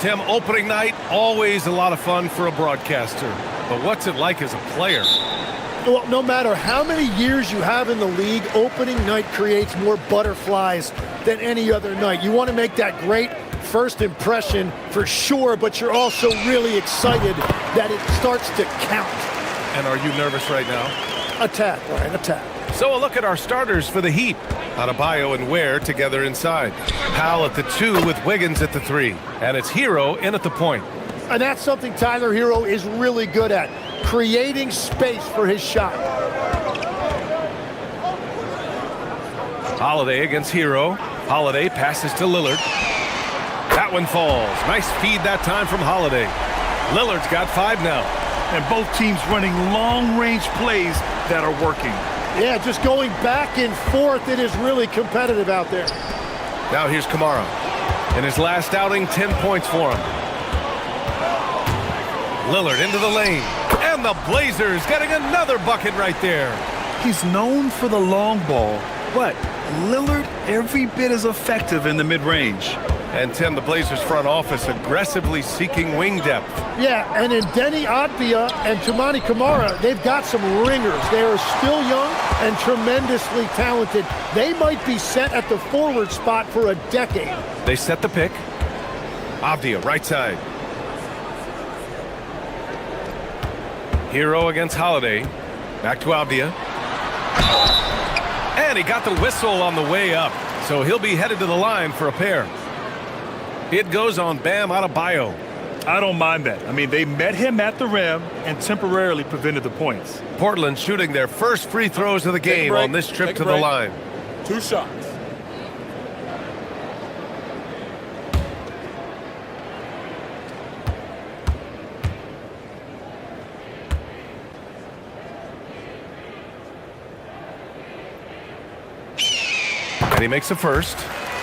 Tim, opening night, always a lot of fun for a broadcaster. But what's it like as a player? Well, no matter how many years you have in the league, opening night creates more butterflies than any other night. You want to make that great first impression for sure, but you're also really excited that it starts to count. And are you nervous right now? Attack, Ryan, attack. So a look at our starters for the Heat. Adebayo and Ware together inside. Powell at the 2 with Wiggins at the 3. And it's Hero in at the point. And that's something Tyler Hero is really good at, creating space for his shot. Holiday against Hero. Holiday passes to Lillard. That one falls. Nice feed that time from Holiday. Lillard's got 5 now. And both teams running long-range plays that are working. Yeah, just going back and forth. It is really competitive out there. Now here's Kamara. In his last outing, 10 points for him. Lillard into the lane. And the Blazers getting another bucket right there. He's known for the long ball, but Lillard every bit as effective in the mid-range. And Tim, the Blazers front office aggressively seeking wing depth. Yeah, and in Denny Adbia and Toumani Kamara, they've got some ringers. They are still young and tremendously talented. They might be set at the forward spot for a decade. They set the pick. Avdia, right side. Hero against Holiday. Back to Avdia. And he got the whistle on the way up. So he'll be headed to the line for a pair. It goes on Bam Adebayo. I don't mind that. I mean, they met him at the rim and temporarily prevented the points. Portland shooting their first free throws of the game on this trip to the line. 2 shots. And he makes the first.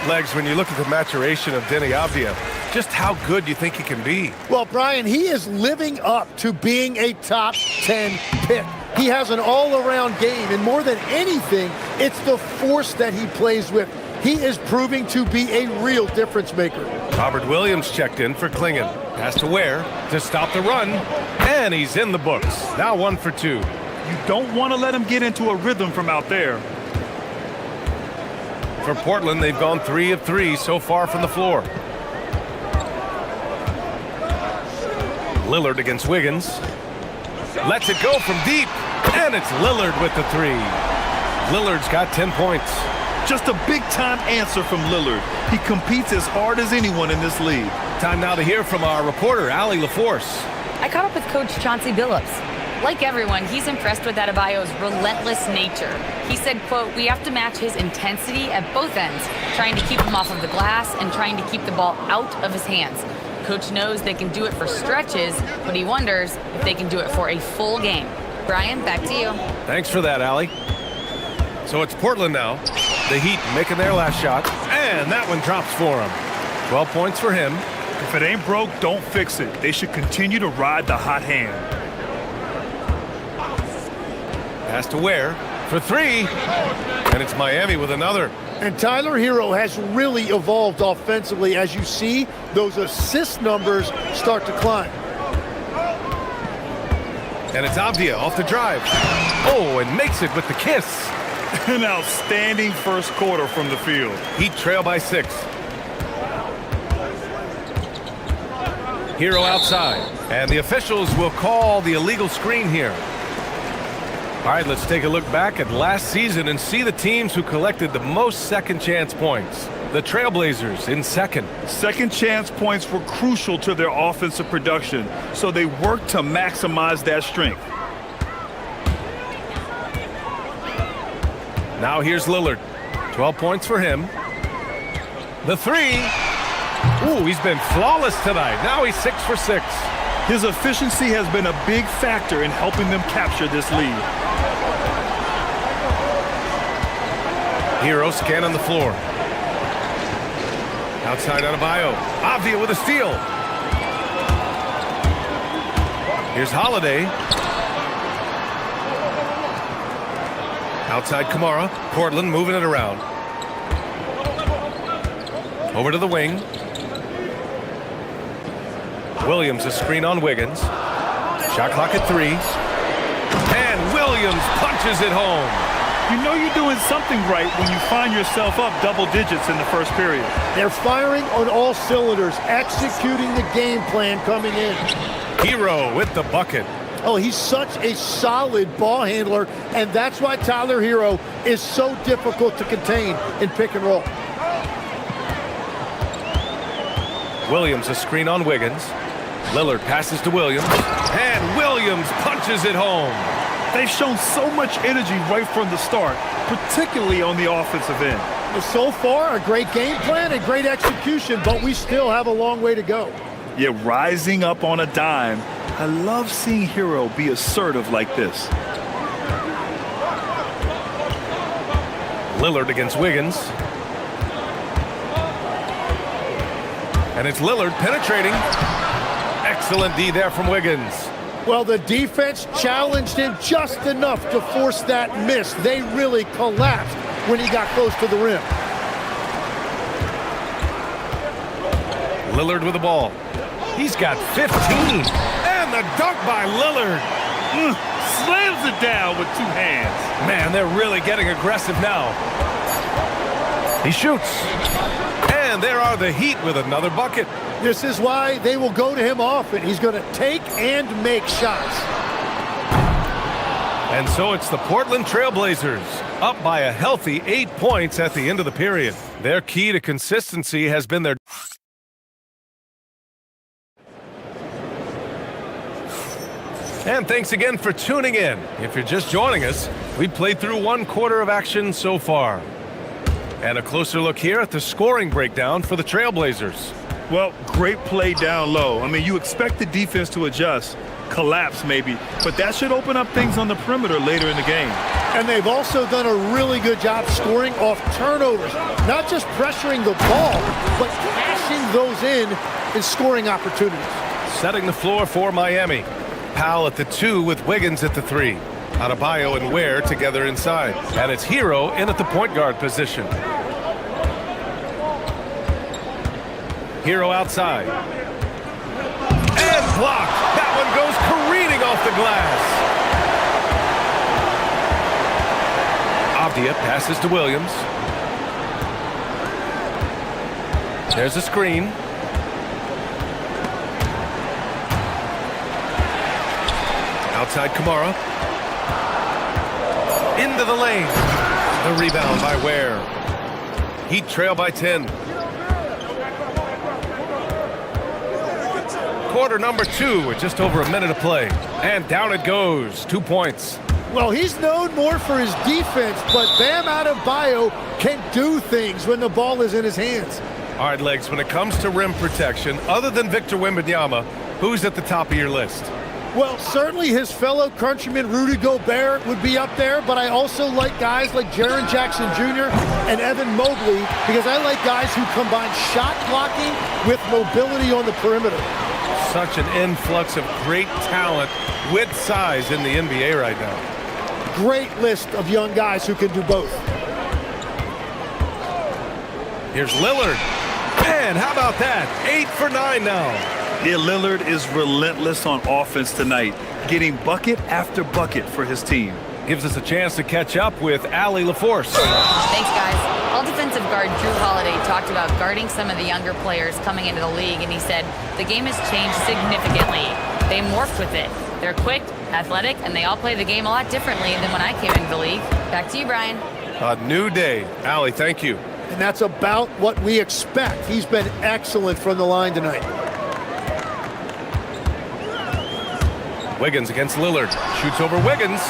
Legs, when you look at the maturation of Denny Avdia, just how good do you think he can be? Well, Brian, he is living up to being a top 10 pick. He has an all-around game, and more than anything, it's the force that he plays with. He is proving to be a real difference maker. Robert Williams checked in for Klingon. Has to Ware to stop the run, and he's in the books. Now 1 for 2. You don't want to let him get into a rhythm from out there. For Portland, they've gone 3 of 3 so far from the floor. Lillard against Wiggins. Lets it go from deep, and it's Lillard with the 3. Lillard's got 10 points. Just a big-time answer from Lillard. He competes as hard as anyone in this league. Time now to hear from our reporter, Allie LaForce. I caught up with Coach Chauncey Billups. Like everyone, he's impressed with Adebayo's relentless nature. He said, quote, "We have to match his intensity at both ends, trying to keep him off of the glass and trying to keep the ball out of his hands. Coach knows they can do it for stretches, but he wonders if they can do it for a full game." Brian, back to you. Thanks for that, Allie. So it's Portland now. The Heat making their last shot, and that one drops for him. 12 points for him. If it ain't broke, don't fix it. They should continue to ride the hot hand. Pass to Ware for 3, and it's Miami with another. And Tyler Hero has really evolved offensively. As you see, those assist numbers start to climb. And it's Avdia off the drive. Oh, and makes it with the kiss. An outstanding first quarter from the field. Heat trail by 6. Hero outside, and the officials will call the illegal screen here. All right, let's take a look back at last season and see the teams who collected the most second chance points. The Trailblazers in second. Second chance points were crucial to their offensive production, so they worked to maximize that strength. Now here's Lillard. 12 points for him. The 3. Ooh, he's been flawless tonight. Now he's 6 for 6. His efficiency has been a big factor in helping them capture this lead. Hero scanning the floor. Outside Adebayo. Avdia with a steal. Here's Holiday. Outside Kamara. Portland moving it around. Over to the wing. Williams a screen on Wiggins. Shot clock at 3. And Williams punches it home. You know you're doing something right when you find yourself up double digits in the first period. They're firing on all cylinders, executing the game plan coming in. Hero with the bucket. Oh, he's such a solid ball handler, and that's why Tyler Hero is so difficult to contain in pick and roll. Williams a screen on Wiggins. Lillard passes to Williams, and Williams punches it home. They've shown so much energy right from the start, particularly on the offensive end. So far, a great game plan and great execution, but we still have a long way to go. Yeah, rising up on a dime. I love seeing Hero be assertive like this. Lillard against Wiggins. And it's Lillard penetrating. Excellent D there from Wiggins. Well, the defense challenged him just enough to force that miss. They really collapsed when he got close to the rim. Lillard with the ball. He's got 15. And the dunk by Lillard. Slams it down with 2 hands. Man, they're really getting aggressive now. He shoots. And there are the Heat with another bucket. This is why they will go to him often. He's going to take and make shots. And so it's the Portland Trailblazers, up by a healthy 8 points at the end of the period. Their key to consistency has been their... And thanks again for tuning in. If you're just joining us, we played through 1 quarter of action so far. And a closer look here at the scoring breakdown for the Trailblazers. Well, great play down low. I mean, you expect the defense to adjust, collapse maybe, but that should open up things on the perimeter later in the game. And they've also done a really good job scoring off turnovers. Not just pressuring the ball, but cashing those in and scoring opportunities. Setting the floor for Miami. Powell at the 2 with Wiggins at the 3. Adebayo and Ware together inside. And it's Hero in at the point guard position. Hero outside. And blocked. That one goes careening off the glass. Avdia passes to Williams. There's a screen. Outside Kamara. Into the lane. The rebound by Ware. Heat trail by 10. Quarter number 2 with just over a minute of play. And down it goes. 2 points. Well, he's known more for his defense, but Bam Adebayo can do things when the ball is in his hands. All right, Legs, when it comes to rim protection, other than Victor Wembanyama, who's at the top of your list? Well, certainly his fellow countryman Rudy Gobert would be up there, but I also like guys like Jaren Jackson Jr. and Evan Mobley because I like guys who combine shot blocking with mobility on the perimeter. Such an influx of great talent with size in the NBA right now. Great list of young guys who can do both. Here's Lillard. Man, how about that? 8 for 9 now. Yeah, Lillard is relentless on offense tonight, getting bucket after bucket for his team. Gives us a chance to catch up with Allie LaForce. Thanks, guys. All defensive guard Drew Holiday talked about guarding some of the younger players coming into the league, and he said the game has changed significantly. They morphed with it. They're quick, athletic, and they all play the game a lot differently than when I came into the league. Back to you, Brian. A new day. Allie, thank you. And that's about what we expect. He's been excellent from the line tonight. Wiggins against Lillard. Shoots over Wiggins.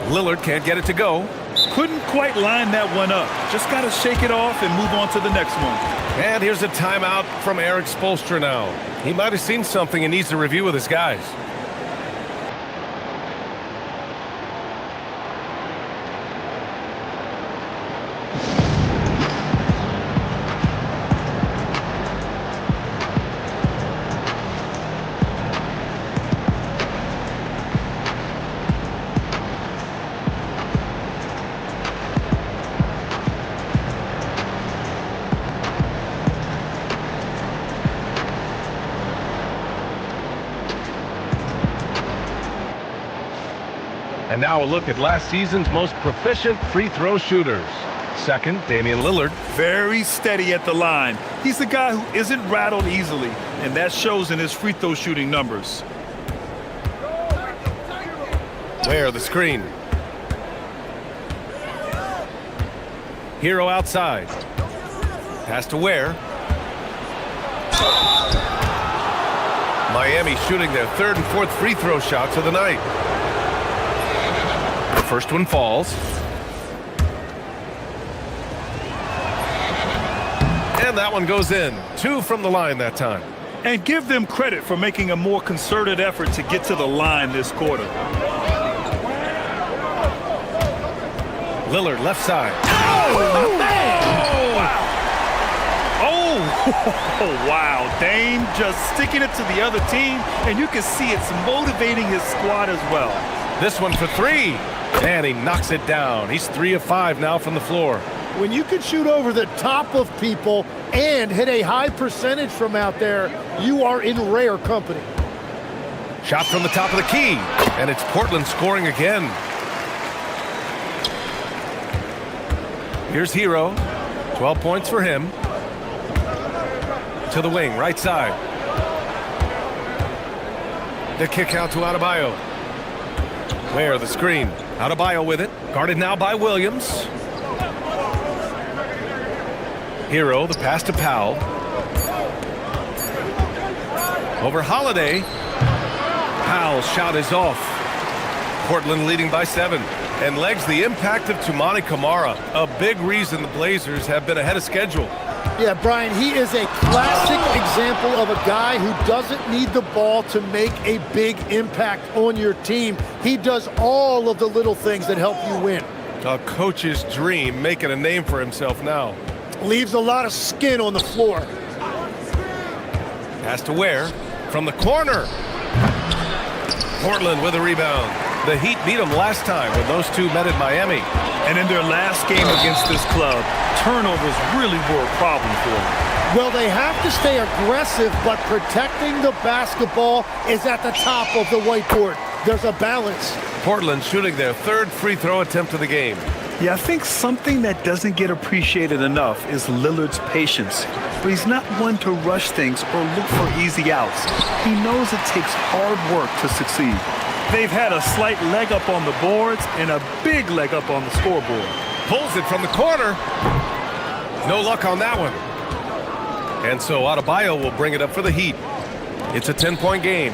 Lillard can't get it to go. Couldn't quite line that one up. Just got to shake it off and move on to the next one. And here's a timeout from Eric Spoelstra now. He might have seen something and needs to review with his guys. And now a look at last season's most proficient free throw shooters. Second, Damian Lillard. Very steady at the line. He's the guy who isn't rattled easily, and that shows in his free throw shooting numbers. Ware the screen. Hero outside. Pass to Ware. Miami shooting their third and fourth free throw shots of the night. The first one falls. And that one goes in. 2 from the line that time. And give them credit for making a more concerted effort to get to the line this quarter. Lillard left side. Oh, man! Wow. Oh, wow. Dame just sticking it to the other team, and you can see it's motivating his squad as well. This one for 3. And he knocks it down. He's 3 of 5 now from the floor. When you can shoot over the top of people and hit a high percentage from out there, you are in rare company. Shot from the top of the key. And it's Portland scoring again. Here's Hero. 12 points for him. To the wing, right side. The kick out to Adebayo. Ware the screen. Adebayo with it. Guarded now by Williams. Hero, the pass to Powell. Over Holiday. Powell's shot is off. Portland leading by 7. And legs the impact of Toumani Camara. A big reason the Blazers have been ahead of schedule. Yeah, Brian, he is a classic example of a guy who doesn't need the ball to make a big impact on your team. He does all of the little things that help you win. A coach's dream, making a name for himself now. Leaves a lot of skin on the floor. Pass to Ware from the corner. Portland with a rebound. The Heat beat them last time when those two met in Miami. And in their last game against this club, turnovers really were a problem for them. Well, they have to stay aggressive, but protecting the basketball is at the top of the whiteboard. There's a balance. Portland shooting their third free throw attempt of the game. Yeah, I think something that doesn't get appreciated enough is Lillard's patience. But he's not one to rush things or look for easy outs. He knows it takes hard work to succeed. They've had a slight leg up on the boards and a big leg up on the scoreboard. Pulls it from the corner. No luck on that one. And so Adebayo will bring it up for the Heat. It's a 10-point game.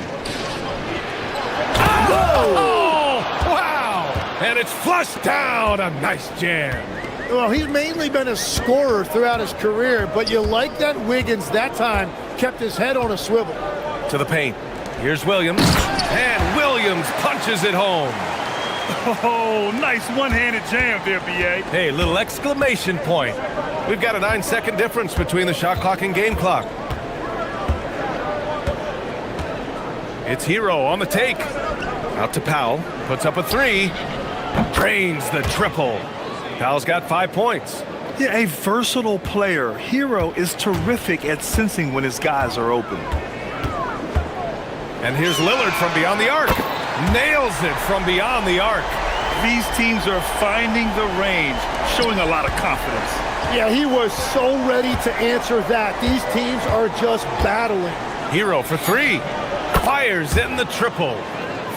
Oh, wow! And it's flushed down. A nice jam. Well, he's mainly been a scorer throughout his career, but you like that Wiggins that time kept his head on a swivel. To the paint. Here's Williams. And Williams punches it home. Oh, nice one-handed jam there, B.A. Hey, little exclamation point. We've got a 9-second difference between the shot clock and game clock. It's Hero on the take. Out to Powell. Puts up a 3. Drains the triple. Powell's got 5 points. Yeah, a versatile player. Hero is terrific at sensing when his guys are open. And here's Lillard from beyond the arc. Nails it from beyond the arc. These teams are finding the range, showing a lot of confidence. Yeah, he was so ready to answer that. These teams are just battling. Hero for 3. Fires in the triple.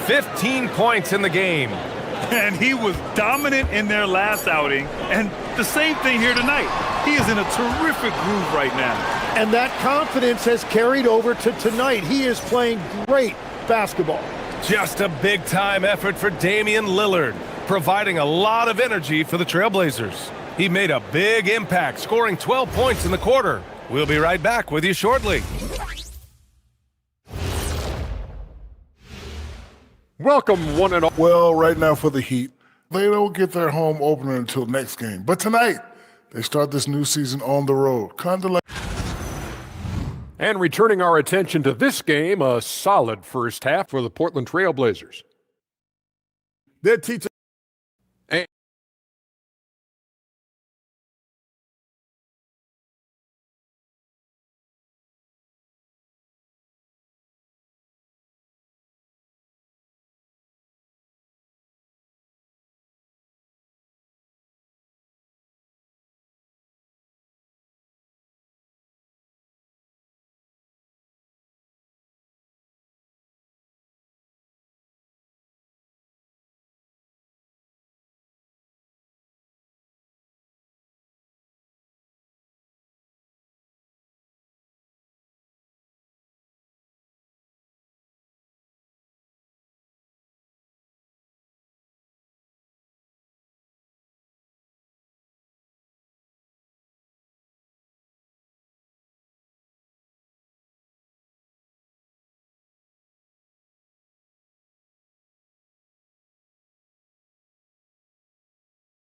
15 points in the game. And he was dominant in their last outing. And the same thing here tonight. He is in a terrific groove right now. And that confidence has carried over to tonight. He is playing great basketball. Just a big-time effort for Damian Lillard, providing a lot of energy for the Trailblazers. He made a big impact, scoring 12 points in the quarter. We'll be right back with you shortly. Welcome, one and all. Well, right now for the Heat, they don't get their home opener until next game. But tonight, they start this new season on the road. Kind of like. And returning our attention to this game, a solid first half for the Portland Trail Blazers. Their teacher.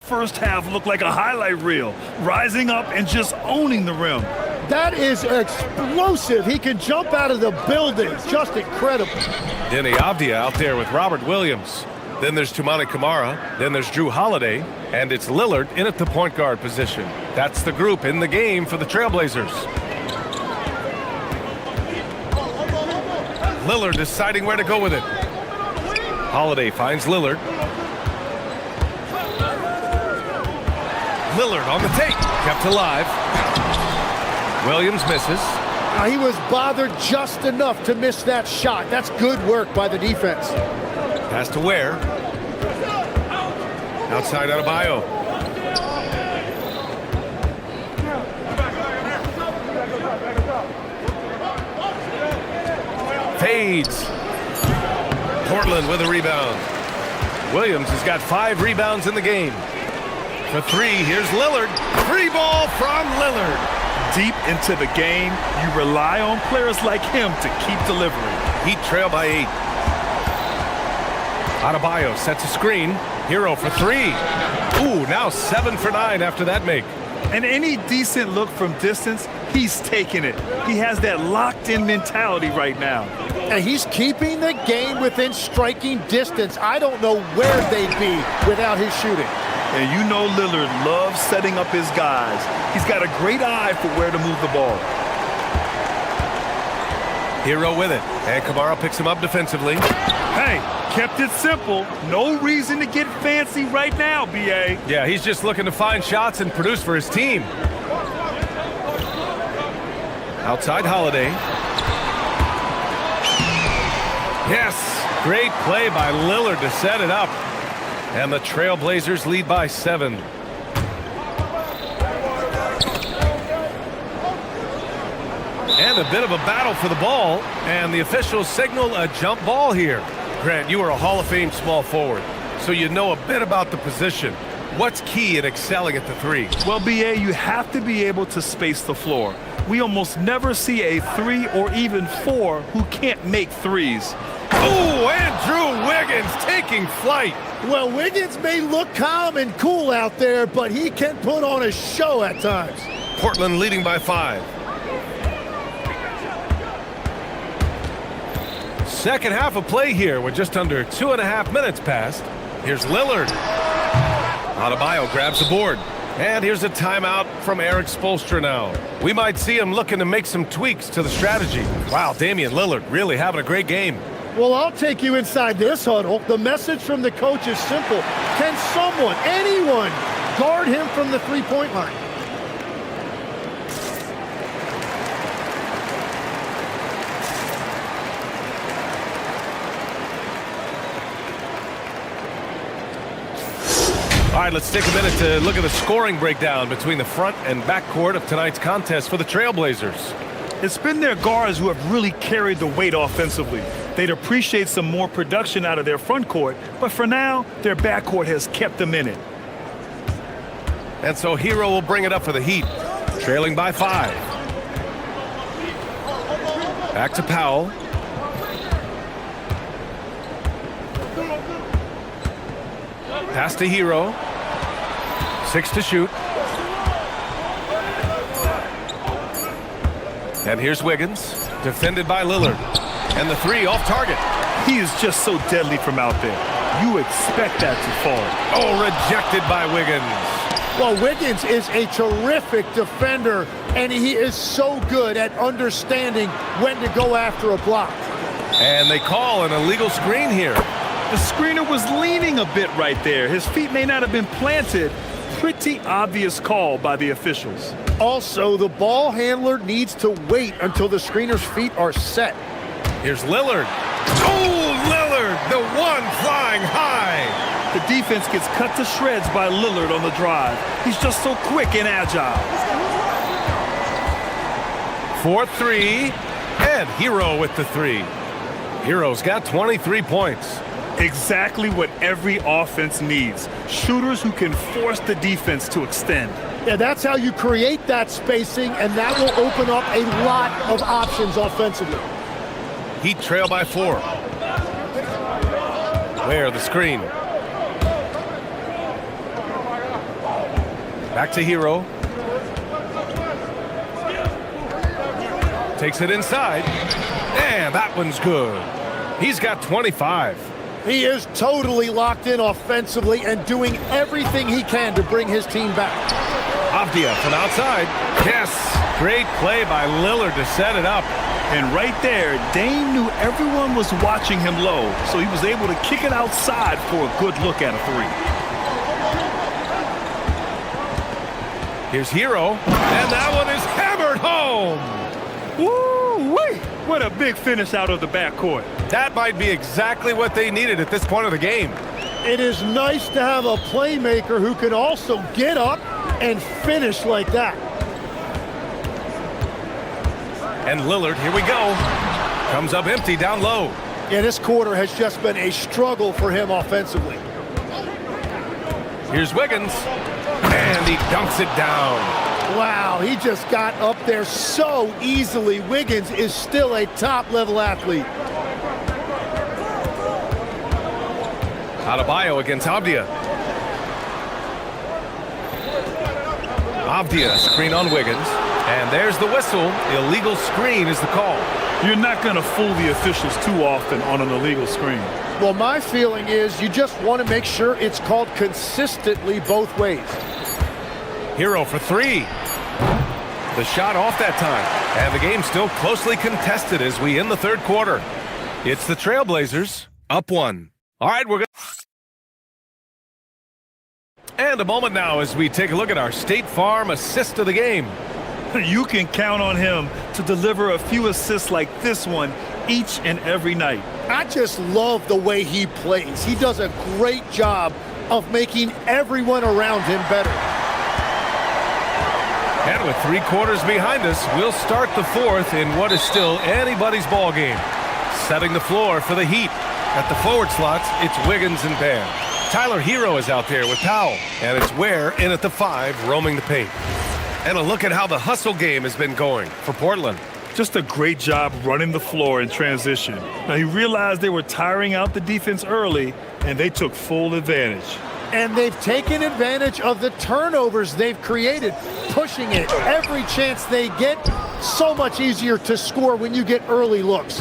first half looked like a highlight reel, rising up and just owning the rim. That is explosive. He can jump out of the building. Just incredible. Denny Avdia out there with Robert Williams. Then there's Tumani Kamara. Then there's Drew Holiday. And it's Lillard in at the point guard position. That's the group in the game for the Trailblazers. Lillard deciding where to go with it. Holiday finds Lillard. Lillard on the take. Kept alive. Williams misses. He was bothered just enough to miss that shot. That's good work by the defense. Pass to Ware. Outside Adebayo. Fades. Portland with a rebound. Williams has got 5 rebounds in the game. For 3, here's Lillard. Free ball from Lillard. Deep into the game, you rely on players like him to keep delivering. Heat trail by 8. Adebayo sets a screen. Hero for 3. Ooh, now 7 for 9 after that make. And any decent look from distance, he's taking it. He has that locked-in mentality right now. And he's keeping the game within striking distance. I don't know where they'd be without his shooting. And you know Lillard loves setting up his guys. He's got a great eye for where to move the ball. Hero with it. And Kamara picks him up defensively. Hey, kept it simple. No reason to get fancy right now, B.A. Yeah, he's just looking to find shots and produce for his team. Outside Holiday. Yes, great play by Lillard to set it up. And the Trailblazers lead by 7. And a bit of a battle for the ball. And the officials signal a jump ball here. Grant, you are a Hall of Fame small forward, so you know a bit about the position. What's key in excelling at the 3? Well, B.A., you have to be able to space the floor. We almost never see a 3 or even 4 who can't make threes. Oh, and Drew Wiggins taking flight. Well, Wiggins may look calm and cool out there, but he can put on a show at times. Portland leading by 5. Second half of play here with just under 2.5 minutes passed. Here's Lillard. Adebayo grabs the board. And here's a timeout from Eric Spoelstra now. We might see him looking to make some tweaks to the strategy. Wow, Damian Lillard really having a great game. Well, I'll take you inside this huddle. The message from the coach is simple. Can someone, anyone, guard him from the three-point line? All right, let's take a minute to look at the scoring breakdown between the front and back court of tonight's contest for the Trailblazers. It's been their guards who have really carried the weight offensively. They'd appreciate some more production out of their front court, but for now, their backcourt has kept them in it. And so Hero will bring it up for the Heat, trailing by 5. Back to Powell. Pass to Hero. 6 to shoot. And here's Wiggins, defended by Lillard. And the 3 off target. He is just so deadly from out there. You expect that to fall. Oh, rejected by Wiggins. Well, Wiggins is a terrific defender, and he is so good at understanding when to go after a block. And they call an illegal screen here. The screener was leaning a bit right there. His feet may not have been planted. Pretty obvious call by the officials. Also, the ball handler needs to wait until the screener's feet are set. Here's Lillard. Oh, Lillard, the one flying high. The defense gets cut to shreds by Lillard on the drive. He's just so quick and agile. 4-3, and Hero with the 3. Hero's got 23 points. Exactly what every offense needs. Shooters who can force the defense to extend. Yeah, that's how you create that spacing, and that will open up a lot of options offensively. Heat trail by 4. Where the screen. Back to Hero. Takes it inside. And that one's good. He's got 25. He is totally locked in offensively and doing everything he can to bring his team back. Avdia from outside. Yes, great play by Lillard to set it up. And right there, Dame knew everyone was watching him low, so he was able to kick it outside for a good look at a three. Here's Hero, and that one is hammered home. Woo-wee! What a big finish out of the backcourt. That might be exactly what they needed at this point of the game. It is nice to have a playmaker who can also get up and finish like that. And Lillard, here we go. Comes up empty down low. Yeah, this quarter has just been a struggle for him offensively. Here's Wiggins, and he dunks it down. Wow, he just got up there so easily. Wiggins is still a top-level athlete. Adebayo against Avdia. Avdia, screen on Wiggins. And there's the whistle. Illegal screen is the call. You're not going to fool the officials too often on an illegal screen. Well, my feeling is you just want to make sure it's called consistently both ways. Hero for three. The shot off that time. And the game still closely contested as we end the third quarter. It's the Trailblazers up one. All right, we're going to... And a moment now as we take a look at our State Farm assist of the game. You can count on him to deliver a few assists like this one each and every night. I just love the way he plays. He does a great job of making everyone around him better. And with 3 quarters behind us, we'll start the fourth in what is still anybody's ball game. Setting the floor for the Heat. At the forward slots, it's Wiggins and Bam. Tyler Hero is out there with Powell, and it's Ware in at the 5, roaming the paint. And a look at how the hustle game has been going for Portland. Just a great job running the floor in transition. Now, he realized they were tiring out the defense early, and they took full advantage. And they've taken advantage of the turnovers they've created, pushing it every chance they get. So much easier to score when you get early looks.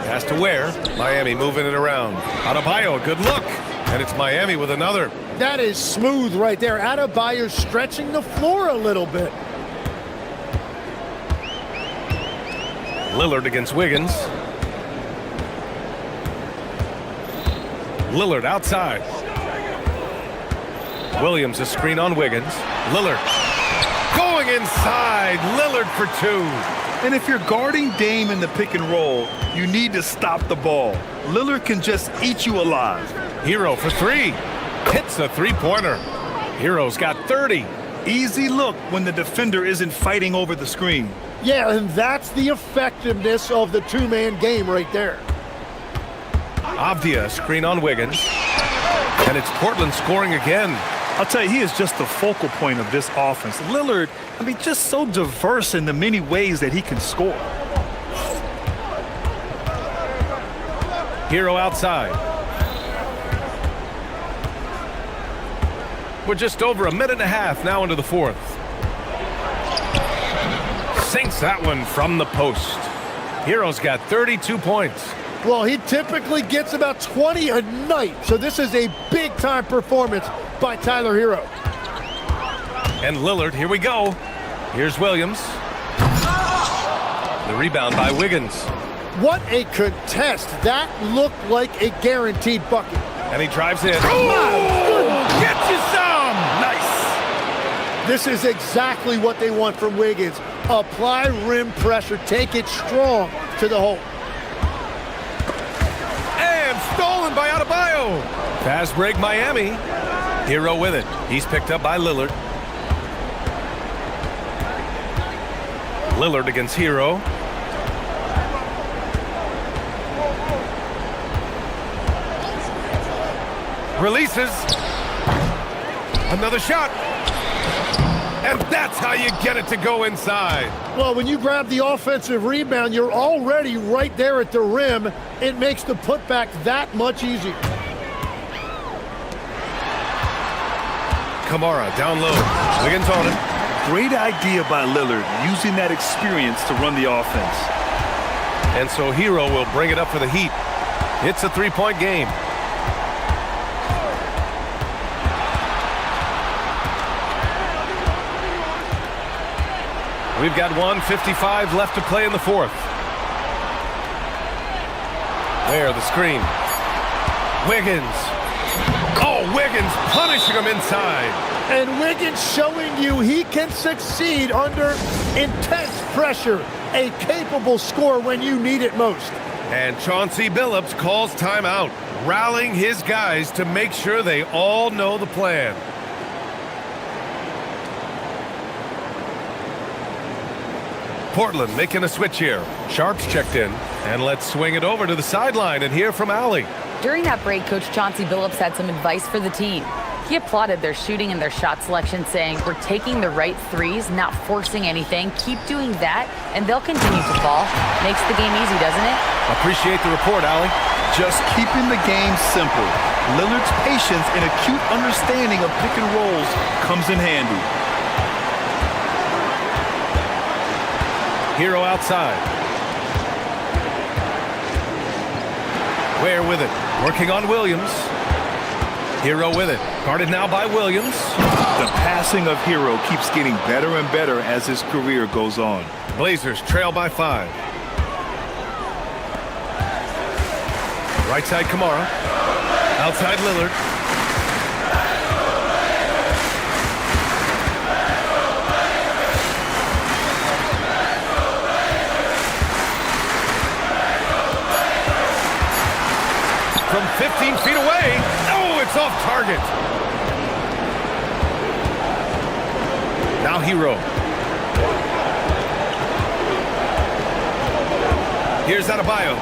Pass to Ware. Miami moving it around. Adebayo, good look. And it's Miami with another. That is smooth right there. Adebayo stretching the floor a little bit. Lillard against Wiggins. Lillard outside. Williams a screen on Wiggins. Lillard going inside. Lillard for 2. And if you're guarding Dame in the pick and roll, you need to stop the ball. Lillard can just eat you alive. Hero for 3. Hits a three-pointer. Hero's got 30. Easy look when the defender isn't fighting over the screen. Yeah, and that's the effectiveness of the two-man game right there. Avdia screen on Wiggins. And it's Portland scoring again. I'll tell you, he is just the focal point of this offense. Lillard, I mean, just so diverse in the many ways that he can score. Hero outside. We're just over a minute and a half now into the fourth. Sinks that one from the post. Hero's got 32 points. Well, he typically gets about 20 a night, so this is a big-time performance by Tyler Hero. And Lillard, here we go. Here's Williams. The rebound by Wiggins. What a contest. That looked like a guaranteed bucket. And he drives in. Oh, get you some! Nice! This is exactly what they want from Wiggins. Apply rim pressure, take it strong to the hole. And stolen by Adebayo. Fast break Miami. Hero with it. He's picked up by Lillard. Lillard against Hero. Releases. Another shot. And that's how you get it to go inside. Well, when you grab the offensive rebound, you're already right there at the rim. It makes the putback that much easier. Kamara down low. Wiggins on him. Great idea by Lillard, using that experience to run the offense. And so Hero will bring it up for the Heat. It's a three-point game. We've got 1:55 left to play in the fourth. There, the screen. Wiggins. Oh, Wiggins punishing him inside. And Wiggins showing you he can succeed under intense pressure. A capable scorer when you need it most. And Chauncey Billups calls timeout, rallying his guys to make sure they all know the plan. Portland making a switch here. Sharp's checked in. And let's swing it over to the sideline and hear from Allie. During that break, Coach Chauncey Billups had some advice for the team. He applauded their shooting and their shot selection, saying, "We're taking the right threes, not forcing anything. Keep doing that, and they'll continue to fall." Makes the game easy, doesn't it? Appreciate the report, Allie. Just keeping the game simple. Lillard's patience and acute understanding of pick and rolls comes in handy. Hero outside. Ware with it. Working on Williams. Hero with it. Guarded now by Williams. The passing of Hero keeps getting better and better as his career goes on. Blazers trail by 5. Right side Kamara. Outside Lillard. From 15 feet away. Oh, it's off target. Now Hero. Here's Adebayo.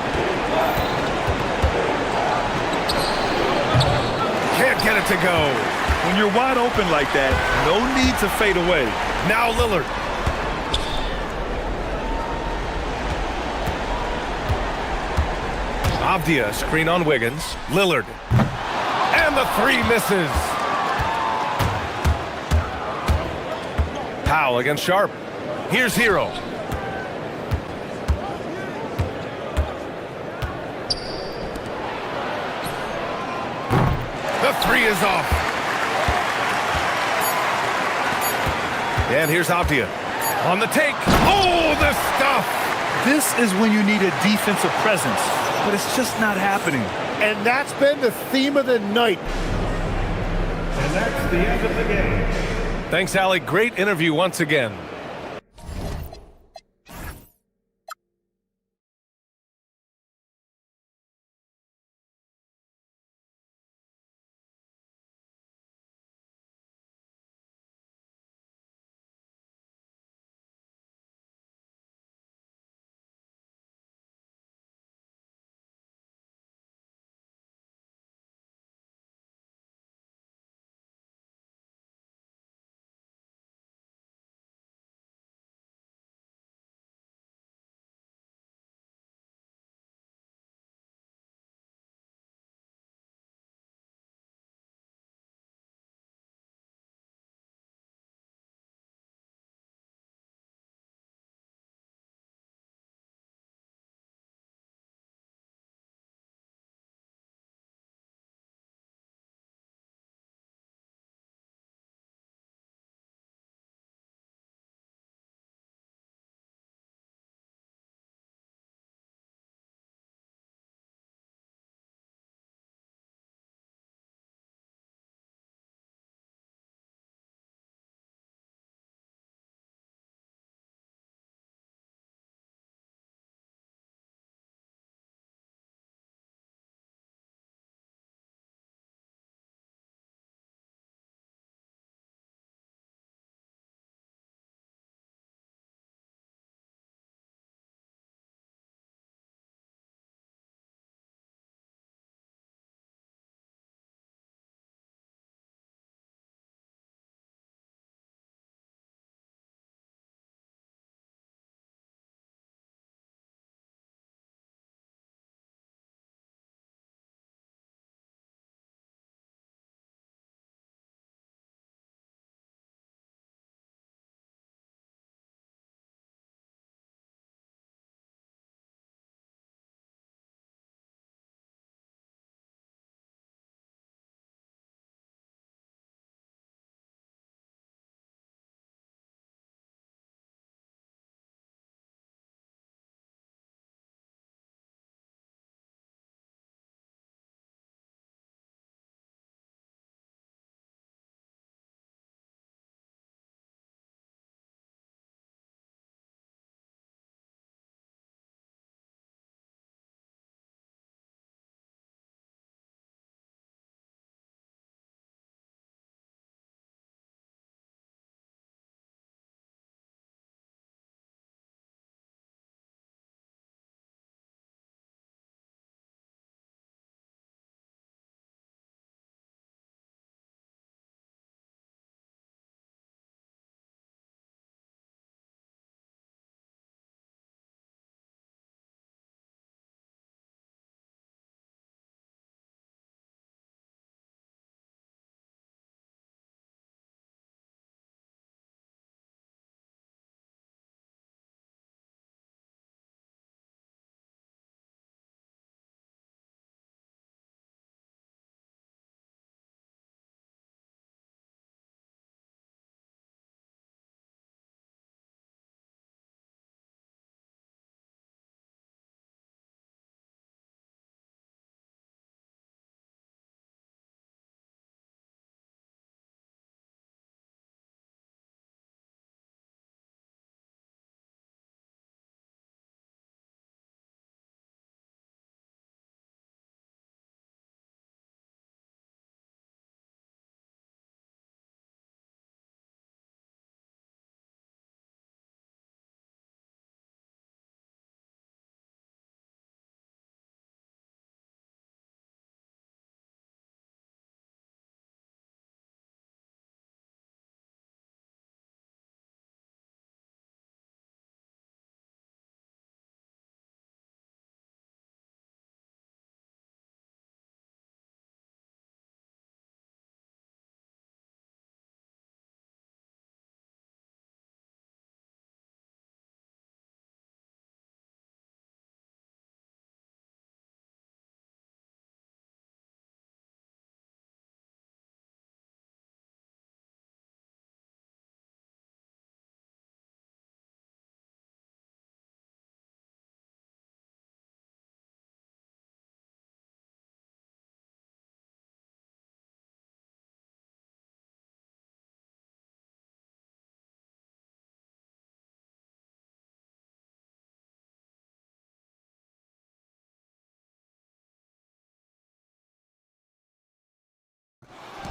Can't get it to go. When you're wide open like that, no need to fade away. Now Lillard. Avdia, screen on Wiggins. Lillard. And the three misses. Powell against Sharp. Here's Hero. The three is off. And here's Avdia. On the take. Oh, the stuff. This is when you need a defensive presence, but it's just not happening. And that's been the theme of the night. And that's the end of the game. Thanks, Allie. Great interview once again.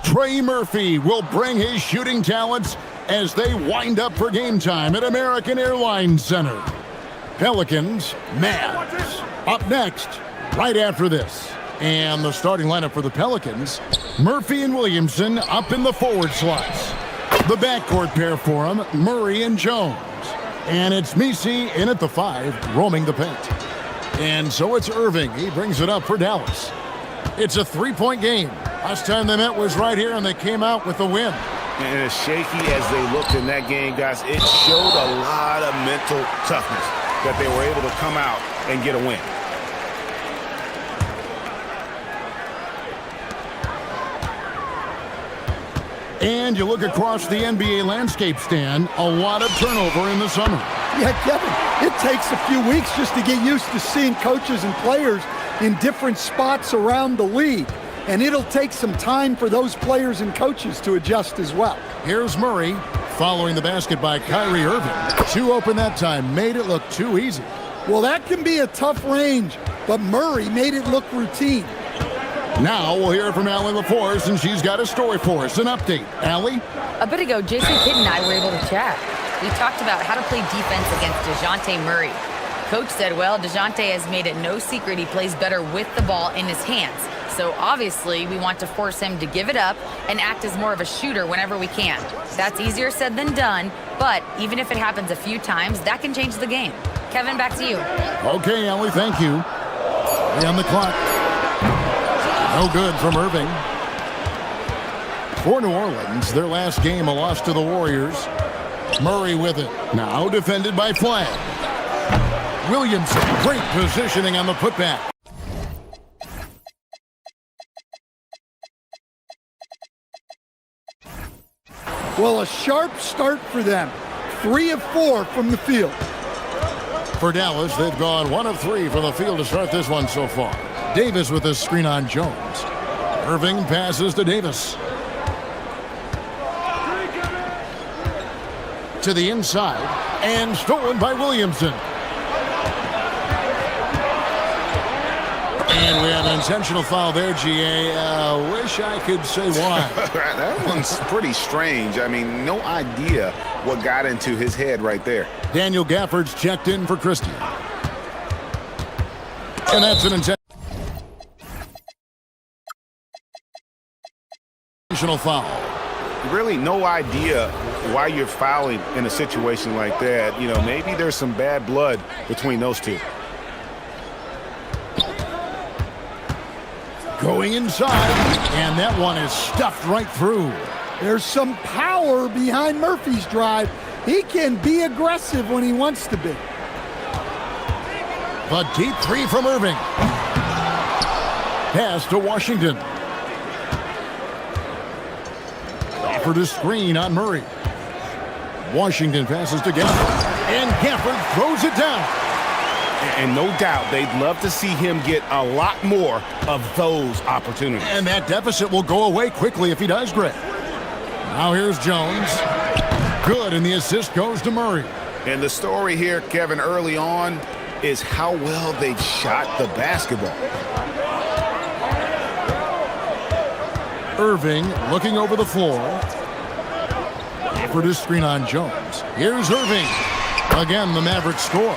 Trey Murphy will bring his shooting talents as they wind up for game time at American Airlines Center. Pelicans, Mavs. Up next, right after this. And the starting lineup for the Pelicans, Murphy and Williamson up in the forward slots. The backcourt pair for them, Murray and Jones. And it's Messi in at the 5, roaming the paint. And so it's Irving. He brings it up for Dallas. It's a 3-point game. Last time they met was right here, and they came out with the win. And as shaky as they looked in that game, guys, it showed a lot of mental toughness that they were able to come out and get a win. And you look across the NBA landscape, Stan, a lot of turnover in the summer. Yeah, Kevin, it takes a few weeks just to get used to seeing coaches and players in different spots around the league. And it'll take some time for those players and coaches to adjust as well. Here's Murray, following the basket by Kyrie Irving. Too open that time, made it look too easy. Well, that can be a tough range, but Murray made it look routine. Now we'll hear from Allie LaForce, and she's got a story for us. An update. Allie? A bit ago, Jason Kidd and I were able to chat. We talked about how to play defense against DeJounte Murray. Coach said, well, DeJounte has made it no secret he plays better with the ball in his hands. So obviously, we want to force him to give it up and act as more of a shooter whenever we can. That's easier said than done, but even if it happens a few times, that can change the game. Kevin, back to you. Okay, Allie, thank you. On the clock. No good from Irving. For New Orleans, their last game, a loss to the Warriors. Murray with it. Now defended by Flag. Williamson, great positioning on the putback. Well, a sharp start for them. 3 of 4 from the field. For Dallas, they've gone 1 of 3 from the field to start this one so far. Davis with a screen on Jones. Irving passes to Davis. To the inside, and stolen by Williamson. And we have an intentional foul there, GA. Wish I could say why. That one's pretty strange. I mean, no idea what got into his head right there. Daniel Gafford's checked in for Christie. And that's an intentional foul. Really no idea why you're fouling in a situation like that. You know, maybe there's some bad blood between those two. Going inside, and that one is stuffed right through. There's some power behind Murphy's drive. He can be aggressive when he wants to be. The deep 3 from Irving. Pass to Washington. Gafford a screen on Murray. Washington passes to Gafford. And Gafford throws it down. And no doubt they'd love to see him get a lot more of those opportunities. And that deficit will go away quickly if he does, Greg. Now here's Jones. Good, and the assist goes to Murray. And the story here, Kevin, early on is how well they shot the basketball. Irving looking over the floor. For this screen on Jones. Here's Irving. Again, the Mavericks score.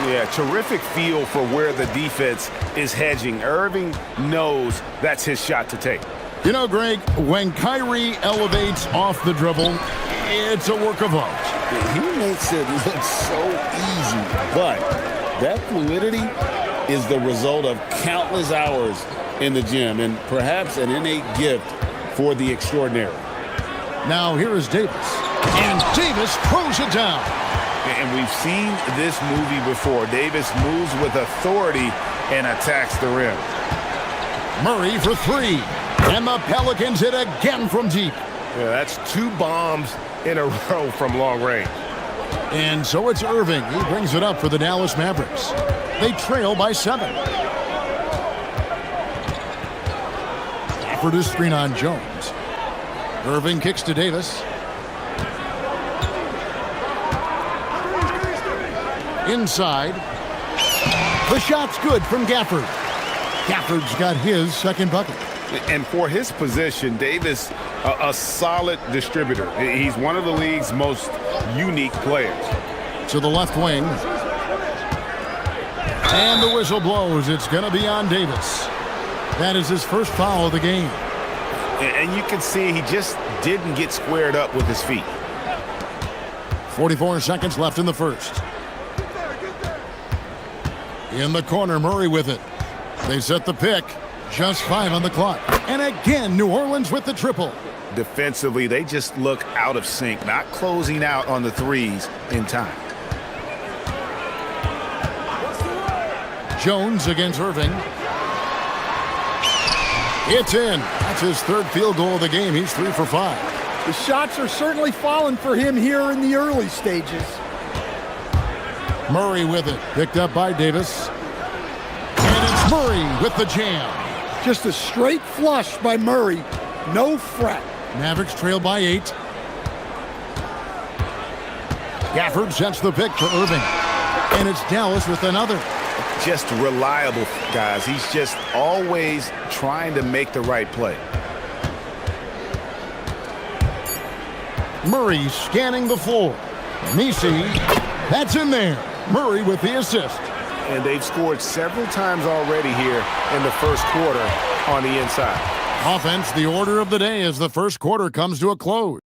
Yeah, terrific feel for where the defense is hedging. Irving knows that's his shot to take. You know, Greg, when Kyrie elevates off the dribble, it's a work of art. He makes it look so easy, but that fluidity is the result of countless hours in the gym and perhaps an innate gift for the extraordinary. Now here is Davis. And Davis throws it down. And we've seen this movie before. Davis moves with authority and attacks the rim. Murray for 3. And the Pelicans hit again from deep. Yeah, that's 2 bombs in a row from long range. And so it's Irving. He brings it up for the Dallas Mavericks. They trail by 7. For this screen on Jones. Irving kicks to Davis. Inside. The shot's good from Gafford. Gafford's got his second bucket. And for his position, Davis, a solid distributor. He's one of the league's most unique players. To the left wing. And the whistle blows. It's going to be on Davis. That is his first foul of the game. And you can see he just didn't get squared up with his feet. 44 seconds left in the first. In the corner, Murray with it. They set the pick. Just 5 on the clock. And again, New Orleans with the triple. Defensively, they just look out of sync, not closing out on the threes in time. Jones against Irving. It's in. That's his third field goal of the game. He's 3 for 5. The shots are certainly falling for him here in the early stages. Murray with it. Picked up by Davis. And it's Murray with the jam. Just a straight flush by Murray. No fret. Mavericks trail by 8. Gafford sets the pick for Irving. And it's Dallas with another. Just reliable, guys. He's just always trying to make the right play. Murray scanning the floor. Nisi, that's in there. Murray with the assist. And they've scored several times already here in the first quarter on the inside. Offense, the order of the day as the first quarter comes to a close.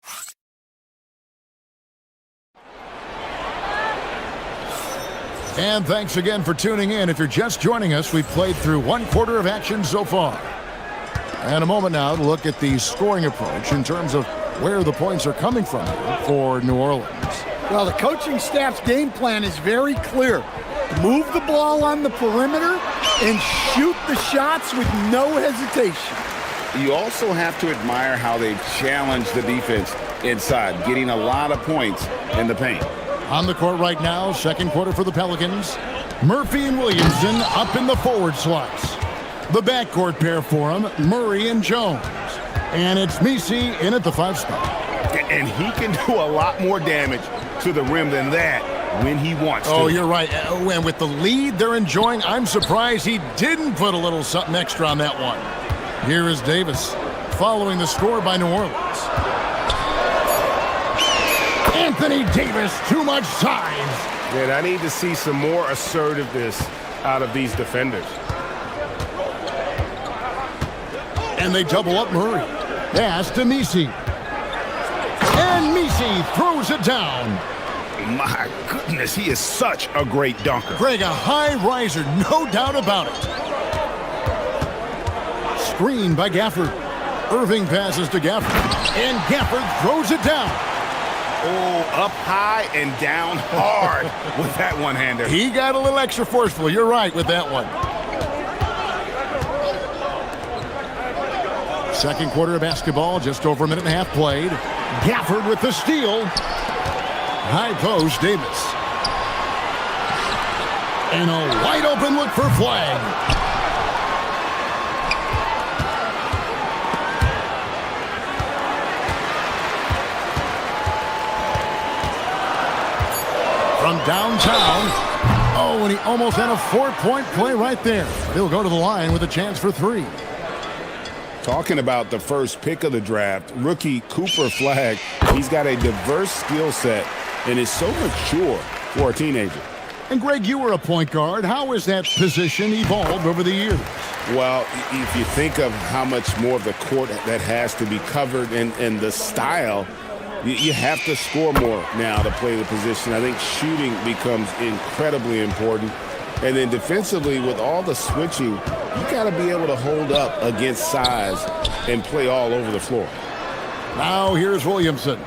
And thanks again for tuning in. If you're just joining us, we've played through 1 quarter of action so far. And a moment now to look at the scoring approach in terms of where the points are coming from for New Orleans. Well, the coaching staff's game plan is very clear. Move the ball on the perimeter and shoot the shots with no hesitation. You also have to admire how they've challenged the defense inside, getting a lot of points in the paint. On the court right now, second quarter for the Pelicans. Murphy and Williamson up in the forward slots. The backcourt pair for him, Murray and Jones. And it's Nisi in at the 5 spot. And he can do a lot more damage to the rim than that when he wants to. Oh, you're right. And with the lead they're enjoying, I'm surprised he didn't put a little something extra on that one. Here is Davis following the score by New Orleans. Anthony Davis, too much size. Man, I need to see some more assertiveness out of these defenders. And they double up Murray. Pass to Nisi. And Nisi throws it down. My goodness, he is such a great dunker. Greg, a high riser, no doubt about it. Screen by Gafford. Irving passes to Gafford. And Gafford throws it down. Oh, up high and down hard with that one-hander. He got a little extra forceful. You're right with that one. Second quarter of basketball, just over a minute and a half played. Gafford with the steal. High post, Davis. And a wide open look for flag. From downtown. Oh, and he almost had a 4-point play right there. He'll go to the line with a chance for 3. Talking about the first pick of the draft, rookie Cooper Flagg, he's got a diverse skill set and is so mature for a teenager. And Greg, you were a point guard. How has that position evolved over the years? Well, if you think of how much more of the court that has to be covered and the style, you have to score more now to play the position. I think shooting becomes incredibly important. And then defensively, with all the switching, you got to be able to hold up against size and play all over the floor. Now here's Williamson.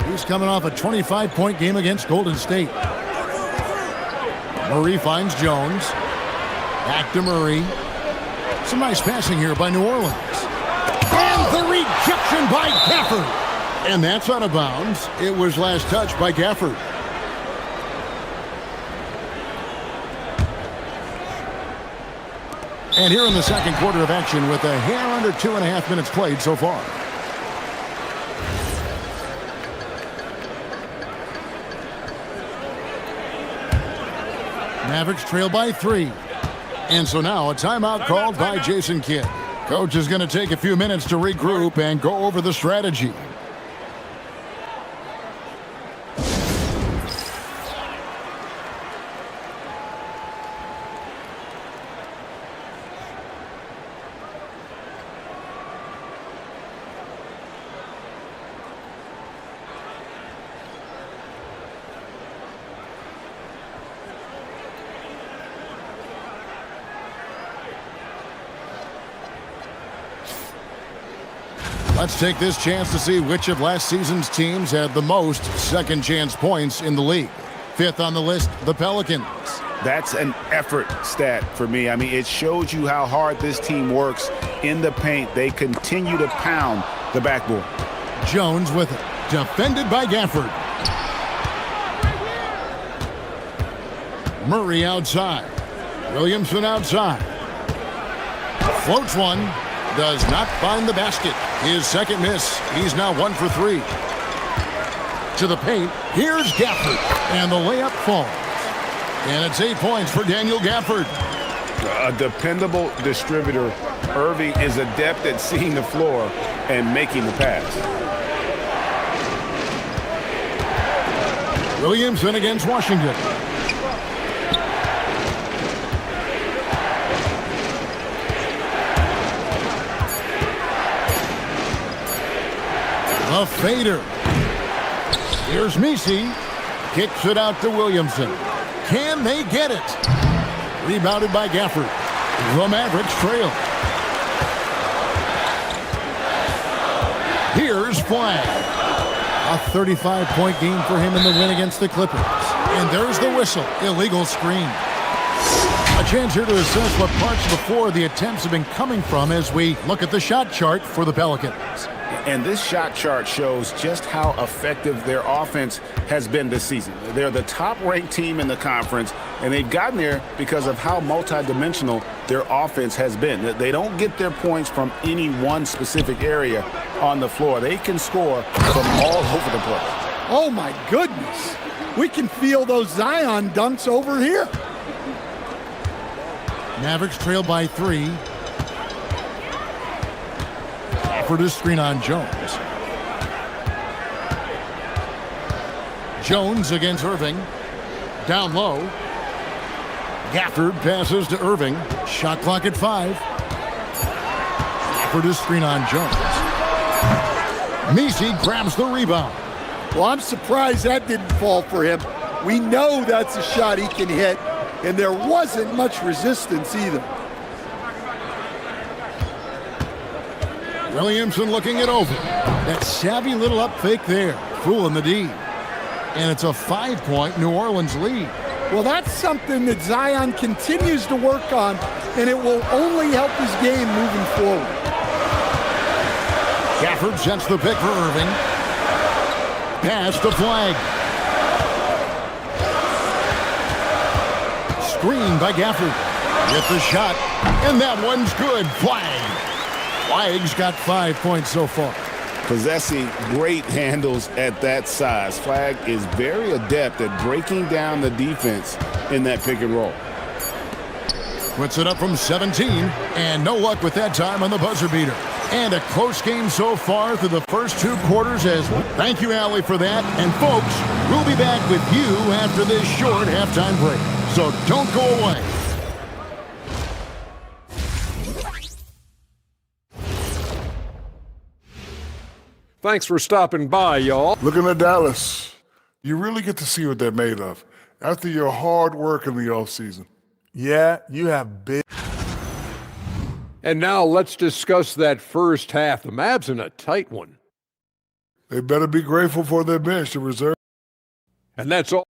He's coming off a 25-point game against Golden State. Murray finds Jones. Back to Murray. Some nice passing here by New Orleans. And the rejection by Gafford. And that's out of bounds. It was last touched by Gafford. And here in the second quarter of action with a hair under 2.5 minutes played so far. Mavericks trail by 3. And so now a timeout called by Jason Kidd. Coach is going to take a few minutes to regroup and go over the strategy. Let's take this chance to see which of last season's teams had the most second chance points in the league. Fifth on the list, the Pelicans. That's an effort stat for me. I mean, it shows you how hard this team works in the paint. They continue to pound the backboard. Jones with it, defended by Gafford. Murray outside. Williamson outside. Floats one. Does not find the basket. His second miss. He's now 1 for 3. To the paint. Here's Gafford. And the layup falls. And it's 8 points for Daniel Gafford. A dependable distributor. Irving is adept at seeing the floor and making the pass. Williamson against Washington. A fader. Here's Messi. Kicks it out to Williamson. Can they get it? Rebounded by Gafford. The Mavericks trail. Here's Flag. A 35-point game for him in the win against the Clippers. And there's the whistle. Illegal screen. A chance here to assess what parts of the floor the attempts have been coming from as we look at the shot chart for the Pelicans. And this shot chart shows just how effective their offense has been this season. They're the top-ranked team in the conference, and they've gotten there because of how multidimensional their offense has been. They don't get their points from any one specific area on the floor. They can score from all over the place. Oh, my goodness. We can feel those Zion dunks over here. Mavericks trail by 3. For this screen on Jones. Jones against Irving. Down low. Gafford passes to Irving. Shot clock at 5. For this screen on Jones. Messi grabs the rebound. Well, I'm surprised that didn't fall for him. We know that's a shot he can hit, and there wasn't much resistance either. Williamson looking it over. That savvy little up fake there. Fooling the D. And it's a 5-point New Orleans lead. Well, that's something that Zion continues to work on, and it will only help his game moving forward. Gafford sets the pick for Irving. Pass to Flag. Screen by Gafford. Get the shot. And that one's good. Flag. Flag's got 5 points so far. Possessing great handles at that size. Flag is very adept at breaking down the defense in that pick and roll. Puts it up from 17, and no luck with that time on the buzzer beater. And a close game so far through the first 2 quarters as well. Thank you, Allie, for that. And folks, we'll be back with you after this short halftime break. So don't go away. Thanks for stopping by, y'all. Looking at Dallas, you really get to see what they're made of after your hard work in the offseason. Yeah, you have big. And now let's discuss that first half. The Mavs in a tight one. They better be grateful for their bench to reserve. And that's all.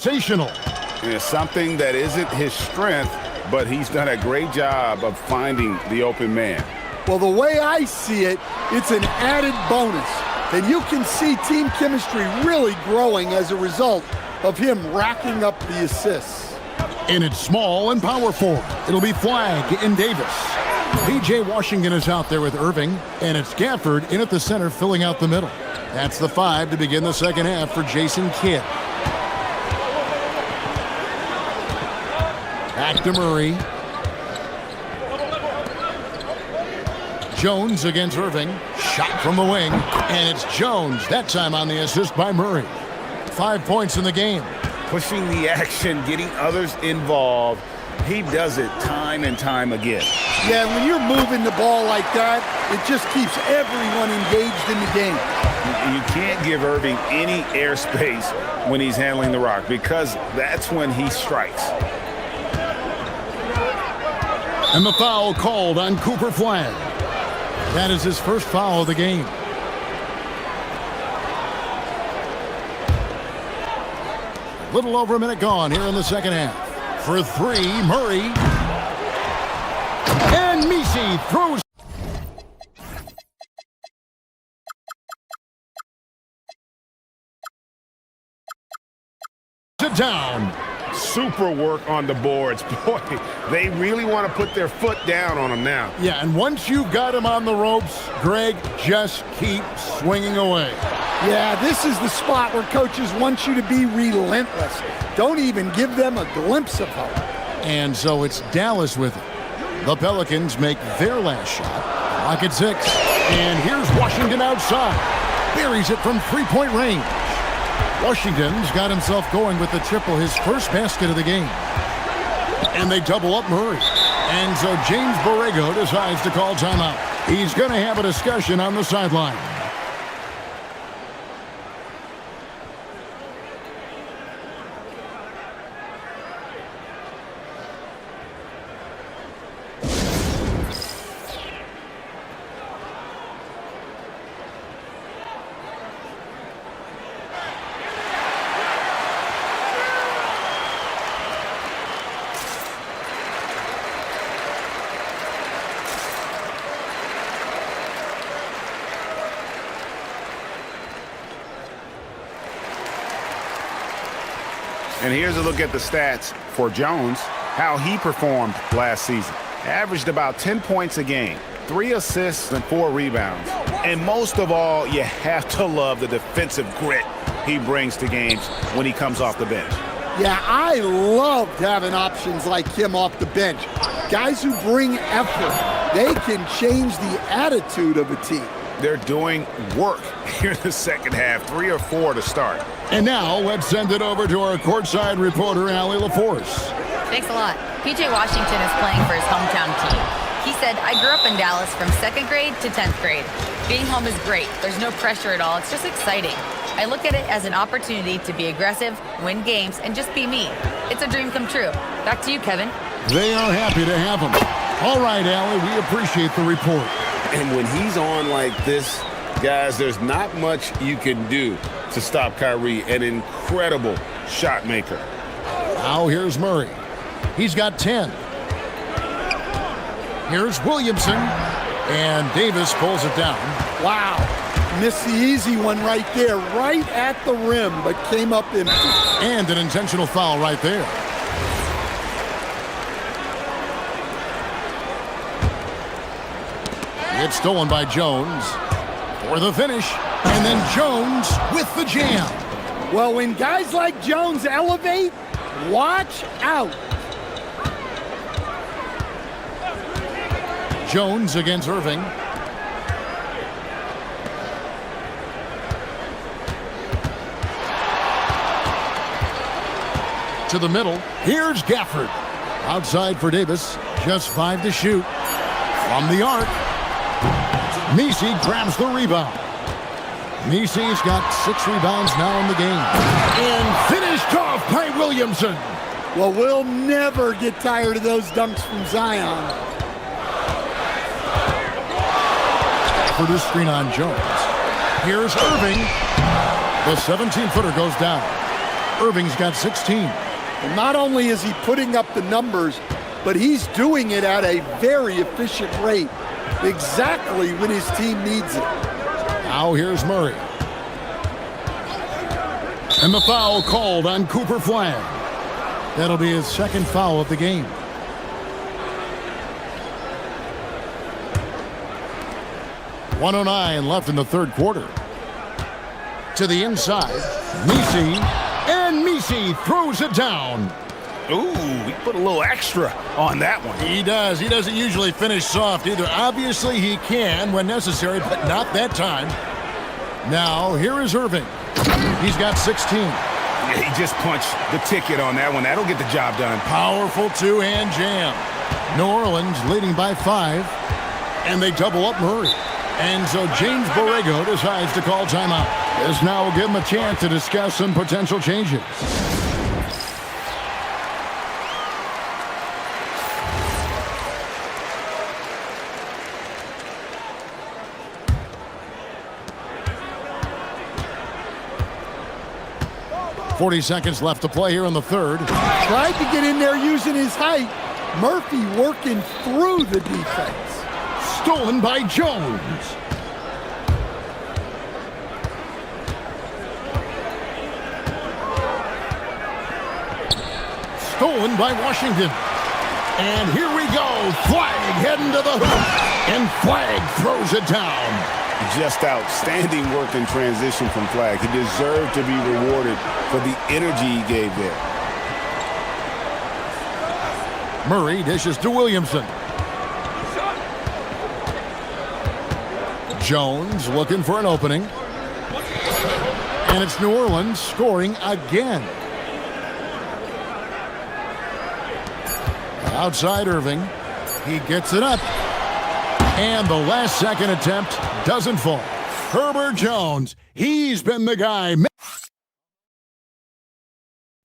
sensational. And it's something that isn't his strength, but he's done a great job of finding the open man. Well, the way I see it, it's an added bonus. And you can see team chemistry really growing as a result of him racking up the assists. And it's small and power forward. It'll be Flagg and Davis. P.J. Washington is out there with Irving, and it's Gafford in at the center filling out the middle. That's the 5 to begin the second half for Jason Kidd. Back to Murray. Jones against Irving. Shot from the wing, and it's Jones, that time on the assist by Murray. 5 points in the game. Pushing the action, getting others involved. He does it time and time again. Yeah, when you're moving the ball like that, it just keeps everyone engaged in the game. You can't give Irving any airspace when he's handling the rock, because that's when he strikes. And the foul called on Cooper Flagg. That is his first foul of the game. A little over a minute gone here in the second half. For 3, Murray. And Misi throws it down. Super work on the boards. Boy, they really want to put their foot down on him now. Yeah, and once you've got him on the ropes, Greg, just keep swinging away. Yeah, this is the spot where coaches want you to be relentless. Don't even give them a glimpse of hope. And so it's Dallas with it. The Pelicans make their last shot. Clock at 6. And here's Washington outside. Buries it from three-point range. Washington's got himself going with the triple, his first basket of the game. And they double up Murray. And so James Borrego decides to call timeout. He's going to have a discussion on the sideline. And here's a look at the stats for Jones, how he performed last season. Averaged about 10 points a game, 3 assists and 4 rebounds. And most of all, you have to love the defensive grit he brings to games when he comes off the bench. Yeah, I loved having options like him off the bench. Guys who bring effort. They can change the attitude of a team. They're doing work here in the second half, 3 or 4 to start. And now let's send it over to our courtside reporter, Allie LaForce. Thanks a lot. P.J. Washington is playing for his hometown team. He said, I grew up in Dallas from 2nd grade to 10th grade. Being home is great. There's no pressure at all. It's just exciting. I look at it as an opportunity to be aggressive, win games, and just be me. It's a dream come true. Back to you, Kevin. They are happy to have him. All right, Allie, we appreciate the report. And when he's on like this, guys, there's not much you can do to stop Kyrie, an incredible shot maker. Now here's Murray. He's got 10. Here's Williamson, and Davis pulls it down. Wow. Missed the easy one right there, right at the rim, but came up empty. And an intentional foul right there. It's stolen by Jones for the finish. And then Jones with the jam. Well, when guys like Jones elevate, watch out. Jones against Irving. To the middle. Here's Gafford. Outside for Davis. Just 5 to shoot. From the arc. Misi grabs the rebound. Misi's got 6 rebounds now in the game. And finished off by Williamson. Well, we'll never get tired of those dunks from Zion. For the screen on Jones. Here's Irving. The 17-footer goes down. Irving's got 16. And not only is he putting up the numbers, but he's doing it at a very efficient rate, exactly when his team needs it. Now here's Murray. And the foul called on Cooper Flag. That'll be his second foul of the game. .109 left in the third quarter. To the inside, Misi, and Misi throws it down. Ooh, he put a little extra on that one. He does. He doesn't usually finish soft either. Obviously, he can when necessary, but not that time. Now, here is Irving. He's got 16. Yeah, he just punched the ticket on that one. That'll get the job done. Powerful two-hand jam. New Orleans leading by 5, and they double up Murray. And so James Borrego decides to call timeout. This now will give him a chance to discuss some potential changes. .40 seconds left to play here in the third. Tried to get in there using his height. Murphy working through the defense. Stolen by Jones. Stolen by Washington. And here we go. Flag heading to the hoop. And Flag throws it down. Just outstanding work in transition from Flag. He deserved to be rewarded for the energy he gave there. Murray dishes to Williamson. Jones looking for an opening. And it's New Orleans scoring again. Outside Irving. He gets it up. And the last second attempt doesn't fall. Herbert Jones. He's been the guy.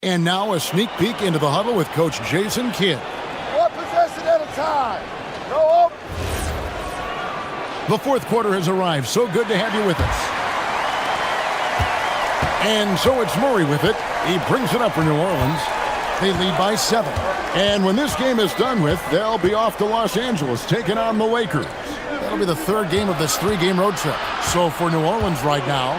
And now a sneak peek into the huddle with Coach Jason Kidd. One possession at a time. Go up. The fourth quarter has arrived. So good to have you with us. And so it's Murray with it. He brings it up for New Orleans. They lead by 7. And when this game is done with, they'll be off to Los Angeles taking on the Lakers. That'll be the third game of this 3-game road trip. So for New Orleans right now,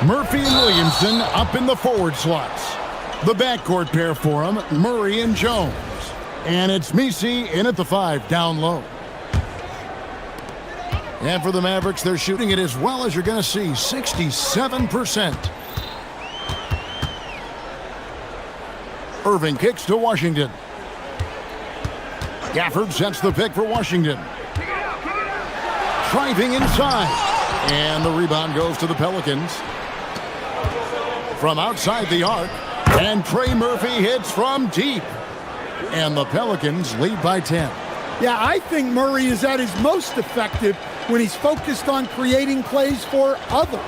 Murphy and Williamson up in the forward slots. The backcourt pair for them, Murray and Jones. And it's Misi in at the 5, down low. And for the Mavericks, they're shooting it as well as you're going to see, 67%. Irving kicks to Washington. Gafford sets the pick for Washington. Driving inside. And the rebound goes to the Pelicans. From outside the arc. And Trey Murphy hits from deep. And the Pelicans lead by 10. Yeah, I think Murray is at his most effective when he's focused on creating plays for others.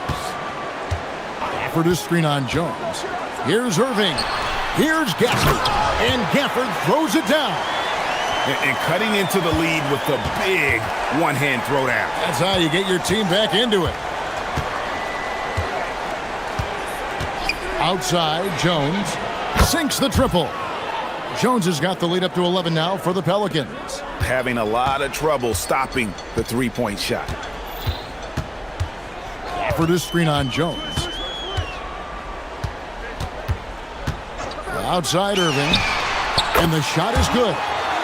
Gafford is screen on Jones. Here's Irving. Here's Gafford. And Gafford throws it down. And cutting into the lead with the big one-hand throwdown. That's how you get your team back into it. Outside, Jones sinks the triple. Jones has got the lead up to 11 now for the Pelicans. Having a lot of trouble stopping the three-point shot. Gafford is screen on Jones. Outside Irving. And the shot is good.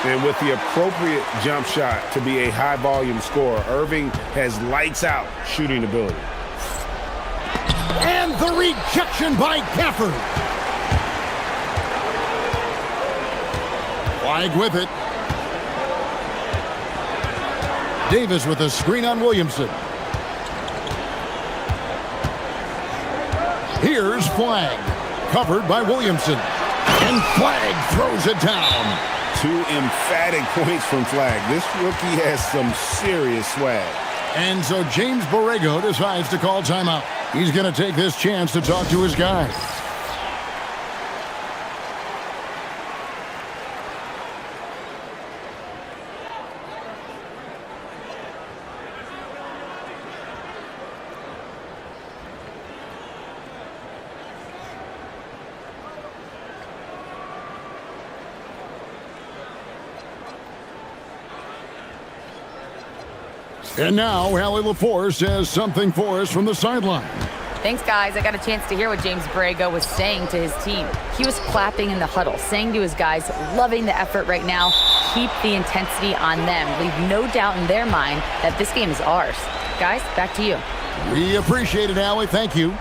And with the appropriate jump shot to be a high-volume scorer, Irving has lights-out shooting ability. And the rejection by Gafford. Flag with it. Davis with a screen on Williamson. Here's Flag. Covered by Williamson. And Flag throws it down. 2 emphatic points from Flag. This rookie has some serious swag. And so James Borrego decides to call timeout. He's going to take this chance to talk to his guys. And now, Allie LaForce has something for us from the sideline. Thanks, guys. I got a chance to hear what James Borrego was saying to his team. He was clapping in the huddle, saying to his guys, loving the effort right now, keep the intensity on them. Leave no doubt in their mind that this game is ours. Guys, back to you. We appreciate it, Allie. Thank you.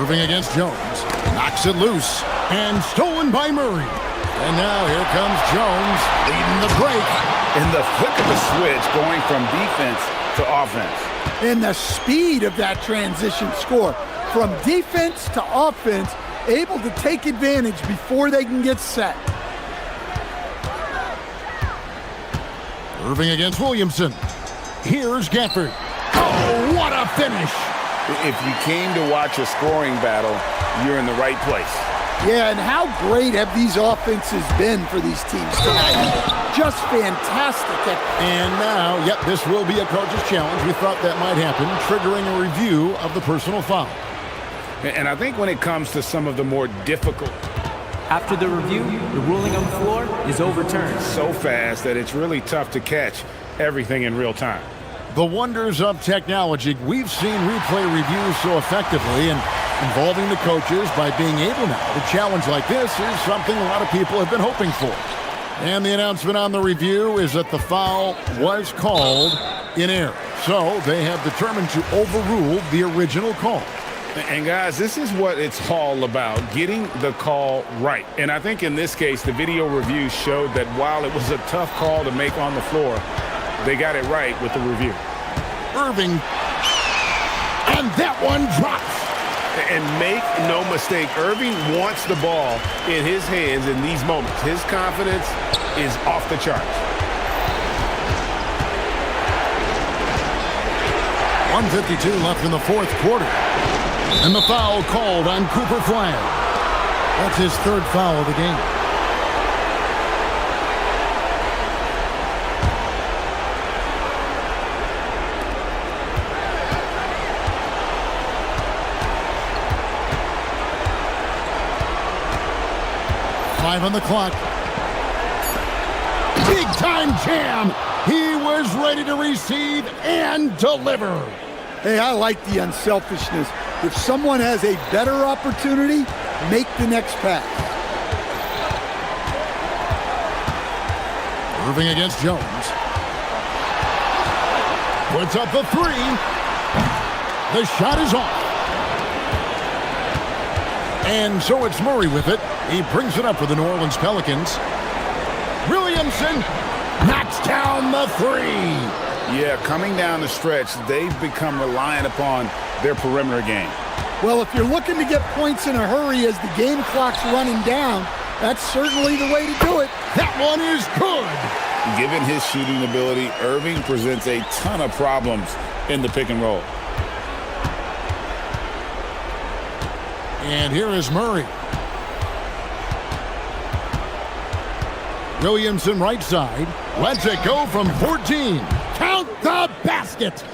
Irving against Jones. Knocks it loose. And stolen by Murray. And now here comes Jones leading the break. In the flick of a switch, going from defense to offense. And the speed of that transition score. From defense to offense, able to take advantage before they can get set. Irving against Williamson. Here's Gafford. Oh, what a finish! If you came to watch a scoring battle, you're in the right place. Yeah, and how great have these offenses been for these teams tonight? Just fantastic. And now, yep, this will be a coach's challenge. We thought that might happen, triggering a review of the personal foul. And I think when it comes to some of the more difficult... After the review, the ruling on the floor is overturned. So fast that it's really tough to catch everything in real time. The wonders of technology. We've seen replay reviews so effectively, and involving the coaches by being able now to challenge like this is something a lot of people have been hoping for. And the announcement on the review is that the foul was called in error. So they have determined to overrule the original call. And guys, this is what it's all about, getting the call right. And I think in this case, the video review showed that while it was a tough call to make on the floor, they got it right with the review. Irving, and that one drops. And make no mistake, Irving wants the ball in his hands in these moments. His confidence is off the charts. 1:52 left in the fourth quarter. And the foul called on Cooper Flyer. That's his third foul of the game. Five on the clock. Big time jam. He was ready to receive and deliver. Hey, I like the unselfishness. If someone has a better opportunity, make the next pass. Irving against Jones. Puts up the three. The shot is off. And so it's Murray with it. He brings it up for the New Orleans Pelicans. Williamson knocks down the three. Yeah, coming down the stretch, they've become reliant upon their perimeter game. Well, if you're looking to get points in a hurry as the game clock's running down, that's certainly the way to do it. That one is good. Given his shooting ability, Irving presents a ton of problems in the pick and roll. And here is Murray. Williamson right side. Lets it go from 14. Count the basket.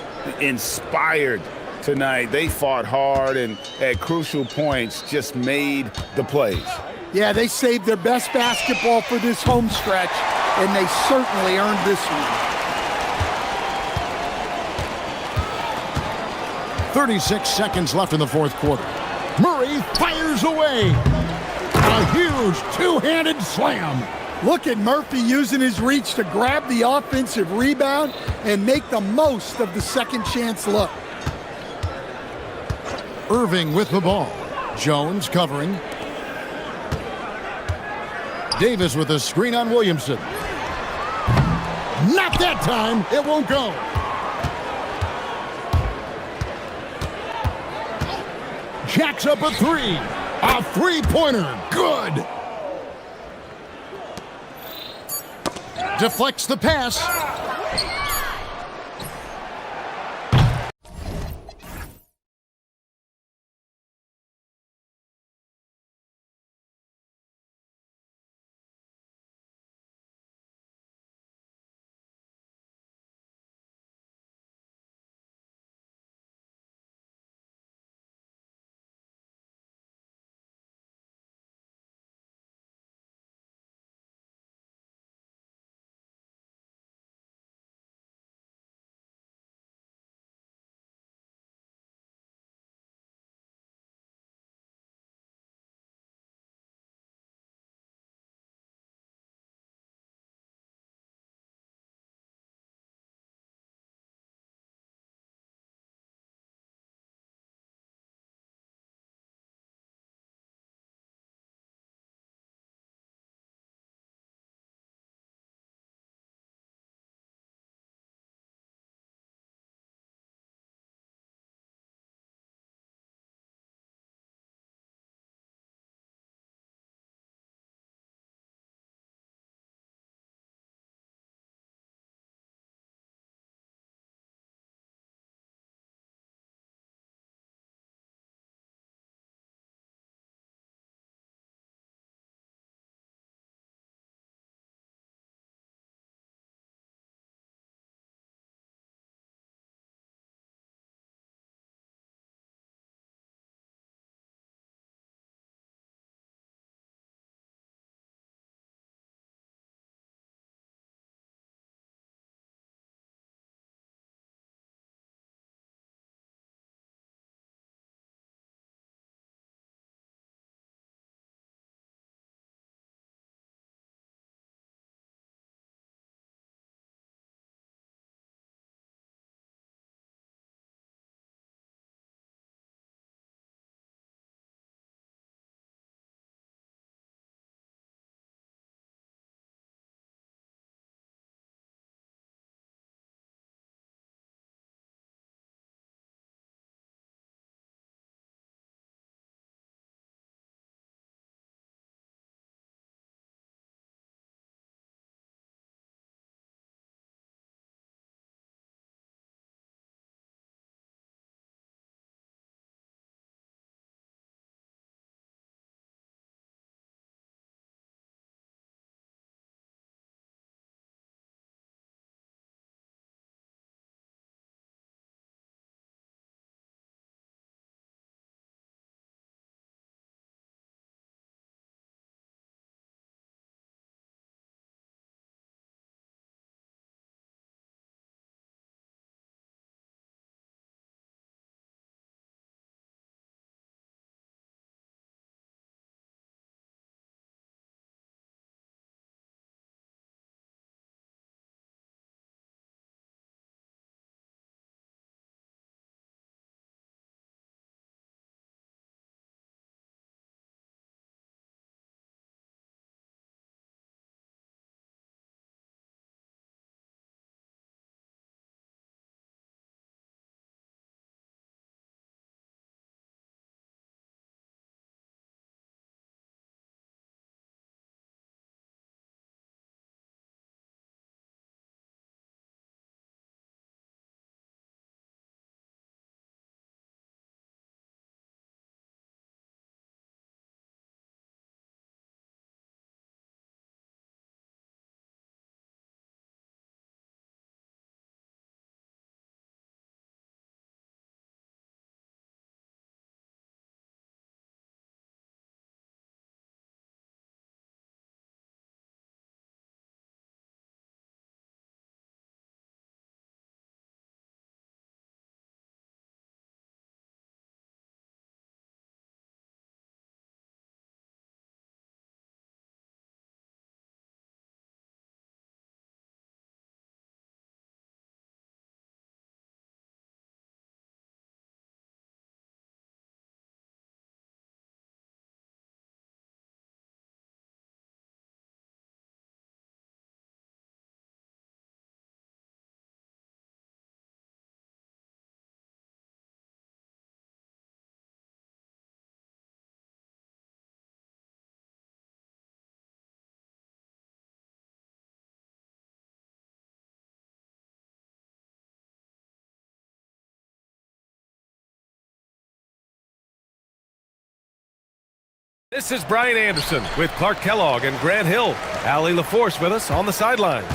Inspired tonight. They fought hard and at crucial points just made the plays. Yeah, they saved their best basketball for this home stretch, and they certainly earned this one. 36 seconds left in the fourth quarter. Murray fires away. A huge two-handed slam. Look at Murphy using his reach to grab the offensive rebound and make the most of the second chance look. Irving with the ball. Jones covering. Davis with a screen on Williamson. Not that time. It won't go. Jacks up a three. A three-pointer. Good. Deflects the pass. This is Brian Anderson with Clark Kellogg and Grant Hill. Allie LaForce with us on the sidelines.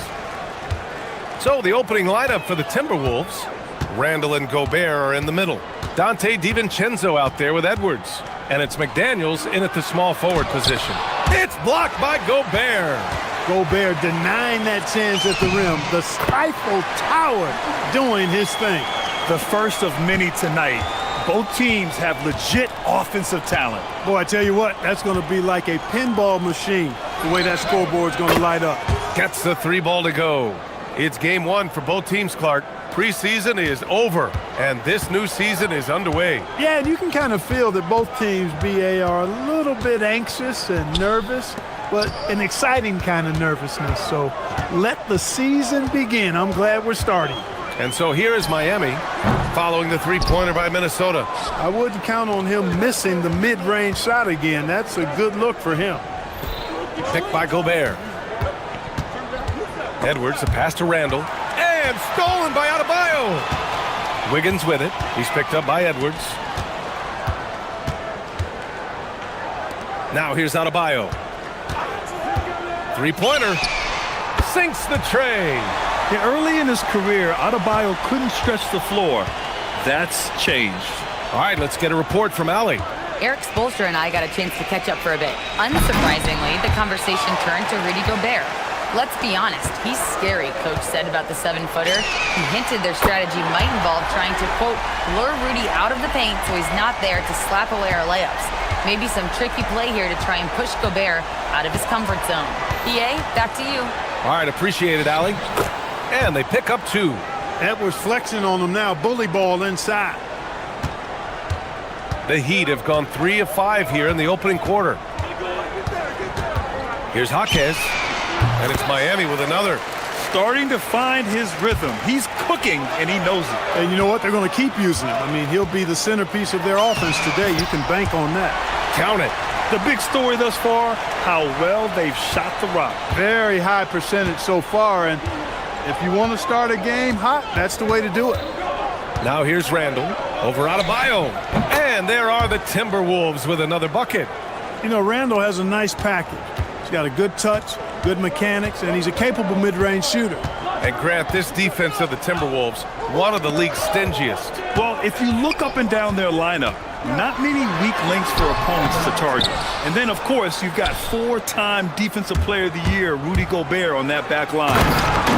So the opening lineup for the Timberwolves. Randall and Gobert are in the middle. Dante DiVincenzo out there with Edwards. And it's McDaniels in at the small forward position. It's blocked by Gobert. Gobert denying that chance at the rim. The stifle tower doing his thing. The first of many tonight. Both teams have legit offensive talent. Boy, I tell you what, that's going to be like a pinball machine, the way that scoreboard's going to light up. Gets the 3 ball to go. It's game 1 for both teams, Clark. Preseason is over, and this new season is underway. Yeah, and you can kind of feel that both teams, BA, are a little bit anxious and nervous, but an exciting kind of nervousness. So let the season begin. I'm glad we're starting. And so here is Miami, following the three-pointer by Minnesota. I wouldn't count on him missing the mid-range shot again. That's a good look for him. Picked by Gobert. Edwards, a pass to Randall. And stolen by Adebayo. Wiggins with it. He's picked up by Edwards. Now here's Adebayo. Three-pointer. Sinks the tray. Yeah, early in his career, Adebayo couldn't stretch the floor. That's changed. All right, let's get a report from Allie. Eric Spoelstra and I got a chance to catch up for a bit. Unsurprisingly, the conversation turned to Rudy Gobert. Let's be honest, he's scary, Coach said about the 7-footer. He hinted their strategy might involve trying to, quote, lure Rudy out of the paint so he's not there to slap away our layups. Maybe some tricky play here to try and push Gobert out of his comfort zone. EA, back to you. All right, appreciate it, Allie. And they pick up 2. Edwards flexing on them now, bully ball inside. The Heat have gone 3 of 5 here in the opening quarter. Here's Jaquez. And it's Miami with another. Starting to find his rhythm. He's cooking, and he knows it. And you know what? They're going to keep using him. I mean, he'll be the centerpiece of their offense today. You can bank on that. Count it. The big story thus far, how well they've shot the rock. Very high percentage so far, and if you want to start a game hot, that's the way to do it. Now here's Randall over Adebayo. And there are the Timberwolves with another bucket. You know, Randall has a nice package. He's got a good touch, good mechanics, and he's a capable mid-range shooter. And Grant, this defense of the Timberwolves, one of the league's stingiest. Well, if you look up and down their lineup, not many weak links for opponents to target. And then, of course, you've got 4-time Defensive Player of the Year, Rudy Gobert, on that back line.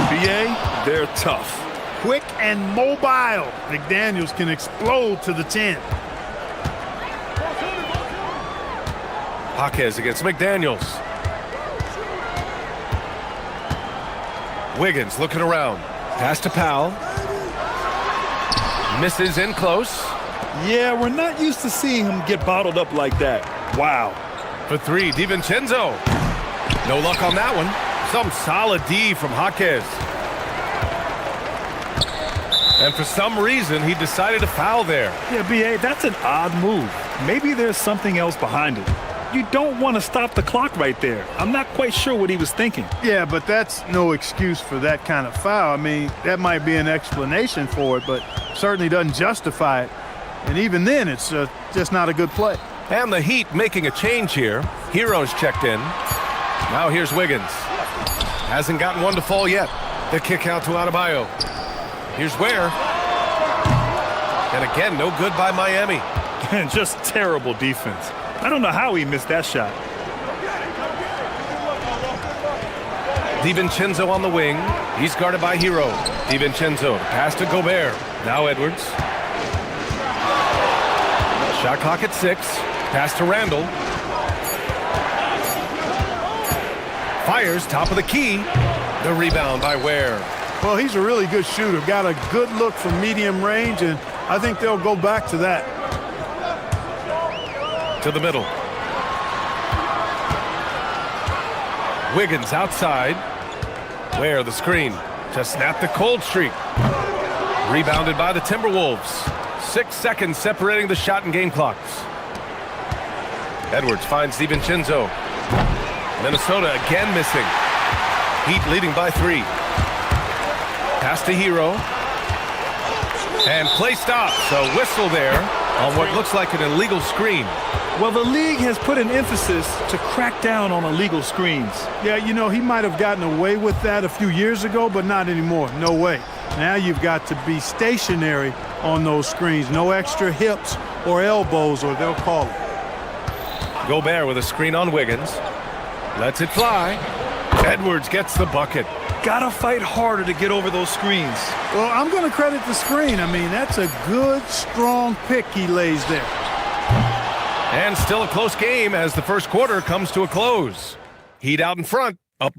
BA, they're tough. Quick and mobile. McDaniels can explode to the 10. Jaquez against McDaniels. Wiggins looking around. Pass to Powell. Misses in close. Yeah, we're not used to seeing him get bottled up like that. Wow. For 3, DiVincenzo. No luck on that one. Some solid D from Jaquez. And for some reason, he decided to foul there. Yeah, B.A., that's an odd move. Maybe there's something else behind it. You don't want to stop the clock right there. I'm not quite sure what he was thinking. Yeah, but that's no excuse for that kind of foul. I mean, that might be an explanation for it, but certainly doesn't justify it. And even then, it's just not a good play. And the Heat making a change here. Hero's checked in. Now here's Wiggins. Hasn't gotten one to fall yet. The kick out to Adebayo. Here's Ware. And again, no good by Miami. And just terrible defense. I don't know how he missed that shot. DiVincenzo on the wing. He's guarded by Hero. DiVincenzo, pass to Gobert. Now Edwards. Shot clock at 6. Pass to Randall. Fires, top of the key. The rebound by Ware. Well, he's a really good shooter. Got a good look from medium range, and I think they'll go back to that. To the middle. Wiggins outside. Ware the screen to snap the cold streak. Rebounded by the Timberwolves. 6 seconds separating the shot and game clocks. Edwards finds DiVincenzo. Minnesota again missing. Heat leading by 3. Pass to Hero. And play stops. A whistle there on what looks like an illegal screen. Well, the league has put an emphasis to crack down on illegal screens. Yeah, you know, he might have gotten away with that a few years ago, but not anymore. No way. Now you've got to be stationary on those screens. No extra hips or elbows, or they'll call it. Gobert with a screen on Wiggins. Lets it fly. Edwards gets the bucket. Gotta fight harder to get over those screens. Well, I'm going to credit the screen. I mean, that's a good, strong pick he lays there. And still a close game as the first quarter comes to a close. Heat out in front. Up.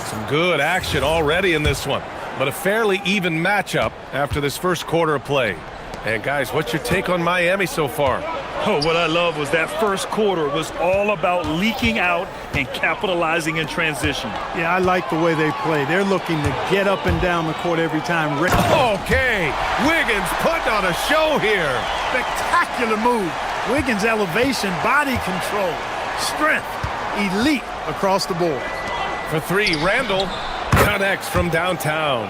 Some good action already in this one, but a fairly even matchup after this first quarter of play. And guys, what's your take on Miami so far? Oh, what I love was that first quarter was all about leaking out and capitalizing in transition. Yeah, I like the way they play. They're looking to get up and down the court every time. Okay, Wiggins putting on a show here. Spectacular move. Wiggins' elevation, body control, strength, elite across the board. For three, Randall connects from downtown.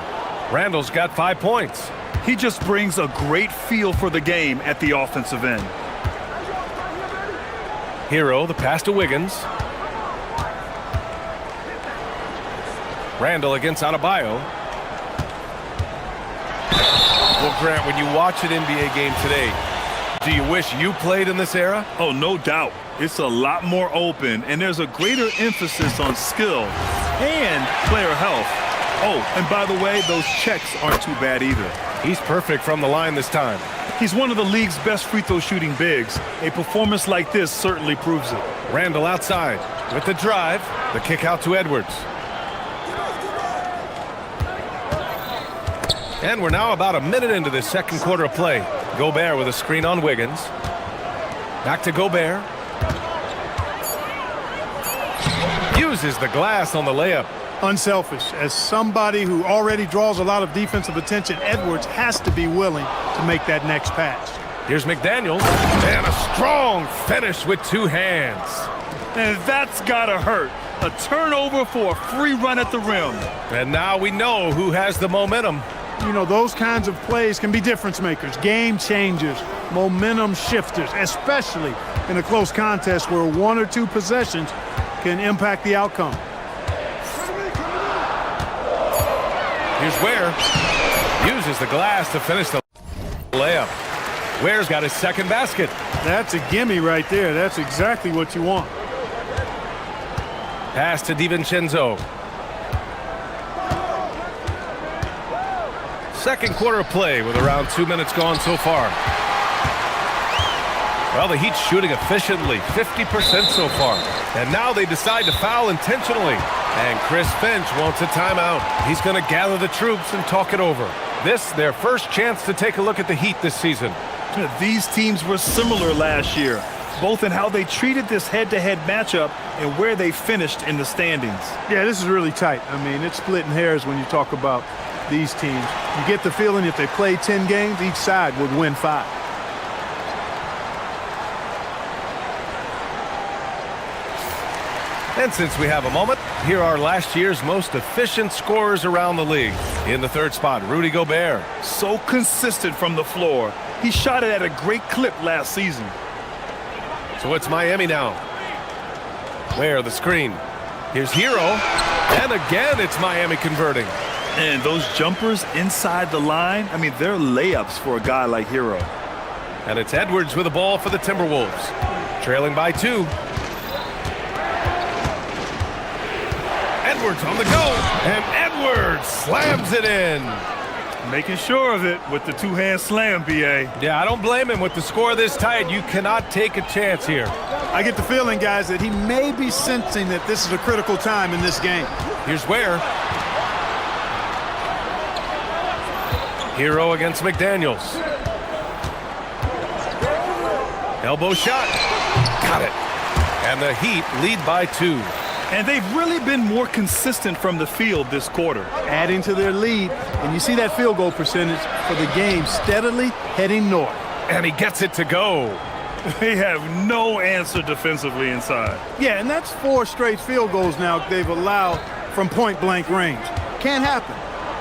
Randall's got 5 points. He just brings a great feel for the game at the offensive end. Hero, the pass to Wiggins. Randall against Adebayo. Well, Grant, when you watch an NBA game today, do you wish you played in this era? Oh, no doubt. It's a lot more open, and there's a greater emphasis on skill and player health. Oh, and by the way, those checks aren't too bad either. He's perfect from the line this time. He's one of the league's best free throw shooting bigs. A performance like this certainly proves it. Randall outside with the drive. The kick out to Edwards. And we're now about a minute into this second quarter of play. Gobert with a screen on Wiggins. Back to Gobert. Uses the glass on the layup. Unselfish. As somebody who already draws a lot of defensive attention, Edwards has to be willing to make that next pass. Here's McDaniels, and a strong finish with two hands. And that's gotta hurt. A turnover for a free run at the rim. And now we know who has the momentum. You know, those kinds of plays can be difference makers, game changers, momentum shifters, especially in a close contest where one or two possessions can impact the outcome. Here's Ware. Uses the glass to finish the layup. Ware's got his second basket. That's a gimme right there. That's exactly what you want. Pass to DiVincenzo. Second quarter of play with around 2 minutes gone so far. Well, the Heat's shooting efficiently, 50% so far. And now they decide to foul intentionally. And Chris Finch wants a timeout. He's going to gather the troops and talk it over. This, their first chance to take a look at the Heat this season. These teams were similar last year, both in how they treated this head-to-head matchup and where they finished in the standings. Yeah, this is really tight. I mean, it's splitting hairs when you talk about these teams. You get the feeling if they played 10 games, each side would win 5. And since we have a moment, here are last year's most efficient scorers around the league. In the third spot, Rudy Gobert. So consistent from the floor. He shot it at a great clip last season. So it's Miami now. Where the screen. Here's Hero. And again, it's Miami converting. And those jumpers inside the line, I mean, they're layups for a guy like Hero. And it's Edwards with the ball for the Timberwolves. Trailing by 2. Edwards on the go, and Edwards slams it in. Making sure of it with the two-hand slam, B.A. Yeah, I don't blame him. With the score this tight, you cannot take a chance here. I get the feeling, guys, that he may be sensing that this is a critical time in this game. Here's Ware. Hero against McDaniels. Elbow shot. Got it. And the Heat lead by 2. And they've really been more consistent from the field this quarter. Adding to their lead, and you see that field goal percentage for the game steadily heading north. And he gets it to go. They have no answer defensively inside. Yeah, and that's 4 straight field goals now they've allowed from point-blank range. Can't happen.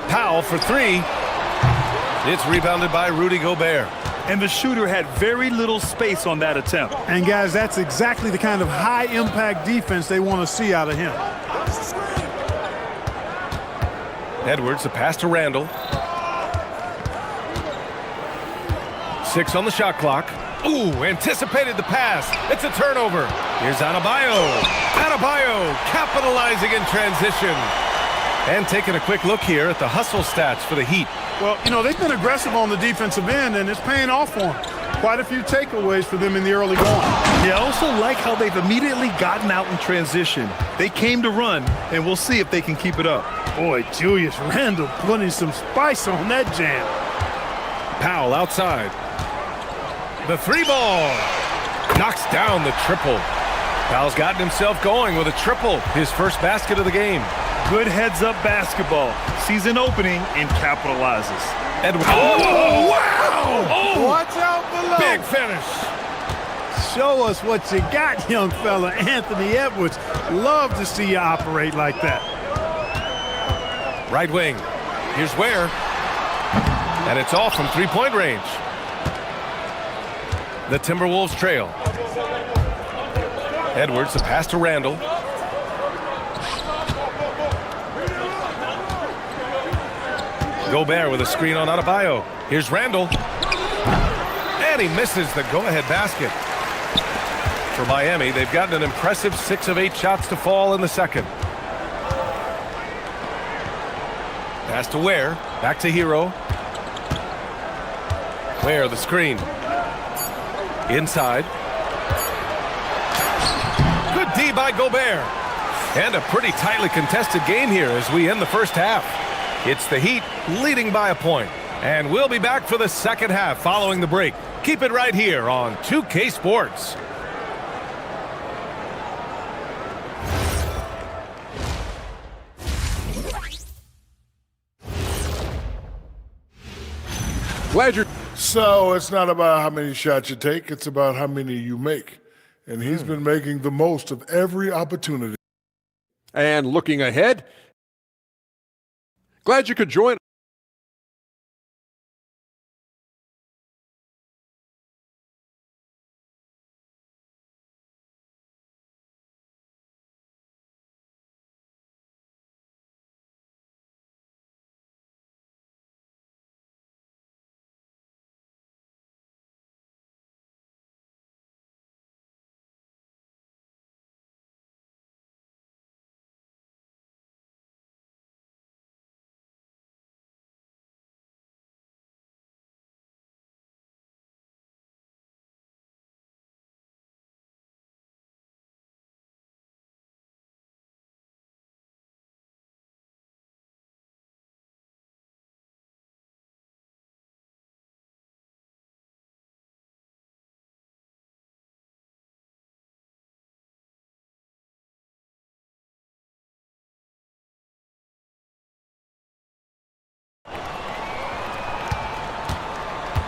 Powell for 3. It's rebounded by Rudy Gobert. And the shooter had very little space on that attempt. And guys, that's exactly the kind of high-impact defense they want to see out of him. Edwards, the pass to Randall. 6 on the shot clock. Ooh, anticipated the pass. It's a turnover. Here's Adebayo. Adebayo capitalizing in transition. And taking a quick look here at the hustle stats for the Heat. Well, you know, they've been aggressive on the defensive end, and it's paying off for them. Quite a few takeaways for them in the early going. Yeah, I also like how they've immediately gotten out in transition. They came to run, and we'll see if they can keep it up. Boy, Julius Randle putting some spice on that jam. Powell outside. The 3-ball. Knocks down the triple. Powell's gotten himself going with a triple. His first basket of the game. Good heads-up basketball. Sees an opening and capitalizes. Edwards. Oh, wow! Oh, watch out below. Big finish. Show us what you got, young fella. Anthony Edwards. Love to see you operate like that. Right wing. Here's Ware. And it's off from three-point range. The Timberwolves trail. Edwards, the pass to Randall. Gobert with a screen on Adebayo. Here's Randall. And he misses the go-ahead basket. For Miami, they've gotten an impressive 6 of 8 shots to fall in the second. Pass to Ware. Back to Hero. Ware, the screen. Inside. Good D by Gobert. And a pretty tightly contested game here as we end the first half. It's the Heat leading by a point. And we'll be back for the second half following the break. Keep it right here on 2K Sports. Glad you're... So it's not about how many shots you take, it's about how many you make. And he's been making the most of every opportunity. And looking ahead, glad you could join.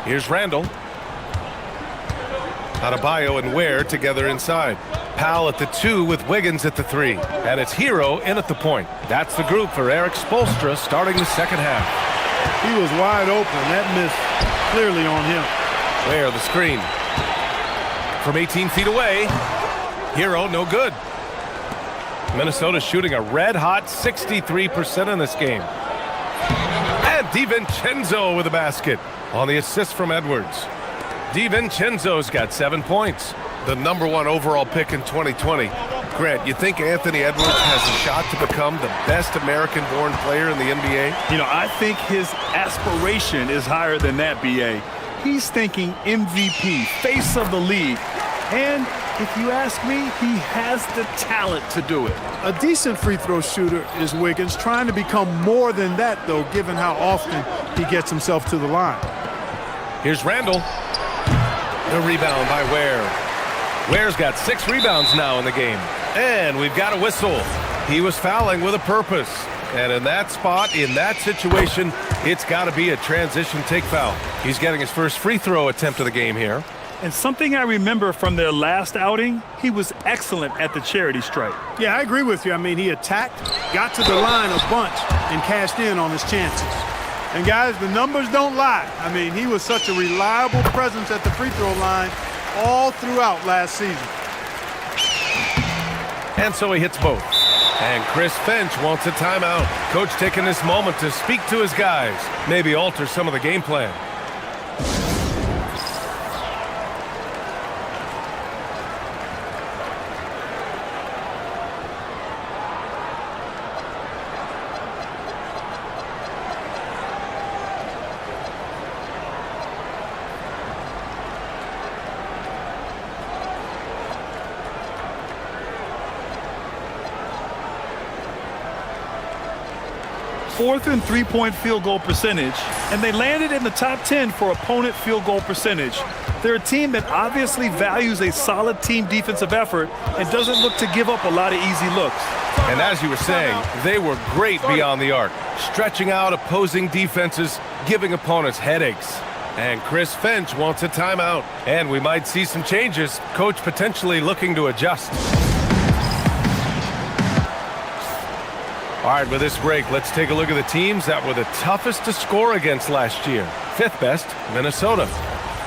Here's Randall. Adebayo and Ware together inside. Powell at the 2 with Wiggins at the 3. And it's Hero in at the point. That's the group for Eric Spoelstra starting the second half. He was wide open. That miss clearly on him. Ware, the screen. From 18 feet away. Hero, no good. Minnesota shooting a red-hot 63% in this game. And DiVincenzo with a basket on the assist from Edwards. DiVincenzo's got 7 points. The #1 overall pick in 2020. Grant, you think Anthony Edwards has a shot to become the best American-born player in the NBA? You know, I think his aspiration is higher than that, B.A. He's thinking MVP, face of the league. And if you ask me, he has the talent to do it. A decent free throw shooter is Wiggins, trying to become more than that, though, given how often he gets himself to the line. Here's Randall. The rebound by Ware. Ware's got 6 rebounds now in the game. And we've got a whistle. He was fouling with a purpose. And in that spot, in that situation, it's got to be a transition take foul. He's getting his first free throw attempt of the game here. And something I remember from their last outing, he was excellent at the charity stripe. Yeah, I agree with you. I mean, he attacked, got to the line a bunch, and cashed in on his chances. And guys, the numbers don't lie. I mean, he was such a reliable presence at the free throw line all throughout last season. And so he hits both. And Chris Finch wants a timeout. Coach taking this moment to speak to his guys, maybe alter some of the game plan. Fourth and three-point field goal percentage, and they landed in the top 10 for opponent field goal percentage. They're a team that obviously values a solid team defensive effort and doesn't look to give up a lot of easy looks. And as you were saying, they were great beyond the arc, stretching out opposing defenses, giving opponents headaches. And Chris Finch wants a timeout, and we might see some changes. Coach potentially looking to adjust. All right, with this break, let's take a look at the teams that were the toughest to score against last year. Fifth best, Minnesota.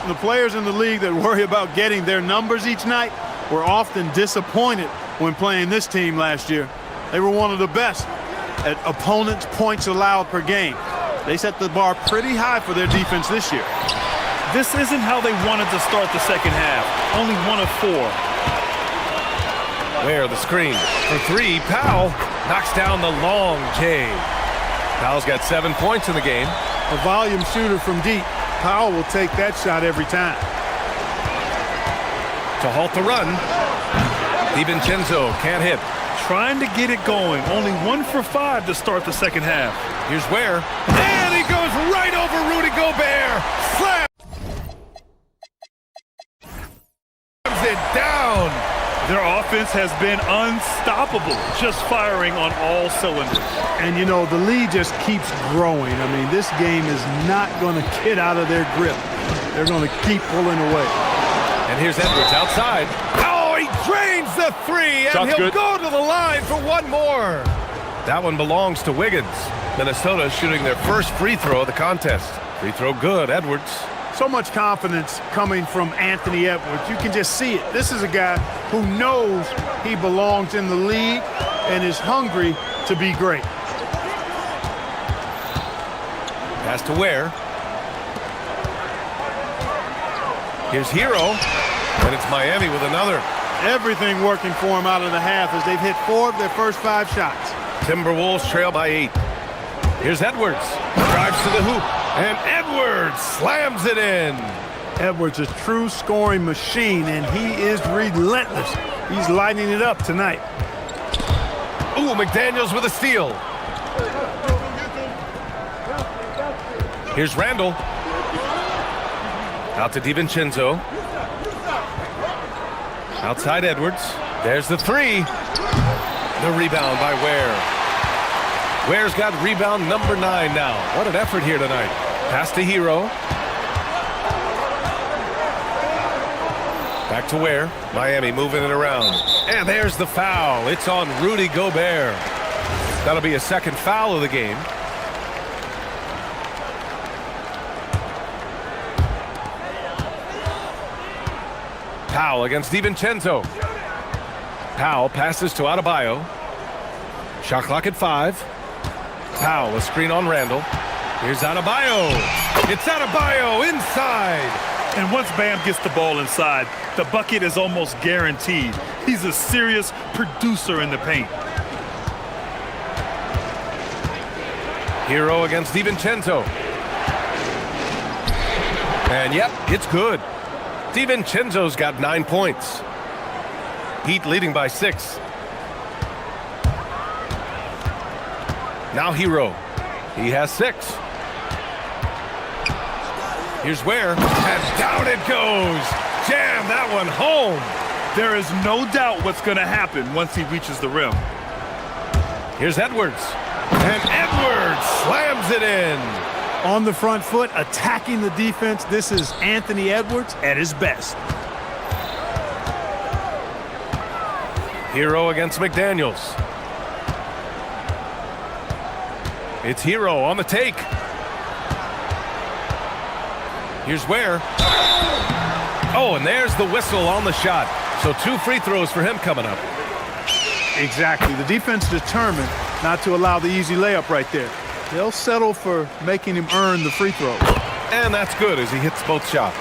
The players in the league that worry about getting their numbers each night were often disappointed when playing this team last year. They were one of the best at opponents' points allowed per game. They set the bar pretty high for their defense this year. This isn't how they wanted to start the second half. Only 1 of 4. Where the screen for three, Powell knocks down the long J. Powell's got 7 points in the game. A volume shooter from deep. Powell will take that shot every time. To halt the run, DiVincenzo can't hit. Trying to get it going. Only 1 for 5 to start the second half. Here's where. And he goes right over Rudy Gobert. Slams it down. Their offense has been unstoppable, just firing on all cylinders. And, you know, the lead just keeps growing. I mean, this game is not going to get out of their grip. They're going to keep pulling away. And here's Edwards outside. Oh, he drains the three, and Shot's he'll good. go to the line for one more. That one belongs to Wiggins. Minnesota shooting their first free throw of the contest. Free throw good, Edwards. So much confidence coming from Anthony Edwards. You can just see it. This is a guy who knows he belongs in the league and is hungry to be great. Pass to Ware. Here's Hero, and it's Miami with another. Everything working for him out of the half as they've hit 4 of their first 5 shots. Timberwolves trail by 8. Here's Edwards. Drives to the hoop, and Edwards slams it in. Edwards, a true scoring machine, and he is relentless. He's lighting it up tonight. Ooh, McDaniels with a steal. Here's Randall. Out to DiVincenzo. Outside Edwards. There's the three. The rebound by Ware. Ware's got rebound number 9 now. What an effort here tonight. Pass to Hero. Back to Ware. Miami moving it around. And there's the foul. It's on Rudy Gobert. That'll be a second foul of the game. Powell against DiVincenzo. Powell passes to Adebayo. Shot clock at 5. Powell, a screen on Randall. Here's Adebayo. It's Adebayo inside. And once Bam gets the ball inside, the bucket is almost guaranteed. He's a serious producer in the paint. Hero against DiVincenzo. And yep, it's good. DiVincenzo's got 9 points. Heat leading by 6. Now Hero. He has 6. Here's Ware. And down it goes. Jam that one home. There is no doubt what's going to happen once he reaches the rim. Here's Edwards. And Edwards slams it in. On the front foot, attacking the defense. This is Anthony Edwards at his best. Hero against McDaniels. It's Hero on the take. Here's Ware. Oh, and there's the whistle on the shot. So 2 free throws for him coming up. Exactly. The defense determined not to allow the easy layup right there. They'll settle for making him earn the free throw. And that's good as he hits both shots.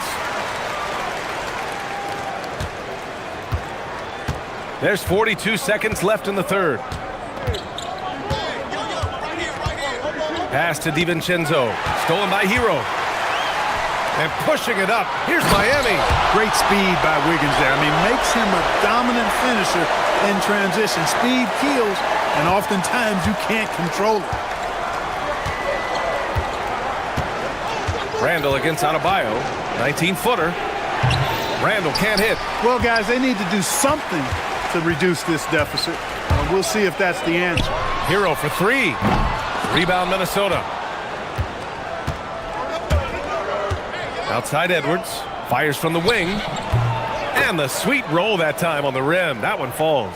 There's 42 seconds left in the third. Pass to DiVincenzo. Stolen by Hero. And pushing it up. Here's Miami. Great speed by Wiggins there. I mean, makes him a dominant finisher in transition. Speed kills, and oftentimes you can't control it. Randall against Adebayo. 19-footer. Randall can't hit. Well, guys, they need to do something to reduce this deficit. We'll see if that's the answer. Hero for 3. Rebound Minnesota. Outside Edwards. Fires from the wing. And the sweet roll that time on the rim. That one falls.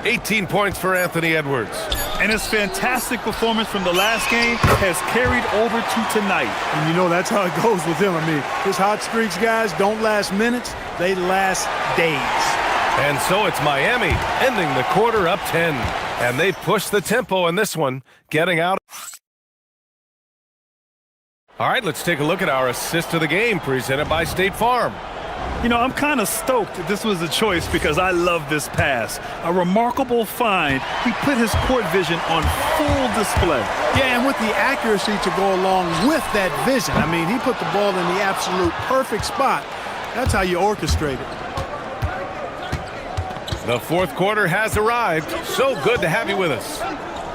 18 points for Anthony Edwards. And his fantastic performance from the last game has carried over to tonight. And you know that's how it goes with him. I mean, his hot streaks, guys, don't last minutes. They last days. And so it's Miami ending the quarter up 10. And they push the tempo in this one, getting out. All right, let's take a look at our assist of the game presented by State Farm. You know, I'm kind of stoked that this was a choice because I love this pass. A remarkable find. He put his court vision on full display. Yeah, and with the accuracy to go along with that vision. I mean, he put the ball in the absolute perfect spot. That's how you orchestrate it. The fourth quarter has arrived. So good to have you with us.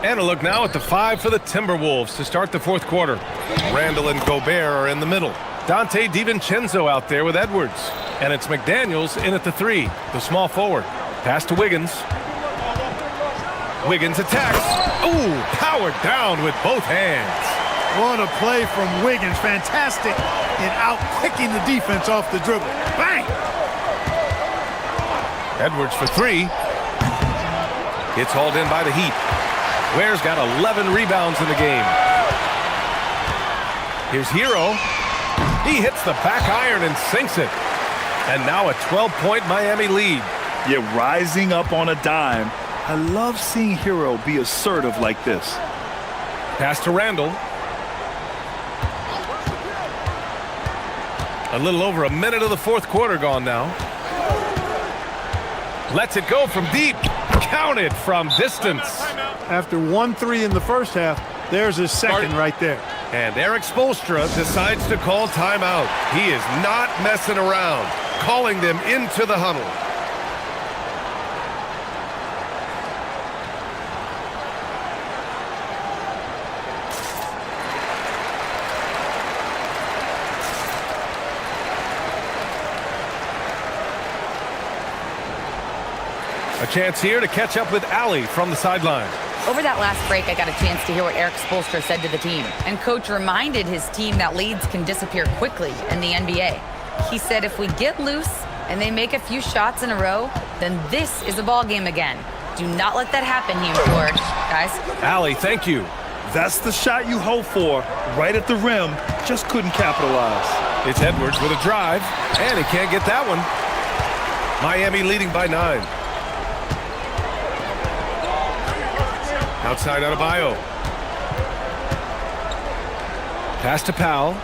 And a look now at the 5 for the Timberwolves to start the fourth quarter. Randall and Gobert are in the middle. Dante DiVincenzo out there with Edwards. And it's McDaniels in at the 3, the small forward. Pass to Wiggins. Wiggins attacks. Ooh, powered down with both hands. What a play from Wiggins. Fantastic in out-quicking the defense off the dribble. Bang! Edwards for 3. It's hauled in by the Heat. Ware's got 11 rebounds in the game. Here's Hero. He hits the back iron and sinks it. And now a 12-point Miami lead. Yeah, rising up on a dime. I love seeing Hero be assertive like this. Pass to Randall. A little over a minute of the fourth quarter gone now. Lets it go from deep. Counted from distance. After 1-3 in the first half, there's his second right there. And Eric Spoelstra decides to call timeout. He is not messing around, calling them into the huddle. A chance here to catch up with Allie from the sideline. Over that last break, I got a chance to hear what Eric Spoelstra said to the team. And coach reminded his team that leads can disappear quickly in the NBA. He said if we get loose and they make a few shots in a row, then this is a ball game again. Do not let that happen, he implored. Guys? Allie, thank you. That's the shot you hope for. Right at the rim. Just couldn't capitalize. It's Edwards with a drive, and he can't get that one. Miami leading by 9. Outside Adebayo. Pass to Powell.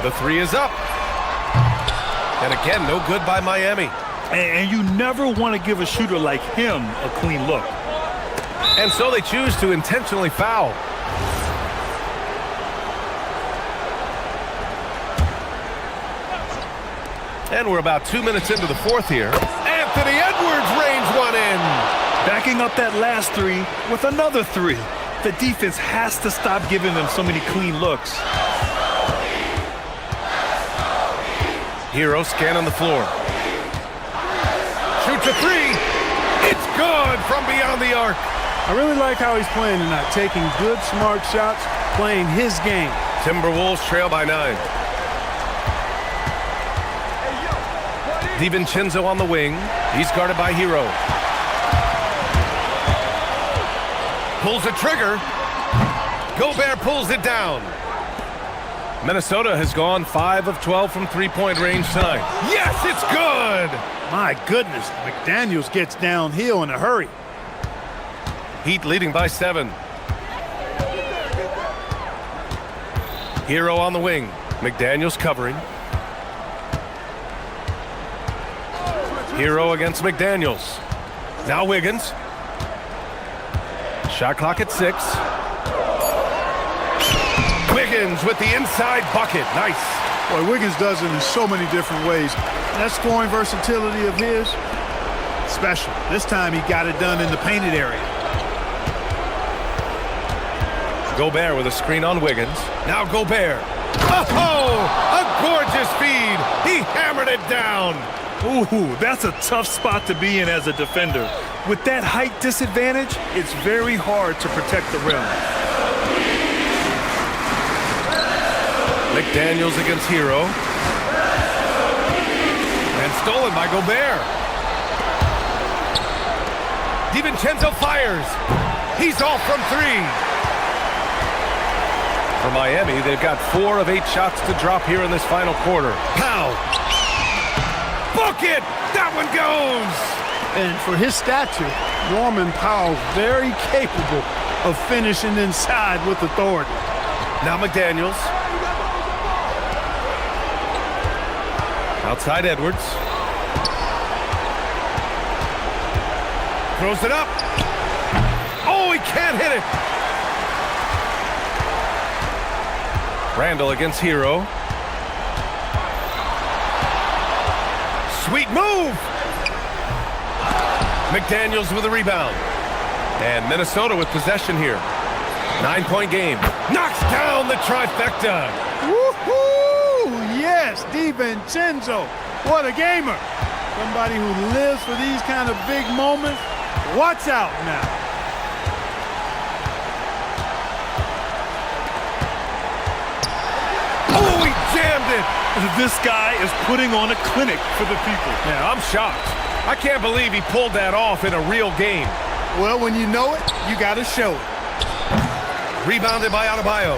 The 3 is up. And again, no good by Miami. And you never want to give a shooter like him a clean look. And so they choose to intentionally foul. And we're about 2 minutes into the fourth here. Anthony Edwards rains one in. Backing up that last 3 with another 3. The defense has to stop giving them so many clean looks. Hero scanning the floor. Shoots a 3. It's good from beyond the arc. I really like how he's playing tonight, taking good, smart shots, playing his game. Timberwolves trail by 9. DiVincenzo on the wing. He's guarded by Hero. Pulls the trigger. Gobert pulls it down. Minnesota has gone 5 of 12 from three-point range tonight. Yes, it's good! My goodness, McDaniels gets downhill in a hurry. Heat leading by 7. Hero on the wing. McDaniels covering. Hero against McDaniels. Now Wiggins. Shot clock at 6. Wiggins with the inside bucket. Nice. Boy, Wiggins does it in so many different ways. That scoring versatility of his, special. This time he got it done in the painted area. Gobert with a screen on Wiggins. Now Gobert. Oh, a gorgeous feed. He hammered it down. Ooh, that's a tough spot to be in as a defender. With that height disadvantage, it's very hard to protect the rim. McDaniels against Hero. And stolen by Gobert. DiVincenzo fires. He's off from 3. For Miami, they've got 4 of 8 shots to drop here in this final quarter. Pow! Book it! That one goes! And for his stature, Norman Powell's very capable of finishing inside with authority. Now McDaniels. Outside Edwards. Throws it up. Oh, he can't hit it. Randall against Hero. Sweet move. McDaniels with a rebound. And Minnesota with possession here. 9-point game. Knocks down the trifecta. Woohoo! Yes, DiVincenzo. What a gamer. Somebody who lives for these kind of big moments. Watch out now. Oh, he jammed it. This guy is putting on a clinic for the people. Yeah, I'm shocked. I can't believe he pulled that off in a real game. Well, when you know it, you got to show it. Rebounded by Adebayo.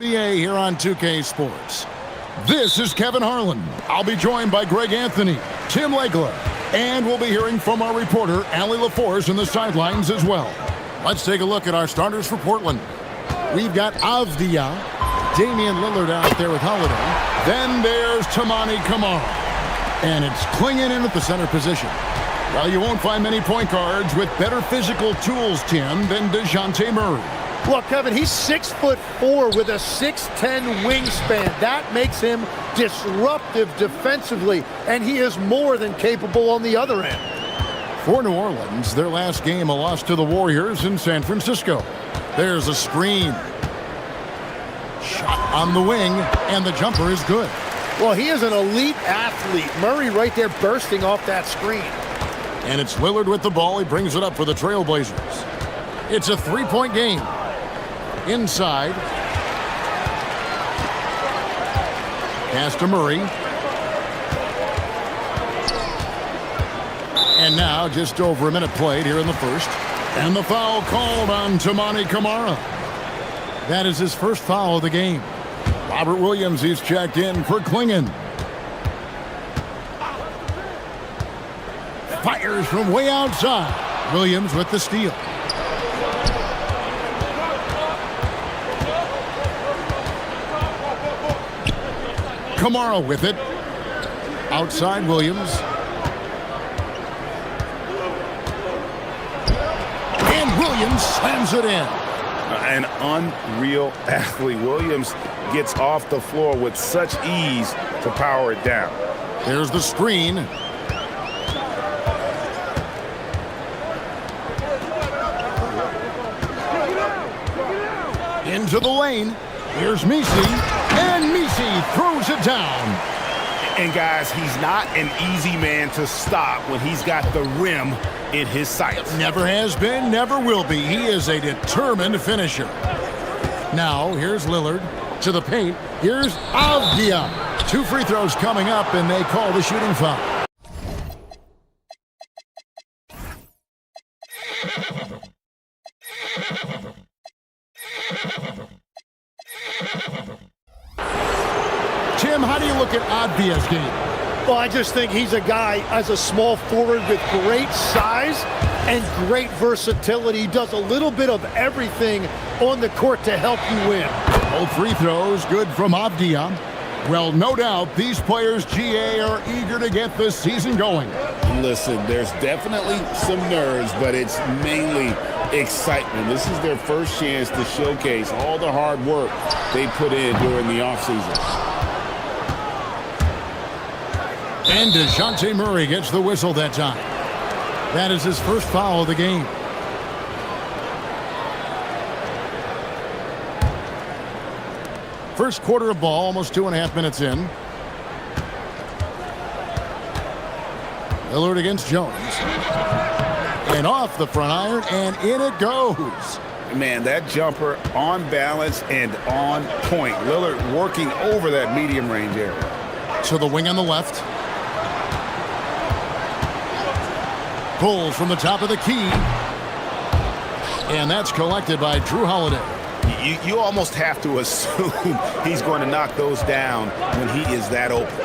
NBA here on 2K Sports. This is Kevin Harlan. I'll be joined by Greg Anthony, Tim Legler, and we'll be hearing from our reporter, Allie LaForce, in the sidelines as well. Let's take a look at our starters for Portland. We've got Avdia, Damian Lillard out there with Holiday. Then there's Tamani Kamara. And it's Klingon in at the center position. Well, you won't find many point guards with better physical tools, Tim, than DeJounte Murray. Look, Kevin, he's 6'4" with a 6'10" wingspan. That makes him disruptive defensively, and he is more than capable on the other end. For New Orleans, their last game, a loss to the Warriors in San Francisco. There's a screen. Shot on the wing, and the jumper is good. Well, he is an elite athlete. Murray right there bursting off that screen. And it's Lillard with the ball. He brings it up for the Trailblazers. It's a three-point game. Inside. Pass to Murray. And now just over a minute played here in the first. And the foul called on Tamani Kamara. That is his first foul of the game. Robert Williams, he's checked in for Klingon. Fires from way outside. Williams with the steal. Kamara with it. Outside Williams. And Williams slams it in. An unreal athlete. Williams gets off the floor with such ease to power it down. There's the screen. Into the lane. Here's Misi. And Misi throws it down. And guys, he's not an easy man to stop when he's got the rim in his sights. Never has been, never will be. He is a determined finisher. Now, here's Lillard to the paint. Here's Avdia. 2 free throws coming up, and they call the shooting foul. Tim, how do you look at Avdia's game? Well, I just think he's a guy as a small forward with great size and great versatility. He does a little bit of everything on the court to help you win. Both free throws good from Avdia. Well, no doubt these players, GA, are eager to get this season going. Listen, there's definitely some nerves, but it's mainly excitement. This is their first chance to showcase all the hard work they put in during the offseason. And DeJounte Murray gets the whistle that time. That is his first foul of the game. First quarter of ball, almost 2.5 minutes in. Lillard against Jones. And off the front iron, and in it goes. Man, that jumper on balance and on point. Lillard working over that medium range area. To the wing on the left. Pulls from the top of the key. And that's collected by Drew Holiday. You almost have to assume he's going to knock those down when he is that open.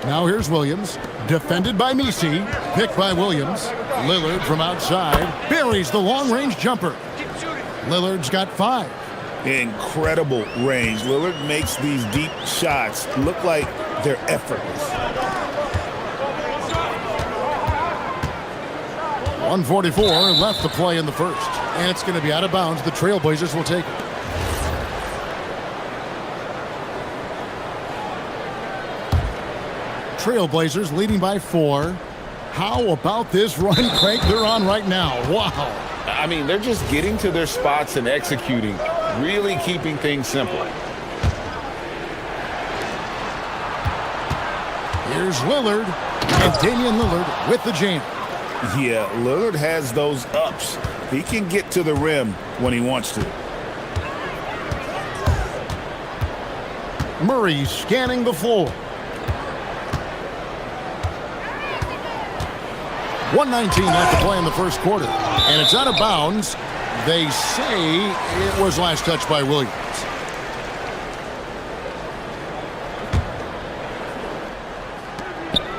Now here's Williams. Defended by Misi. Picked by Williams. Lillard from outside. Buries the long-range jumper. Lillard's got 5. Incredible range. Lillard makes these deep shots look like they're effortless. 1:44 left to play in the first. And it's going to be out of bounds. The Trailblazers will take it. Trailblazers leading by 4. How about this run crank they're on right now? Wow. I mean, they're just getting to their spots and executing, really keeping things simple. Here's Lillard, and Damian Lillard with the jam. Yeah, Lillard has those ups. He can get to the rim when he wants to. Murray scanning the floor. 1:19 left to play in the first quarter. And it's out of bounds. They say it was last touched by Williams.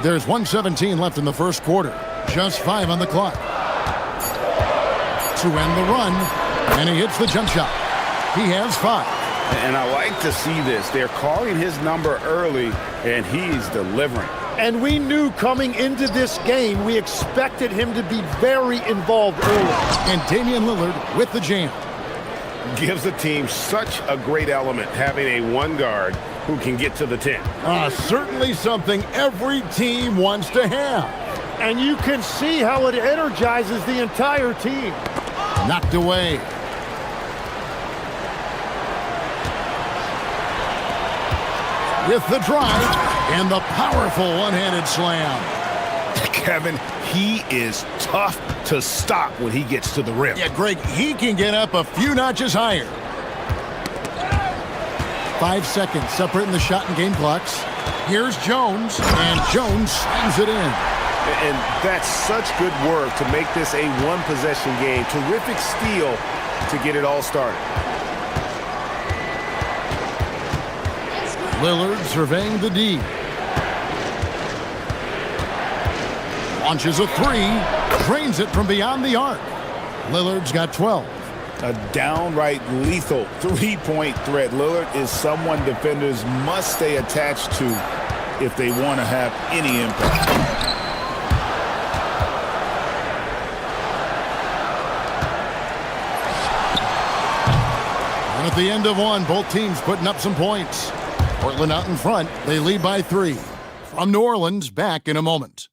There's 1:17 left in the first quarter. Just 5 on the clock. To end the run, and he hits the jump shot. He has 5. And I like to see this. They're calling his number early, and he's delivering. And we knew coming into this game, we expected him to be very involved early. And Damian Lillard with the jam. Gives the team such a great element having a one guard who can get to the 10. Certainly something every team wants to have. And you can see how it energizes the entire team. Knocked away. With the drive and the powerful one-handed slam. Kevin, he is tough to stop when he gets to the rim. Yeah, Greg, he can get up a few notches higher. 5 seconds separating the shot and game clocks. Here's Jones, and Jones slams it in. And that's such good work to make this a one-possession game. Terrific steal to get it all started. Lillard surveying the D. Launches a 3, drains it from beyond the arc. Lillard's got 12. A downright lethal three-point threat. Lillard is someone defenders must stay attached to if they want to have any impact. And at the end of one, both teams putting up some points. Portland out in front. They lead by 3. From New Orleans, back in a moment.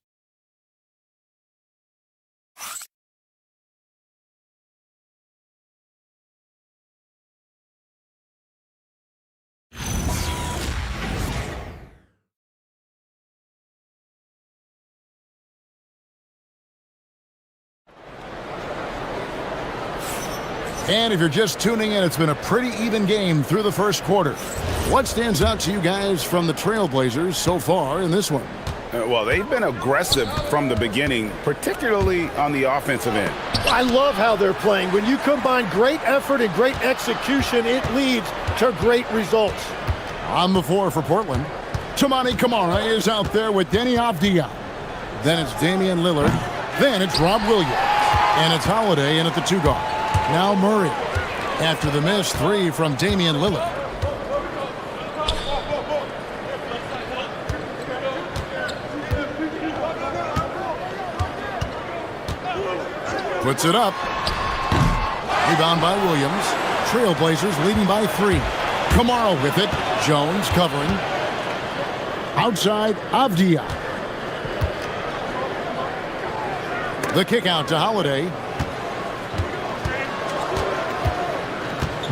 And if you're just tuning in, it's been a pretty even game through the first quarter. What stands out to you guys from the Trailblazers so far in this one? Well, they've been aggressive from the beginning, particularly on the offensive end. I love how they're playing. When you combine great effort and great execution, it leads to great results. On the floor for Portland, Toumani Camara is out there with Denny Avdia. Then it's Damian Lillard. Then it's Rob Williams. And it's Holiday in at the 2 guard. Now Murray. After the missed 3 from Damian Lillard. Puts it up. Rebound by Williams. Trailblazers leading by 3. Camara with it. Jones covering. Outside, Avdia. The kick out to Holiday.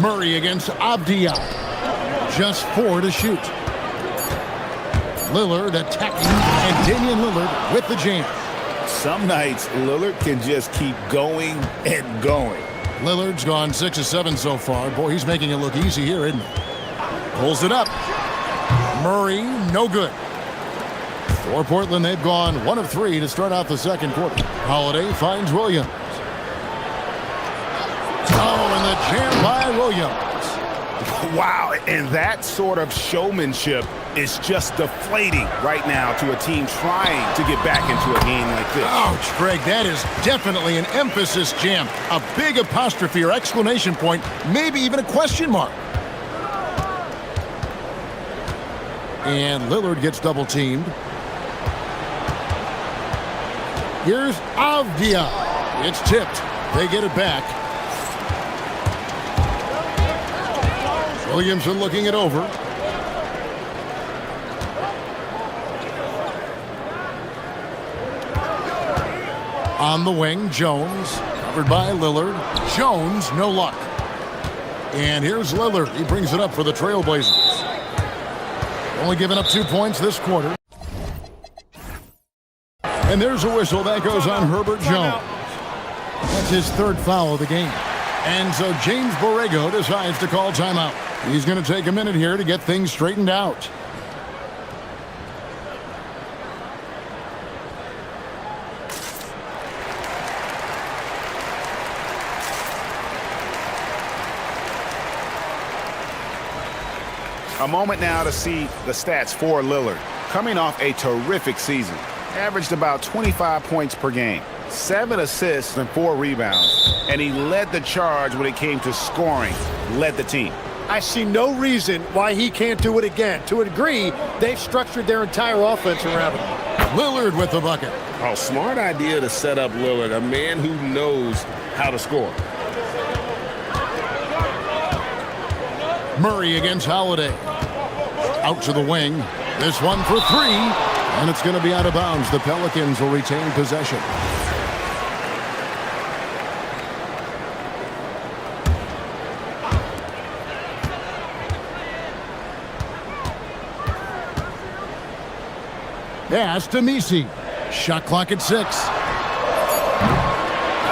Murray against Avdia. Just 4 to shoot. Lillard attacking, and Damian Lillard with the jam. Some nights, Lillard can just keep going and going. Lillard's gone 6 of 7 so far. Boy, he's making it look easy here, isn't he? Pulls it up. Murray, no good. For Portland, they've gone 1 of 3 to start out the second quarter. Holiday finds Williams. Oh, and the jam by Williams. Wow, and that sort of showmanship is just deflating right now to a team trying to get back into a game like this. Ouch, Greg, that is definitely an emphasis jam. A big apostrophe or exclamation point, maybe even a question mark. And Lillard gets double teamed. Here's Avdia. It's tipped. They get it back. Williamson looking it over. On the wing, Jones, covered by Lillard. Jones, no luck. And here's Lillard. He brings it up for the Trailblazers. Only giving up 2 points this quarter. And there's a whistle that goes on Herbert Jones. That's his 3rd foul of the game. And so James Borrego decides to call timeout. He's going to take a minute here to get things straightened out. A moment now to see the stats for Lillard. Coming off a terrific season. Averaged about 25 points per game. 7 assists and 4 rebounds. And he led the charge when it came to scoring. Led the team. I see no reason why he can't do it again. To a degree, they've structured their entire offense around him. Lillard with the bucket. Oh, smart idea to set up Lillard, a man who knows how to score. Murray against Holiday. Out to the wing. This one for 3. And it's going to be out of bounds. The Pelicans will retain possession. Pass to Misi. Shot clock at 6.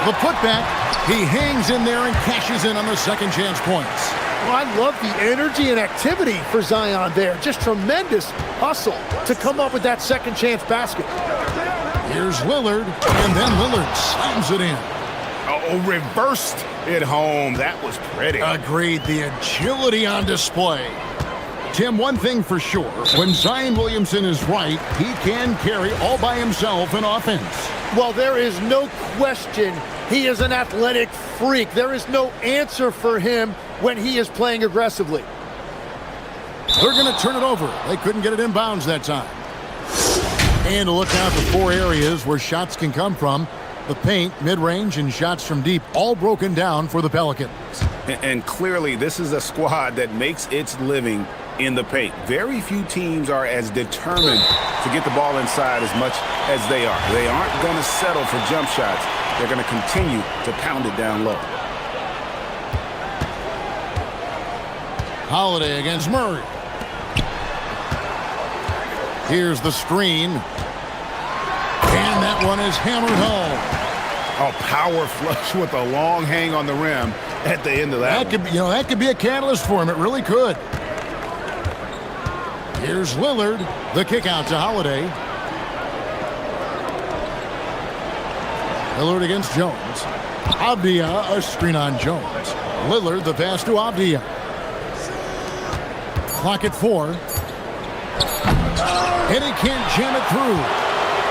The putback. He hangs in there and cashes in on the second chance points. Well, I love the energy and activity for Zion there. Just tremendous hustle to come up with that second chance basket. Here's Lillard, and then Lillard slams it in. Oh, reversed it home. That was pretty. Agreed. The agility on display. Tim, one thing for sure, when Zion Williamson is right, he can carry all by himself in offense. Well, there is no question he is an athletic freak. There is no answer for him when he is playing aggressively. They're going to turn it over. They couldn't get it in bounds that time. And look out for 4 areas where shots can come from. The paint, mid-range, and shots from deep, all broken down for the Pelicans. And clearly, this is a squad that makes its living in the paint. Very few teams are as determined to get the ball inside as much as they are. They aren't going to settle for jump shots. They're going to continue to pound it down low. Holiday against Murray. Here's the screen. And that one is hammered home. Oh, power flush with a long hang on the rim at the end of that. That could be a catalyst for him. It really could. Here's Lillard. The kick out to Holiday. Lillard against Jones. Avdia, a screen on Jones. Lillard, the pass to Avdia. Clock at 4. And he can't jam it through.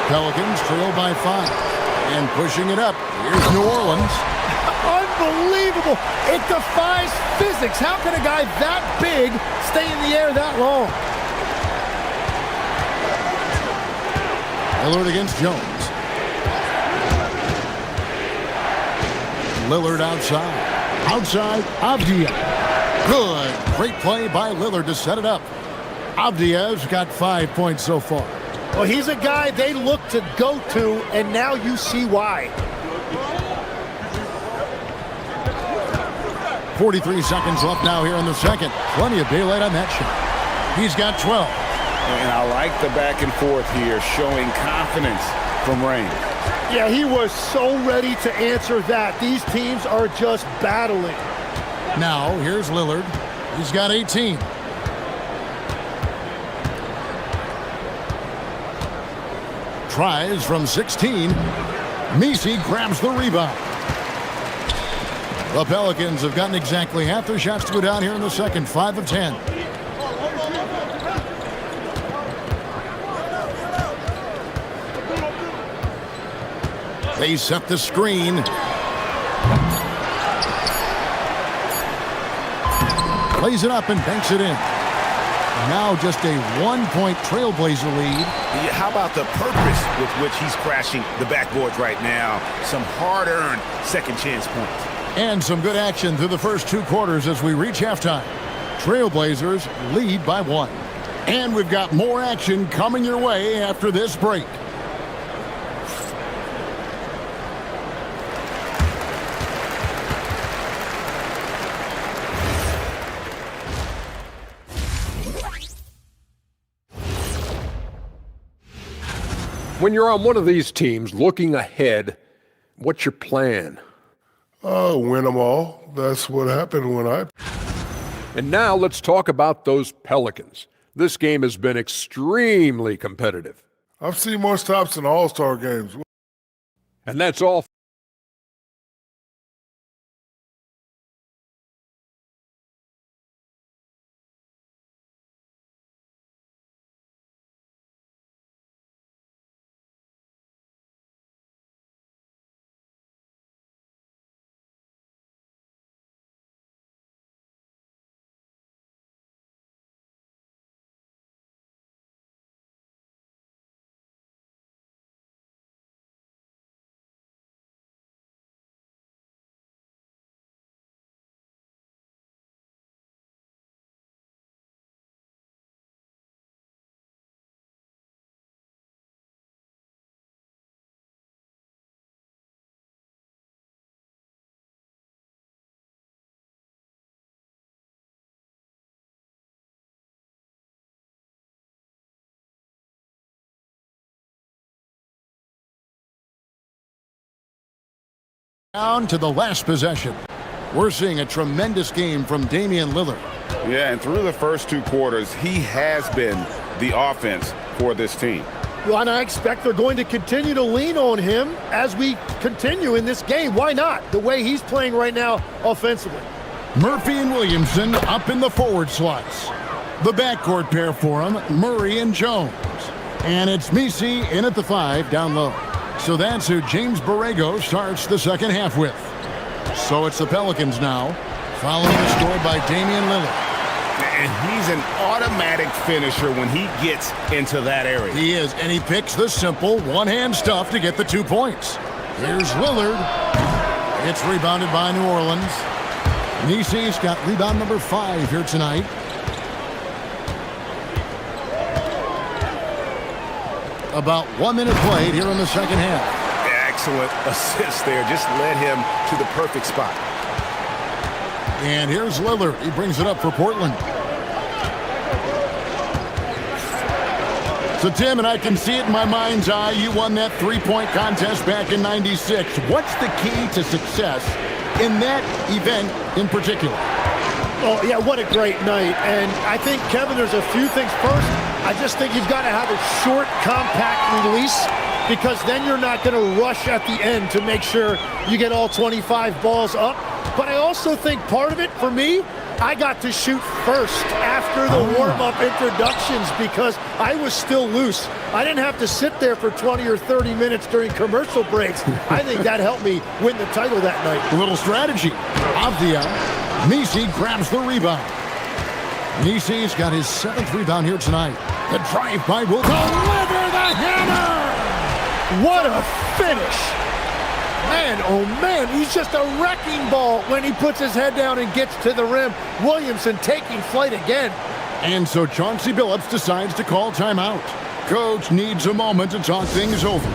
Pelicans trail by 5. And pushing it up. Here's New Orleans. Unbelievable. It defies physics. How can a guy that big stay in the air that long? Lillard against Jones. Lillard outside. Outside, Avdia. Good. Great play by Lillard to set it up. Avdia's got 5 points so far. Well, he's a guy they look to go to, and now you see why. 43 seconds left now here in the second. Plenty of daylight on that shot. He's got 12. And I like the back and forth here, showing confidence from Rain. Yeah, he was so ready to answer that. These teams are just battling. Now, here's Lillard. He's got 18. Tries from 16. Misi grabs the rebound. The Pelicans have gotten exactly half their shots to go down here in the second. 5 of 10. They set the screen. Plays it up and banks it in. Now just a 1-point Trailblazer lead. How about the purpose with which he's crashing the backboards right now? Some hard-earned second chance points. And some good action through the first 2 quarters as we reach halftime. Trailblazers lead by 1. And we've got more action coming your way after this break. When you're on one of these teams looking ahead, what's your plan? Win them all. That's what happened when I... And now let's talk about those Pelicans. This game has been extremely competitive. I've seen more stops in All-Star games. And that's all Down to the last possession. We're seeing a tremendous game from Damian Lillard. Yeah, and through the first 2 quarters, he has been the offense for this team. Well, and I expect they're going to continue to lean on him as we continue in this game. Why not? The way he's playing right now offensively. Murphy and Williamson up in the forward slots. The backcourt pair for him, Murray and Jones. And it's Misi in at the 5 down low. So that's who James Borrego starts the second half with. So it's the Pelicans now, following the score by Damian Lillard. And he's an automatic finisher when he gets into that area. He is, and he picks the simple one-hand stuff to get the 2 points. Here's Lillard. It's rebounded by New Orleans. Misi's got rebound number 5 here tonight. About 1 minute played here in the second half. Excellent assist there. Just led him to the perfect spot. And here's Lillard. He brings it up for Portland. So, Tim, and I can see it in my mind's eye, you won that 3-point contest back in '96. What's the key to success in that event in particular? Oh, yeah, what a great night. And I think, Kevin, there's a few things. First, I just think you've got to have a short, compact release, because then you're not going to rush at the end to make sure you get all 25 balls up. But I also think part of it, for me, I got to shoot first after the warm-up introductions because I was still loose. I didn't have to sit there for 20 or 30 minutes during commercial breaks. I think that helped me win the title that night. A little strategy. Avdia. Misi grabs the rebound. Misi's got his 7th rebound here tonight. The drive-by will deliver the hammer! What a finish! Man, oh man, he's just a wrecking ball when he puts his head down and gets to the rim. Williamson taking flight again. And so Chauncey Billups decides to call timeout. Coach needs a moment to talk things over.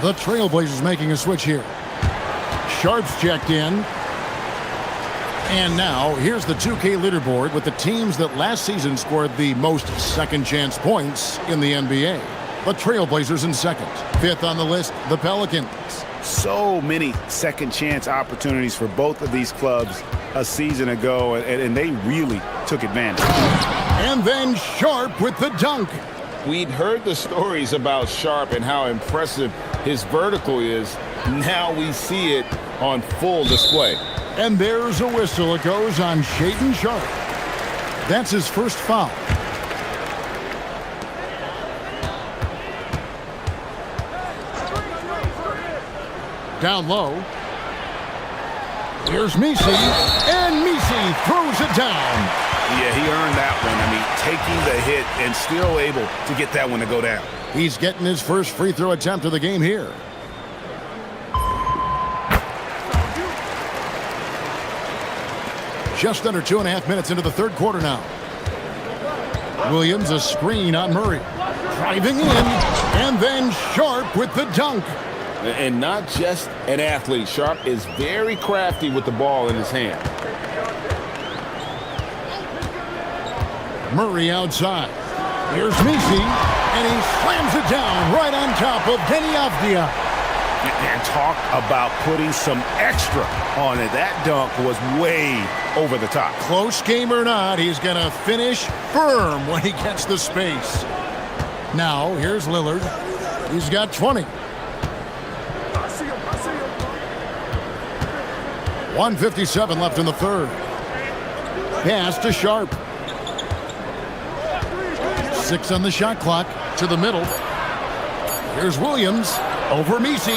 The Trailblazers making a switch here. Sharp's checked in. And now, here's the 2K leaderboard with the teams that last season scored the most second-chance points in the NBA. The Trailblazers in second. 5th on the list, the Pelicans. So many second-chance opportunities for both of these clubs a season ago, and they really took advantage. And then Sharp with the dunk. We'd heard the stories about Sharp and how impressive his vertical is. Now we see it on full display. And there's a whistle. It goes on Shaedon Sharp. That's his first foul. Down low. Here's Misi. And Misi throws it down. Yeah, he earned that one. I mean, taking the hit and still able to get that one to go down. He's getting his first free throw attempt of the game here. Just under 2.5 minutes into the third quarter now. Williams a screen on Murray. Driving in, and then Sharp with the dunk. And not just an athlete. Sharp is very crafty with the ball in his hand. Murray outside. Here's Misi, and he slams it down right on top of Denny Avdia. And talk about putting some extra on it. That dunk was way over the top. Close game or not, he's going to finish firm when he gets the space. Now, here's Lillard. He's got 20. 1:57 left in the third. Pass to Sharp. 6 on the shot clock, to the middle. Here's Williams over Misi.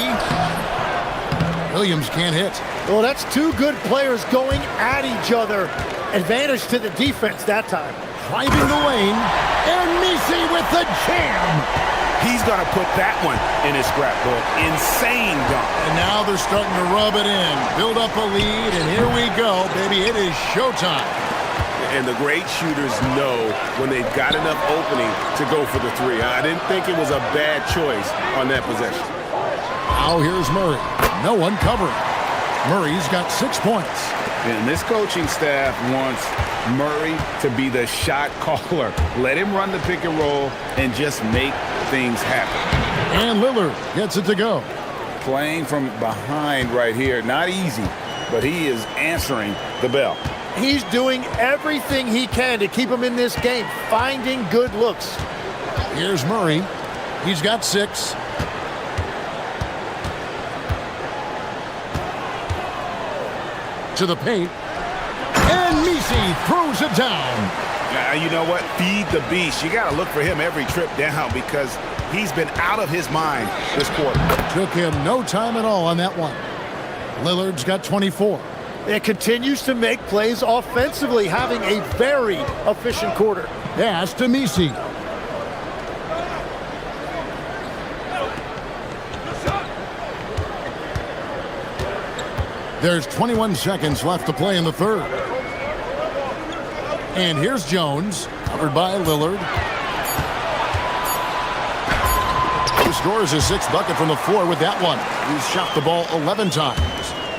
Williams can't hit. Well, that's 2 good players going at each other. Advantage to the defense that time. Driving the lane, and Misi with the jam. He's going to put that one in his scrapbook. Insane dunk. And now they're starting to rub it in, build up a lead, and here we go, baby. It is showtime. And the great shooters know when they've got enough opening to go for the three. I didn't think it was a bad choice on that possession. Now here's Murray. No one covering. Murray's got 6 points. And this coaching staff wants Murray to be the shot caller. Let him run the pick and roll and just make things happen. And Lillard gets it to go. Playing from behind right here, not easy, but he is answering the bell. He's doing everything he can to keep him in this game, finding good looks. Here's Murray. He's got 6. To the paint. And Messi throws it down. Now, you know what? Feed the beast. You got to look for him every trip down because he's been out of his mind this quarter. Took him no time at all on that one. Lillard's got 24. It continues to make plays offensively, having a very efficient quarter. Pass to Messi. There's 21 seconds left to play in the third. And here's Jones, covered by Lillard. He scores his 6th bucket from the floor with that one. He's shot the ball 11 times.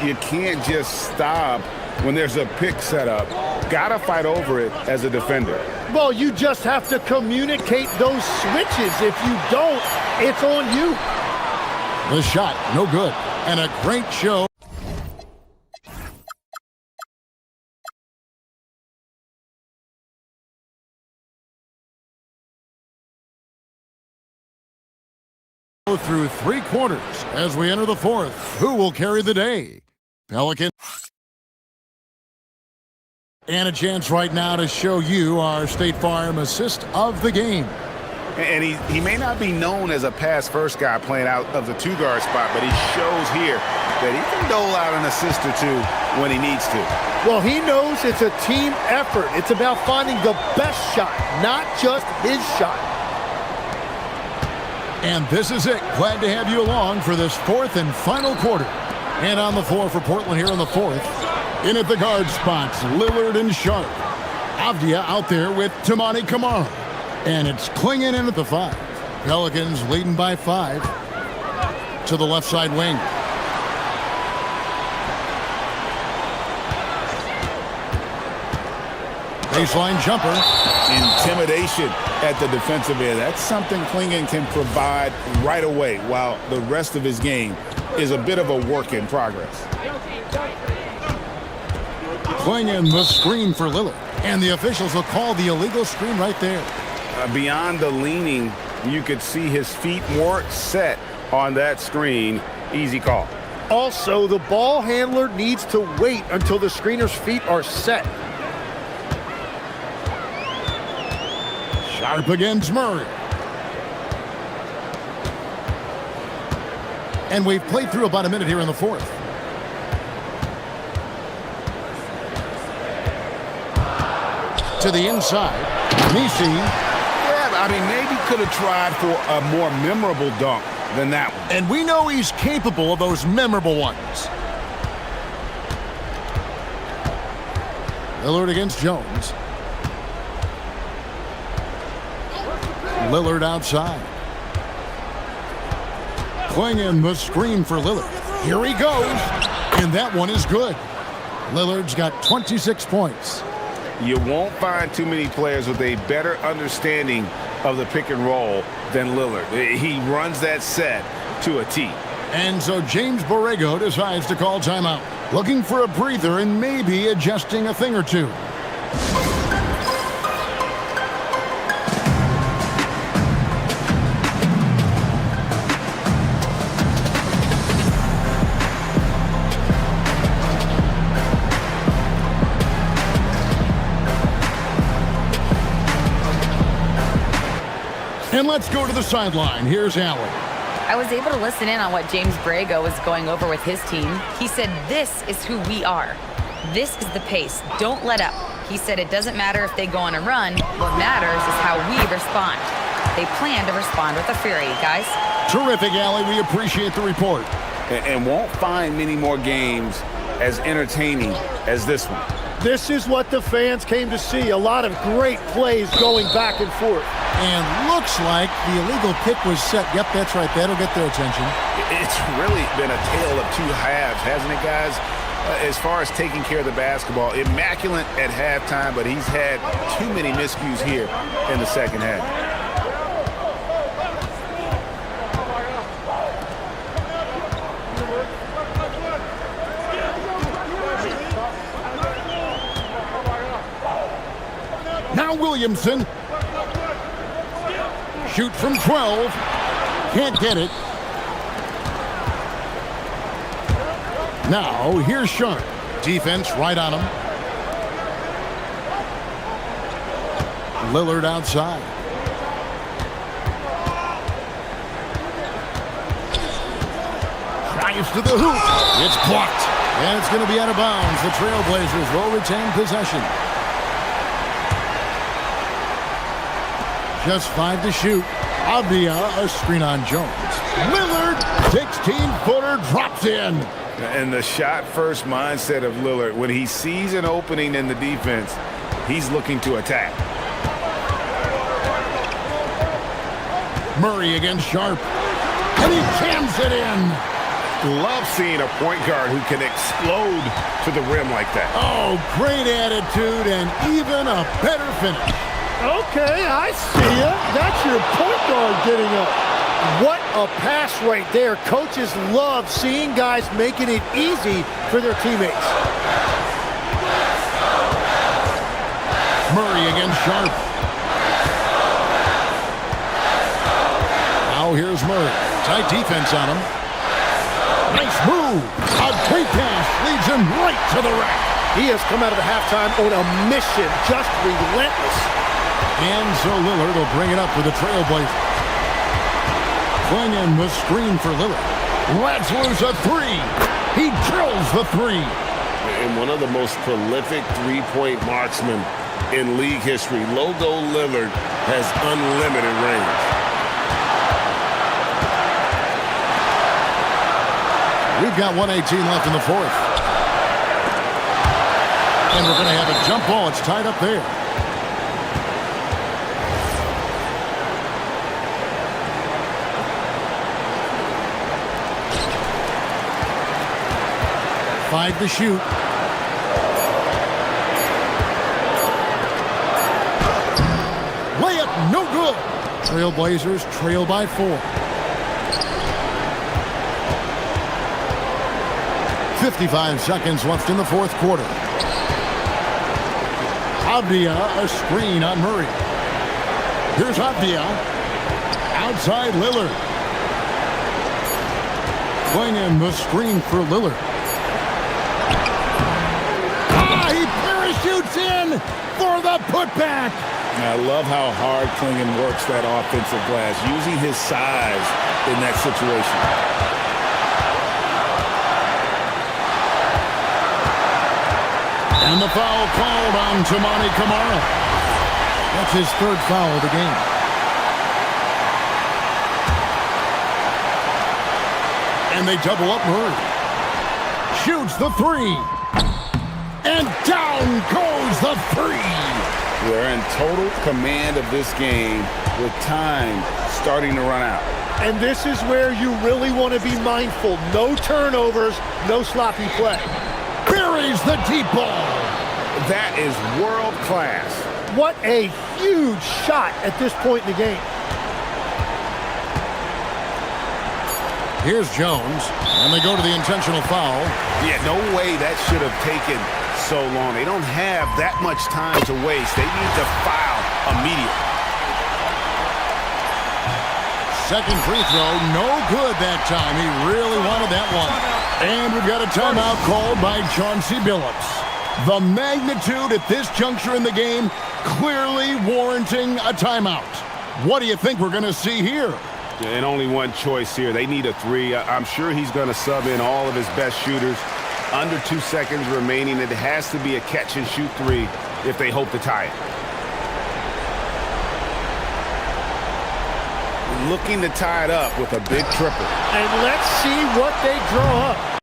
You can't just stop when there's a pick set up. Got to fight over it as a defender. Well, you just have to communicate those switches. If you don't, it's on you. The shot, no good. And a great show. Through 3 quarters as we enter the 4th. Who will carry the day? Pelican. And a chance right now to show you our State Farm assist of the game. And he may not be known as a pass-first guy playing out of the 2-guard spot, but he shows here that he can dole out an assist or 2 when he needs to. Well, he knows it's a team effort. It's about finding the best shot, not just his shot. And this is it. Glad to have you along for this 4th and final quarter. And on the floor for Portland here in the 4th. In at the guard spots, Lillard and Sharp. Avdia out there with Tamani Kamara. And it's Klingon in at the 5. Pelicans leading by 5. To the left side wing. Baseline jumper. Intimidation at the defensive end. That's something Klingon can provide right away, while the rest of his game is a bit of a work in progress. Klingon the screen for Lillard. And the officials will call the illegal screen right there. Beyond the leaning, you could see his feet more set on that screen. Easy call. Also, the ball handler needs to wait until the screener's feet are set. Sharp against Murray. And we've played through about a minute here in the 4th. To the inside. Messi. Yeah, I mean, maybe could have tried for a more memorable dunk than that one. And we know he's capable of those memorable ones. Lillard against Jones. Lillard outside. Klingon the screen for Lillard. Here he goes. And that one is good. Lillard's got 26 points. You won't find too many players with a better understanding of the pick and roll than Lillard. He runs that set to a T. And so James Borrego decides to call timeout. Looking for a breather and maybe adjusting a thing or two. And let's go to the sideline. Here's Allen. I was able to listen in on what James Borrego was going over with his team. He said, this is who we are. This is the pace. Don't let up. He said it doesn't matter if they go on a run. What matters is how we respond. They plan to respond with a fury, guys. Terrific, Allie. We appreciate the report. And won't find many more games as entertaining as this one. This is what the fans came to see. A lot of great plays going back and forth. And looks like the illegal kick was set. Yep, that's right. That'll get their attention. It's really been a tale of two halves, hasn't it, guys? As far as taking care of the basketball, immaculate at halftime, but he's had too many miscues here in the second half. Now Williamson. Shoot from 12. Can't get it. Now, here's Sharp. Defense right on him. Lillard outside. Drives to the hoop. It's blocked. And it's going to be out of bounds. The Trailblazers will retain possession. Just 5 to shoot. Avdia, a screen on Jones. Lillard, 16-footer, drops in. And the shot-first mindset of Lillard, when he sees an opening in the defense, he's looking to attack. Murray against Sharp. And he jams it in. Love seeing a point guard who can explode to the rim like that. Oh, great attitude and even a better finish. Okay, I see ya. That's your point guard getting up. What a pass right there. Coaches love seeing guys making it easy for their teammates. Murray against Sharp. Now here's Murray. Tight defense on him. Nice move. A great pass leads him right to the rack. He has come out of the halftime on a mission, just relentless. And so Lillard will bring it up for the Trailblazers. Going in the screen for Lillard. Lets loose a three. He drills the three. And one of the most prolific three-point marksmen in league history, Logo Lillard, has unlimited range. We've got 1:18 left in the fourth. And we're going to have a jump ball. It's tied up there. Five to shoot. Layup, no good. Trailblazers trail by 4. 55 seconds left in the fourth quarter. Avdia, a screen on Murray. Here's Avdia. Outside Lillard. Going in the screen for Lillard. He parachutes in for the putback. I love how hard Klingon works that offensive glass, using his size in that situation. And the foul called on Tamani Kamara. That's his third foul of the game. And they double up Murray. Shoots the three. And down goes the three. They're in total command of this game with time starting to run out. And this is where you really want to be mindful. No turnovers, no sloppy play. Buries the deep ball. That is world class. What a huge shot at this point in the game. Here's Jones, and they go to the intentional foul. Yeah, no way that should have taken so long. They don't have that much time to waste. They need to foul immediately. Second free throw, no good that time. He really wanted that one. And we've got a timeout called by Chauncey Billups. The magnitude at this juncture in the game clearly warranting a timeout. What do you think we're going to see here? And only one choice here. They need a three. I'm sure he's going to sub in all of his best shooters. Under 2 seconds remaining. It has to be a catch-and-shoot three if they hope to tie it. looking to tie it up with a big triple. And let's see what they draw up.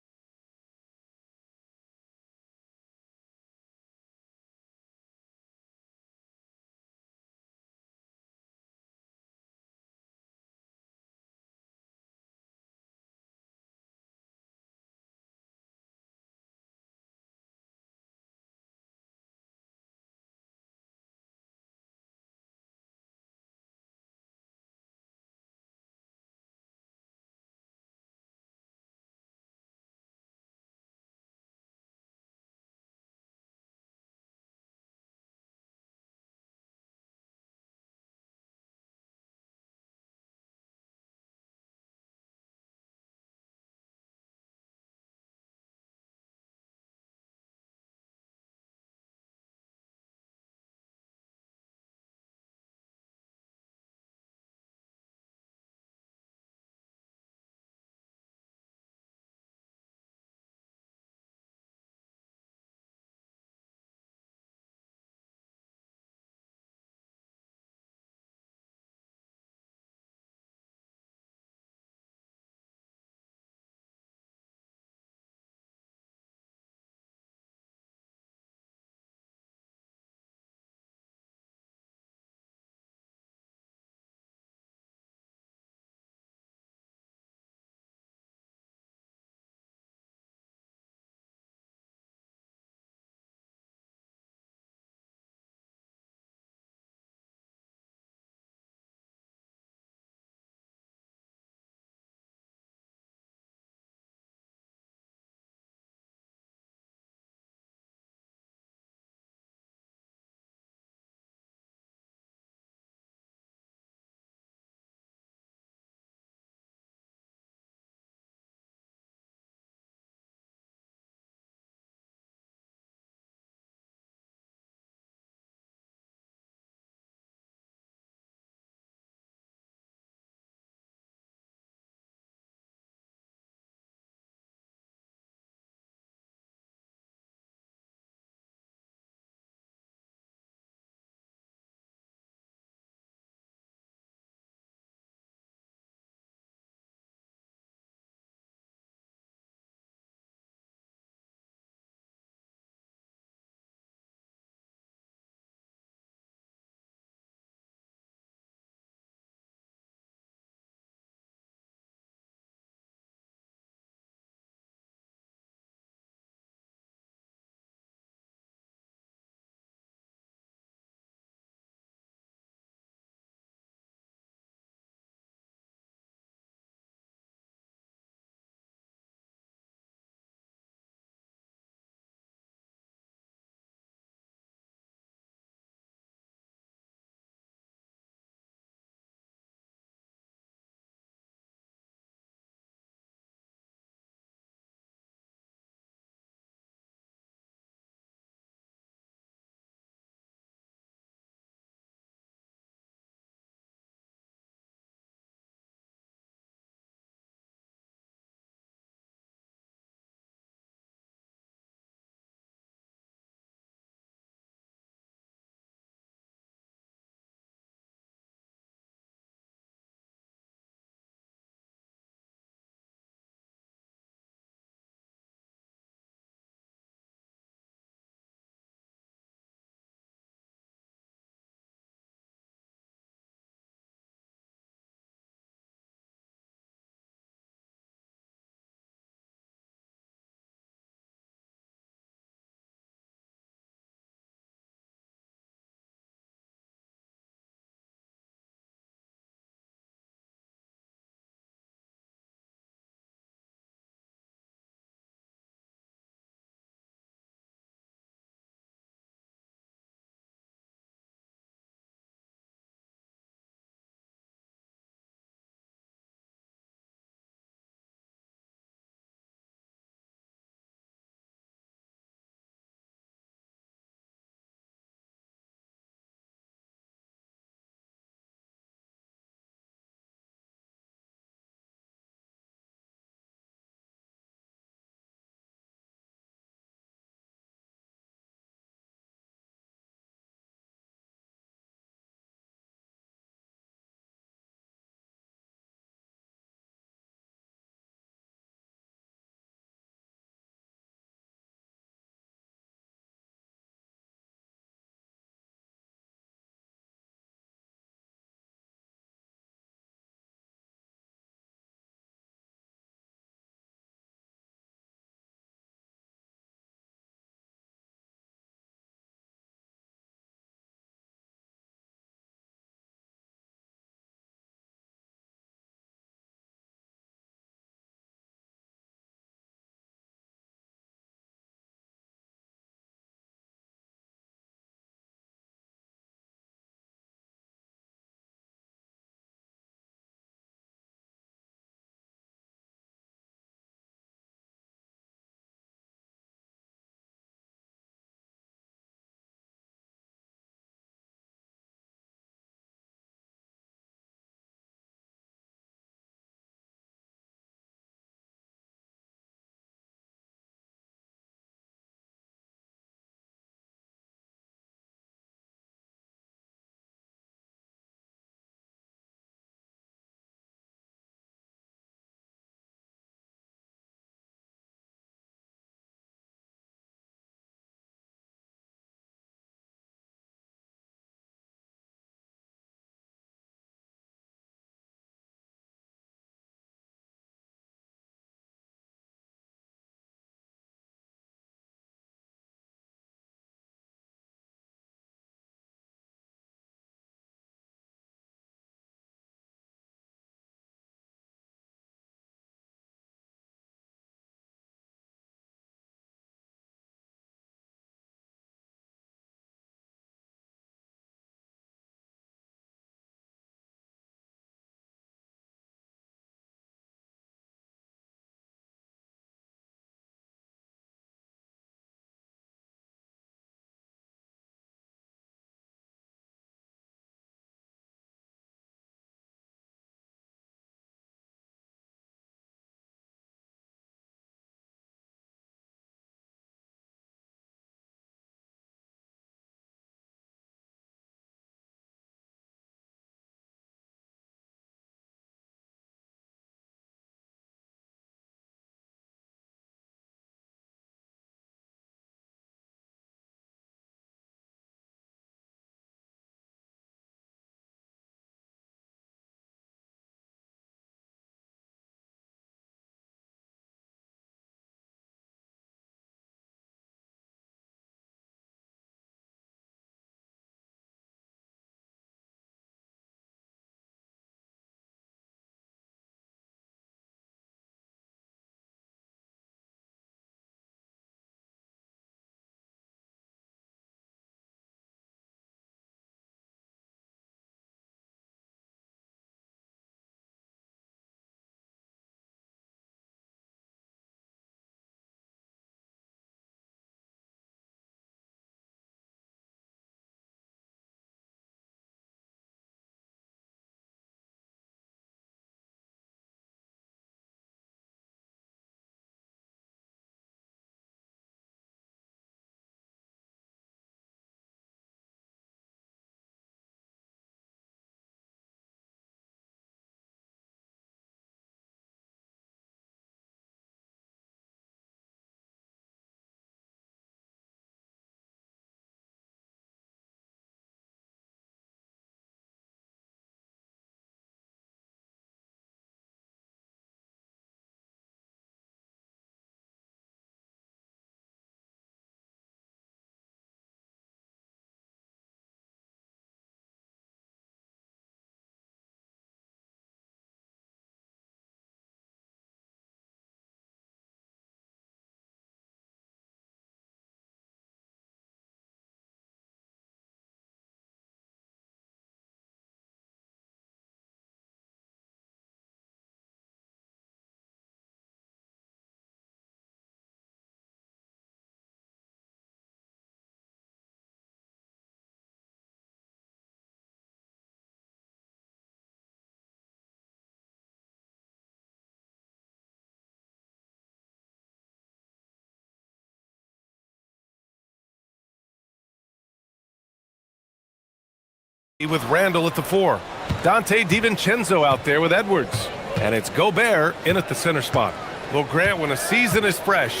With Randall at the 4. Dante DiVincenzo out there with Edwards. And it's Gobert in at the center spot. Well, Grant, when a season is fresh,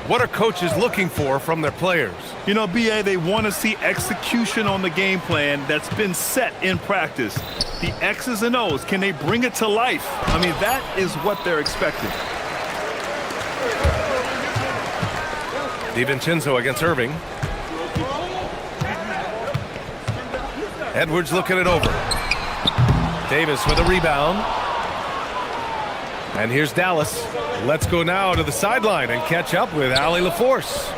what are coaches looking for from their players? You know, BA, they want to see execution on the game plan that's been set in practice. The X's and O's, can they bring it to life? I mean, that is what they're expecting. DiVincenzo against Irving. Edwards looking it over. Davis with a rebound. And here's Dallas. Let's go now to the sideline and catch up with Allie LaForce.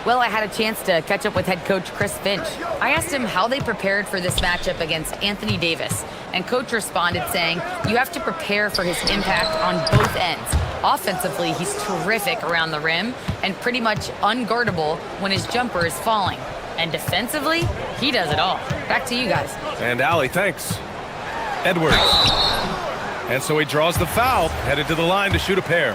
Well, I had a chance to catch up with head coach Chris Finch. I asked him how they prepared for this matchup against Anthony Davis. And coach responded saying, you have to prepare for his impact on both ends. Offensively, he's terrific around the rim and pretty much unguardable when his jumper is falling. And defensively, he does it all. Back to you guys. And Allie, thanks. Edwards. And so he draws the foul, headed to the line to shoot a pair.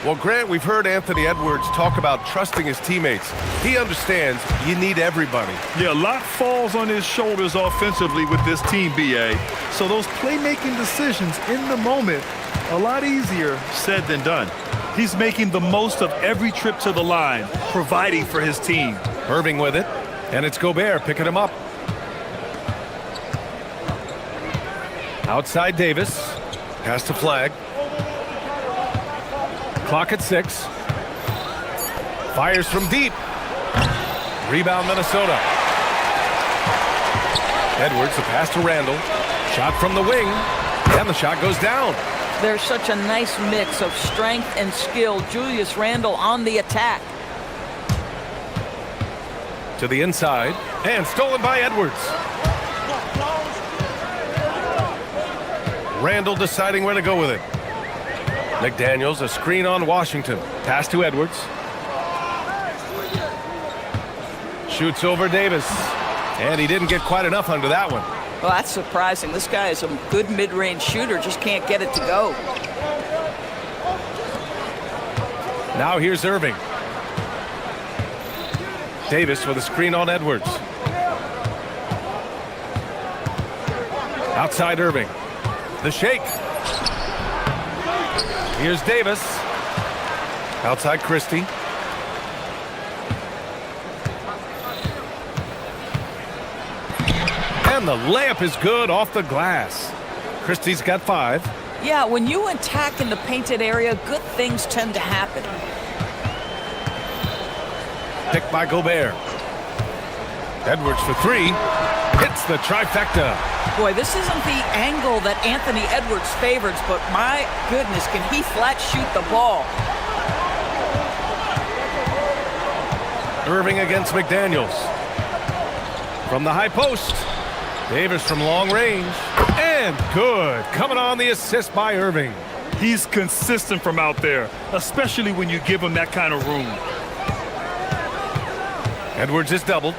Well, Grant, we've heard Anthony Edwards talk about trusting his teammates. He understands you need everybody. Yeah, a lot falls on his shoulders offensively with this team, BA. So those playmaking decisions in the moment, a lot easier said than done. He's making the most of every trip to the line, providing for his team. Irving with it, and it's Gobert picking him up. Outside Davis, pass to Flag. Clock at 6. Fires from deep. Rebound Minnesota. Edwards, the pass to Randall. Shot from the wing, and the shot goes down. There's such a nice mix of strength and skill. Julius Randle on the attack. To the inside, and stolen by Edwards. Randall deciding where to go with it. McDaniels, a screen on Washington. Pass to Edwards. Shoots over Davis. And he didn't get quite enough under that one. Well, that's surprising. This guy is a good mid-range shooter, just can't get it to go. Now here's Irving. Davis with a screen on Edwards. Outside Irving. The shake. Here's Davis. Outside Christie. And the layup is good off the glass. Christie's got 5. Yeah, when you attack in the painted area, good things tend to happen. Picked by Gobert. Edwards for 3. Hits the trifecta. Boy, this isn't the angle that Anthony Edwards favors, but my goodness, can he flat shoot the ball? Irving against McDaniels. From the high post. Davis from long range. And good. Coming on the assist by Irving. He's consistent from out there, especially when you give him that kind of room. Edwards is doubled.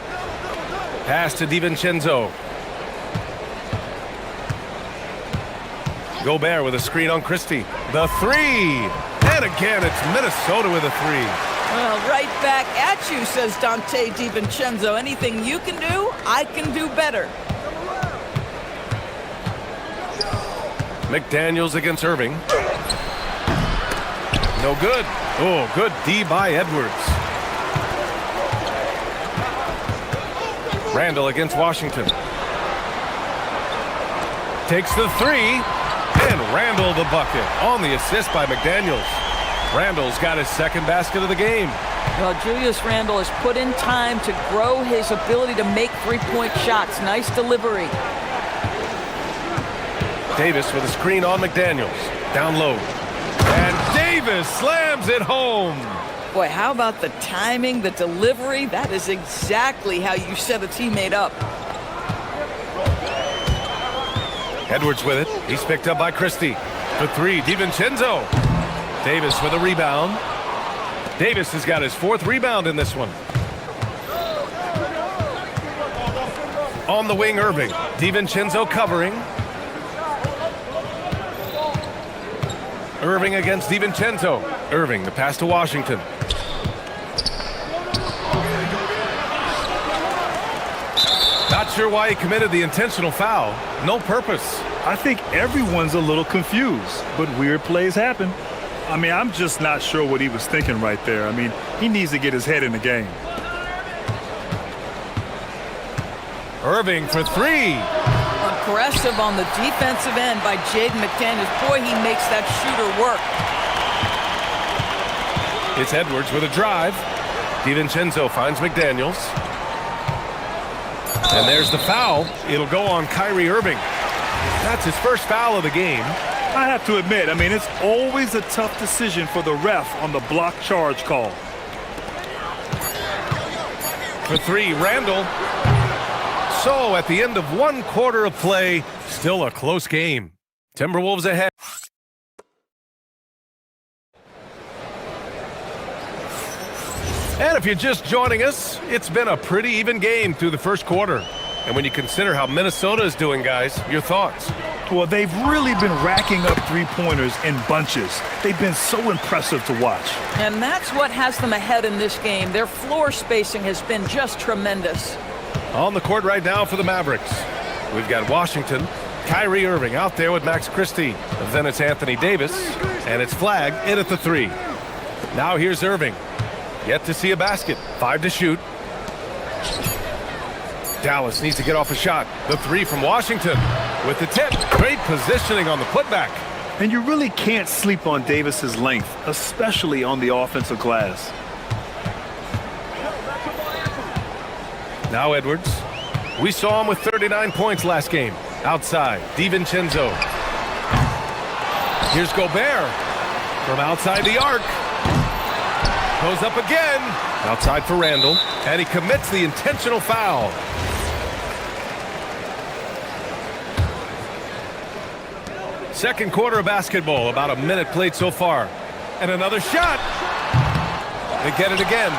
Pass to DiVincenzo. Gobert with a screen on Christie. The 3. And again, it's Minnesota with a 3. Well, right back at you, says Dante DiVincenzo. Anything you can do, I can do better. McDaniels against Irving. No good. Oh, good D by Edwards. Randall against Washington. Takes the 3. And Randall the bucket on the assist by McDaniels. Randall's got his second basket of the game. Well, Julius Randle has put in time to grow his ability to make three-point shots. Nice delivery. Davis with a screen on McDaniels. Down low. And Davis slams it home. Boy, how about the timing, the delivery? That is exactly how you set a teammate up. Edwards with it. He's picked up by Christie. For 3, DiVincenzo. Davis with a rebound. Davis has got his 4th rebound in this one. On the wing, Irving. DiVincenzo covering. Irving against DiVincenzo. Irving, the pass to Washington. Not sure why he committed the intentional foul. No purpose. I think everyone's a little confused, but weird plays happen. I mean, I'm just not sure what he was thinking right there. I mean, he needs to get his head in the game. Irving for three. Aggressive on the defensive end by Jaden McDaniels. Boy, he makes that shooter work. It's Edwards with a drive. DiVincenzo finds McDaniels. And there's the foul. It'll go on Kyrie Irving. That's his first foul of the game. I have to admit, I mean, it's always a tough decision for the ref on the block charge call. For three, Randall. So at the end of one quarter of play, still a close game. Timberwolves ahead. And if you're just joining us, it's been a pretty even game through the first quarter. And when you consider how Minnesota is doing, guys, your thoughts? Well, they've really been racking up three-pointers in bunches. They've been so impressive to watch. And that's what has them ahead in this game. Their floor spacing has been just tremendous. On the court right now for the Mavericks, we've got Washington, Kyrie Irving out there with Max Christie. Then it's Anthony Davis, and it's Flagg in at the three. Now here's Irving. Yet to see a basket. 5 to shoot. Dallas needs to get off a shot. The three from Washington with the tip. Great positioning on the putback. And you really can't sleep on Davis's length, especially on the offensive glass. Now Edwards. We saw him with 39 points last game. Outside, DiVincenzo. Here's Gobert from outside the arc. Goes up again. Outside for Randall. And he commits the intentional foul. Second quarter of basketball. About a minute played so far. And another shot. They get it again.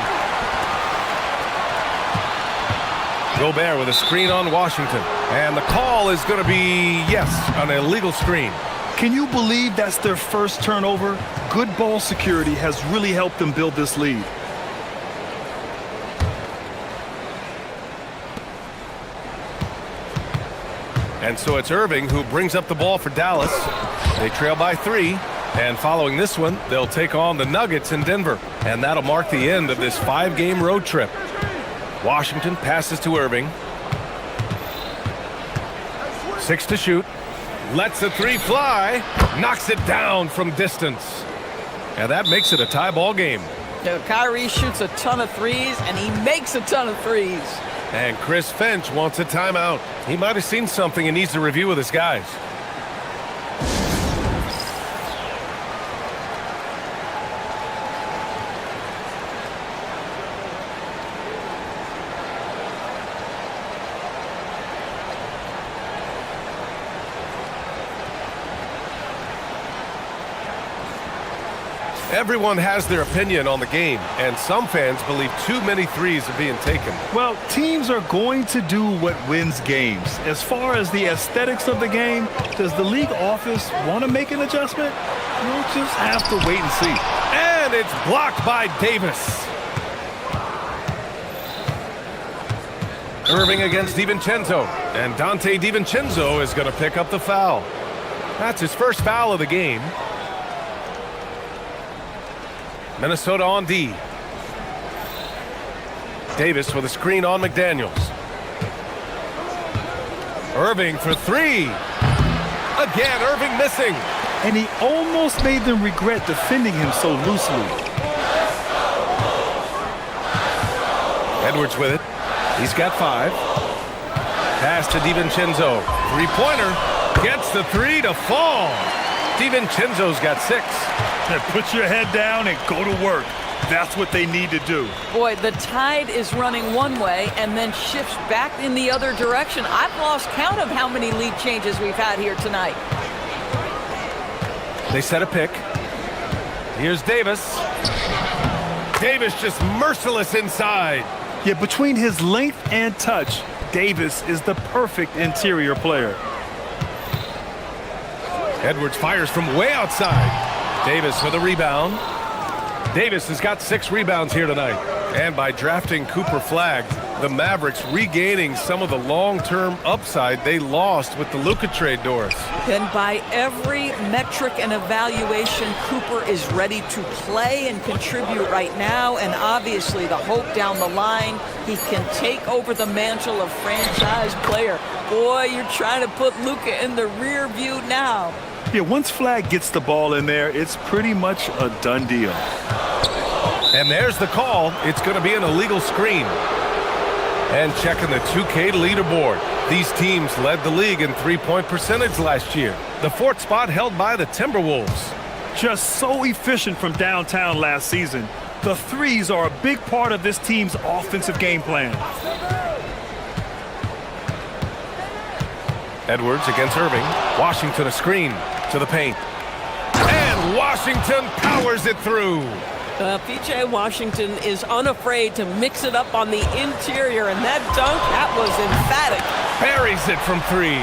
Gobert with a screen on Washington. And the call is going to be, yes, an illegal screen. Can you believe that's their first turnover? Good ball security has really helped them build this lead. And so it's Irving who brings up the ball for Dallas. They trail by 3. And following this one, they'll take on the Nuggets in Denver. And that'll mark the end of this 5-game road trip. Washington passes to Irving. 6 to shoot. Lets the three fly. Knocks it down from distance. And that makes it a tie ball game. Now, Kyrie shoots a ton of threes, and he makes a ton of threes. And Chris Finch wants a timeout. He might have seen something and needs to review with his guys. Everyone has their opinion on the game, and some fans believe too many threes are being taken. Well, teams are going to do what wins games. As far as the aesthetics of the game, does the league office want to make an adjustment? We'll just have to wait and see. And it's blocked by Davis. Irving against DiVincenzo, and Dante DiVincenzo is going to pick up the foul. That's his first foul of the game. Minnesota on D. Davis with a screen on McDaniels. Irving for 3. Again, Irving missing. And he almost made them regret defending him so loosely. Edwards with it. He's got 5. Pass to DiVincenzo. Three-pointer. Gets the 3 to fall. DiVincenzo's got 6. Put your head down and go to work. That's what they need to do. Boy, the tide is running one way and then shifts back in the other direction. I've lost count of how many lead changes we've had here tonight. They set a pick. Here's Davis. Davis just merciless inside. Yeah, between his length and touch, Davis is the perfect interior player. Edwards fires from way outside. Davis with a rebound. Davis has got 6 rebounds here tonight. And by drafting Cooper Flagg, The Mavericks regaining some of the long-term upside they lost with the Luka trade, Doris. And by every metric and evaluation, Cooper is ready to play and contribute right now. And obviously the hope down the line, he can take over the mantle of franchise player. Boy, you're trying to put Luka in the rear view now. Yeah, once Flag gets the ball in there, it's pretty much a done deal. And there's the call. It's going to be an illegal screen. And checking the 2K leaderboard. These teams led the league in three-point percentage last year. The fourth spot held by the Timberwolves. Just so efficient from downtown last season. The threes are a big part of this team's offensive game plan. Edwards against Irving. Washington a screen to the paint. And Washington powers it through. PJ Washington is unafraid to mix it up on the interior, and that dunk, that was emphatic. Buries it from three.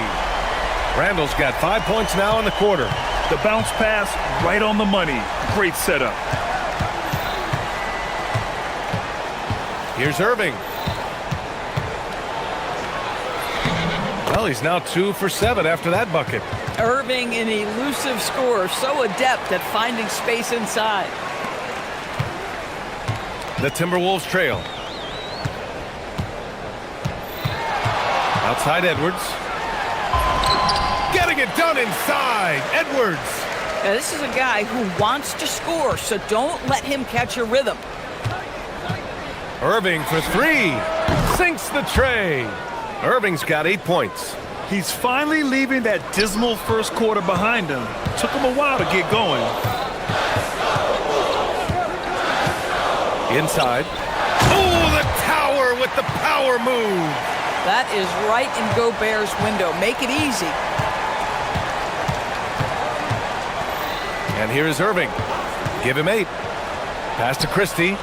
Randall's got 5 points now in the quarter. The bounce pass right on the money. Great setup. Here's Irving. Well, he's now 2 for 7 after that bucket. Irving, an elusive scorer, so adept at finding space inside. The Timberwolves trail. Outside Edwards. Getting it done inside. Edwards. Now, this is a guy who wants to score, so don't let him catch a rhythm. Irving for three. Sinks the tray. Irving's got 8 points. He's finally leaving that dismal first quarter behind him. Took him a while to get going. Inside. Oh, the tower with the power move. That is right in Gobert's window. Make it easy. And here is Irving. Give him 8. Pass to Christie.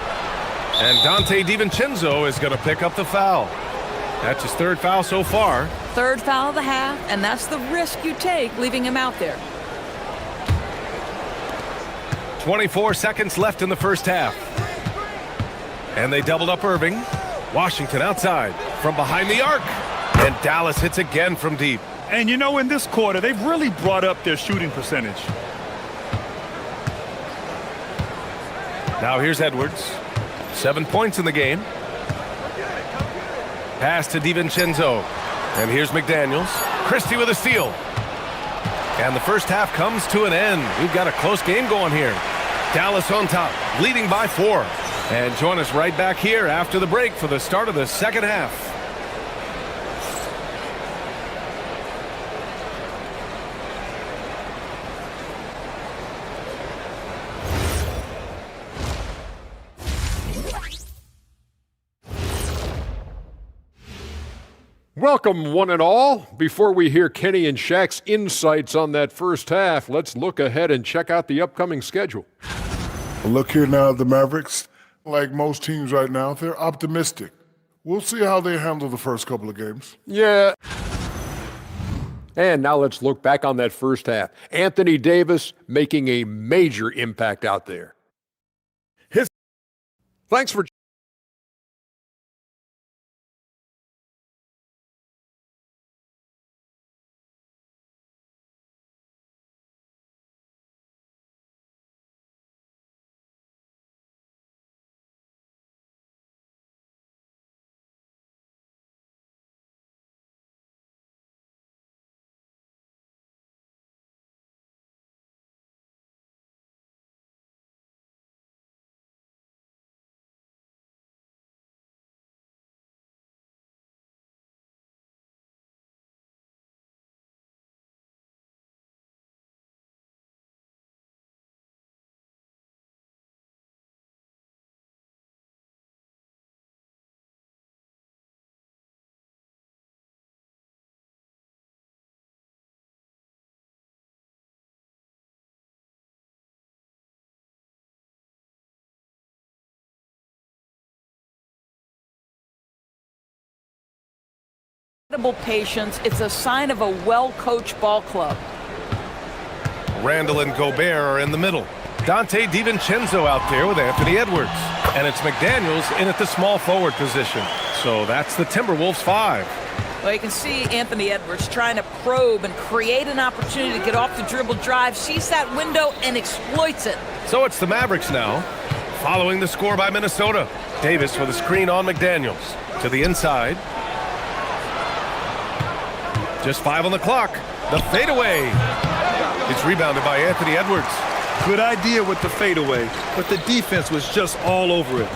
And Dante DiVincenzo is going to pick up the foul. That's his third foul so far. Third foul of the half, and that's the risk you take leaving him out there. 24 seconds left in the first half. And they doubled up Irving. Washington outside from behind the arc. And Dallas hits again from deep. And you know, in this quarter, they've really brought up their shooting percentage. Now here's Edwards. 7 points in the game. Pass to DiVincenzo. And here's McDaniels. Christie with a steal. And the first half comes to an end. We've got a close game going here. Dallas on top, leading by 4. And join us right back here after the break for the start of the second half. Welcome, one and all. Before we hear Kenny and Shaq's insights on that first half, let's look ahead and check out the upcoming schedule. Look here now at the Mavericks. Like most teams right now, they're optimistic. We'll see how they handle the first couple of games. Yeah. And now let's look back on that first half. Anthony Davis making a major impact out there. Thanks for Incredible patience. It's a sign of a well-coached ball club. Randall and Gobert are in the middle. Dante DiVincenzo out there with Anthony Edwards. And it's McDaniels in at the small forward position. So that's the Timberwolves 5. Well, you can see Anthony Edwards trying to probe and create an opportunity to get off the dribble drive, sees that window and exploits it. So it's the Mavericks now, following the score by Minnesota. Davis with a screen on McDaniels. To the inside. Just 5 on the clock. The fadeaway. It's rebounded by Anthony Edwards. Good idea with the fadeaway, but the defense was just all over it.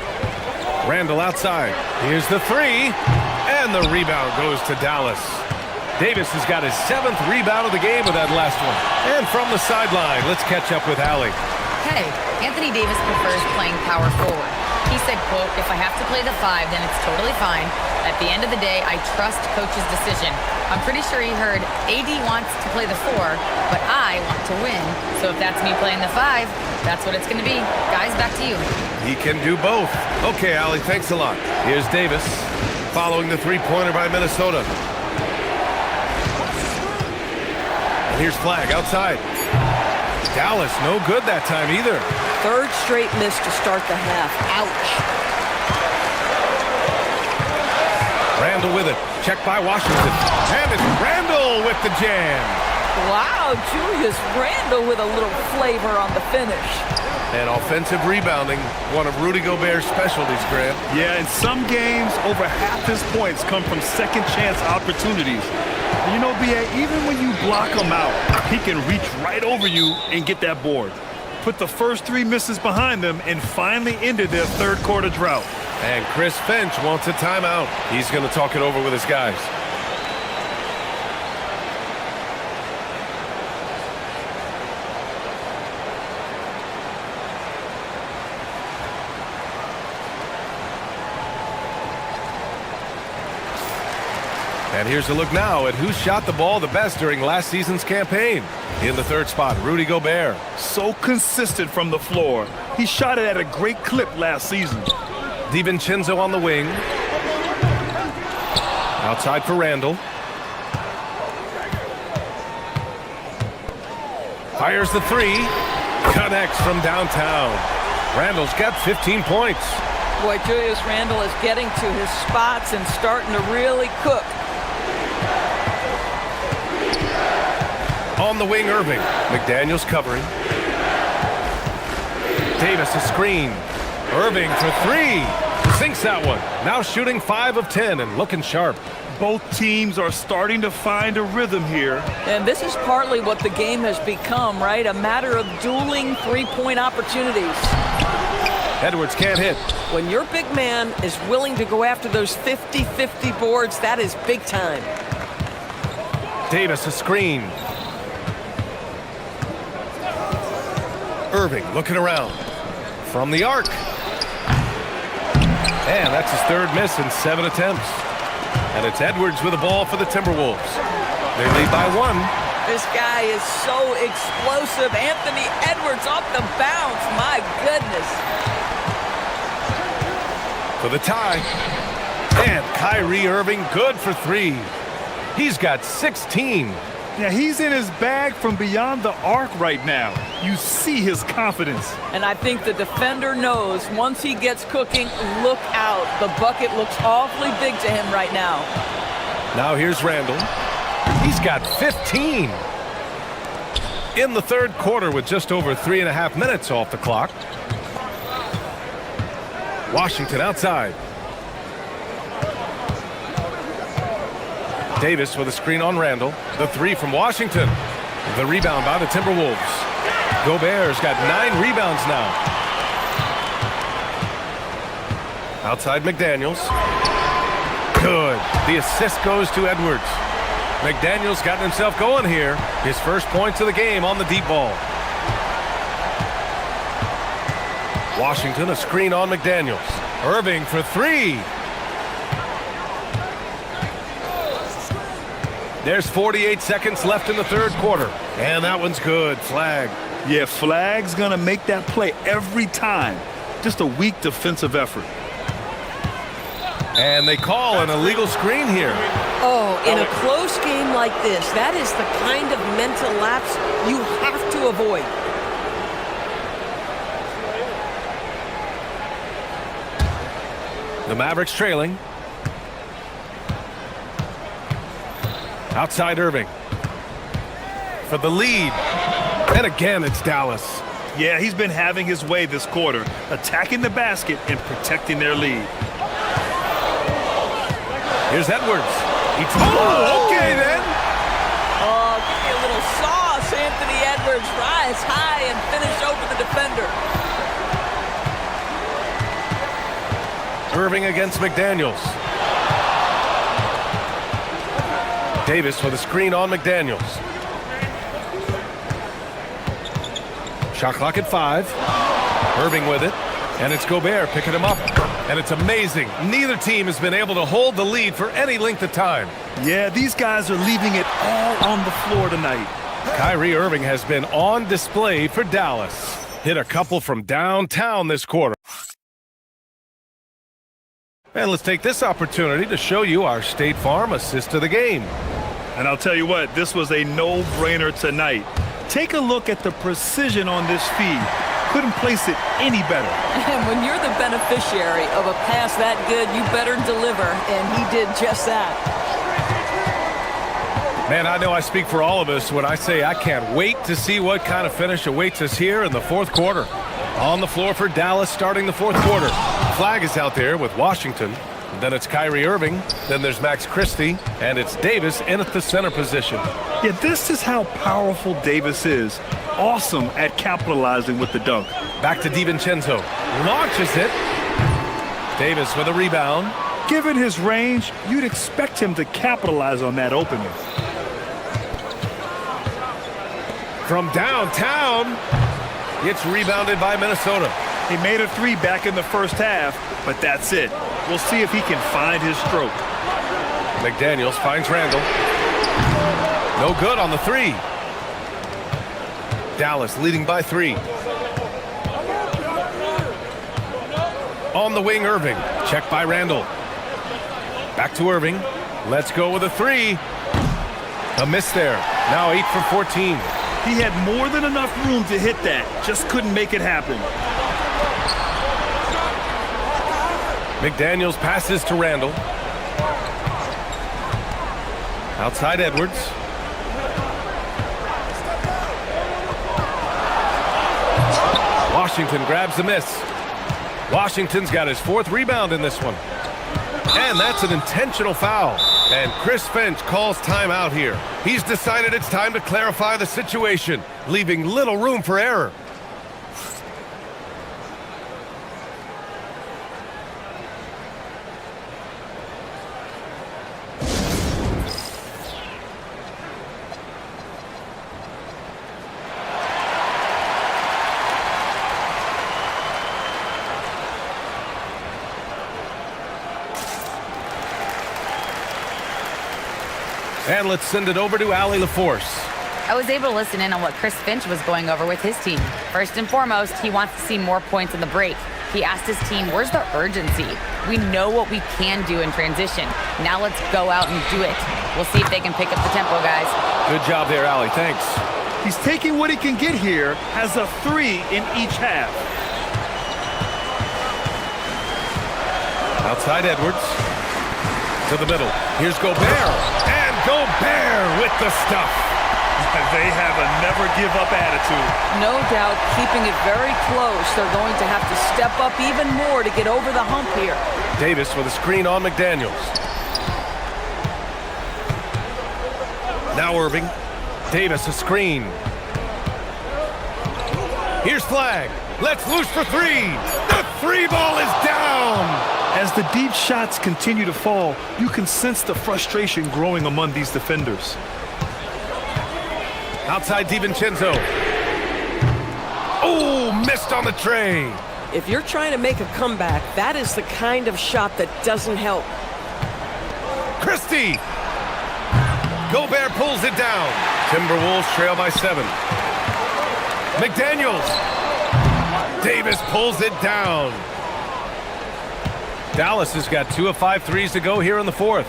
Randall outside. Here's the 3. And the rebound goes to Dallas. Davis has got his 7th rebound of the game with that last one. And from the sideline, let's catch up with Allie. Hey, Anthony Davis prefers playing power forward. He said, quote, if I have to play the 5, then it's totally fine. At the end of the day, I trust coach's decision. I'm pretty sure he heard AD wants to play the 4, but I want to win. So if that's me playing the 5, that's what it's going to be. Guys, back to you. He can do both. Okay, Allie, thanks a lot. Here's Davis, following the three-pointer by Minnesota. And here's Flag outside. Dallas, no good that time either. Third straight miss to start the half. Ouch. Randall with it. Check by Washington. And it's Randall with the jam. Wow, Julius Randle with a little flavor on the finish. And offensive rebounding, one of Rudy Gobert's specialties, Grant. Yeah, in some games, over half his points come from second chance opportunities. And you know, B.A., even when you block him out, he can reach right over you and get that board. Put the first 3 misses behind them and finally ended their third quarter drought. And Chris Finch wants a timeout. He's going to talk it over with his guys. And here's a look now at who shot the ball the best during last season's campaign. In the third spot, Rudy Gobert. So consistent from the floor. He shot it at a great clip last season. DiVincenzo on the wing. Outside for Randall. Fires the 3. Connects from downtown. Randall's got 15 points. Boy, Julius Randle is getting to his spots and starting to really cook. On the wing, Irving. McDaniels covering. Davis a screen. Irving for 3. Sinks that one. Now shooting 5 of 10 and looking sharp. Both teams are starting to find a rhythm here. And this is partly what the game has become, right? A matter of dueling three-point opportunities. Edwards can't hit. When your big man is willing to go after those 50-50 boards, that is big time. Davis a screen. Irving looking around. From the arc. And that's his third miss in 7 attempts. And it's Edwards with the ball for the Timberwolves. They lead by 1. This guy is so explosive. Anthony Edwards off the bounce. My goodness. For the tie. And Kyrie Irving good for 3. He's got 16. Yeah, he's in his bag from beyond the arc right now. You see his confidence. And I think the defender knows once he gets cooking, look out. The bucket looks awfully big to him right now. Now here's Randall. He's got 15. In the third quarter with just over 3.5 minutes off the clock. Washington outside. Davis with a screen on Randall. The 3 from Washington. The rebound by the Timberwolves. Gobert's got 9 rebounds now. Outside McDaniels. Good. The assist goes to Edwards. McDaniels got himself going here. His first points of the game on the deep ball. Washington a screen on McDaniels. Irving for 3. There's 48 seconds left in the third quarter. And that one's good. Flag. Yeah, Flag's going to make that play every time. Just a weak defensive effort. And they call an illegal screen here. Oh, in a close game like this, that is the kind of mental lapse you have to avoid. The Mavericks trailing. Outside Irving. For the lead. And again, it's Dallas. Yeah, he's been having his way this quarter, attacking the basket and protecting their lead. Here's Edwards. Oh, okay then. Oh, give me a little sauce, Anthony Edwards. Rise high and finish over the defender. Irving against McDaniels. Davis with a screen on McDaniels. Shot clock at 5. Irving with it. And it's Gobert picking him up. And it's amazing. Neither team has been able to hold the lead for any length of time. Yeah, these guys are leaving it all on the floor tonight. Kyrie Irving has been on display for Dallas. Hit a couple from downtown this quarter. And let's take this opportunity to show you our State Farm assist of the game. And I'll tell you what, this was a no-brainer tonight. Take a look at the precision on this feed. Couldn't place it any better. And when you're the beneficiary of a pass that good, you better deliver, and he did just that. Man, I know I speak for all of us when I say I can't wait to see what kind of finish awaits us here in the fourth quarter. On the floor for Dallas starting the fourth quarter. Flag is out there with Washington. Then it's Kyrie Irving. Then there's Max Christie. And it's Davis in at the center position. Yeah, this is how powerful Davis is. Awesome at capitalizing with the dunk. Back to DiVincenzo. Launches it. Davis with a rebound. Given his range, you'd expect him to capitalize on that opening. From downtown, it's rebounded by Minnesota. He made a 3 back in the first half, but that's it. We'll see if he can find his stroke. McDaniels finds Randall. No good on the 3. Dallas leading by 3. On the wing, Irving. Checked by Randall. Back to Irving. Let's go with a 3. A miss there. Now 8 for 14. He had more than enough room to hit that. Just couldn't make it happen. McDaniels passes to Randall. Outside Edwards. Washington grabs the miss. Washington's got his 4th rebound in this one. And that's an intentional foul. And Chris Finch calls timeout here. He's decided it's time to clarify the situation, leaving little room for error. And let's send it over to Allie LaForce. I was able to listen in on what Chris Finch was going over with his team. First and foremost, he wants to see more points in the break. He asked his team, where's the urgency? We know what we can do in transition. Now let's go out and do it. We'll see if they can pick up the tempo, guys. Good job there, Allie. Thanks. He's taking what he can get here, has a 3 in each half. Outside Edwards. To the middle. Here's Gobert. And Gobert with the stuff. They have a never-give-up attitude. No doubt, keeping it very close. They're going to have to step up even more to get over the hump here. Davis with a screen on McDaniels. Now Irving. Davis a screen. Here's Flag. Let's loose for 3. The 3 ball is down. As the deep shots continue to fall, you can sense the frustration growing among these defenders. Outside DiVincenzo. Oh, missed on the tray. If you're trying to make a comeback, that is the kind of shot that doesn't help. Christie. Gobert pulls it down. Timberwolves trail by 7. McDaniels. Davis pulls it down. Dallas has got 2 of 5 threes to go here in the 4th.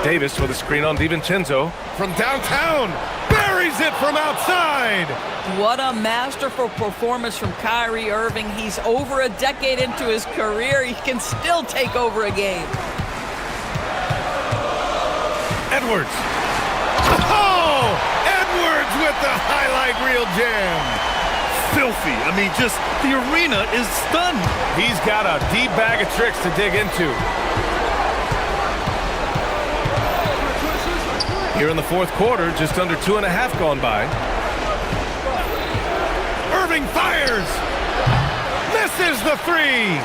Davis with a screen on DiVincenzo. From downtown. Buries buries it from outside. What a masterful performance from Kyrie Irving. He's over a decade into his career. He can still take over a game. Edwards. Oh! Edwards with the highlight reel jam. Filthy. I mean, just the arena is stunned. He's got a deep bag of tricks to dig into. Here in the fourth quarter, just under 2.5 gone by. Irving fires! Misses the three!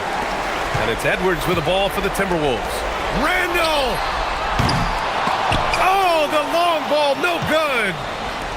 And it's Edwards with the ball for the Timberwolves. Randall! Oh, the long ball, no good!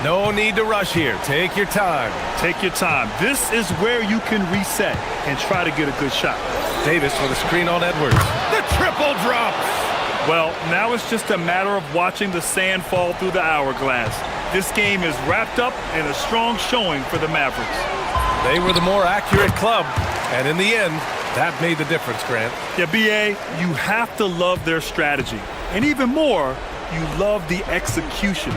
No need to rush here. Take your time. Take your time. This is where you can reset and try to get a good shot. Davis with a screen on Edwards. The triple drops! Well, now it's just a matter of watching the sand fall through the hourglass. This game is wrapped up in a strong showing for the Mavericks. They were the more accurate club, and in the end, that made the difference, Grant. Yeah, BA, you have to love their strategy. And even more, you love the execution.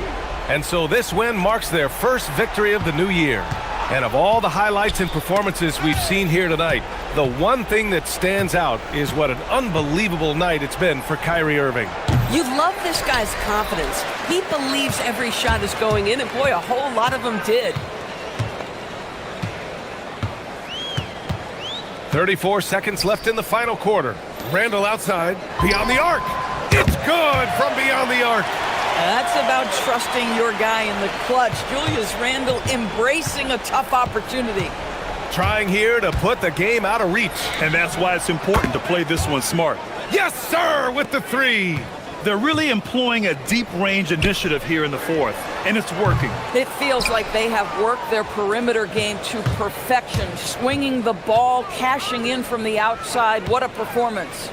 And so this win marks their first victory of the new year. And of all the highlights and performances we've seen here tonight, the one thing that stands out is what an unbelievable night it's been for Kyrie Irving. You love this guy's confidence. He believes every shot is going in, and boy, a whole lot of them did. 34 seconds left in the final quarter. Randall outside, beyond the arc. It's good from beyond the arc. That's about trusting your guy in the clutch. Julius Randle embracing a tough opportunity. Trying here to put the game out of reach. And that's why it's important to play this one smart. Yes, sir, with the three. They're really employing a deep range initiative here in the fourth, and it's working. It feels like they have worked their perimeter game to perfection, swinging the ball, cashing in from the outside. What a performance.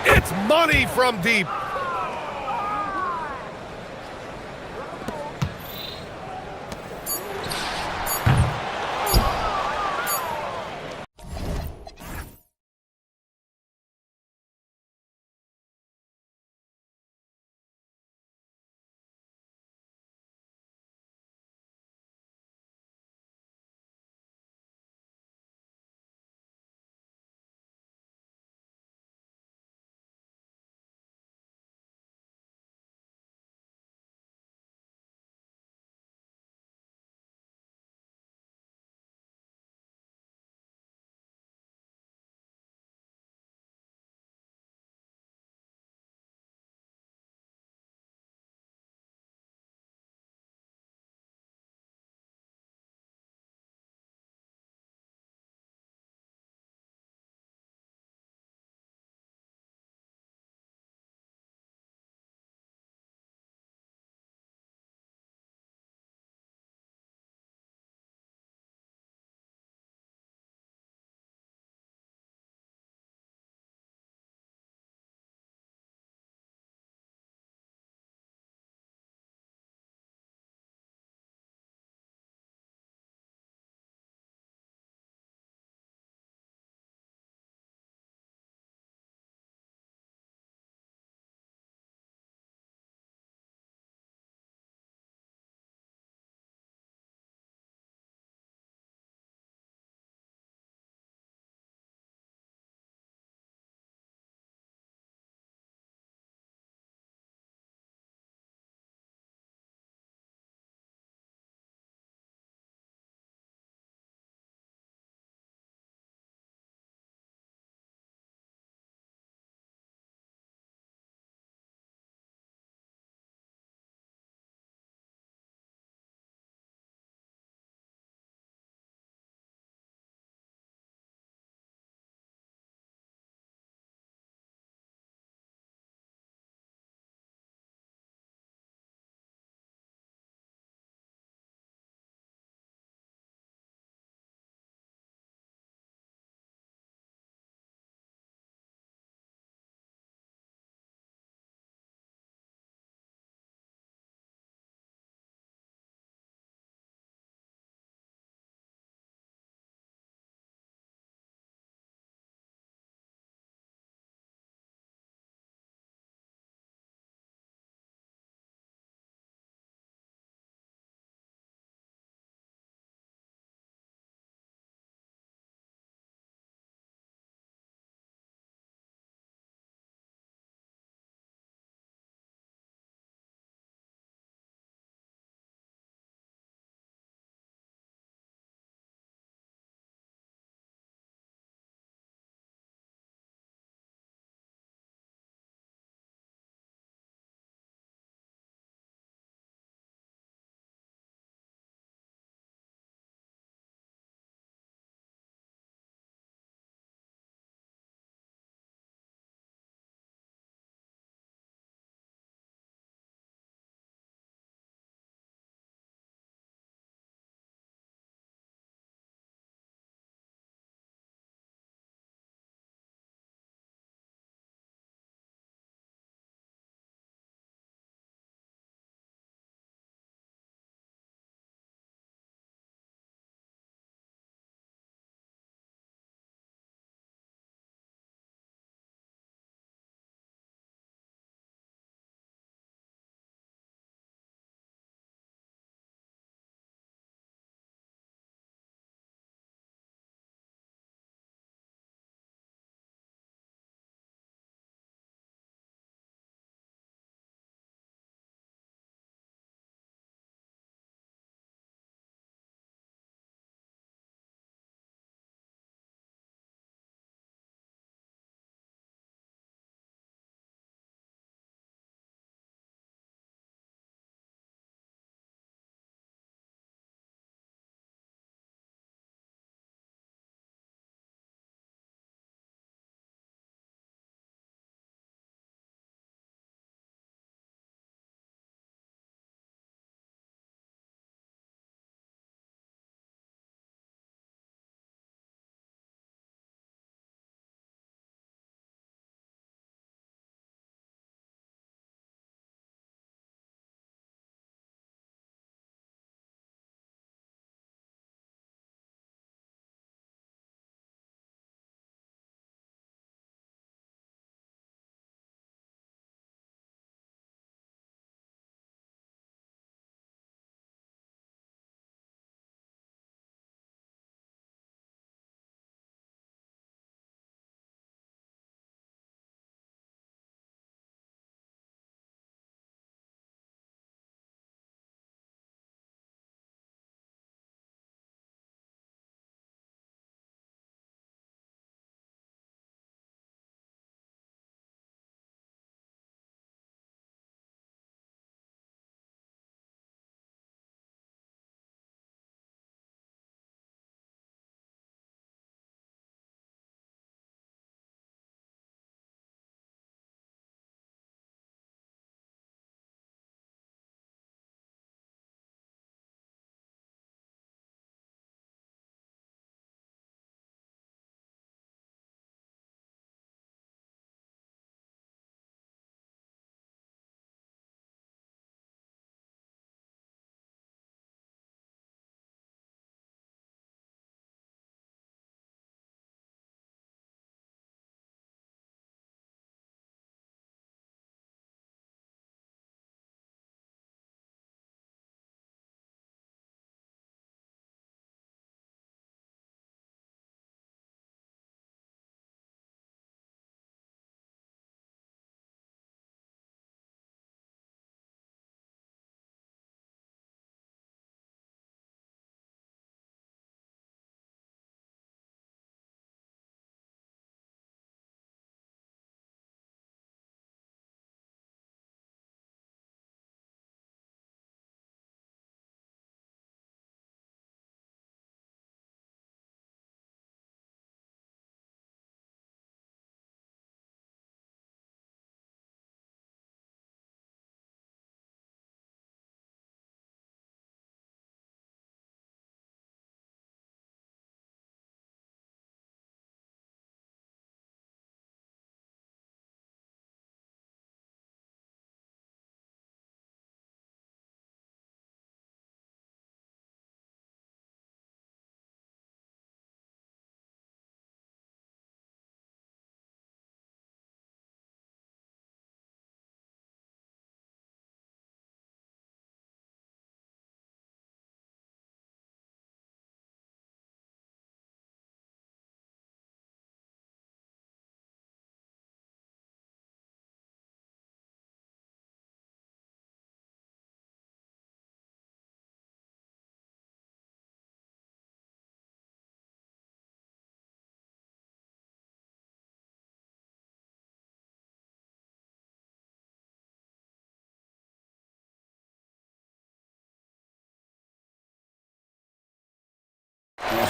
It's money from deep.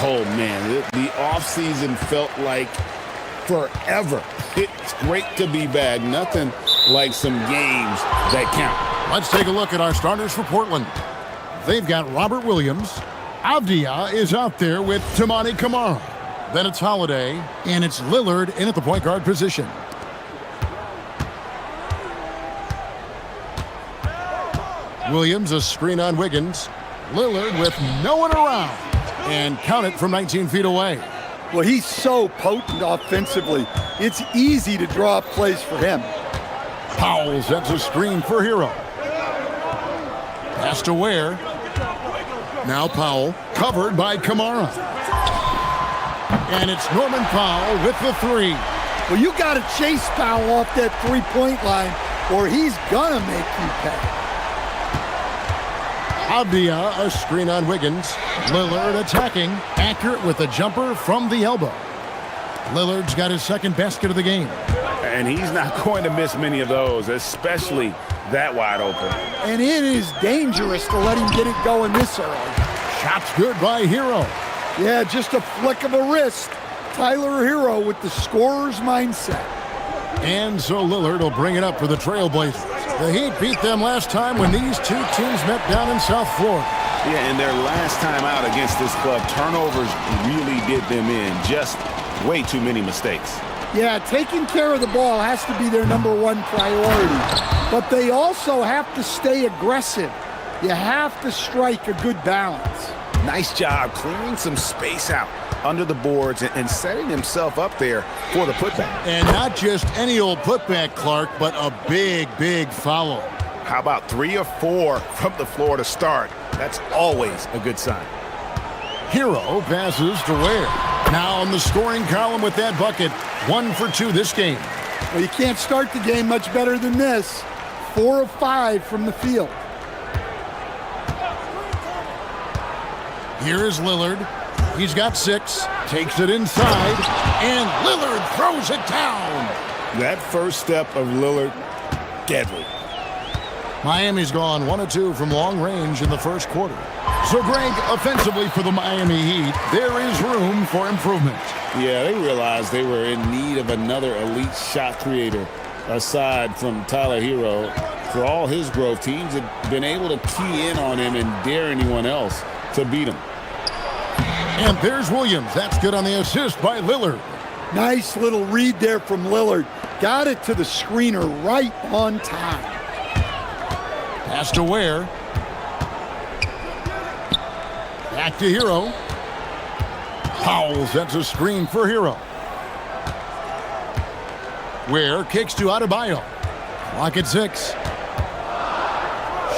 Oh, man, the offseason felt like forever. It's great to be back. Nothing like some games that count. Let's take a look at our starters for Portland. They've got Robert Williams. Avdia is out there with Tamani Kamara. Then it's Holiday, and it's Lillard in at the point guard position. Williams, a screen on Wiggins. Lillard with no one around. And count it from 19 feet away. Well, he's so potent offensively. It's easy to draw up plays for him. Powell sets a screen for Hero. Pass to Ware. Now Powell, covered by Kamara. And it's Norman Powell with the three. Well, you got to chase Powell off that three-point line, or he's gonna make you pay. Avdia, a screen on Wiggins. Lillard attacking, accurate with a jumper from the elbow. Lillard's got his second basket of the game. And he's not going to miss many of those, especially that wide open. And it is dangerous to let him get it going this early. Shot's good by Hero. Yeah, just a flick of a wrist. Tyler Hero with the scorer's mindset. And so Lillard will bring it up for the Trailblazers. The Heat beat them last time when these two teams met down in South Florida. Yeah, and their last time out against this club, turnovers really did them in. Just way too many mistakes. Yeah, taking care of the ball has to be their number one priority. But they also have to stay aggressive. You have to strike a good balance. Nice job clearing some space out under the boards and setting himself up there for the putback. And not just any old putback, Clark, but a big, big foul. How about 3 or 4 from the floor to start? That's always a good sign. Hero passes to Ware. Now in the scoring column with that bucket. 1 for 2 this game. Well, you can't start the game much better than this. 4 of 5 from the field. Here is Lillard. He's got 6. Takes it inside. And Lillard throws it down. That first step of Lillard, deadly. Miami's gone 1 of 2 from long range in the first quarter. So, Greg, offensively for the Miami Heat, there is room for improvement. Yeah, they realized they were in need of another elite shot creator aside from Tyler Hero. For all his growth, teams had been able to key in on him and dare anyone else to beat him. And there's Williams. That's good on the assist by Lillard. Nice little read there from Lillard. Got it to the screener right on time. Pass to Ware. Back to Hero. Powell sets a screen for Hero. Ware kicks to Adebayo. Clock at 6.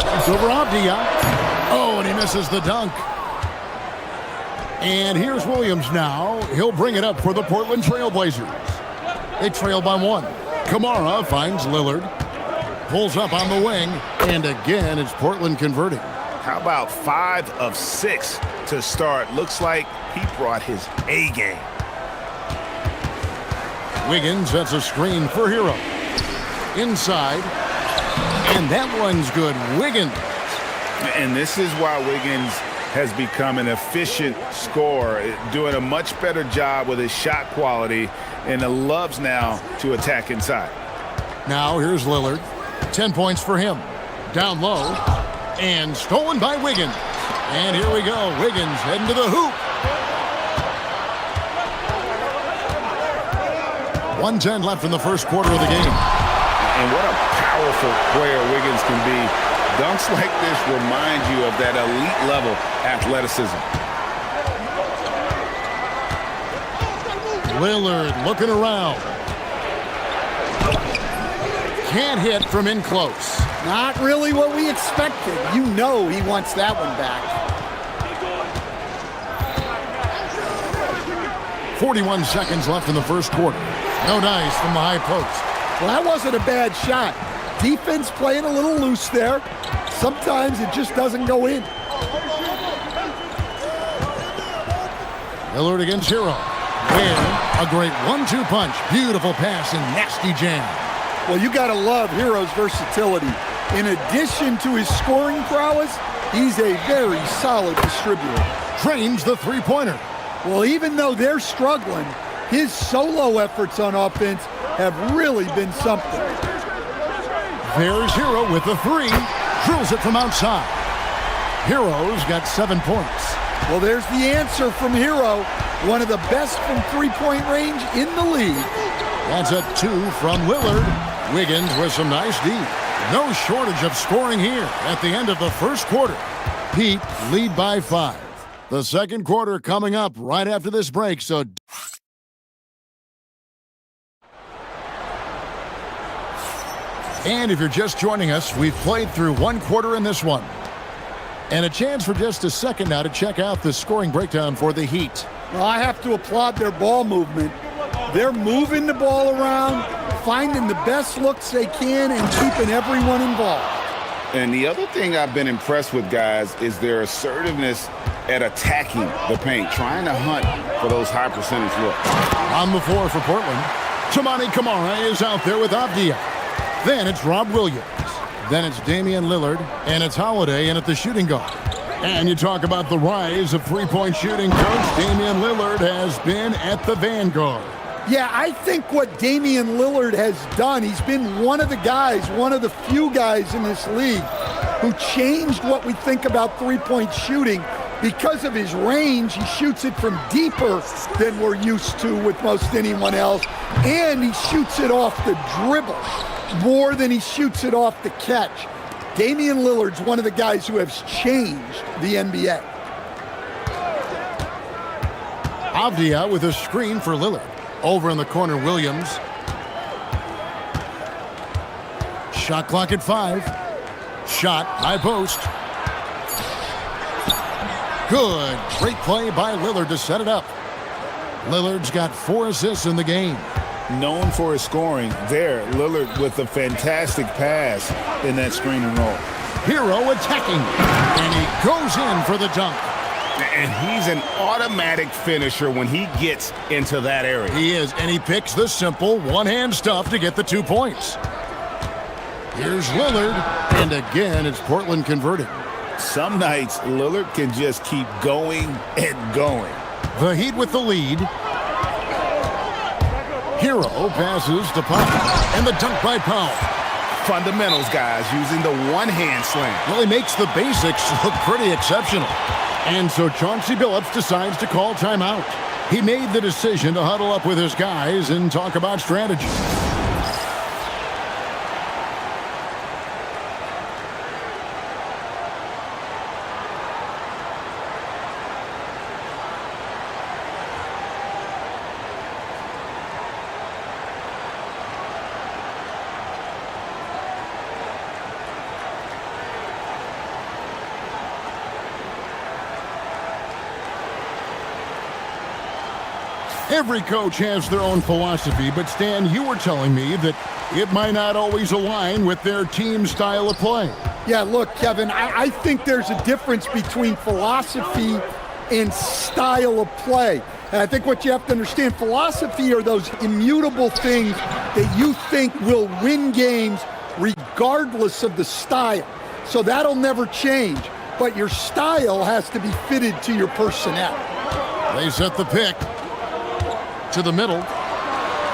Shoots over Avdia. Oh, and he misses the dunk. And here's Williams now. He'll bring it up for the Portland Trailblazers. They trail by 1. Kamara finds Lillard. Pulls up on the wing. And again, it's Portland converting. How about 5 of 6 to start? Looks like he brought his A game. Wiggins sets a screen for Hero. Inside. And that one's good. Wiggins. And this is why Wiggins has become an efficient scorer, doing a much better job with his shot quality, and loves now to attack inside. Now here's Lillard. 10 points for him. Down low. And stolen by Wiggins. And here we go. Wiggins heading to the hoop. 1:10 left in the first quarter of the game. And what a powerful player Wiggins can be. Dunks like this remind you of that elite level athleticism. Lillard looking around. Can't hit from in close. Not really what we expected. You know he wants that one back. 41 seconds left in the first quarter. No dice from the high post. Well, that wasn't a bad shot. Defense playing a little loose there. Sometimes it just doesn't go in. Lillard against Hero. Ware, a great 1-2 punch. Beautiful pass and nasty jam. Well, you got to love Hero's versatility. In addition to his scoring prowess, he's a very solid distributor. Drains the three-pointer. Well, even though they're struggling, his solo efforts on offense have really been something. There's Hero with the three. Drills it from outside. Hero's got 7 points. Well, there's the answer from Hero, one of the best from three-point range in the league. That's a 2 from Lillard. Wiggins with some nice D. No shortage of scoring here at the end of the first quarter. Heat lead by 5. The second quarter coming up right after this break, so... And if you're just joining us, we've played through one quarter in this one. And a chance for just a second now to check out the scoring breakdown for the Heat. Well, I have to applaud their ball movement. They're moving the ball around, finding the best looks they can, and keeping everyone involved. And the other thing I've been impressed with, guys, is their assertiveness at attacking the paint, trying to hunt for those high percentage looks. On the floor for Portland, Toumani Camara is out there with Avdia. Then it's Rob Williams. Then it's Damian Lillard, and it's Holiday in at the shooting guard. And you talk about the rise of three-point shooting, Coach. Damian Lillard has been at the vanguard. Yeah, I think what Damian Lillard has done, he's been one of the guys, one of the few guys in this league who changed what we think about three-point shooting. Because of his range, he shoots it from deeper than we're used to with most anyone else, and he shoots it off the dribble more than he shoots it off the catch. Damian Lillard's one of the guys who has changed the NBA. Avdia with a screen for Lillard. Over in the corner, Williams. Shot clock at 5. Shot, high post. Good. Great play by Lillard to set it up. Lillard's got 4 assists in the game. Known for his scoring, there, Lillard with a fantastic pass in that screen and roll. Hero attacking, and he goes in for the dunk. And he's an automatic finisher when he gets into that area. He is, and he picks the simple one-hand stuff to get the 2 points. Here's Lillard, and again, it's Portland converting. Some nights, Lillard can just keep going and going. The Heat with the lead. Hero passes to Pop, and the dunk by Powell. Fundamentals, guys, using the one-hand slam. Well, he makes the basics look pretty exceptional. And so Chauncey Billups decides to call timeout. He made the decision to huddle up with his guys and talk about strategy. Every coach has their own philosophy, but Stan, you were telling me that it might not always align with their team style of play. Yeah, look, Kevin, I think there's a difference between philosophy and style of play. And I think what you have to understand, philosophy are those immutable things that you think will win games regardless of the style. So that'll never change. But your style has to be fitted to your personnel. They set the pick. To the middle.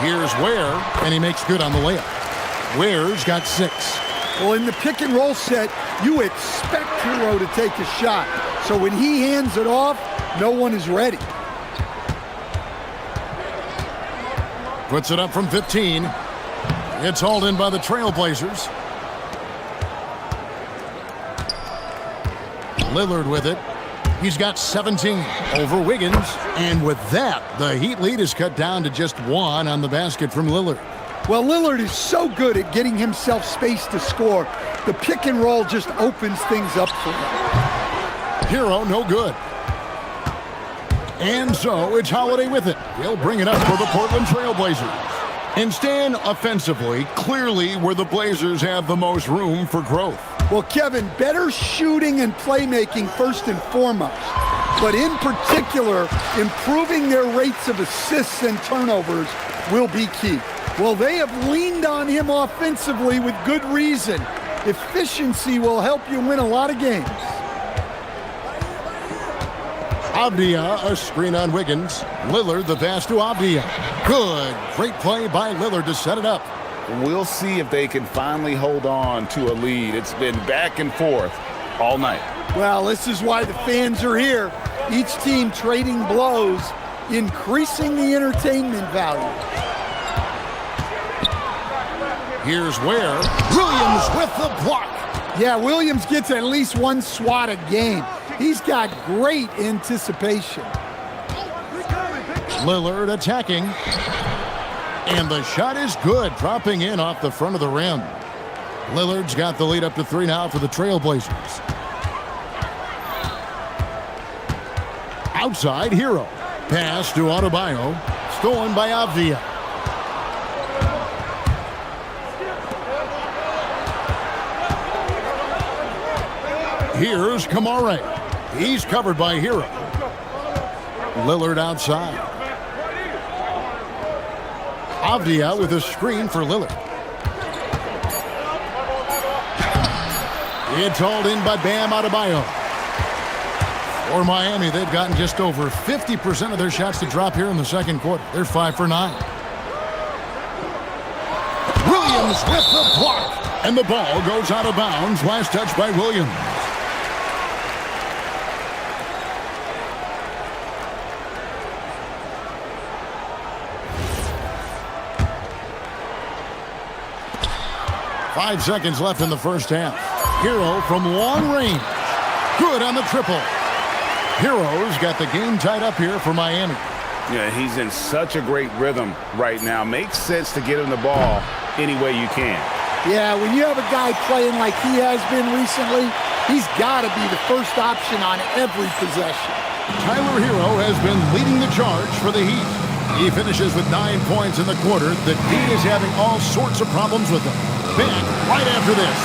Here's Ware, and he makes good on the layup. Ware's got 6. Well, in the pick and roll set, you expect Hero to take a shot. So when he hands it off, no one is ready. Puts it up from 15. It's hauled in by the Trailblazers. Lillard with it. He's got 17 over Wiggins. And with that, the Heat lead is cut down to just 1 on the basket from Lillard. Well, Lillard is so good at getting himself space to score. The pick and roll just opens things up for him. Hero, no good. And so it's Holiday with it. He'll bring it up for the Portland Trailblazers. And Stan, offensively, clearly where the Blazers have the most room for growth. Well, Kevin, better shooting and playmaking first and foremost. But in particular, improving their rates of assists and turnovers will be key. Well, they have leaned on him offensively with good reason. Efficiency will help you win a lot of games. Avdia, a screen on Wiggins. Lillard, the pass to Avdia. Good. Great play by Lillard to set it up. We'll see if they can finally hold on to a lead. It's been back and forth all night. Well, this is why the fans are here. Each team trading blows, increasing the entertainment value. Here's Ware. Williams with the block. Yeah, Williams gets at least one swat a game. He's got great anticipation. Lillard attacking. And the shot is good, dropping in off the front of the rim. Lillard's got the lead up to 3 now for the Trailblazers. Outside, Hero. Pass to Adebayo. Stolen by Avdia. Here's Kamare. He's covered by Hero. Lillard outside. Avdia with a screen for Lillard. It's hauled in by Bam Adebayo. For Miami, they've gotten just over 50% of their shots to drop here in the second quarter. They're 5 for 9. Williams with the block. And the ball goes out of bounds. Last touch by Williams. Five seconds left in the first half. Hero from long range. Good on the triple. Hero's got the game tied up here for Miami. Yeah, he's in such a great rhythm right now. Makes sense to get him the ball any way you can. Yeah, when you have a guy playing like he has been recently, he's got to be the first option on every possession. Tyler Hero has been leading the charge for the Heat. He finishes with 9 points in the quarter. The Heat is having all sorts of problems with him. Back right after this.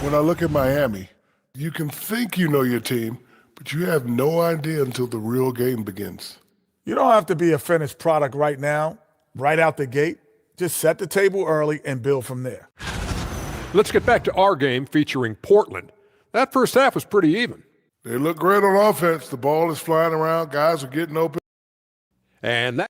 When I look at Miami, you can think you know your team, but you have no idea until the real game begins. You don't have to be a finished product right now, right out the gate. Just set the table early and build from there. Let's get back to our game featuring Portland. That first half was pretty even. They look great on offense. The ball is flying around. Guys are getting open. And that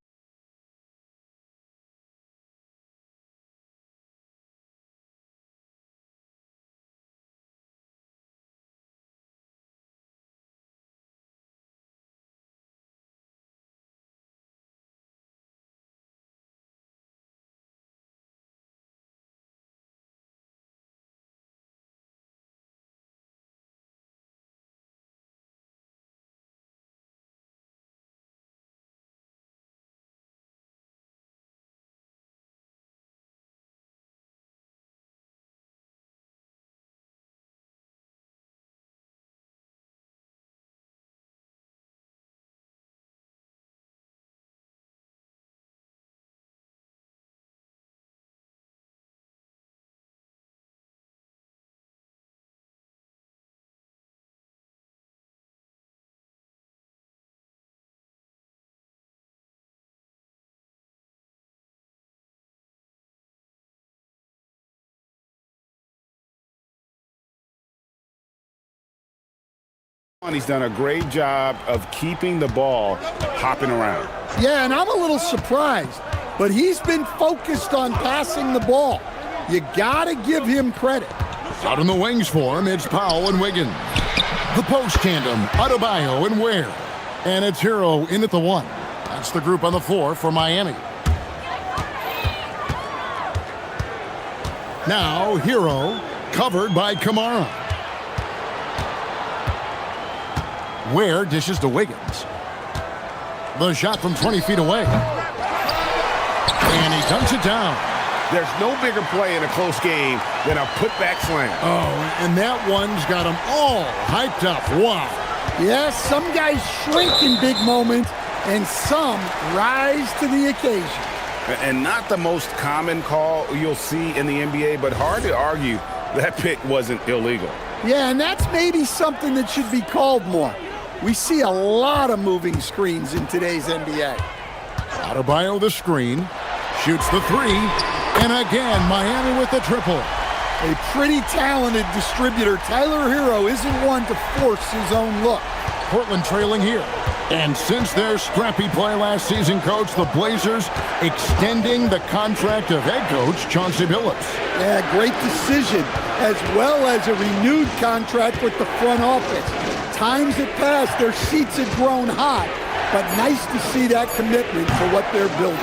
He's done a great job of keeping the ball hopping around. Yeah, and I'm a little surprised, but he's been focused on passing the ball. You gotta give him credit. Out in the wings for him, it's Powell and Wiggins. The post tandem, Adebayo and Ware. And it's Hero in at the 1. That's the group on the floor for Miami. Now Hero, covered by Kamara. Ware dishes to Wiggins. The shot from 20 feet away. And he dunks it down. There's no bigger play in a close game than a putback slam. Oh, and that one's got them all hyped up. Wow. Yes, some guys shrink in big moments, and some rise to the occasion. And not the most common call you'll see in the NBA, but hard to argue that pick wasn't illegal. Yeah, and that's maybe something that should be called more. We see a lot of moving screens in today's NBA. Adebayo the screen. Shoots the 3. And again, Miami with the triple. A pretty talented distributor. Tyler Hero isn't one to force his own look. Portland trailing here. And since their scrappy play last season, Coach, the Blazers extending the contract of head coach Chauncey Billups. Yeah, great decision, as well as a renewed contract with the front office. Times had passed, their seats had grown hot, but nice to see that commitment to what they're building.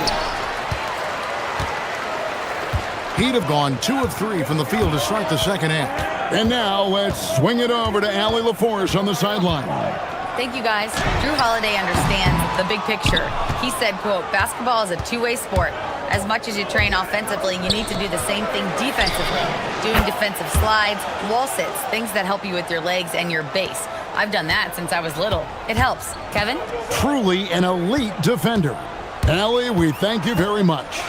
Heat have gone 2 of 3 from the field to start the second half. And now let's swing it over to Allie LaForce on the sideline. Thank you, guys. Drew Holiday understands the big picture. He said, quote, basketball is a two-way sport. As much as you train offensively, you need to do the same thing defensively. Doing defensive slides, wall sits, things that help you with your legs and your base. I've done that since I was little. It helps. Kevin? Truly an elite defender. Allie, we thank you very much.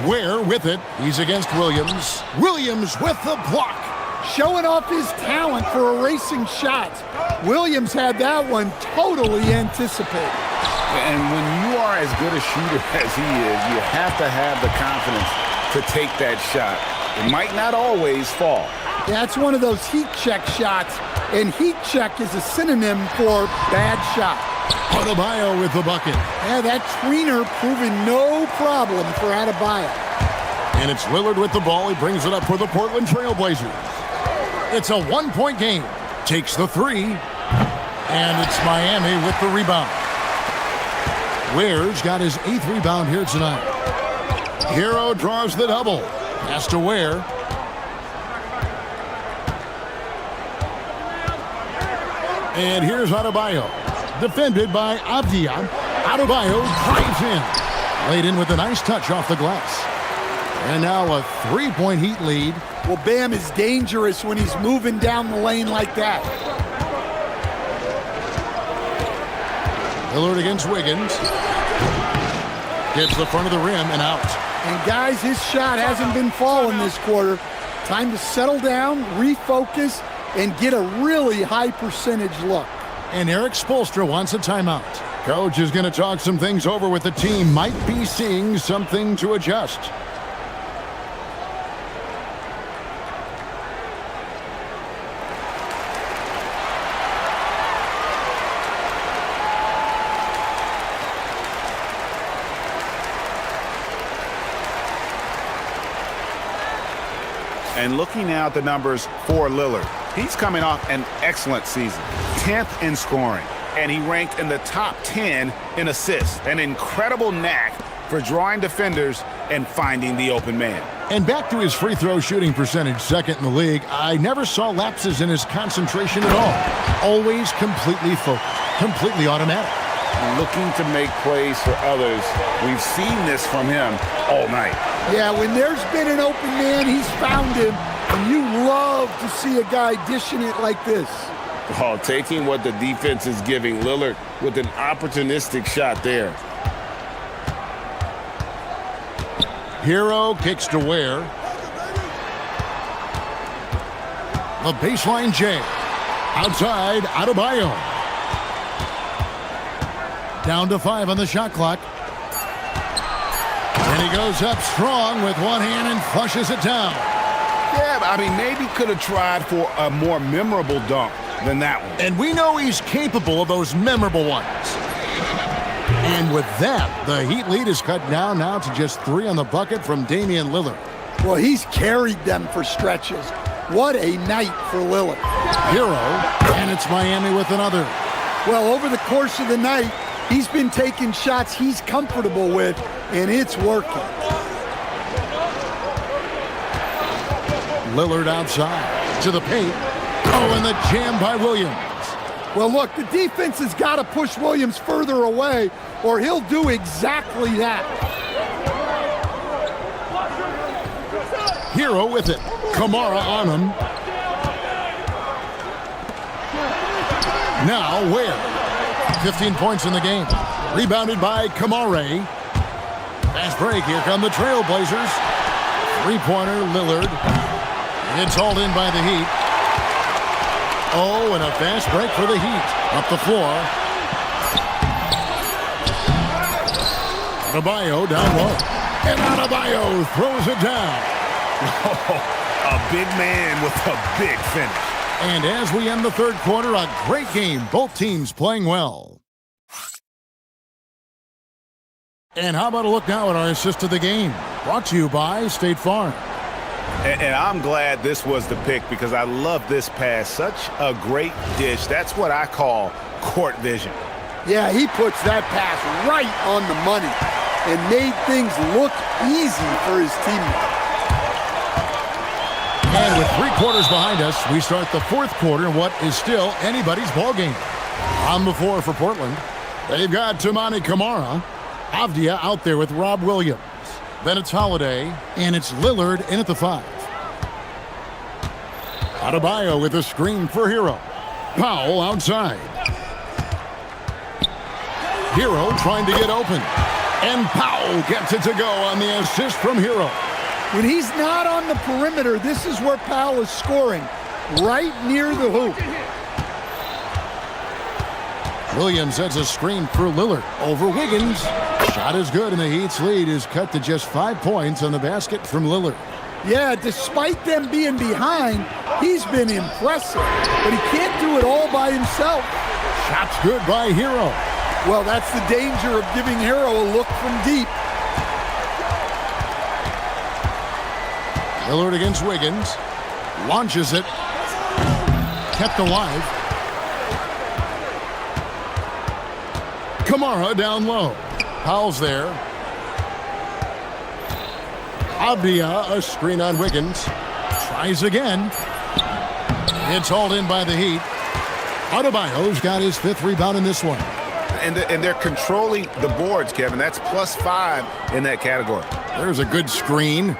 Ware with it. He's against Williams. Williams with the block. Showing off his talent for erasing shots. Williams had that one totally anticipated. And when you are as good a shooter as he is, you have to have the confidence to take that shot. It might not always fall. That's one of those heat check shots, and heat check is a synonym for bad shot. Adebayo with the bucket. Yeah, that tweener proving no problem for Adebayo. And it's Lillard with the ball. He brings it up for the Portland Trailblazers. It's a one-point game. Takes the three. And it's Miami with the rebound. Ware's got his 8th rebound here tonight. Hero draws the double. Pass to Ware. And here's Adebayo. Defended by Avdia. Adebayo drives in. Laid in with a nice touch off the glass. And now a 3-point Heat lead. Well, Bam is dangerous when he's moving down the lane like that. Lillard against Wiggins. Gets the front of the rim and out. And guys, his shot hasn't been falling this quarter. Time to settle down, refocus, and get a really high percentage look. And Eric Spoelstra wants a timeout. Coach is going to talk some things over with the team. Might be seeing something to adjust. And looking now at the numbers for Lillard, he's coming off an excellent season. 10th in scoring, and he ranked in the top 10 in assists. An incredible knack for drawing defenders and finding the open man. And back to his free throw shooting percentage, 2nd in the league. I never saw lapses in his concentration at all. Always completely focused, completely automatic. Looking to make plays for others. We've seen this from him all night. Yeah, when there's been an open man, he's found him. And you love to see a guy dishing it like this. Oh, taking what the defense is giving Lillard with an opportunistic shot there. Hero kicks to Ware. The baseline J. Outside, Adebayo. Down to 5 on the shot clock. And he goes up strong with one hand and flushes it down. Yeah, I mean, maybe could have tried for a more memorable dunk than that one. And we know he's capable of those memorable ones. And with that, the Heat lead is cut down now to just 3 on the bucket from Damian Lillard. Well, he's carried them for stretches. What a night for Lillard. Hero, and it's Miami with another. Well, over the course of the night, he's been taking shots he's comfortable with, and it's working. Lillard outside to the paint. Oh, and the jam by Williams. Well, look, the defense has got to push Williams further away, or he'll do exactly that. Hero with it. Kamara on him. Now Ware. 15 points in the game. Rebounded by Kamara. Fast break. Here come the Trailblazers. 3-pointer Lillard. It's hauled in by the Heat. Oh, and a fast break for the Heat. Up the floor. Adebayo down low. And Adebayo throws it down. A big man with a big finish. And as we end the third quarter, a great game. Both teams playing well. And how about a look now at our assist of the game? Brought to you by State Farm. And I'm glad this was the pick because I love this pass. Such a great dish. That's what I call court vision. Yeah, he puts that pass right on the money and made things look easy for his teammate. And with 3 quarters behind us, we start the fourth quarter in what is still anybody's ball game. On the floor for Portland, they've got Toumani Camara, Avdia out there with Rob Williams. Then it's Holiday, and it's Lillard in at the 5. Adebayo with a screen for Hero. Powell outside. Hero trying to get open. And Powell gets it to go on the assist from Hero. When he's not on the perimeter, this is where Powell is scoring, right near the hoop. Williams sets a screen for Lillard over Wiggins. Shot is good, and the Heat's lead is cut to just 5 points on the basket from Lillard. Yeah, despite them being behind, he's been impressive, but he can't do it all by himself. Shot's good by Hero. Well, that's the danger of giving Hero a look from deep. Lillard against Wiggins. Launches it. Kept alive. Camara down low. Powell's there. Avdia, a screen on Wiggins. Tries again. It's hauled in by the Heat. Adebayo's got his 5th rebound in this one. And they're controlling the boards, Kevin. That's +5 in that category. There's a good screen.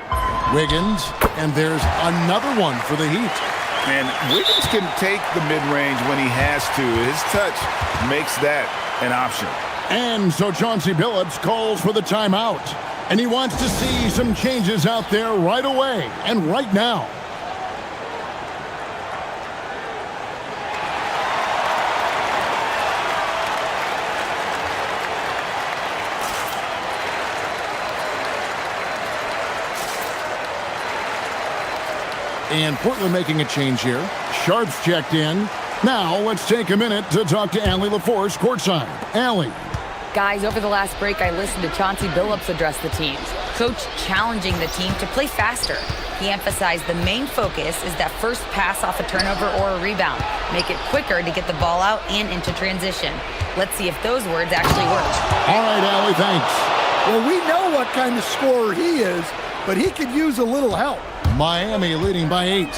Wiggins. And there's another one for the Heat. And Wiggins can take the mid-range when he has to. His touch makes that an option. And so Chauncey Billups calls for the timeout. And he wants to see some changes out there right away and right now. And Portland making a change here. Sharp's checked in. Now let's take a minute to talk to Allie LaForce courtside. Allie. Guys, over the last break, I listened to Chauncey Billups address the teams. Coach challenging the team to play faster. He emphasized the main focus is that first pass off a turnover or a rebound. Make it quicker to get the ball out and into transition. Let's see if those words actually work. All right, Allie, thanks. Well, we know what kind of scorer he is, but he could use a little help. Miami leading by 8.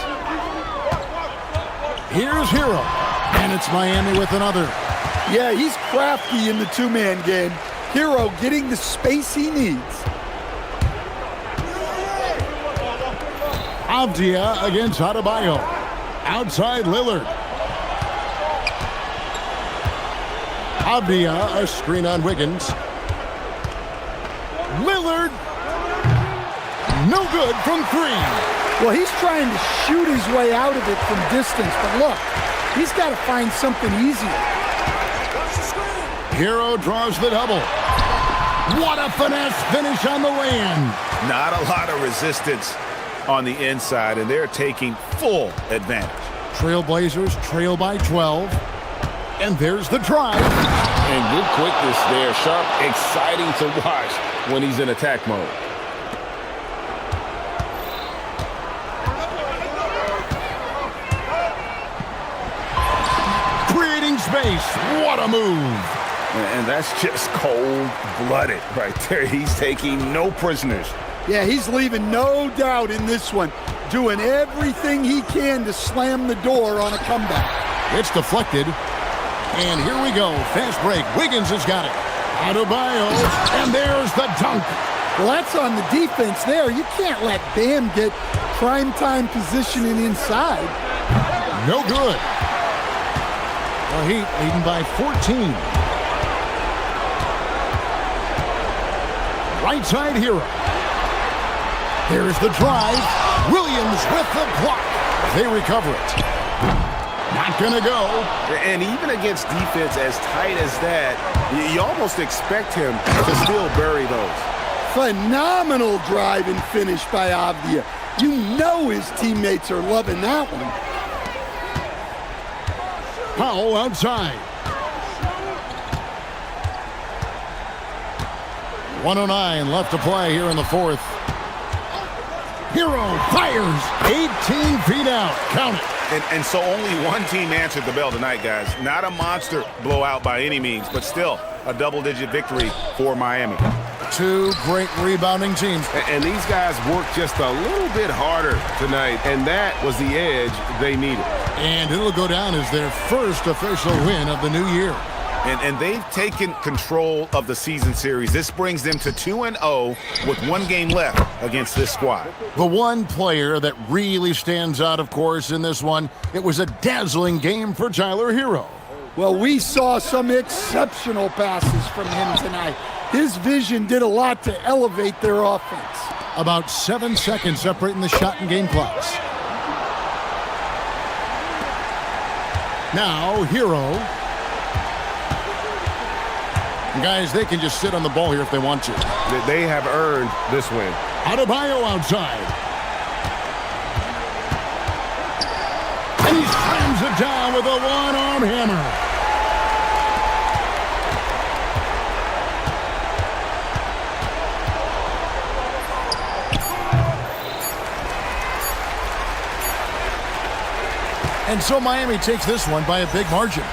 Here's Hero. And it's Miami with another. Yeah, he's crafty in the 2-man game. Hero getting the space he needs. Avdia against Adebayo. Outside Lillard. Avdia, a screen on Wiggins. Lillard. No good from 3. Well, he's trying to shoot his way out of it from distance, but look, he's got to find something easier. Hero draws the double. What a finesse finish on the lay-in. Not a lot of resistance on the inside, and they're taking full advantage. Trailblazers trail by 12. And there's the drive. And good quickness there. Sharp, exciting to watch when he's in attack mode. Creating space. What a move. And that's just cold-blooded right there. He's taking no prisoners. Yeah, he's leaving no doubt in this one. Doing everything he can to slam the door on a comeback. It's deflected. And here we go. Fast break. Wiggins has got it. Adebayo. And there's the dunk. Well, that's on the defense there. You can't let Bam get primetime positioning inside. No good. The Heat leading by 14. Right side Hero. There's the drive. Williams with the block. They recover it. not going to go. And even against defense as tight as that, you almost expect him to still bury those. Phenomenal drive and finish by Avdia. You know his teammates are loving that one. Powell outside. 1:09 left to play here in the fourth. Hero fires 18 feet out. Count it. And so only one team answered the bell tonight, guys. Not a monster blowout by any means, but still a double-digit victory for Miami. Two great rebounding teams. And these guys worked just a little bit harder tonight, and that was the edge they needed. And it'll go down as their first official win of the new year. And they've taken control of the season series. This brings them to 2-0 with one game left against this squad. The one player that really stands out, of course, in this one, it was a dazzling game for Tyler Hero. Well, we saw some exceptional passes from him tonight. His vision did a lot to elevate their offense. About 7 seconds separating the shot and game clocks. Now, Hero. Guys, they can just sit on the ball here if they want to. They have earned this win. Adebayo outside. And he slams it down with a one-arm hammer. And so Miami takes this one by a big margin.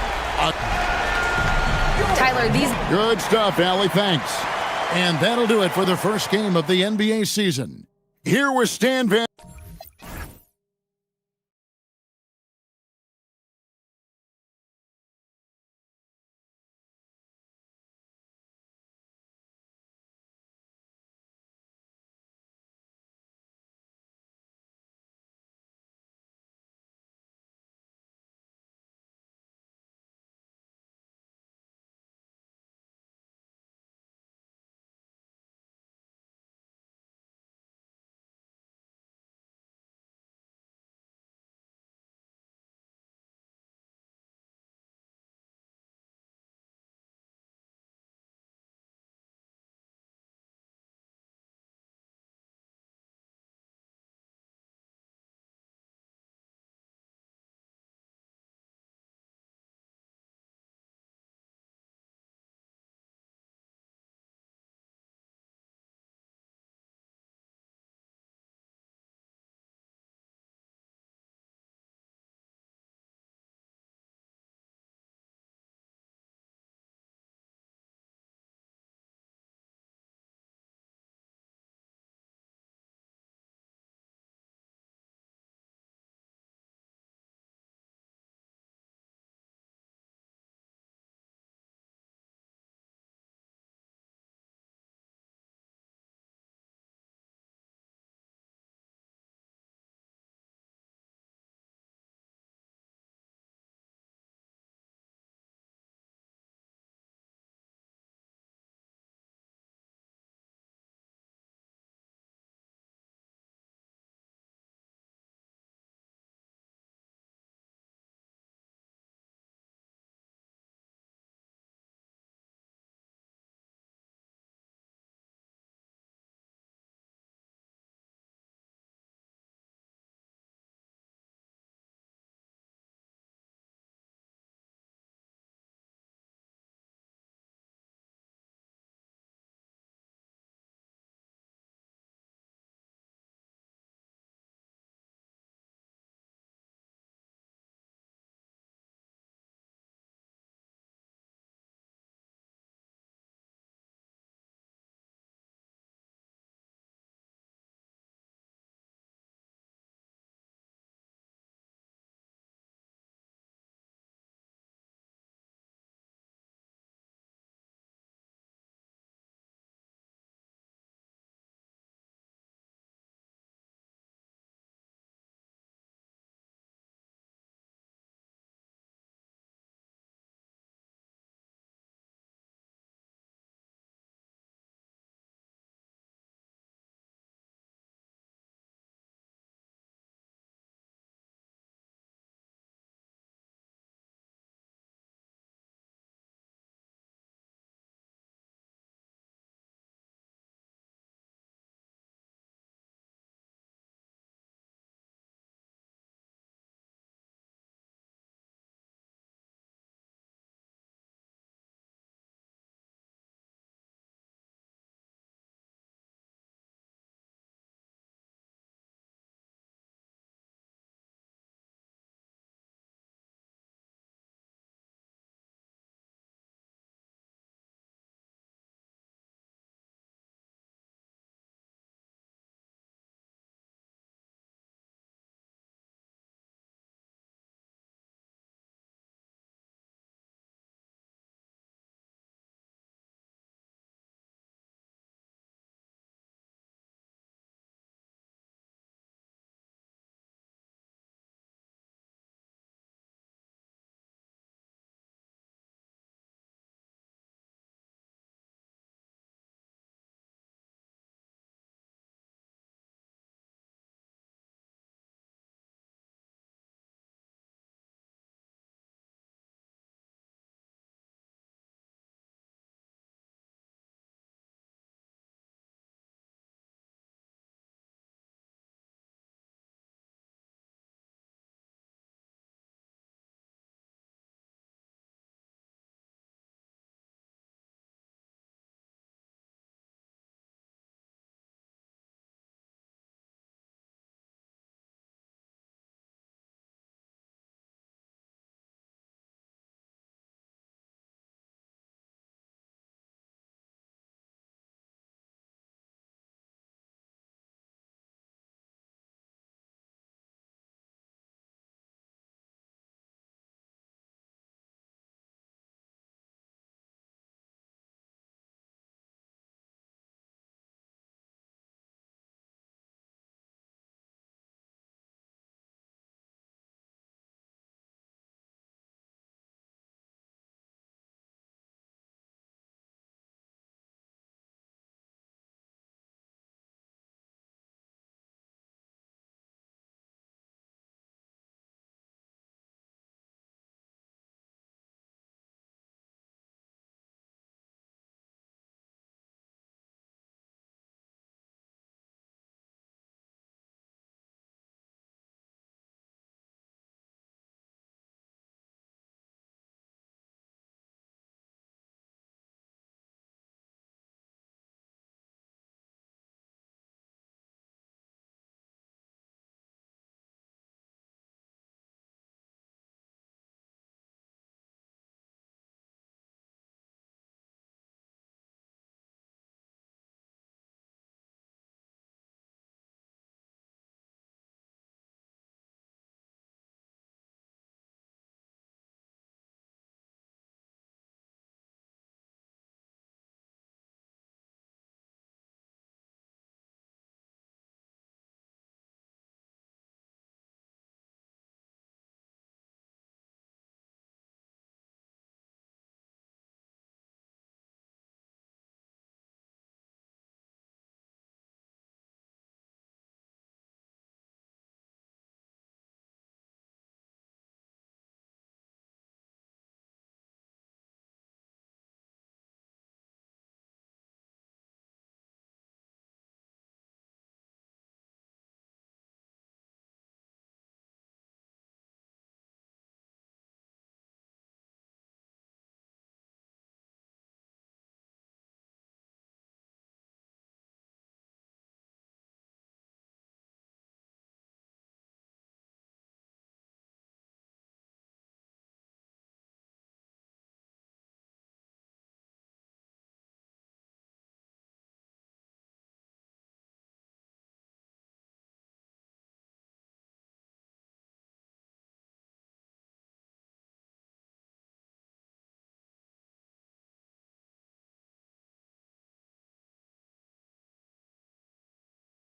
Tyler, these... Good stuff, Allie. Thanks. And that'll do it for the first game of the NBA season. Here with Stan Van...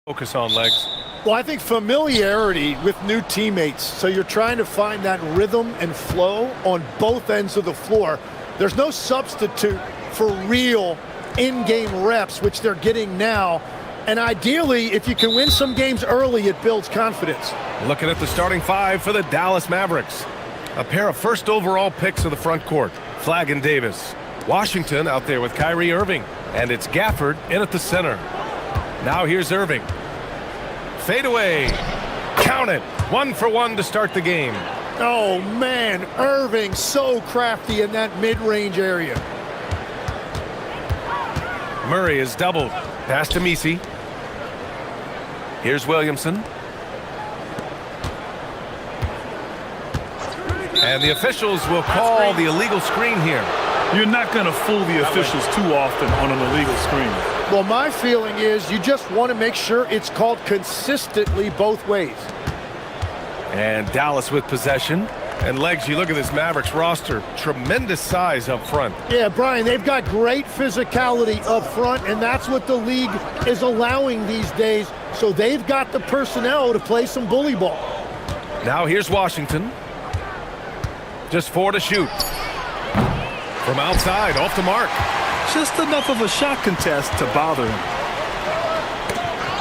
Focus on legs. Well, I think familiarity with new teammates. So you're trying to find that rhythm and flow on both ends of the floor. There's no substitute for real in-game reps, which they're getting now. And ideally, if you can win some games early, it builds confidence. Looking at the starting five for the Dallas Mavericks. A pair of first overall picks of the front court, Flagg and Davis. Washington out there with Kyrie Irving. And it's Gafford in at the center. Now here's Irving. Fade away. Count it. 1 for 1 to start the game. Oh, man, Irving so crafty in that mid-range area. Murray is doubled. Pass to Messi. Here's Williamson. And the officials will call the illegal screen here. You're not going to fool the officials too often on an illegal screen. Well, my feeling is you just want to make sure it's called consistently both ways. And Dallas with possession. And legs, you look at this Mavericks roster, tremendous size up front. Yeah, Brian, they've got great physicality up front, and that's what the league is allowing these days. So they've got the personnel to play some bully ball. Now here's Washington. Just 4 to shoot. From outside, off the mark. Just enough of a shot contest to bother him.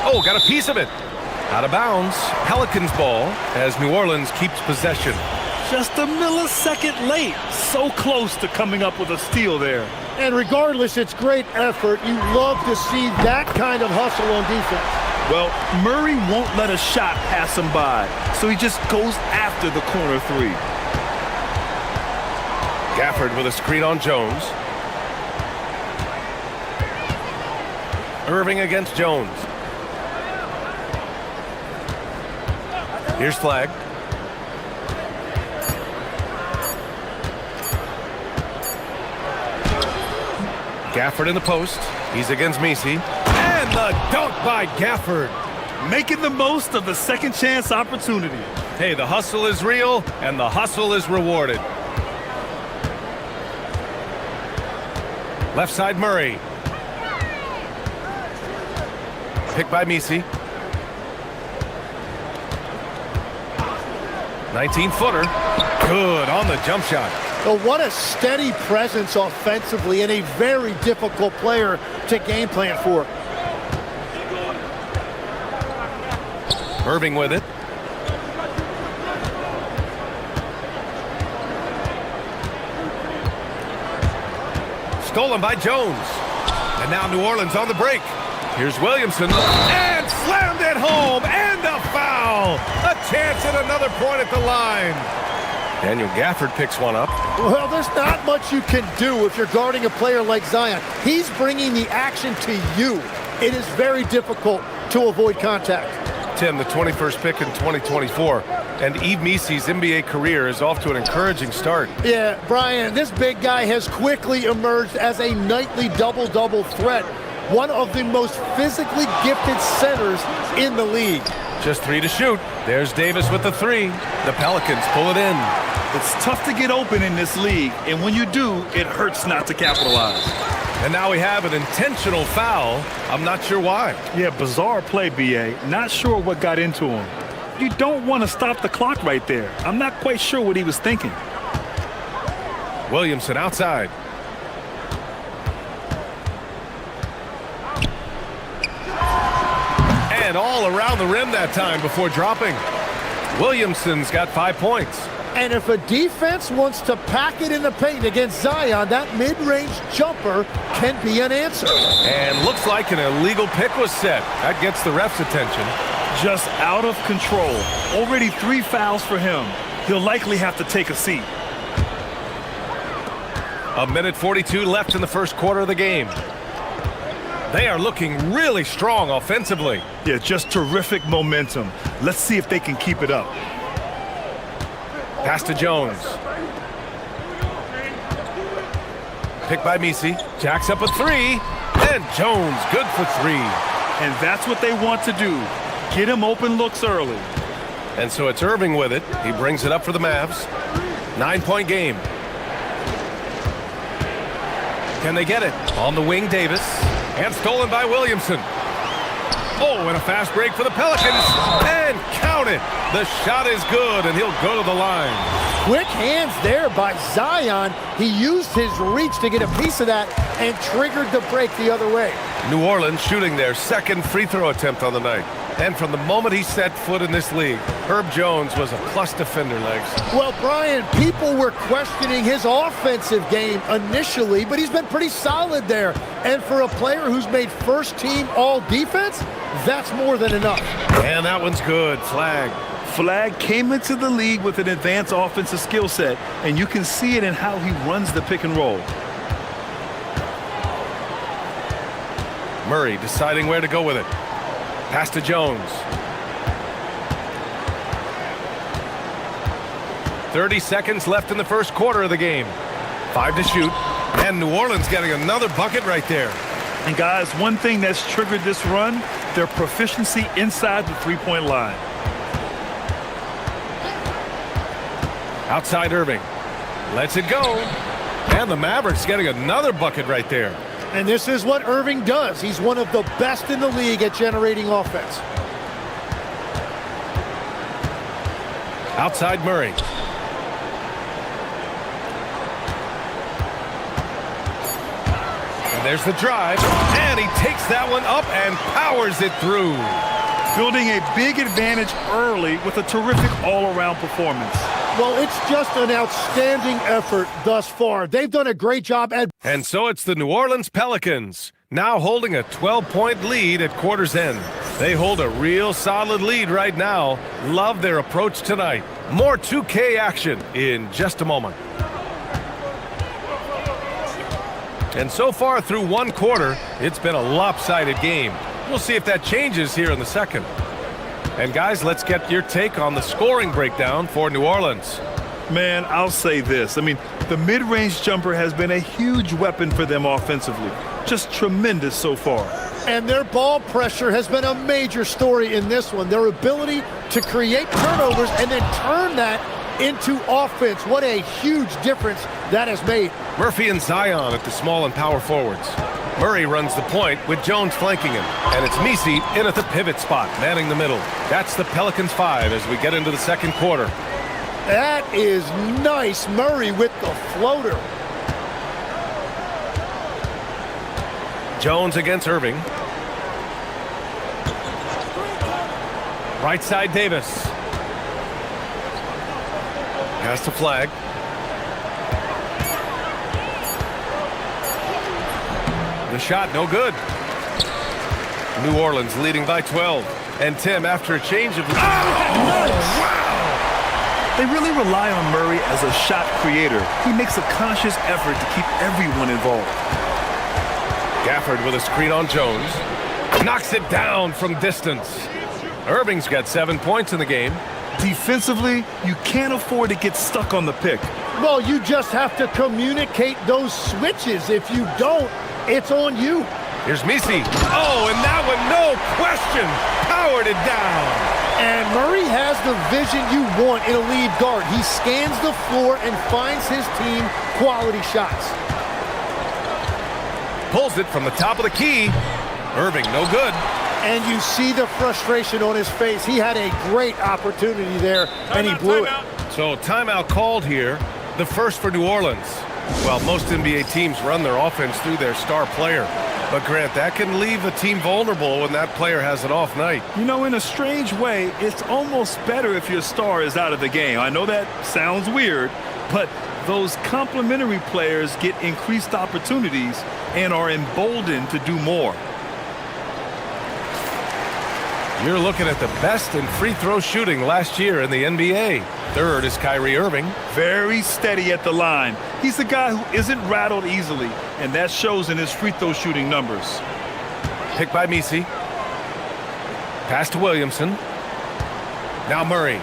Oh, got a piece of it. Out of bounds. Pelicans ball as New Orleans keeps possession. Just a millisecond late. So close to coming up with a steal there. And regardless, it's great effort. You love to see that kind of hustle on defense. Well, Murray won't let a shot pass him by, so he just goes after the corner three. Gafford with a screen on Jones. Irving against Jones. Here's Flagg. Gafford in the post. He's against Messi. And the dunk by Gafford. Making the most of the second chance opportunity. Hey, the hustle is real, and the hustle is rewarded. Left side Murray. Picked by Messi. 19-footer. Good on the jump shot. Well, what a steady presence offensively and a very difficult player to game plan for. Irving with it. Stolen by Jones. And now New Orleans on the break. Here's Williamson. And slammed it home. And a foul. A chance at another point at the line. Daniel Gafford picks one up. Well, there's not much you can do if you're guarding a player like Zion. He's bringing the action to you. It is very difficult to avoid contact. Tim, the 21st pick in 2024. And Yves Messi's NBA career is off to an encouraging start. Yeah, Brian, this big guy has quickly emerged as a nightly double-double threat. One of the most physically gifted centers in the league. Just 3 to shoot. There's Davis with the 3. The Pelicans pull it in. It's tough to get open in this league, and when you do, it hurts not to capitalize. And now we have an intentional foul. I'm not sure why. Yeah, bizarre play, B.A. Not sure what got into him. You don't want to stop the clock right there. I'm not quite sure what he was thinking. Williamson outside. And all around the rim that time before dropping. Williamson's got 5 points. And if a defense wants to pack it in the paint against Zion, that mid-range jumper can be an answer. And looks like an illegal pick was set. That gets the ref's attention. Just out of control. Already 3 fouls for him. He'll likely have to take a seat. 1:42 left in the first quarter of the game. They are looking really strong offensively. Yeah, just terrific momentum. Let's see if they can keep it up. Pass to Jones. Picked by Messi. Jacks up a 3. And Jones, good for 3. And that's what they want to do. Get him open looks early. And so it's Irving with it. He brings it up for the Mavs. 9-point game. Can they get it? On the wing, Davis. And stolen by Williamson. Oh, and a fast break for the Pelicans. And count it. The shot is good, and he'll go to the line. Quick hands there by Zion. He used his reach to get a piece of that and triggered the break the other way. New Orleans shooting their second free throw attempt on the night. And from the moment he set foot in this league, Herb Jones was a plus defender, Legs. Well, Brian, people were questioning his offensive game initially, but he's been pretty solid there. And for a player who's made first team all defense, that's more than enough. And that one's good. Flag. Flag came into the league with an advanced offensive skill set, and you can see it in how he runs the pick and roll. Murray deciding where to go with it. Pass to Jones. 30 seconds left in the first quarter of the game. 5 to shoot. And New Orleans getting another bucket right there. And guys, one thing that's triggered this run, their proficiency inside the three-point line. Outside Irving. Lets it go. And the Mavericks getting another bucket right there. And this is what Irving does. He's one of the best in the league at generating offense. Outside Murray. And there's the drive. And he takes that one up and powers it through. Building a big advantage early with a terrific all-around performance. Well, it's just an outstanding effort thus far. They've done a great job at... And so it's the New Orleans Pelicans, now holding a 12-point lead at quarter's end. They hold a real solid lead right now. Love their approach tonight. More 2K action in just a moment. And so far through one quarter, it's been a lopsided game. We'll see if that changes here in the second. And guys, let's get your take on the scoring breakdown for New Orleans. Man, I'll say this. I mean, the mid-range jumper has been a huge weapon for them offensively. Just tremendous so far. And their ball pressure has been a major story in this one. Their ability to create turnovers and then turn that into offense. What a huge difference that has made. Murphy and Zion at the small and power forwards. Murray runs the point with Jones flanking him. And it's Misi in at the pivot spot, manning the middle. That's the Pelicans 5 as we get into the second quarter. That is nice. Murray with the floater. Jones against Irving. Right side Davis. Pass to Flag. The shot, no good. New Orleans leading by 12. And Tim, after a change of... They really rely on Murray as a shot creator. He makes a conscious effort to keep everyone involved. Gafford with a screen on Jones. Knocks it down from distance. Irving's got 7 points in the game. Defensively, you can't afford to get stuck on the pick. Well, you just have to communicate those switches. If you don't, it's on you. Here's Misi. Oh, and that one, no question, powered it down. And Murray has the vision you want in a lead guard. He scans the floor and finds his team quality shots. Pulls it from the top of the key. Irving, no good. And you see the frustration on his face. He had a great opportunity there, and he blew it. So timeout called here, the first for New Orleans. Well, most NBA teams run their offense through their star player. But Grant, that can leave a team vulnerable when that player has an off night. You know, in a strange way, it's almost better if your star is out of the game. I know that sounds weird, but those complementary players get increased opportunities and are emboldened to do more. You're looking at the best in free throw shooting last year in the NBA. Third is Kyrie Irving. Very steady at the line. He's the guy who isn't rattled easily, and that shows in his free throw shooting numbers. Picked by Misi. Pass to Williamson. Now Murray.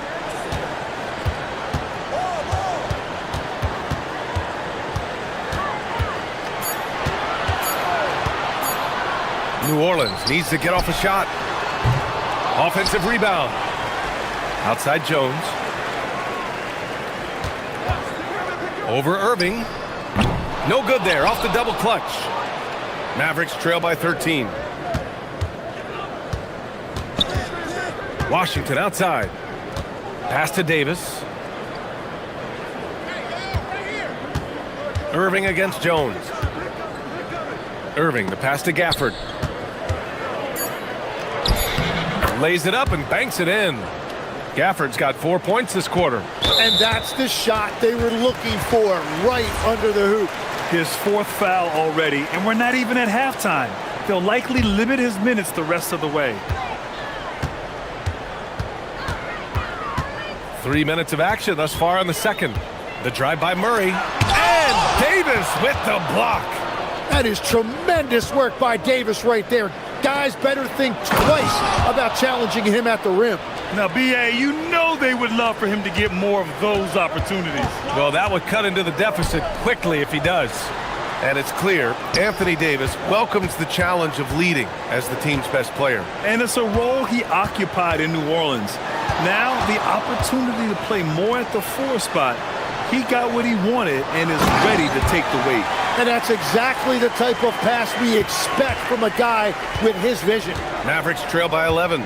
New Orleans needs to get off a shot. Offensive rebound. Outside Jones. Over Irving. No good there. Off the double clutch. Mavericks trail by 13. Washington outside. Pass to Davis. Irving against Jones. Irving, the pass to Gafford. Lays it up and banks it in. Gafford's got 4 points this quarter. And that's the shot they were looking for, right under the hoop. His fourth foul already, and we're not even at halftime. They'll likely limit his minutes the rest of the way. 3 minutes of action thus far in the second. The drive by Murray. And Davis with the block. That is tremendous work by Davis right there. Guys better think twice about challenging him at the rim. Now, B.A., you know they would love for him to get more of those opportunities. Well, that would cut into the deficit quickly if he does. And it's clear Anthony Davis welcomes the challenge of leading as the team's best player. And it's a role he occupied in New Orleans. Now, the opportunity to play more at the 4 spot. He got what he wanted and is ready to take the weight. And that's exactly the type of pass we expect from a guy with his vision. Mavericks trail by 11.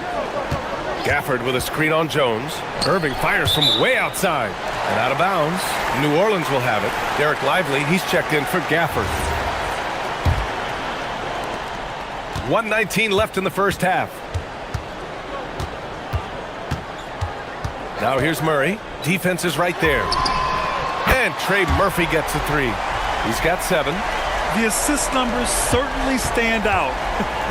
Gafford with a screen on Jones. Irving fires from way outside and out of bounds. New Orleans will have it. Derek Lively, he's checked in for Gafford. 1:19 left in the first half. Now here's Murray. Defense is right there. And Trey Murphy gets a 3. He's got 7. The assist numbers certainly stand out.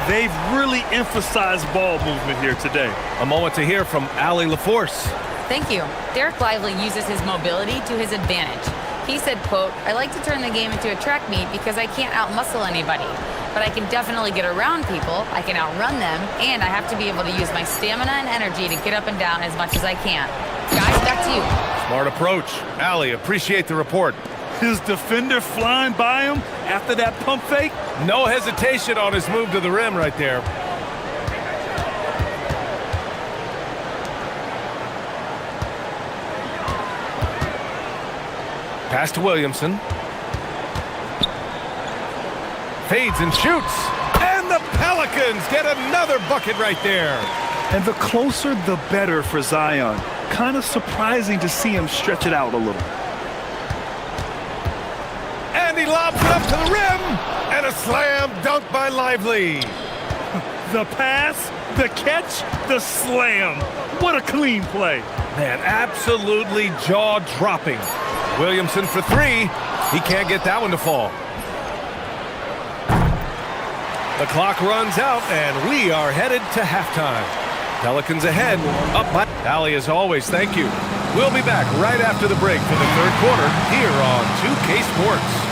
They've really emphasized ball movement here today. A moment to hear from Allie LaForce. Thank you. Derek Lively uses his mobility to his advantage. He said, quote, "I like to turn the game into a track meet because I can't outmuscle anybody. But I can definitely get around people, I can outrun them, and I have to be able to use my stamina and energy to get up and down as much as I can." Guys, back to you. Smart approach. Allie, appreciate the report. His defender flying by him after that pump fake. No hesitation on his move to the rim right there. Pass to Williamson. Fades and shoots. And the Pelicans get another bucket right there. And the closer, the better for Zion. Kind of surprising to see him stretch it out a little. And he lobs it up to the rim. And a slam dunk by Lively. The pass, the catch, the slam. What a clean play. Man, absolutely jaw-dropping. Williamson for 3. He can't get that one to fall. The clock runs out, and we are headed to halftime. Pelicans ahead, up by Allie as always, thank you. We'll be back right after the break for the third quarter here on 2K Sports.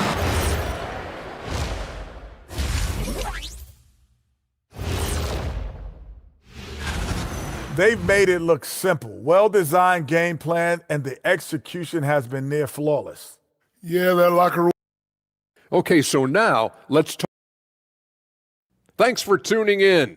They've made it look simple. Well-designed game plan, and the execution has been near flawless. Yeah, that locker room. Okay, so now let's talk. Thanks for tuning in.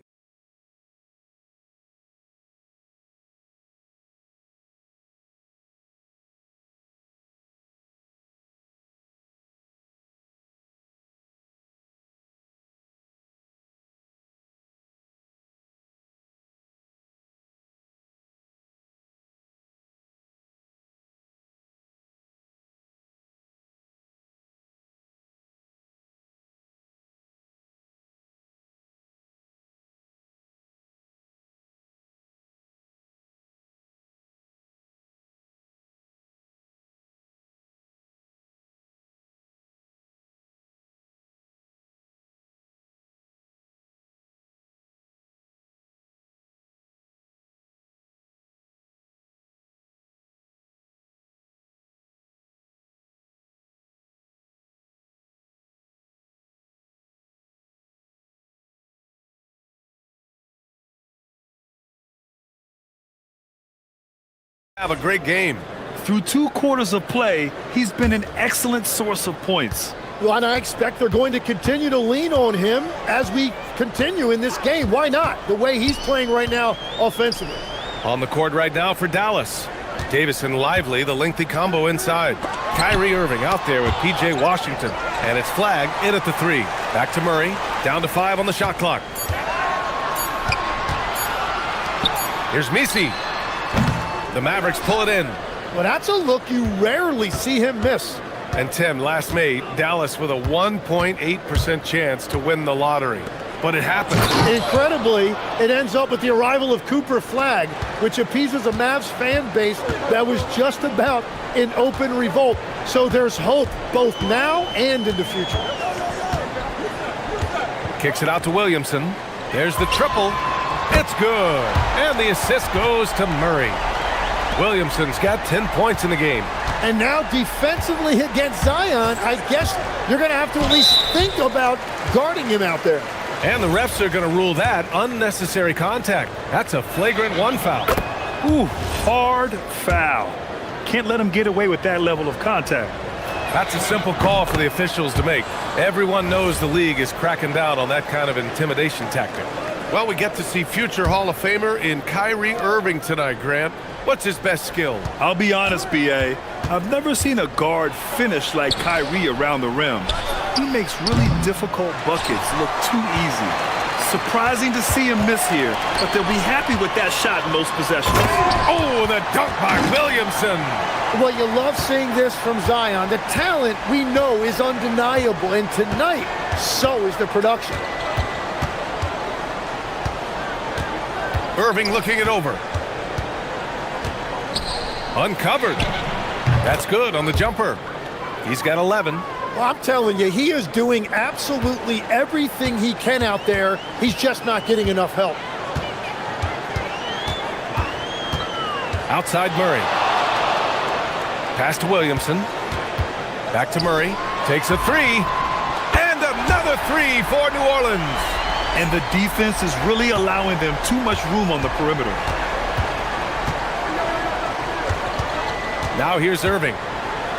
Have a great game. Through 2 quarters of play, he's been an excellent source of points. Well, and I expect they're going to continue to lean on him as we continue in this game. Why not? The way he's playing right now offensively. On the court right now for Dallas. Davis and Lively, the lengthy combo inside. Kyrie Irving out there with P.J. Washington. And it's flagged in at the 3. Back to Murray. Down to 5 on the shot clock. Here's Misi. The Mavericks pull it in. Well, that's a look you rarely see him miss. And Tim, last made, Dallas with a 1.8% chance to win the lottery. But it happened. Incredibly, it ends up with the arrival of Cooper Flagg, which appeases a Mavs fan base that was just about in open revolt. So there's hope both now and in the future. Kicks it out to Williamson. There's the triple. It's good. And the assist goes to Murray. Williamson's got 10 points in the game. And now defensively against Zion, I guess you're going to have to at least think about guarding him out there. And the refs are going to rule that unnecessary contact. That's a flagrant 1 foul. Ooh, hard foul. Can't let him get away with that level of contact. That's a simple call for the officials to make. Everyone knows the league is cracking down on that kind of intimidation tactic. Well, we get to see future Hall of Famer in Kyrie Irving tonight, Grant. What's his best skill? I'll be honest, B.A. I've never seen a guard finish like Kyrie around the rim. He makes really difficult buckets look too easy. Surprising to see him miss here, but they'll be happy with that shot in most possessions. Oh, the dunk by Williamson. Well, you love seeing this from Zion. The talent we know is undeniable, and tonight, so is the production. Irving looking it over. Uncovered. That's good on the jumper. He's got 11. Well, I'm telling you, he is doing absolutely everything he can out there. He's just not getting enough help. Outside Murray. Pass to Williamson. Back to Murray. Takes a three. And another three for New Orleans. And the defense is really allowing them too much room on the perimeter. Now here's Irving.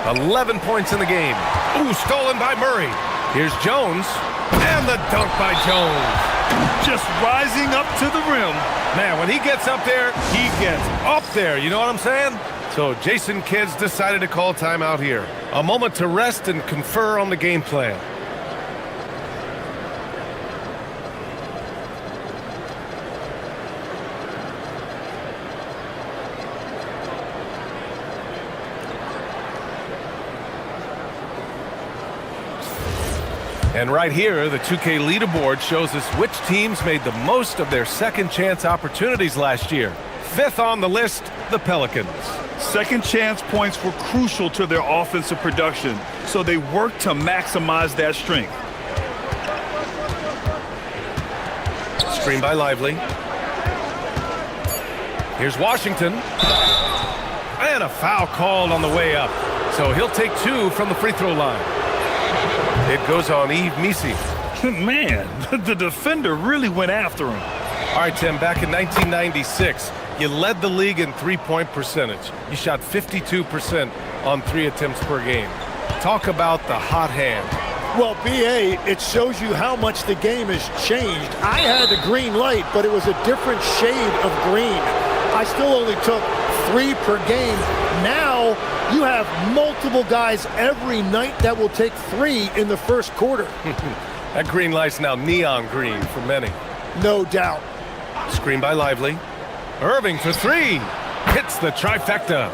11 points in the game. Ooh, stolen by Murray. Here's Jones. And the dunk by Jones. Just rising up to the rim. Man, when he gets up there, he gets up there. You know what I'm saying? So Jason Kidd's decided to call timeout here. A moment to rest and confer on the game plan. And right here, the 2K leaderboard shows us which teams made the most of their second chance opportunities last year. 5th on the list, the Pelicans. Second chance points were crucial to their offensive production, so they worked to maximize that strength. Screen by Lively. Here's Washington. And a foul called on the way up. So he'll take 2 from the free throw line. It goes on Yves Misi. Man, the defender really went after him. All right, Tim, back in 1996, you led the league in three-point percentage. You shot 52% on 3 attempts per game. Talk about the hot hand. Well, B.A., it shows you how much the game has changed. I had the green light, but it was a different shade of green. I still only took 3 per game. Now you have multiple guys every night that will take 3 in the first quarter. That green light's now neon green for many. No doubt. Screen by Lively. Irving for 3. Hits the trifecta.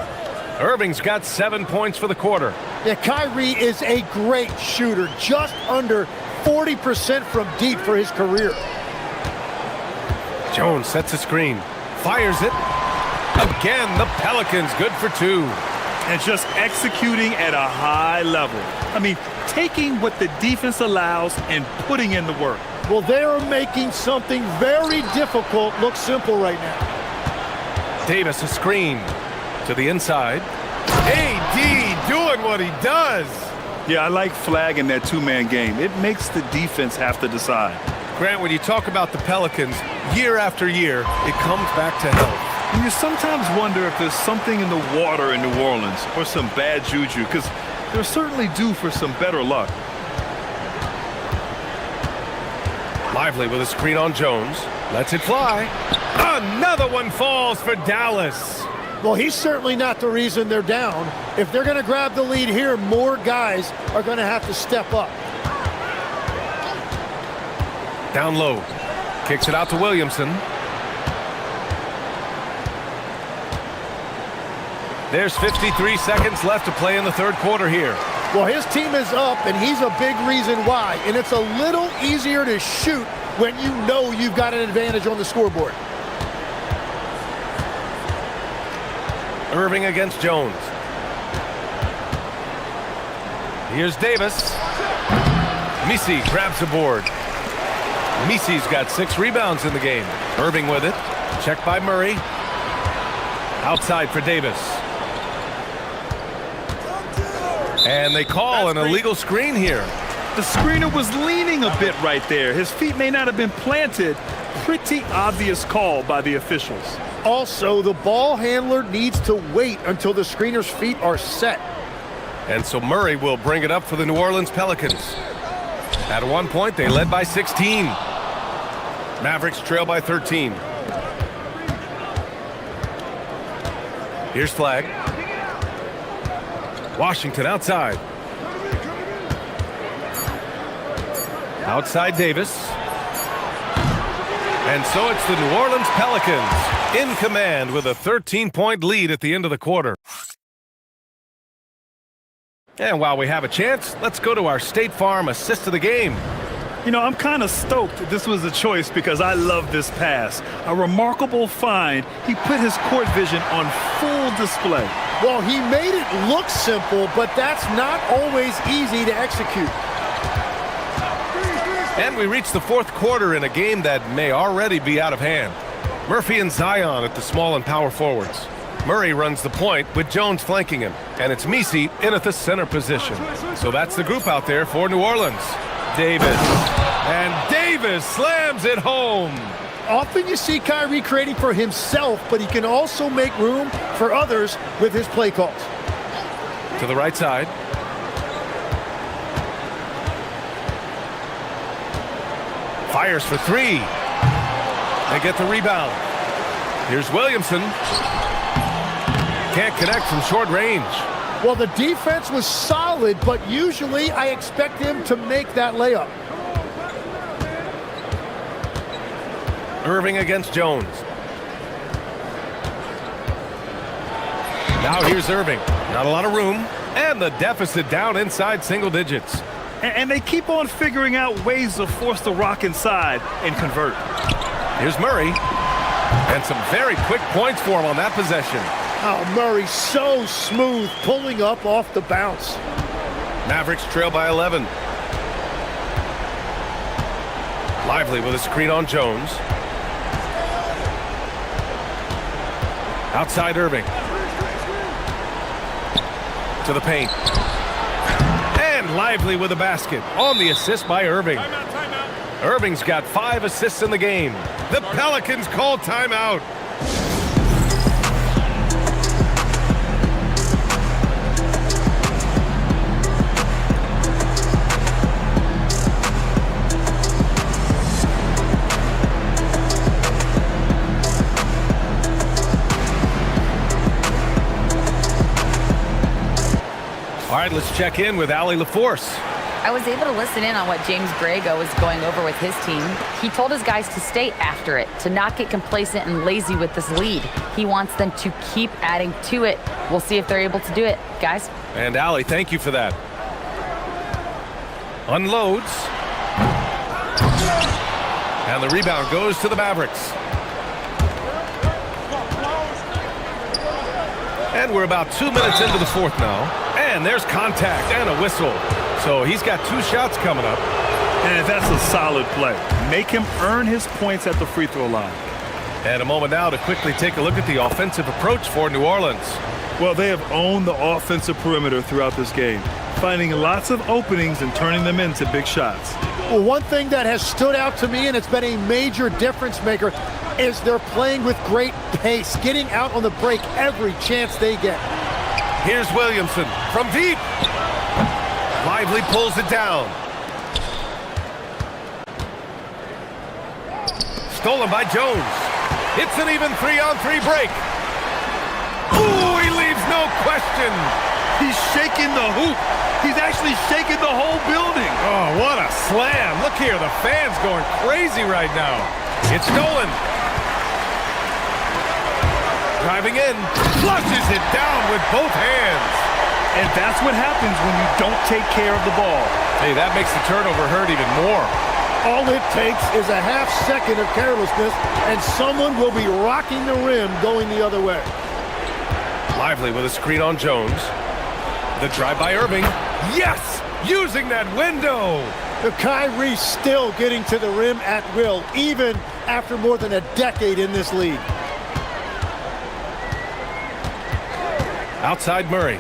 Irving's got 7 points for the quarter. Yeah, Kyrie is a great shooter, just under 40% from deep for his career. Jones sets a screen. Fires it. Again, the Pelicans good for 2. And just executing at a high level. I mean, taking what the defense allows and putting in the work. Well, they are making something very difficult look simple right now. Davis a screen to the inside. AD doing what he does. Yeah, I like Flagg in that 2-man game. It makes the defense have to decide. Grant, when you talk about the Pelicans, year after year, it comes back to health. And you sometimes wonder if there's something in the water in New Orleans or some bad juju, because they're certainly due for some better luck. Lively with a screen on Jones. Lets it fly. Another one falls for Dallas. Well, he's certainly not the reason they're down. If they're going to grab the lead here, more guys are going to have to step up. Down low. Kicks it out to Williamson. There's 53 seconds left to play in the third quarter here. Well, his team is up, and he's a big reason why. And it's a little easier to shoot when you know you've got an advantage on the scoreboard. Irving against Jones. Here's Davis. Misi grabs the board. Misi's got 6 rebounds in the game. Irving with it. Checked by Murray. Outside for Davis. And they call an illegal screen here. The screener was leaning a bit right there. His feet may not have been planted. Pretty obvious call by the officials. Also, the ball handler needs to wait until the screener's feet are set. And so Murray will bring it up for the New Orleans Pelicans. At one point, they led by 16. Mavericks trail by 13. Here's Flag. Washington outside. Outside Davis. And so it's the New Orleans Pelicans in command with a 13-point lead at the end of the quarter. And while we have a chance, let's go to our State Farm assist of the game. You know, I'm kind of stoked this was a choice because I love this pass. A remarkable find. He put his court vision on full display. Well, he made it look simple, but that's not always easy to execute. And we reach the fourth quarter in a game that may already be out of hand. Murphy and Zion at the small and power forwards. Murray runs the point with Jones flanking him. And it's Misi in at the center position. So that's the group out there for New Orleans. Davis. And Davis slams it home. Often you see Kyrie creating for himself, but he can also make room for others with his play calls. To the right side. Fires for 3. They get the rebound. Here's Williamson. Can't connect from short range. Well, the defense was solid, but usually I expect him to make that layup. Irving against Jones. Now here's Irving. Not a lot of room. And the deficit down inside single digits. And they keep on figuring out ways to force the rock inside and convert. Here's Murray. And some very quick points for him on that possession. Oh, Murray so smooth, pulling up off the bounce. Mavericks trail by 11. Lively with a screen on Jones. Outside Irving. To the paint. And Lively with a basket on the assist by Irving. Irving's got 5 assists in the game. The Pelicans call timeout. All right, let's check in with Allie LaForce. I was able to listen in on what James Grego was going over with his team. He told his guys to stay after it, to not get complacent and lazy with this lead. He wants them to keep adding to it. We'll see if they're able to do it, guys. And Allie, thank you for that. Unloads. And the rebound goes to the Mavericks. And we're about 2 minutes into the fourth now. And there's contact and a whistle. So he's got 2 shots coming up. And that's a solid play. Make him earn his points at the free throw line. And a moment now to quickly take a look at the offensive approach for New Orleans. Well, they have owned the offensive perimeter throughout this game, finding lots of openings and turning them into big shots. Well, one thing that has stood out to me, and it's been a major difference maker, is they're playing with great pace, getting out on the break every chance they get. Here's Williamson from deep. Lively pulls it down. Stolen by Jones. It's an even 3-on-3 break. Ooh, he leaves no question. He's shaking the hoop. He's actually shaking the whole building. Oh, what a slam. Look here, the fans going crazy right now. It's stolen. Driving in, flushes it down with both hands. And that's what happens when you don't take care of the ball. Hey, that makes the turnover hurt even more. All it takes is a half second of carelessness, and someone will be rocking the rim going the other way. Lively with a screen on Jones. The drive by Irving. Yes! Using that window! The Kyrie still getting to the rim at will, even after more than a decade in this league. Outside Murray.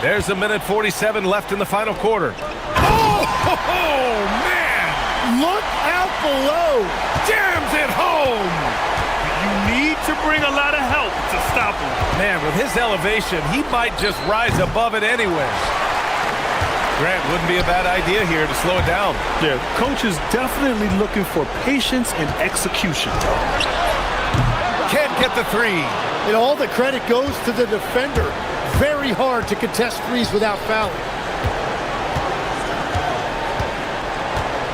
There's a minute 47 left in the final quarter. Oh, man! Look out below! Jams it home! You need to bring a lot of help to stop him. Man, with his elevation, he might just rise above it anyway. Grant, wouldn't be a bad idea here to slow it down. Yeah, coach is definitely looking for patience and execution. Can't get the three. And all the credit goes to the defender. Very hard to contest threes without fouling.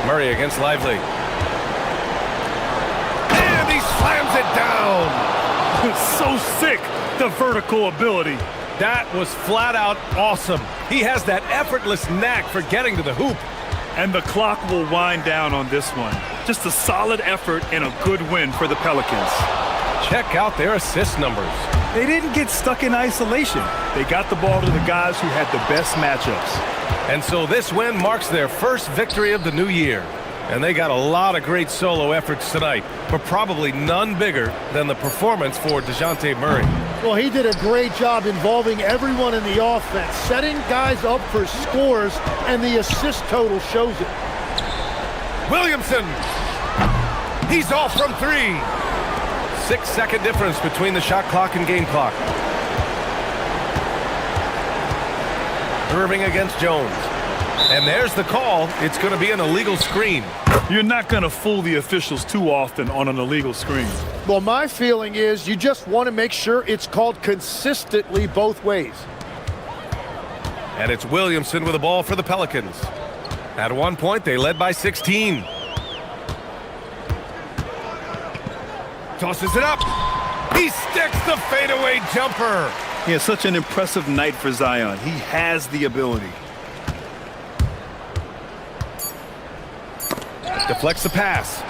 Murray against Lively. And he slams it down. So sick, the vertical ability. That was flat out awesome. He has that effortless knack for getting to the hoop. And the clock will wind down on this one. Just a solid effort and a good win for the Pelicans. Check out their assist numbers. They didn't get stuck in isolation. They got the ball to the guys who had the best matchups. And so this win marks their first victory of the new year. And they got a lot of great solo efforts tonight, but probably none bigger than the performance for DeJounte Murray. Well, he did a great job involving everyone in the offense, setting guys up for scores, and the assist total shows it. Williamson! He's off from three. 6-second difference between the shot clock and game clock. Irving against Jones. And there's the call. It's going to be an illegal screen. You're not going to fool the officials too often on an illegal screen. Well, my feeling is you just want to make sure it's called consistently both ways. And it's Williamson with the ball for the Pelicans. At one point, they led by 16. Tosses it up. He sticks the fadeaway jumper. He has such an impressive night for Zion. He has the ability. Deflects the pass.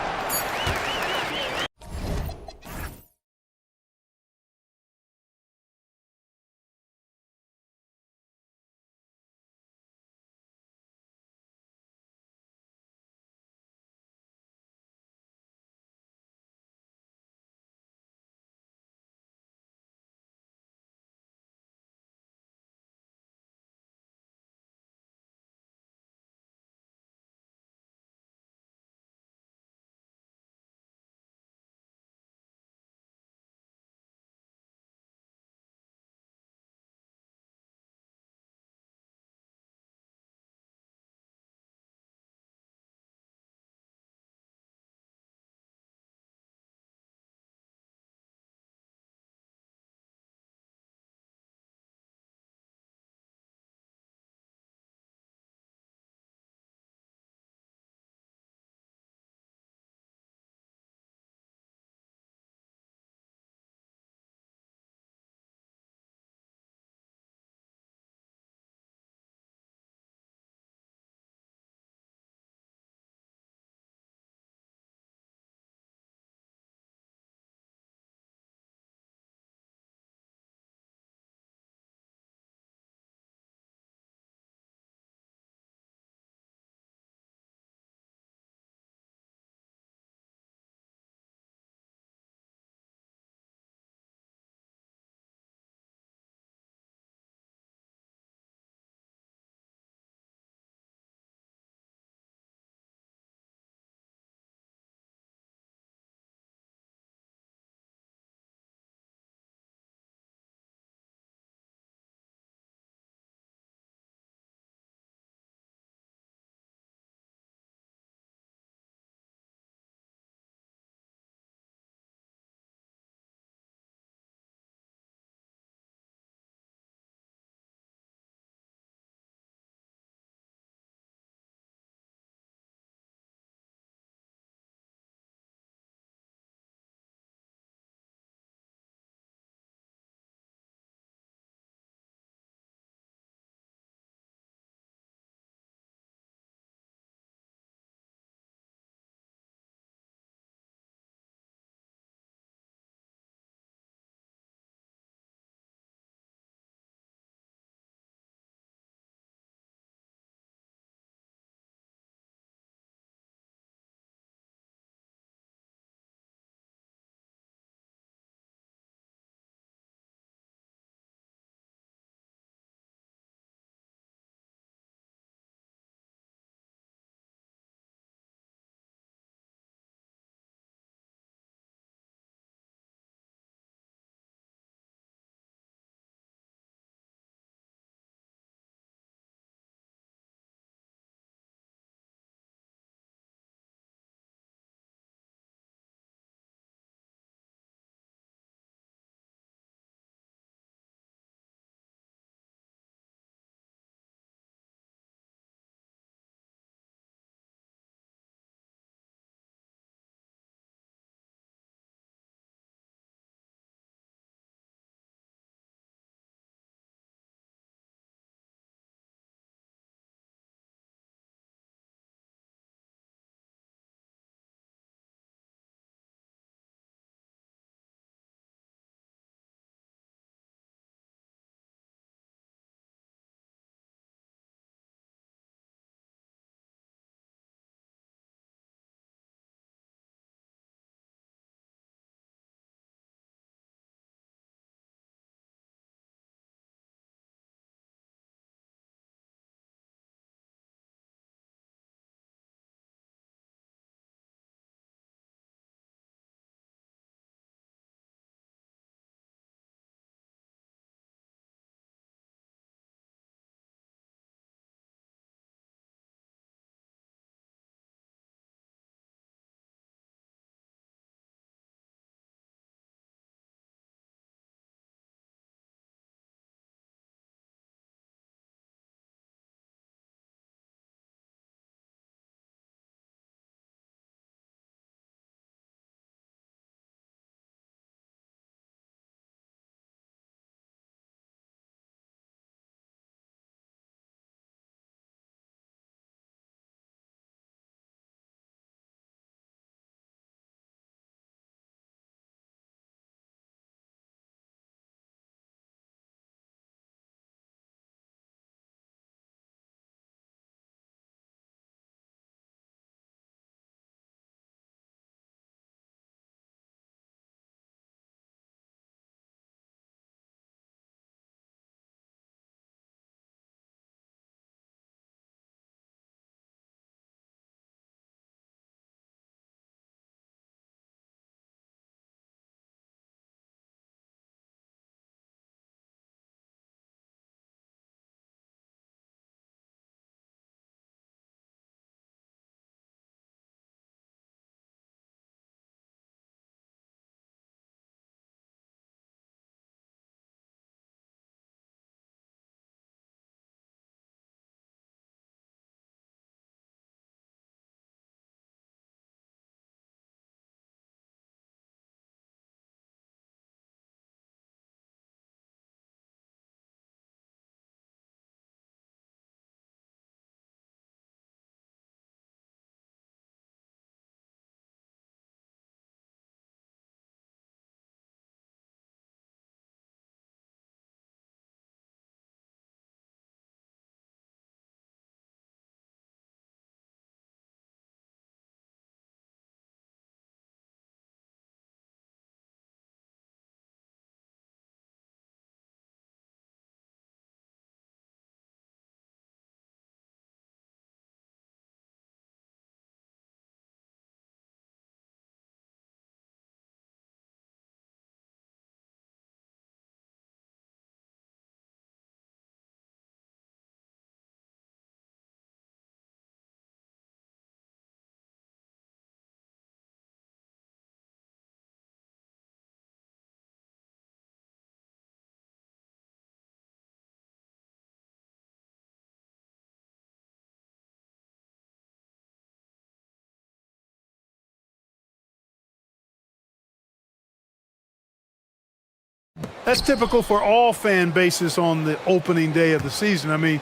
That's typical for all fan bases on the opening day of the season. I mean,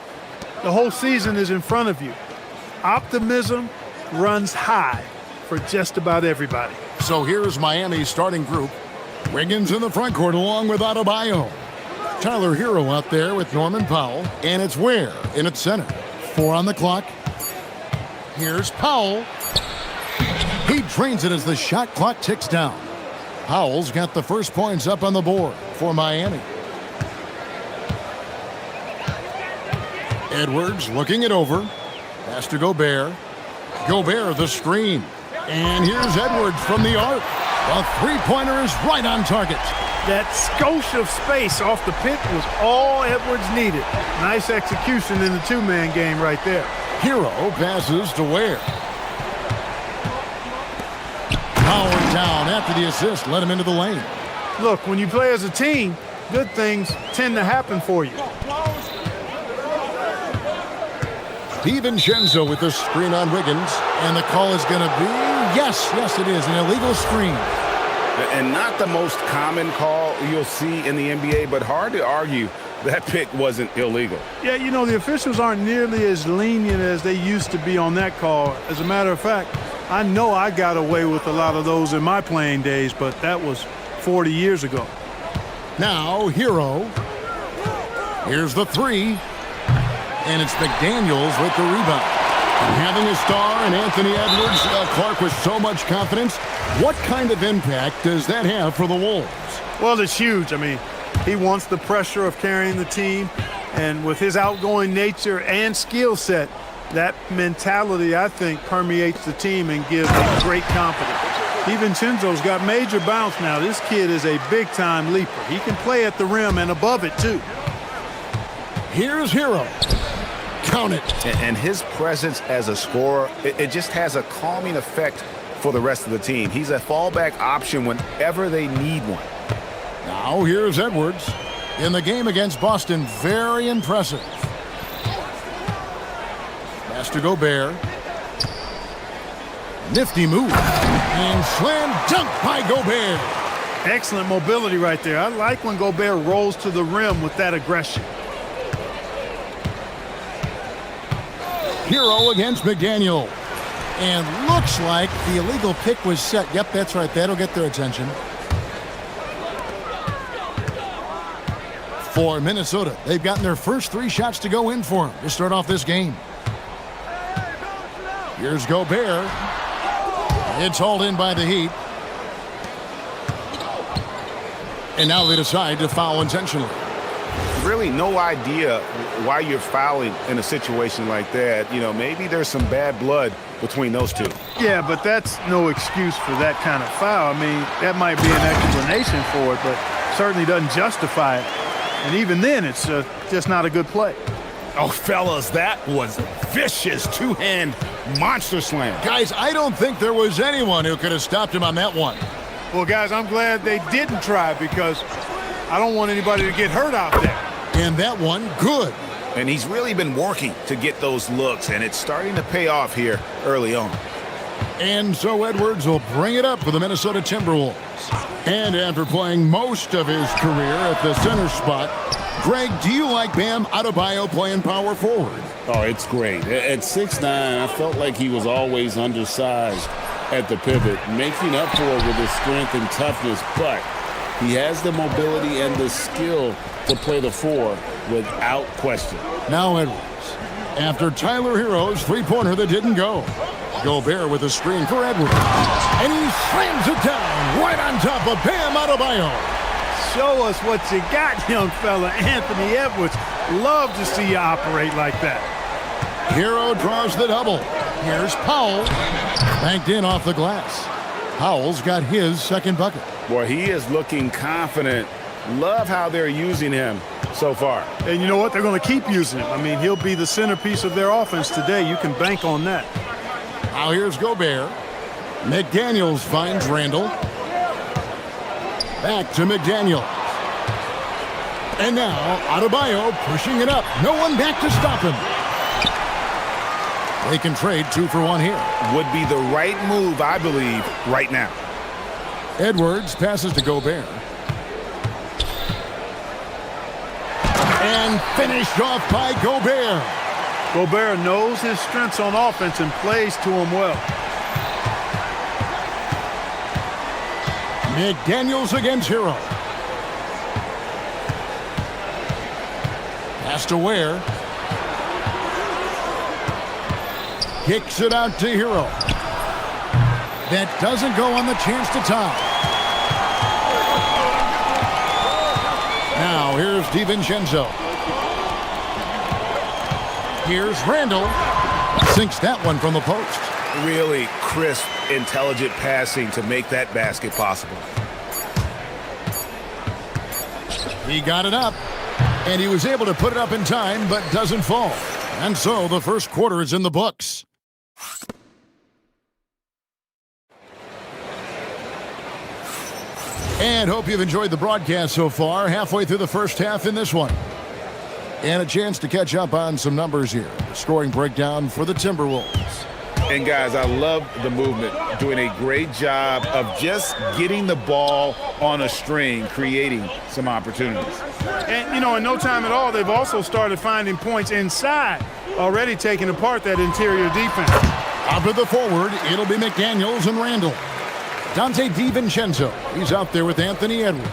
the whole season is in front of you. Optimism runs high for just about everybody. So here's Miami's starting group. Wiggins in the front court along with Adebayo. Tyler Hero out there with Norman Powell. And it's Ware in at center. 4 on the clock. Here's Powell. He drains it as the shot clock ticks down. Powell's got the first points up on the board for Miami. Edwards looking it over. Pass to Gobert. Gobert the screen. And here's Edwards from the arc. The three-pointer is right on target. That skosh of space off the pick was all Edwards needed. Nice execution in the two-man game right there. Hero passes to Ware. Power down after the assist. Let him into the lane. Look, when you play as a team, good things tend to happen for you. DiVincenzo with the screen on Wiggins. And the call is going to be, yes, it is, an illegal screen. And not the most common call you'll see in the NBA, but hard to argue that pick wasn't illegal. Yeah, you know, the officials aren't nearly as lenient as they used to be on that call. As a matter of fact, I know I got away with a lot of those in my playing days, but that was 40 years ago. Now, Hero. Here's the three. And it's McDaniels with the rebound. And having a star in Anthony Edwards, Clark with so much confidence, what kind of impact does that have for the Wolves? Well, it's huge. I mean, he wants the pressure of carrying the team, and with his outgoing nature and skill set, that mentality, I think, permeates the team and gives them great confidence. DiVincenzo's got major bounce now. This kid is a big-time leaper. He can play at the rim and above it, too. Here's Hero. Count it. And his presence as a scorer, it just has a calming effect for the rest of the team. He's a fallback option whenever they need one. Now here's Edwards. In the game against Boston, very impressive. Pass to Gobert. Nifty move. And slam dunk by Gobert. Excellent mobility right there. I like when Gobert rolls to the rim with that aggression. Hero against McDaniel. And looks like the illegal pick was set. Yep, that's right. That'll get their attention. For Minnesota, they've gotten their first 3 shots to go in for them to start off this game. Here's Gobert. It's hauled in by the Heat. And now they decide to foul intentionally. Really no idea why you're fouling in a situation like that. You know, maybe there's some bad blood between those two. Yeah, but that's no excuse for that kind of foul. I mean, that might be an explanation for it, but certainly doesn't justify it. And even then, it's just not a good play. Oh, fellas, that was vicious two-hand monster slam. Guys, I don't think there was anyone who could have stopped him on that one. Well, guys, I'm glad they didn't try because I don't want anybody to get hurt out there. And that one, good. And he's really been working to get those looks, and it's starting to pay off here early on. And so Edwards will bring it up for the Minnesota Timberwolves. And after playing most of his career at the center spot, Greg, do you like Bam Adebayo playing power forward? Oh, it's great. At 6'9", I felt like he was always undersized at the pivot, making up for it with his strength and toughness, but he has the mobility and the skill to play the 4 without question. Now Edwards, after Tyler Hero's three-pointer that didn't go. Gobert with a screen for Edwards. And he slams it down right on top of Bam Adebayo. Show us what you got, young fella. Anthony Edwards. Love to see you operate like that. Hero draws the double. Here's Powell. Banked in off the glass. Powell's got his second bucket. Boy, he is looking confident. Love how they're using him so far. And you know what? They're going to keep using him. I mean, he'll be the centerpiece of their offense today. You can bank on that. Now here's Gobert. McDaniels finds Randall. Back to McDaniels. And now Adebayo pushing it up. No one back to stop him. They can trade 2 for 1 here. Would be the right move, I believe, right now. Edwards passes to Gobert. And finished off by Gobert. Gobert knows his strengths on offense and plays to them well. McDaniels against Hero. Pass to Ware. Kicks it out to Hero. That doesn't go on the chance to tie. Now here's DiVincenzo. Here's Randall. Sinks that one from the post. Really crisp, intelligent passing to make that basket possible. He got it up, and he was able to put it up in time, but doesn't fall. And so the first quarter is in the books. And hope you've enjoyed the broadcast so far. Halfway through the first half in this one. And a chance to catch up on some numbers here. The scoring breakdown for the Timberwolves. And guys, I love the movement. Doing a great job of just getting the ball on a string, creating some opportunities. And, you know, in no time at all, they've also started finding points inside, already taking apart that interior defense. Up to the forward, it'll be McDaniels and Randall. Dante DiVincenzo, he's out there with Anthony Edwards.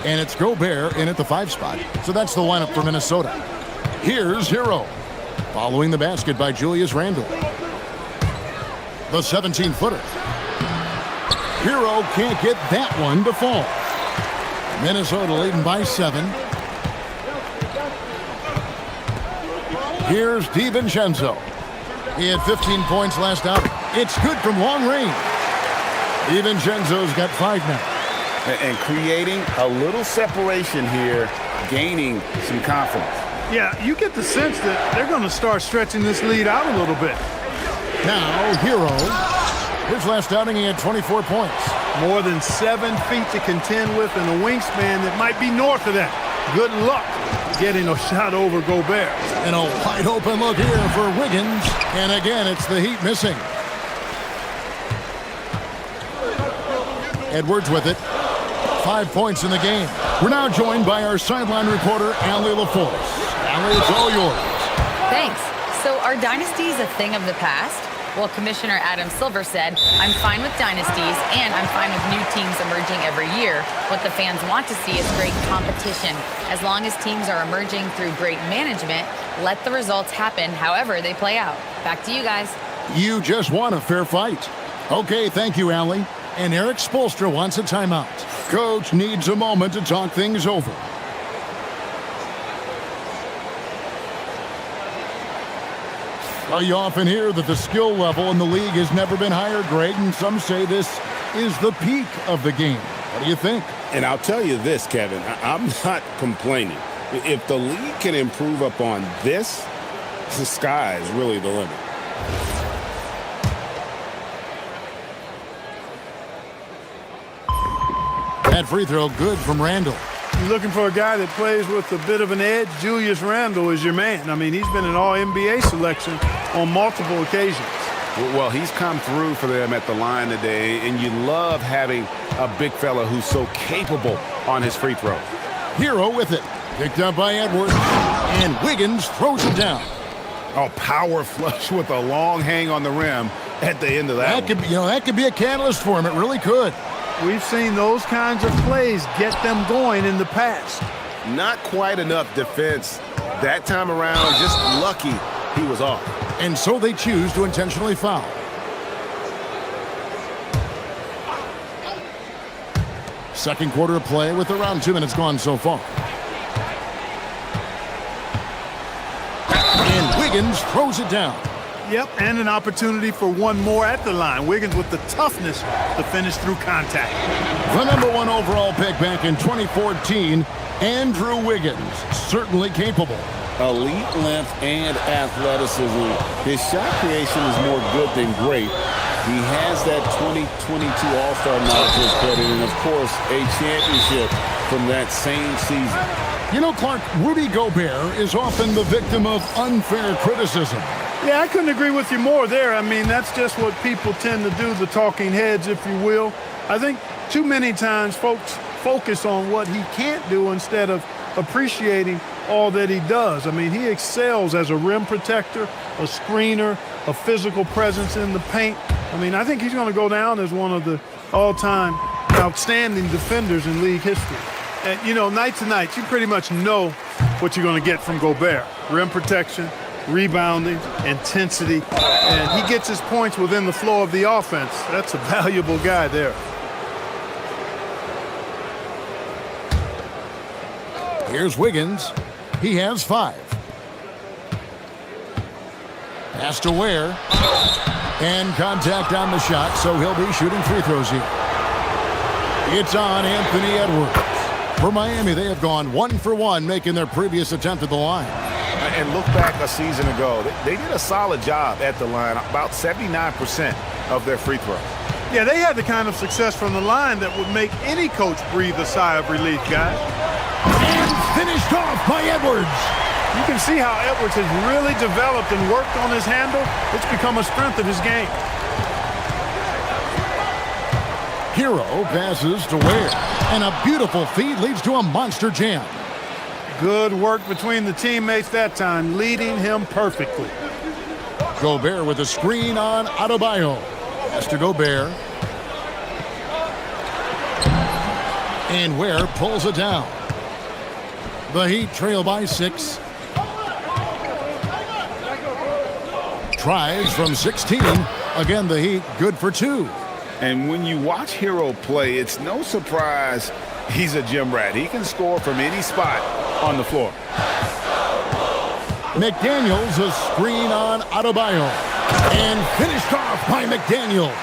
And it's Gobert in at the 5 spot. So that's the lineup for Minnesota. Here's Hero. Following the basket by Julius Randle. The 17-footer. Hero can't get that one to fall. Minnesota leading by 7. Here's DiVincenzo. He had 15 points last outing. It's good from long range. DiVincenzo's got 5 now. And creating a little separation here, gaining some confidence. Yeah, you get the sense that they're going to start stretching this lead out a little bit. Now, Hero. His last outing, he had 24 points. More than 7 feet to contend with and a wingspan that might be north of that. Good luck getting a shot over Gobert. And a wide open look here for Wiggins. And again, it's the Heat missing. Edwards with it. 5 points in the game. We're now joined by our sideline reporter, Allie LaForce. Allie, it's all yours. Thanks. So are dynasties a thing of the past? Well, Commissioner Adam Silver said, I'm fine with dynasties and I'm fine with new teams emerging every year. What the fans want to see is great competition. As long as teams are emerging through great management, let the results happen however they play out. Back to you guys. You just want a fair fight. Okay, thank you, Allie. And Eric Spoelstra wants a timeout. Coach needs a moment to talk things over. Well, you often hear that the skill level in the league has never been higher, Greg, and some say this is the peak of the game. What do you think? And I'll tell you this, Kevin, I'm not complaining. If the league can improve upon this, the sky is really the limit. That free throw good from Randall. You're looking for a guy that plays with a bit of an edge. Julius Randle is your man. I mean, he's been an all-NBA selection on multiple occasions. Well, he's come through for them at the line today, and you love having a big fella who's so capable on his free throw. Hero with it. Picked up by Edwards, and Wiggins throws it down. Oh, power flush with a long hang on the rim at the end of that could, that could be a catalyst for him. It really could. We've seen those kinds of plays get them going in the past. Not quite enough defense that time around. Just lucky he was off. And so they choose to intentionally foul. Second quarter of play with around 2 minutes gone so far. And Wiggins throws it down. Yep, and an opportunity for one more at the line. Wiggins with the toughness to finish through contact. The #1 overall pick back in 2014, Andrew Wiggins, certainly capable. Elite length and athleticism. His shot creation is more good than great. He has that 2022 All-Star nod to his credit, and of course, a championship from that same season. You know, Clark, Rudy Gobert is often the victim of unfair criticism. Yeah, I couldn't agree with you more there. I mean, that's just what people tend to do, the talking heads, if you will. I think too many times folks focus on what he can't do instead of appreciating all that he does. I mean, he excels as a rim protector, a screener, a physical presence in the paint. I mean, I think he's going to go down as one of the all-time outstanding defenders in league history. And, you know, night to night, you pretty much know what you're going to get from Gobert. Rim protection, rebounding, intensity, and he gets his points within the flow of the offense. That's a valuable guy there. Here's Wiggins. He has 5. Pass to Ware. And contact on the shot, so he'll be shooting free throws here. It's on Anthony Edwards. For Miami, they have gone 1 for 1, making their previous attempt at the line. And look back a season ago. They did a solid job at the line, about 79% of their free throws. Yeah, they had the kind of success from the line that would make any coach breathe a sigh of relief, guys. And finished off by Edwards. You can see how Edwards has really developed and worked on his handle. It's become a strength of his game. Hero passes to Ware. And a beautiful feed leads to a monster jam. Good work between the teammates that time, leading him perfectly. Gobert with a screen on Adebayo. Pass to Gobert. And Ware pulls it down. The Heat trail by 6. Tries from 16. Again, the Heat good for 2. And when you watch Hero play, it's no surprise he's a gym rat. He can score from any spot on the floor. McDaniels a screen on Adebayo. And finished off by McDaniels.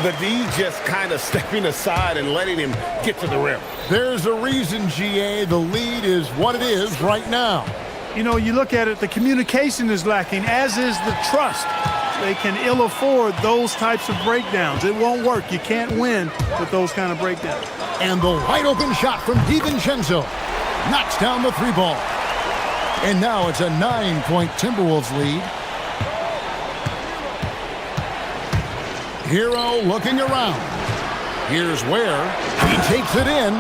The D just kind of stepping aside and letting him get to the rim. There's a reason, GA, the lead is what it is right now. You know, you look at it, the communication is lacking, as is the trust. They can ill afford those types of breakdowns. It won't work. You can't win with those kind of breakdowns. And the wide open shot from DiVincenzo knocks down the 3 ball. And now it's a 9-point Timberwolves lead. Hero looking around. Here's Ware. He takes it in.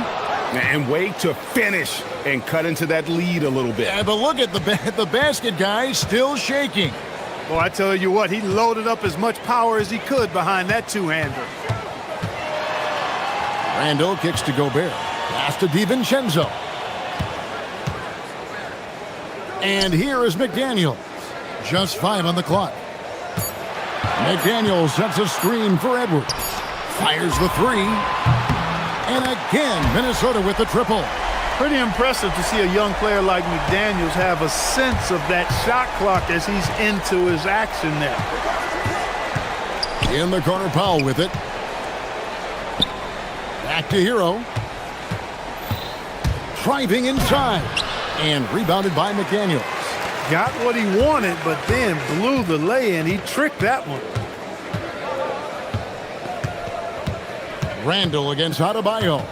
And wait to finish and cut into that lead a little bit. Yeah, but look at the basket guy still shaking. Well, I tell you what, he loaded up as much power as he could behind that two-hander. Randall kicks to Gobert. Pass to DiVincenzo. And here is McDaniels. Just 5 on the clock. McDaniels sets a screen for Edwards. Fires the 3. And again, Minnesota with the triple. Pretty impressive to see a young player like McDaniels have a sense of that shot clock as he's into his action there. In the corner, Powell with it. Back to Hero. Driving inside. And rebounded by McDaniels. Got what he wanted, but then blew the lay-in. He tricked that one. Randall against Adebayo.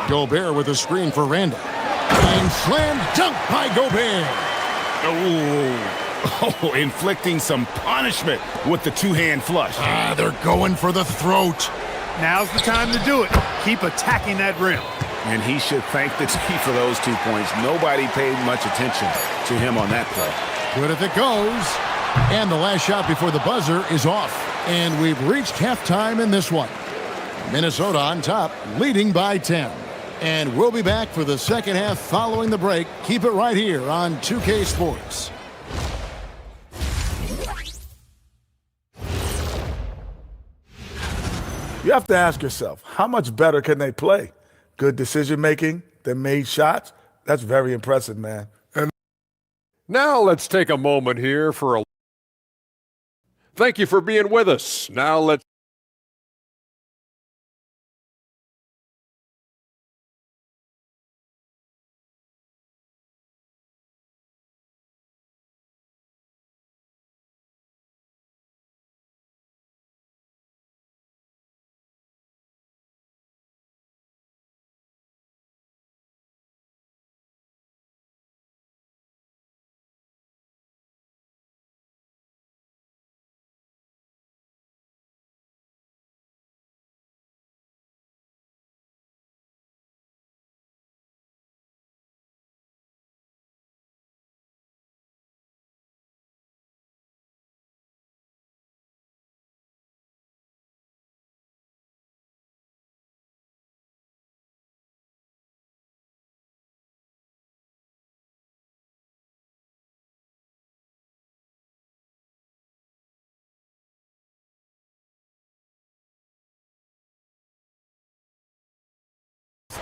Gobert with a screen for Randall. And slam dunk by Gobert. Oh, inflicting some punishment with the two-hand flush. They're going for the throat. Now's the time to do it. Keep attacking that rim. And he should thank the T for those 2 points. Nobody paid much attention to him on that play. Good if it goes. And the last shot before the buzzer is off. And we've reached halftime in this one. Minnesota on top, leading by 10. And we'll be back for the second half following the break. Keep it right here on 2K Sports. You have to ask yourself, how much better can they play? Good decision-making, they made shots. That's very impressive, man. Now let's take a moment here for a... Thank you for being with us. Now let's...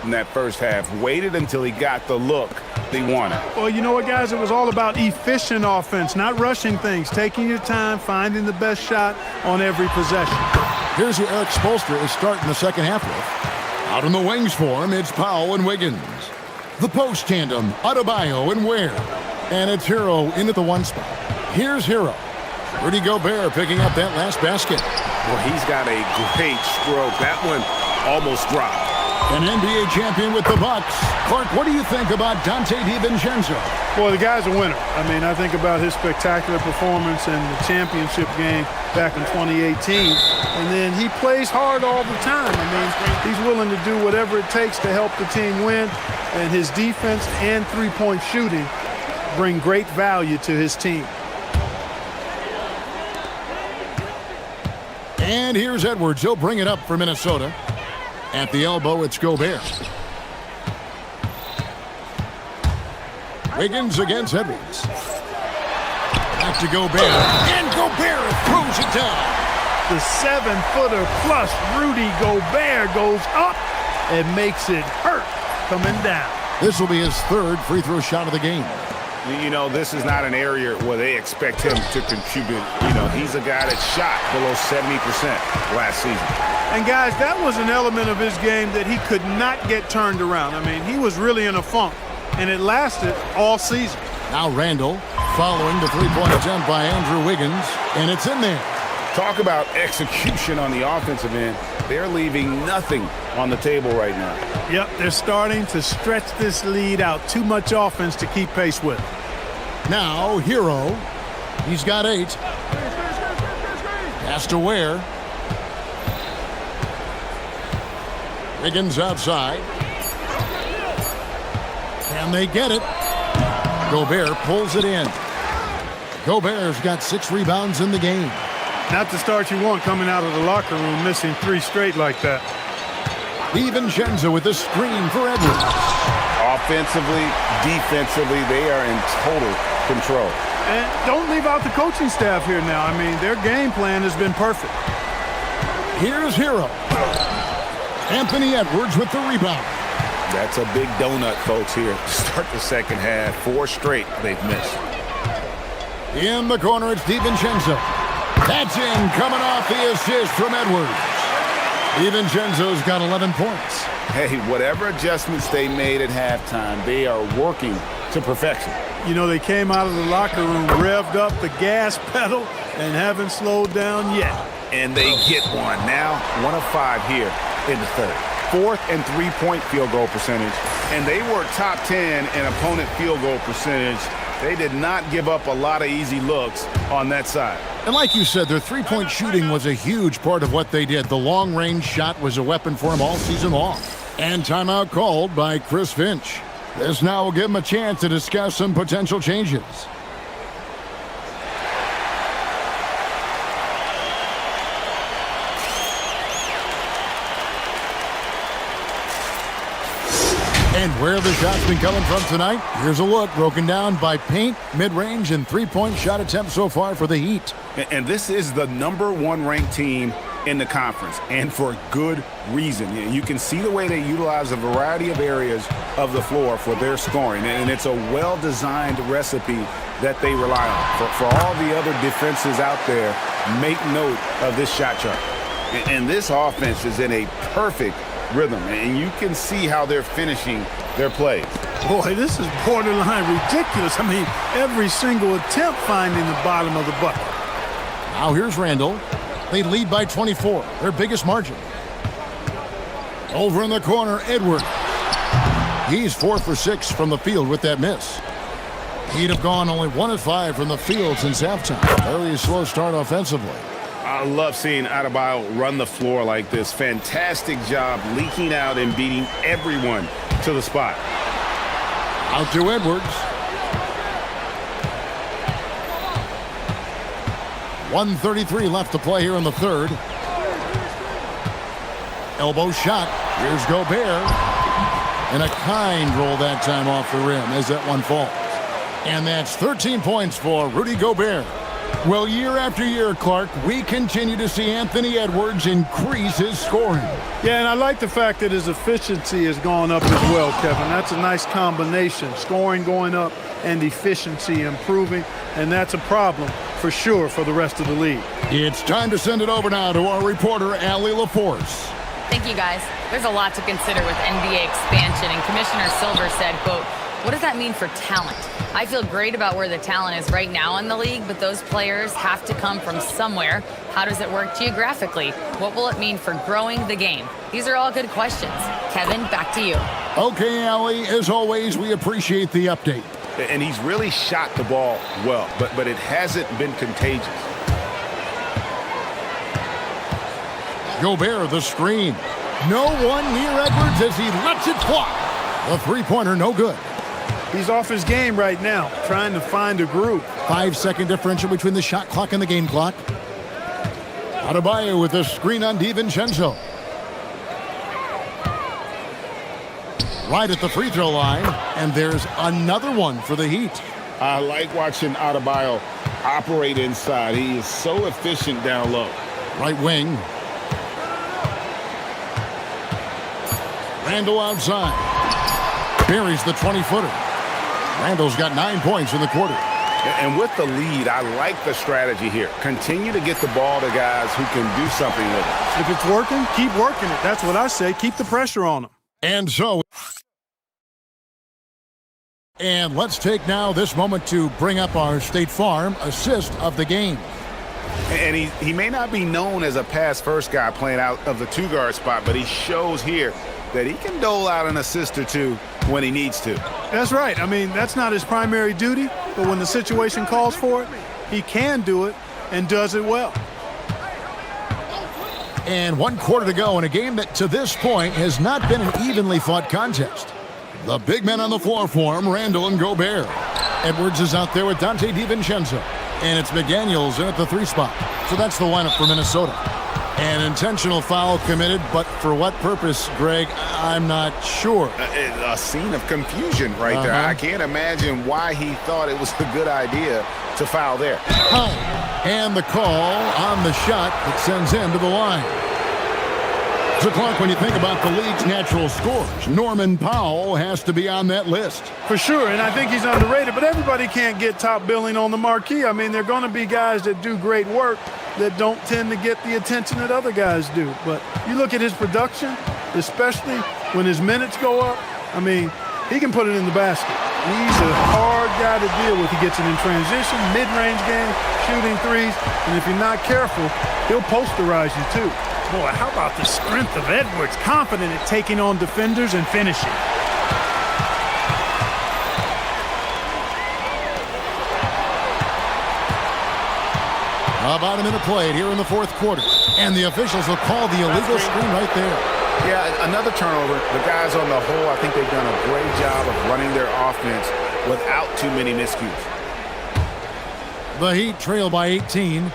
in that first half. Waited until he got the look they wanted. Well, you know what, guys? It was all about efficient offense, not rushing things, taking your time, finding the best shot on every possession. Here's who Eric Spoelstra is starting the second half with. Out in the wings for him, it's Powell and Wiggins. The post tandem, Adebayo and Ware. And it's Hero in at the one spot. Here's Hero. Rudy Gobert picking up that last basket. Well, he's got a great stroke. That one almost dropped. An NBA champion with the Bucks. Clark, what do you think about Dante DiVincenzo? Well, the guy's a winner. I mean, I think about his spectacular performance in the championship game back in 2018. And then he plays hard all the time. I mean, he's willing to do whatever it takes to help the team win. And his defense and three-point shooting bring great value to his team. And here's Edwards. He'll bring it up for Minnesota. At the elbow, it's Gobert. Wiggins against Edwards. Back to Gobert. And Gobert throws it down. The 7-footer plus Rudy Gobert goes up and makes it hurt coming down. This will be his third free throw shot of the game. You know, this is not an area where they expect him to contribute. You know, he's a guy that shot below 70% last season. And guys, that was an element of his game that he could not get turned around. I mean, he was really in a funk, and it lasted all season. Now Randall following the three-point attempt by Andrew Wiggins, and it's in there. Talk about execution on the offensive end. They're leaving nothing on the table right now. Yep, they're starting to stretch this lead out. Too much offense to keep pace with. Now, Hero. He's got 8. Pass to Ware. Wiggins outside. Can they get it? Gobert pulls it in. Gobert's got 6 rebounds in the game. Not the start you want coming out of the locker room, missing 3 straight like that. DiVincenzo with the screen for Edwards. Offensively, defensively, they are in total control. And don't leave out the coaching staff here now. I mean, their game plan has been perfect. Here's Hero. Anthony Edwards with the rebound. That's a big donut, folks, here to start the second half. 4 straight they've missed. In the corner, it's DiVincenzo. That's in, coming off the assist from Edwards. DiVincenzo's got 11 points. Hey, whatever adjustments they made at halftime, they are working to perfection. You know, they came out of the locker room, revved up the gas pedal, and haven't slowed down yet. And they get one. Now, 1 of 5 here in the third. 4th and 3-point field goal percentage. And they were top 10 in opponent field goal percentage. They did not give up a lot of easy looks on that side. And like you said, their three-point shooting was a huge part of what they did. The long-range shot was a weapon for them all season long. And timeout called by Chris Finch. This now will give them a chance to discuss some potential changes. And where the shots been coming from tonight? Here's a look broken down by paint, mid-range, and three-point shot attempts so far for the Heat. And this is the #1 ranked team in the conference, and for good reason. You can see the way they utilize a variety of areas of the floor for their scoring, and it's a well-designed recipe that they rely on. For all the other defenses out there, make note of this shot chart. And this offense is in a perfect rhythm, and you can see how they're finishing their plays. Boy, this is borderline ridiculous. I mean, every single attempt finding the bottom of the bucket. Now here's Randall. They lead by 24, their biggest margin. Over in the corner, Edwards. He's 4 for 6 from the field with that miss. He'd have gone only 1 of 5 from the field since halftime. Very slow start offensively. I love seeing Adebayo run the floor like this. Fantastic job leaking out and beating everyone to the spot. Out to Edwards. 1:33 left to play here in the third. Elbow shot. Here's Gobert. And a kind roll that time off the rim as that one falls. And that's 13 points for Rudy Gobert. Well, year after year, Clark, we continue to see Anthony Edwards increase his scoring. Yeah, and I like the fact that his efficiency has gone up as well, Kevin. That's a nice combination. Scoring going up and efficiency improving, and that's a problem for sure for the rest of the league. It's time to send it over now to our reporter, Allie LaForce. Thank you, guys. There's a lot to consider with NBA expansion, and Commissioner Silver said, quote, "What does that mean for talent? I feel great about where the talent is right now in the league, but those players have to come from somewhere. How does it work geographically? What will it mean for growing the game?" These are all good questions. Kevin, back to you. Okay, Allie, as always, we appreciate the update. And he's really shot the ball well, but it hasn't been contagious. Gobert, the screen. No one near Edwards as he lets it fly. The three-pointer, no good. He's off his game right now, trying to find a groove. 5-second differential between the shot clock and the game clock. Adebayo with a screen on DiVincenzo. Right at the free throw line, and there's another one for the Heat. I like watching Adebayo operate inside. He is so efficient down low. Right wing. Randall outside. Buries the 20-footer. Randall's got 9 points in the quarter. And with the lead, I like the strategy here. Continue to get the ball to guys who can do something with it. If it's working, keep working it. That's what I say. Keep the pressure on them. And let's take now this moment to bring up our State Farm assist of the game. And he may not be known as a pass-first guy playing out of the two-guard spot, but he shows here that he can dole out an assist or two when he needs to. That's right. I mean, that's not his primary duty, but when the situation calls for it, he can do it and does it well. And 1 quarter to go in a game that to this point has not been an evenly fought contest. The big men on the floor for him, Randall and Gobert. Edwards is out there with Dante DiVincenzo. And it's McDaniels in at the 3 spot. So that's the lineup for Minnesota. An intentional foul committed, but for what purpose, Greg, I'm not sure. A scene of confusion right there. I can't imagine why he thought it was a good idea to foul there. And the call on the shot that sends him to the line. So, Clark, when you think about the league's natural scores, Norman Powell has to be on that list. For sure, and I think he's underrated, but everybody can't get top billing on the marquee. I mean, there are going to be guys that do great work that don't tend to get the attention that other guys do. But you look at his production, especially when his minutes go up, I mean, he can put it in the basket. He's a hard guy to deal with. He gets it in transition, mid-range game, shooting threes, and if you're not careful, he'll posterize you too. Boy, how about the strength of Edwards, confident at taking on defenders and finishing. About a minute played here in the 4th quarter. And the officials will call the illegal screen right there. Yeah, another turnover. The guys on the whole, I think they've done a great job of running their offense without too many miscues. The Heat trail by 18.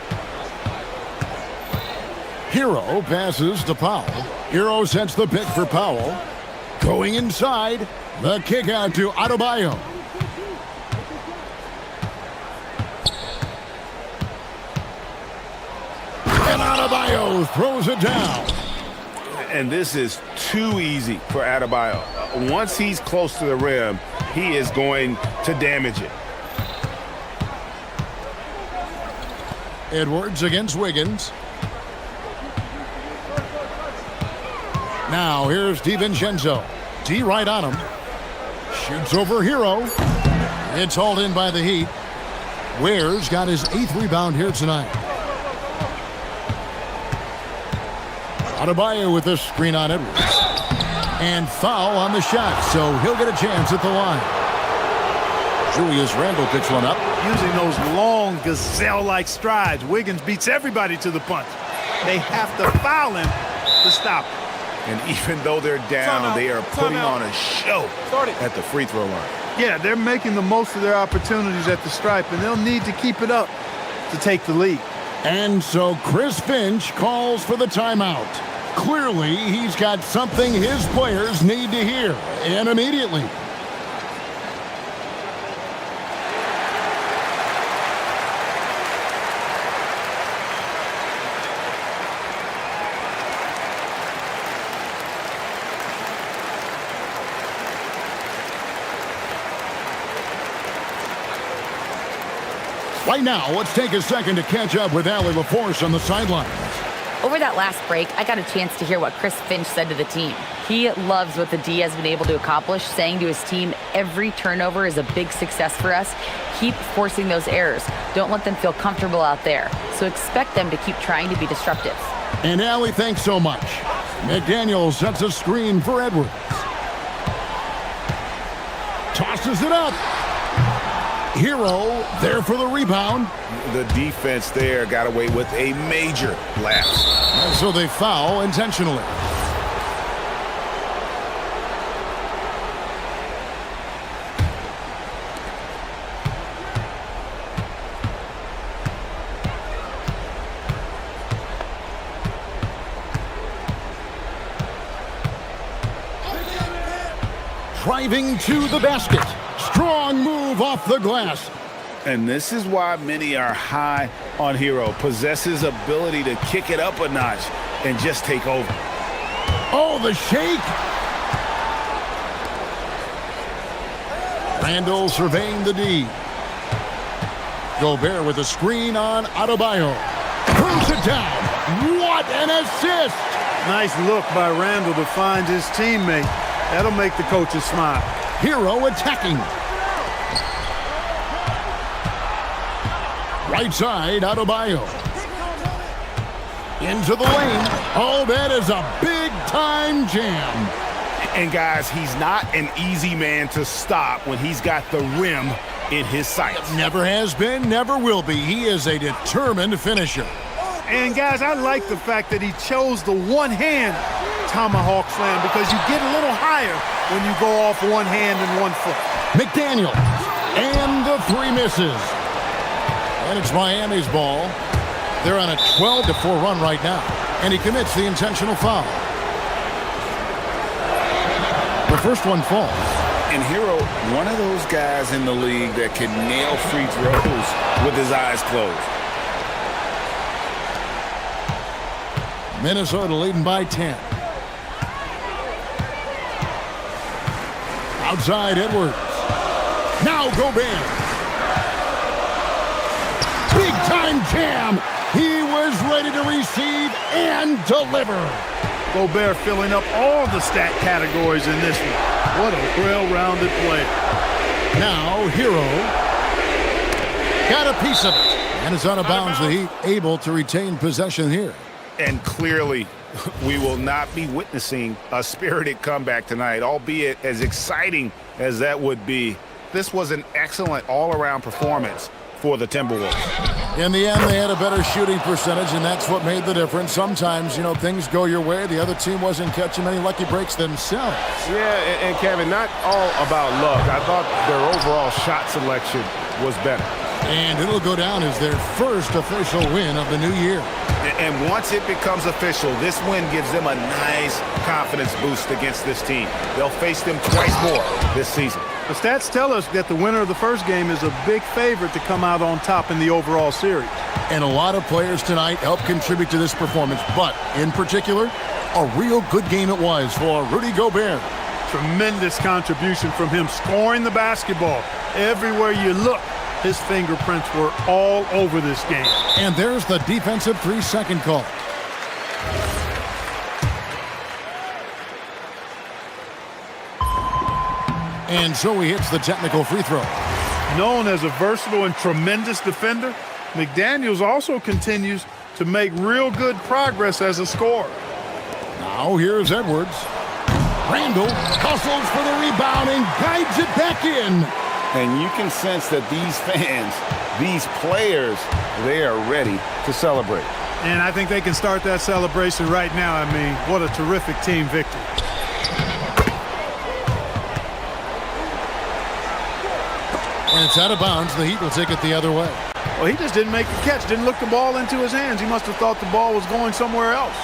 Hero passes to Powell. Hero sets the pick for Powell. Going inside. The kick out to Adebayo. And Adebayo throws it down. And this is too easy for Adebayo. Once he's close to the rim, he is going to damage it. Edwards against Wiggins. Now here's DiVincenzo. D right on him. Shoots over Hero. It's hauled in by the Heat. Ware's got his 8th rebound here tonight. Adebayo with a screen on Edwards. And foul on the shot, so he'll get a chance at the line. Julius Randle picks one up. Using those long gazelle-like strides, Wiggins beats everybody to the punch. They have to foul him to stop him. And even though they're down, they are putting on a show at the free throw line. Yeah, they're making the most of their opportunities at the stripe, and they'll need to keep it up to take the lead. And so Chris Finch calls for the timeout. Clearly, he's got something his players need to hear, and immediately. Right now, let's take a second to catch up with Allie LaForce on the sidelines. Over that last break, I got a chance to hear what Chris Finch said to the team. He loves what the D has been able to accomplish, saying to his team, every turnover is a big success for us. Keep forcing those errors. Don't let them feel comfortable out there. So expect them to keep trying to be disruptive. And Allie, thanks so much. McDaniel sets a screen for Edwards. Tosses it up. Hero there for the rebound. The defense there got away with a major lapse. And so they foul intentionally. Driving to the basket. Strong move off the glass. And this is why many are high on Hero. Possesses ability to kick it up a notch and just take over. Oh, the shake. Randall surveying the D. Gobert with a screen on Adebayo. Throws it down. What an assist. Nice look by Randall to find his teammate. That'll make the coaches smile. Hero attacking. Right side, Adebayo. Into the lane. Oh, that is a big-time jam. And, guys, he's not an easy man to stop when he's got the rim in his sights. Never has been, never will be. He is a determined finisher. And, guys, I like the fact that he chose the one-hand tomahawk slam because you get a little higher when you go off one hand and 1 foot. McDaniel. And the three misses. And it's Miami's ball. They're on a 12-4 run right now. And he commits the intentional foul. The first one falls. And Hero, one of those guys in the league that can nail free throws with his eyes closed. Minnesota leading by 10. Outside Edwards. Now Gobert. Big-time jam. He was ready to receive and deliver. Gobert filling up all the stat categories in this one. What a well-rounded player. Now Hero. Got a piece of it. And it's out of bounds. The Heat able to retain possession here. And clearly, we will not be witnessing a spirited comeback tonight, albeit as exciting as that would be. This was an excellent all-around performance for the Timberwolves. In the end, they had a better shooting percentage, and that's what made the difference. Sometimes, things go your way. The other team wasn't catching many lucky breaks themselves. Yeah, and Kevin, not all about luck. I thought their overall shot selection was better. And it'll go down as their first official win of the new year. And once it becomes official, this win gives them a nice confidence boost against this team. They'll face them twice more this season. The stats tell us that the winner of the first game is a big favorite to come out on top in the overall series. And a lot of players tonight helped contribute to this performance, but in particular, a real good game it was for Rudy Gobert. Tremendous contribution from him scoring the basketball. Everywhere you look, his fingerprints were all over this game. And there's the defensive 3-second call. And so he hits the technical free throw. Known as a versatile and tremendous defender, McDaniels also continues to make real good progress as a scorer. Now here's Edwards. Randall hustles for the rebound and guides it back in. And you can sense that these fans, these players, they are ready to celebrate. And I think they can start that celebration right now. I mean, what a terrific team victory. And it's out of bounds. The Heat will take it the other way. Well, he just didn't make the catch, didn't look the ball into his hands. He must have thought the ball was going somewhere else.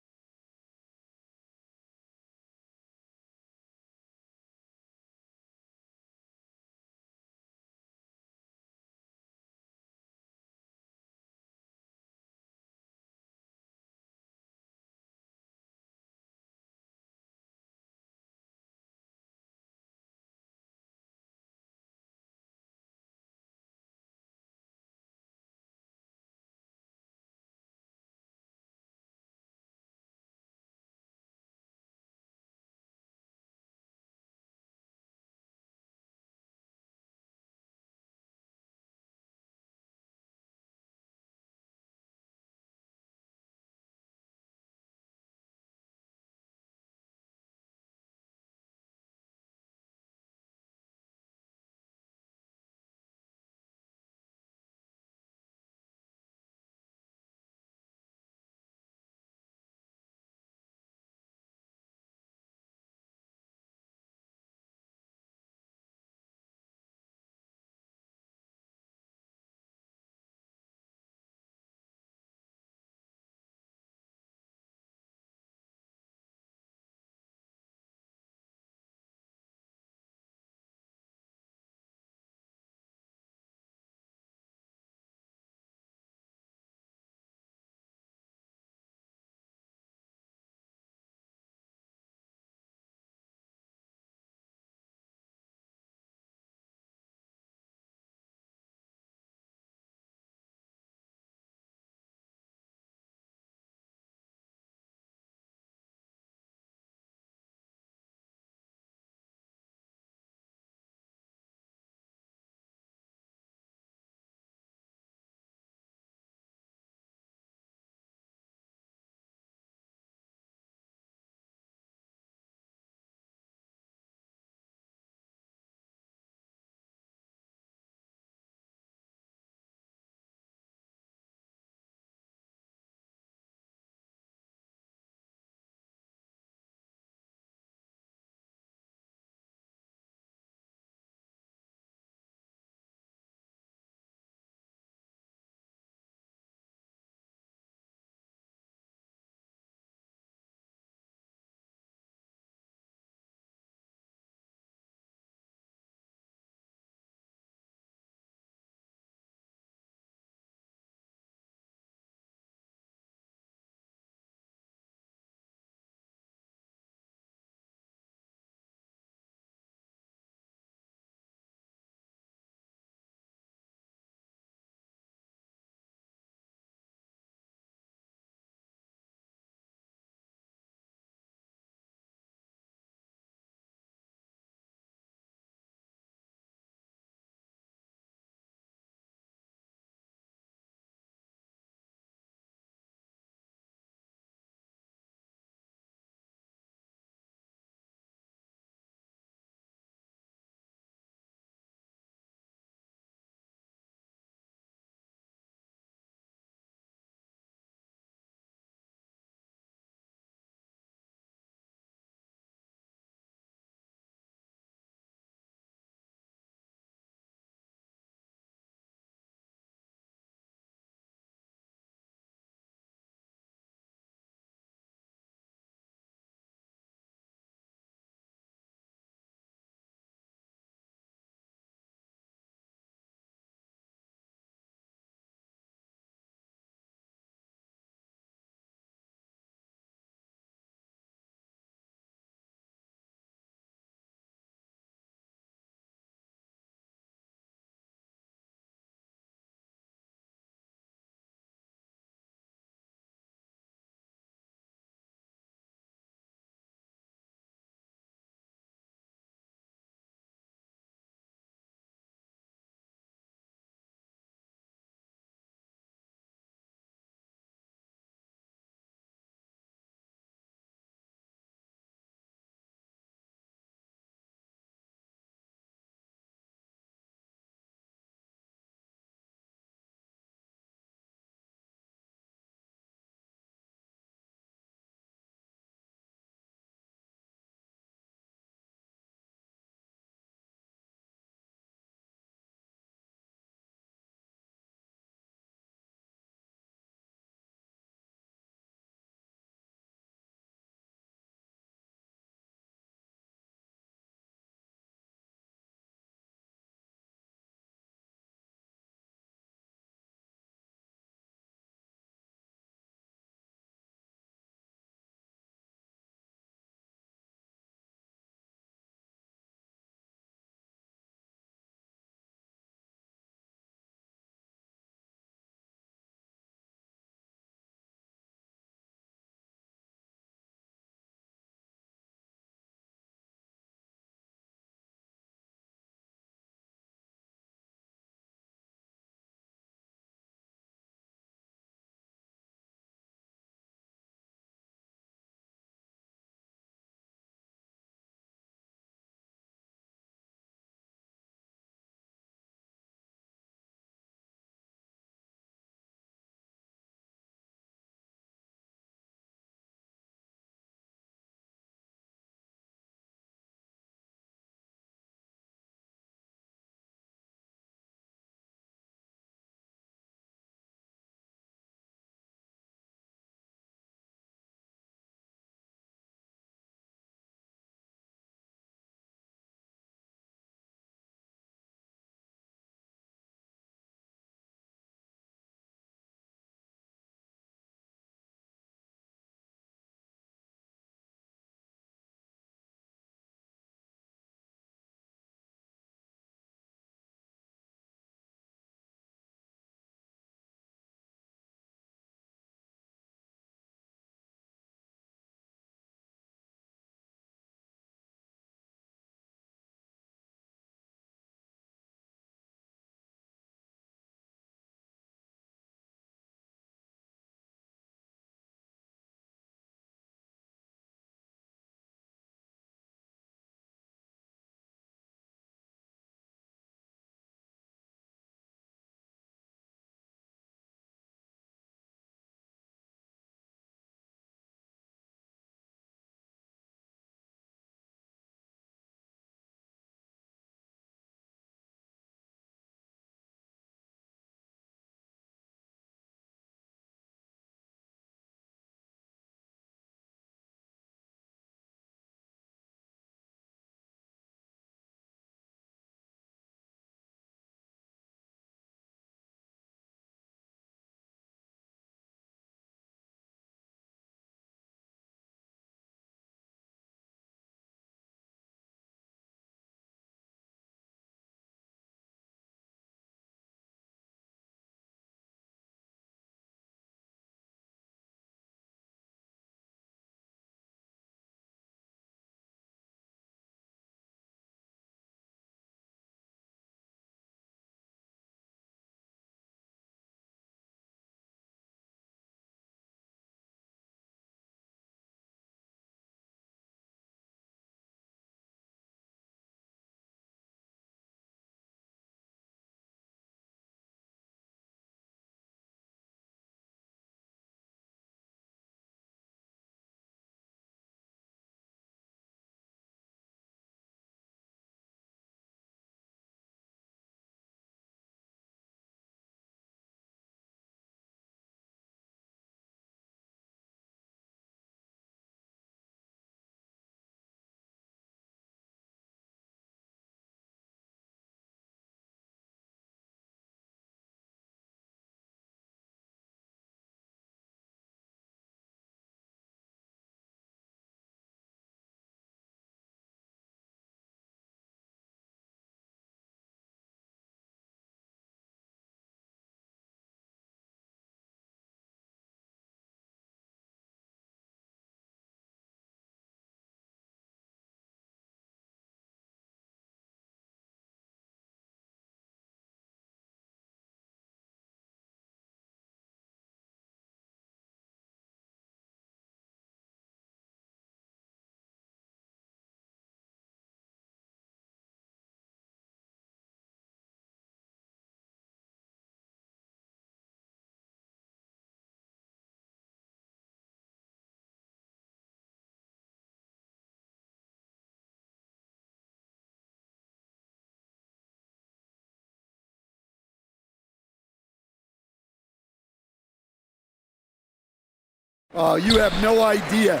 You have no idea.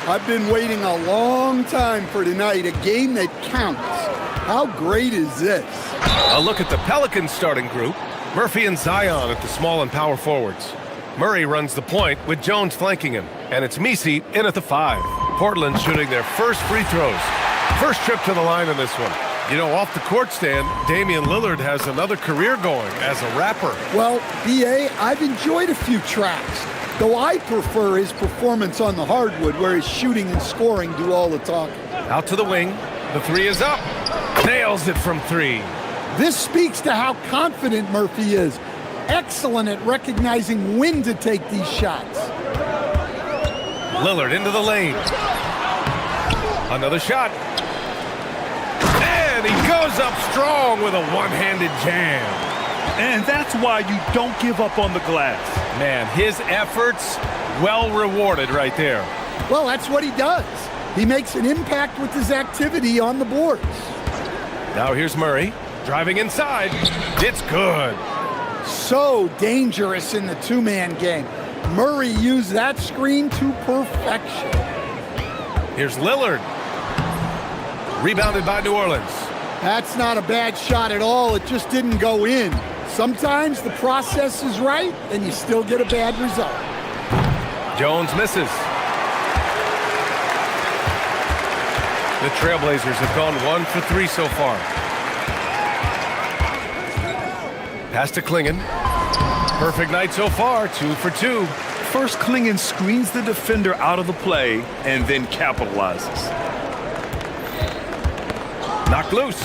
I've been waiting a long time for tonight, a game that counts. How great is this? A look at the Pelicans starting group. Murphy and Zion at the small and power forwards. Murray runs the point with Jones flanking him. And it's Misi in at the 5. Portland shooting their first free throws. First trip to the line in this one. You know, off the court stand, Damian Lillard has another career going as a rapper. Well, B.A., I've enjoyed a few tracks, though I prefer his performance on the hardwood where his shooting and scoring do all the talking. Out to the wing. The 3 is up. Nails it from 3. This speaks to how confident Murphy is. Excellent at recognizing when to take these shots. Lillard into the lane. Another shot. And he goes up strong with a one-handed jam. And that's why you don't give up on the glass. Man, his efforts well rewarded right there. Well, that's what he does. He makes an impact with his activity on the boards. Now here's Murray, driving inside. It's good. So dangerous in the two-man game. Murray used that screen to perfection. Here's Lillard. Rebounded by New Orleans. That's not a bad shot at all. It just didn't go in. Sometimes the process is right, and you still get a bad result. Jones misses. The Trailblazers have gone 1 for 3 so far. Pass to Klingon. Perfect night so far, 2 for 2. First, Klingon screens the defender out of the play and then capitalizes. Knocked loose.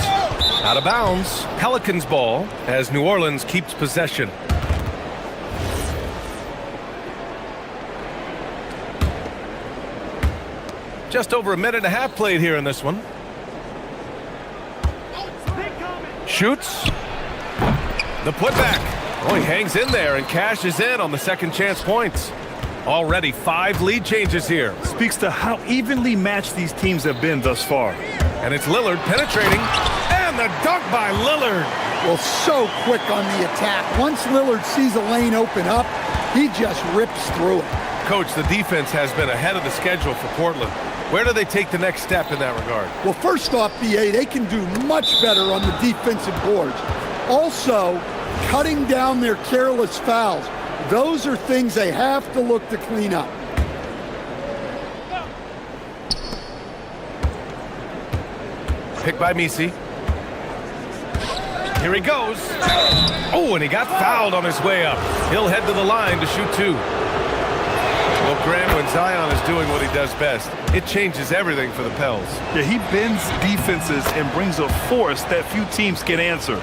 Out of bounds. Pelicans ball as New Orleans keeps possession. Just over a minute and a half played here in this one. Shoots. The putback. Oh, he hangs in there and cashes in on the second chance points. Already 5 lead changes here. Speaks to how evenly matched these teams have been thus far. And it's Lillard penetrating. And the dunk by Lillard. Well, so quick on the attack. Once Lillard sees a lane open up, he just rips through it. Coach, the defense has been ahead of the schedule for Portland. Where do they take the next step in that regard? Well, first off, BA, they can do much better on the defensive boards. Also, cutting down their careless fouls. Those are things they have to look to clean up. Picked by Misi. Here he goes. Oh, and he got fouled on his way up. He'll head to the line to shoot 2. Well, Grant, when Zion is doing what he does best, it changes everything for the Pels. Yeah, he bends defenses and brings a force that few teams can answer.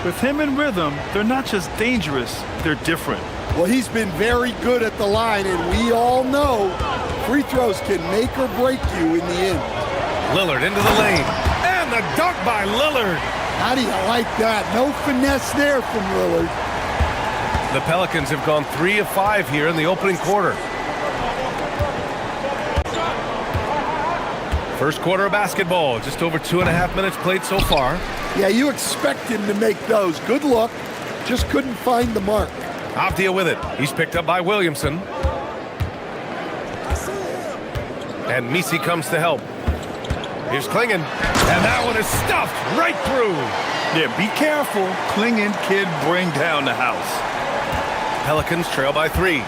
With him in rhythm, they're not just dangerous, they're different. Well, he's been very good at the line, and we all know free throws can make or break you in the end. Lillard into the lane. And the dunk by Lillard. How do you like that? No finesse there from Lillard. The Pelicans have gone 3 of 5 here in the opening quarter. First quarter of basketball, just over 2.5 minutes played so far. Yeah, you expect him to make those. Good luck. Just couldn't find the mark. Avdia with it. He's picked up by Williamson. And Misi comes to help. Here's Klingon. And that one is stuffed right through. Yeah, be careful. Klingon kid bring down the house. Pelicans trail by 3.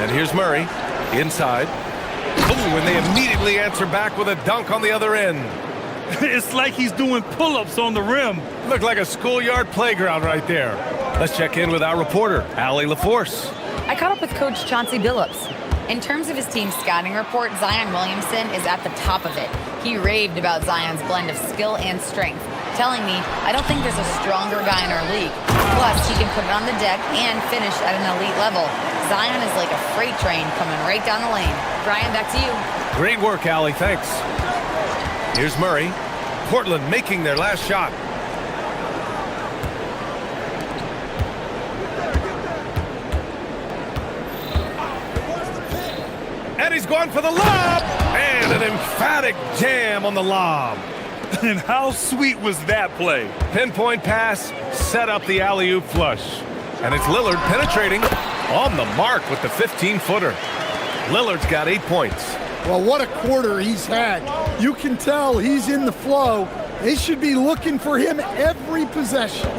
And here's Murray. Inside. Ooh, and they immediately answer back with a dunk on the other end. It's like he's doing pull-ups on the rim. Looked like a schoolyard playground right there. Let's check in with our reporter, Allie LaForce. I caught up with Coach Chauncey Billups. In terms of his team's scouting report, Zion Williamson is at the top of it. He raved about Zion's blend of skill and strength, telling me, I don't think there's a stronger guy in our league. Plus, he can put it on the deck and finish at an elite level. Zion is like a freight train coming right down the lane. Brian, back to you. Great work, Allie. Thanks. Here's Murray. Portland making their last shot. And he's going for the lob. And an emphatic jam on the lob. And how sweet was that play? Pinpoint pass, set up the alley-oop flush. And it's Lillard penetrating on the mark with the 15-footer. Lillard's got 8 points. Well, what a quarter he's had. You can tell he's in the flow. They should be looking for him every possession.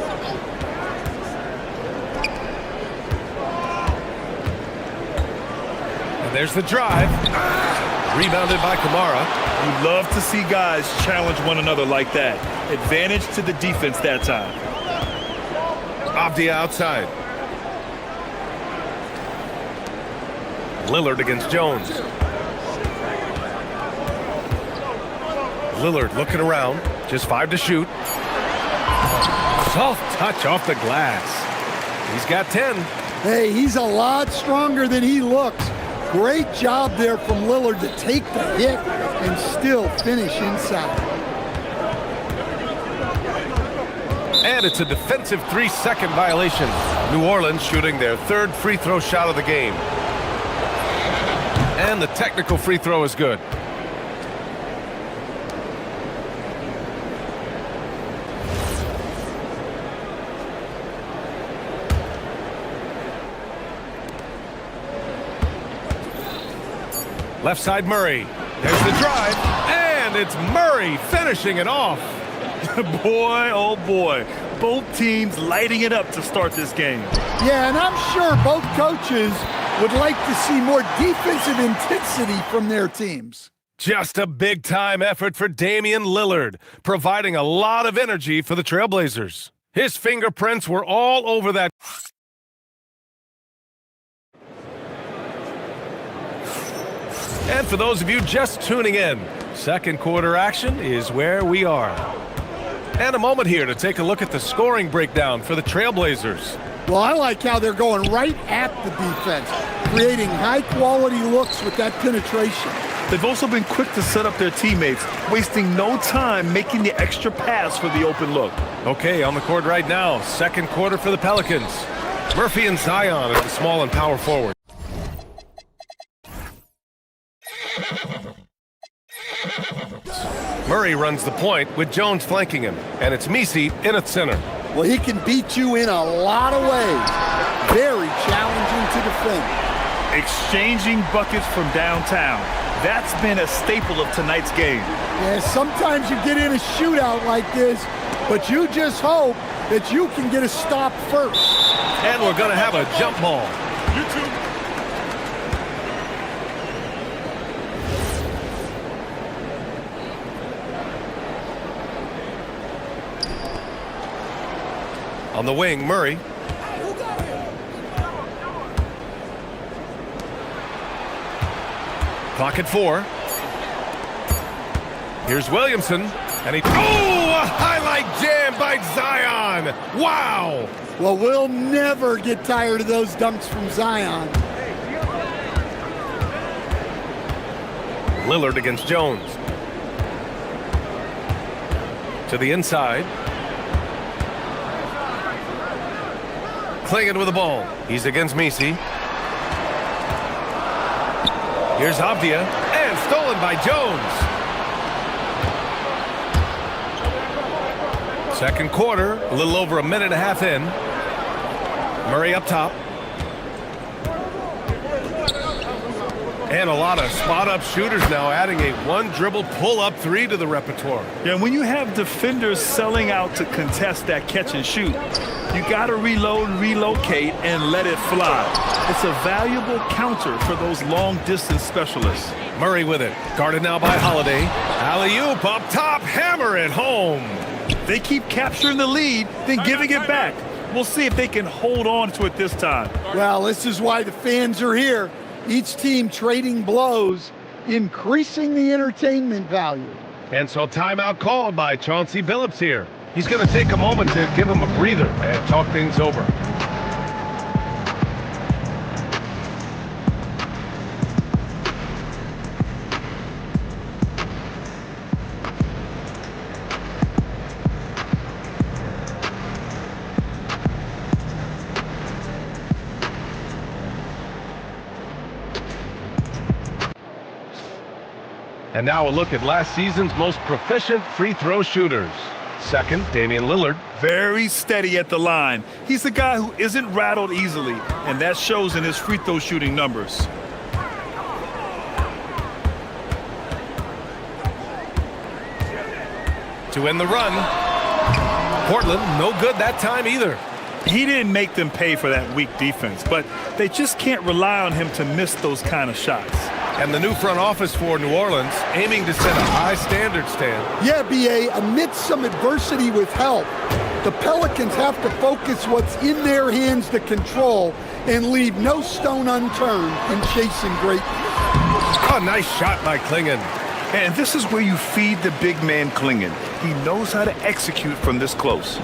And there's the drive. Rebounded by Kamara. You love to see guys challenge one another like that. Advantage to the defense that time. Avdia outside. Lillard against Jones. Lillard looking around. Just 5 to shoot. Soft touch off the glass. He's got 10. Hey, he's a lot stronger than he looks. Great job there from Lillard to take the hit and still finish inside. And it's a defensive 3-second violation. New Orleans shooting their 3rd free throw shot of the game. And the technical free throw is good. Left side Murray. There's the drive. And it's Murray finishing it off. Boy, oh boy. Both teams lighting it up to start this game. Yeah, and I'm sure both coaches would like to see more defensive intensity from their teams. Just a big-time effort for Damian Lillard, providing a lot of energy for the Trailblazers. His fingerprints were all over that. And for those of you just tuning in, second quarter action is where we are. And a moment here to take a look at the scoring breakdown for the Trailblazers. Well, I like how they're going right at the defense, creating high-quality looks with that penetration. They've also been quick to set up their teammates, wasting no time making the extra pass for the open look. Okay, on the court right now, second quarter for the Pelicans. Murphy and Zion at the small and power forward. Murray runs the point with Jones flanking him, and it's Messi in at center. Well, he can beat you in a lot of ways. Very challenging to defend. Exchanging buckets from downtown. That's been a staple of tonight's game. Yeah, sometimes you get in a shootout like this, but you just hope that you can get a stop first. And we're going to have a jump ball. On the wing, Murray. Clock at 4. Here's Williamson, and he... Oh, a highlight jam by Zion! Wow! Well, we'll never get tired of those dunks from Zion. Lillard against Jones. To the inside. Clinging with the ball. He's against Messi. Here's Avdia, and stolen by Jones. Second quarter, a little over a minute and a half in. Murray up top. And a lot of spot-up shooters now, adding a one-dribble pull-up 3 to the repertoire. Yeah, when you have defenders selling out to contest that catch and shoot, you got to reload, relocate, and let it fly. It's a valuable counter for those long-distance specialists. Murray with it. Guarded now by Holiday. Alley-oop up top. Hammer it home. They keep capturing the lead, then giving it back. We'll see if they can hold on to it this time. Well, this is why the fans are here. Each team trading blows, increasing the entertainment value. And so timeout called by Chauncey Billups here. He's going to take a moment to give him a breather and talk things over. And now a look at last season's most proficient free throw shooters. Second, Damian Lillard. Very steady at the line. He's a guy who isn't rattled easily, and that shows in his free throw shooting numbers. To end the run. Portland, no good that time either. He didn't make them pay for that weak defense, but they just can't rely on him to miss those kind of shots. And the new front office for New Orleans aiming to set a high standard, Stan. Yeah, B.A., amidst some adversity with help, the Pelicans have to focus what's in their hands to control and leave no stone unturned in chasing greatness. Oh, nice shot by Klingon. And this is where you feed the big man Klingon. He knows how to execute from this close.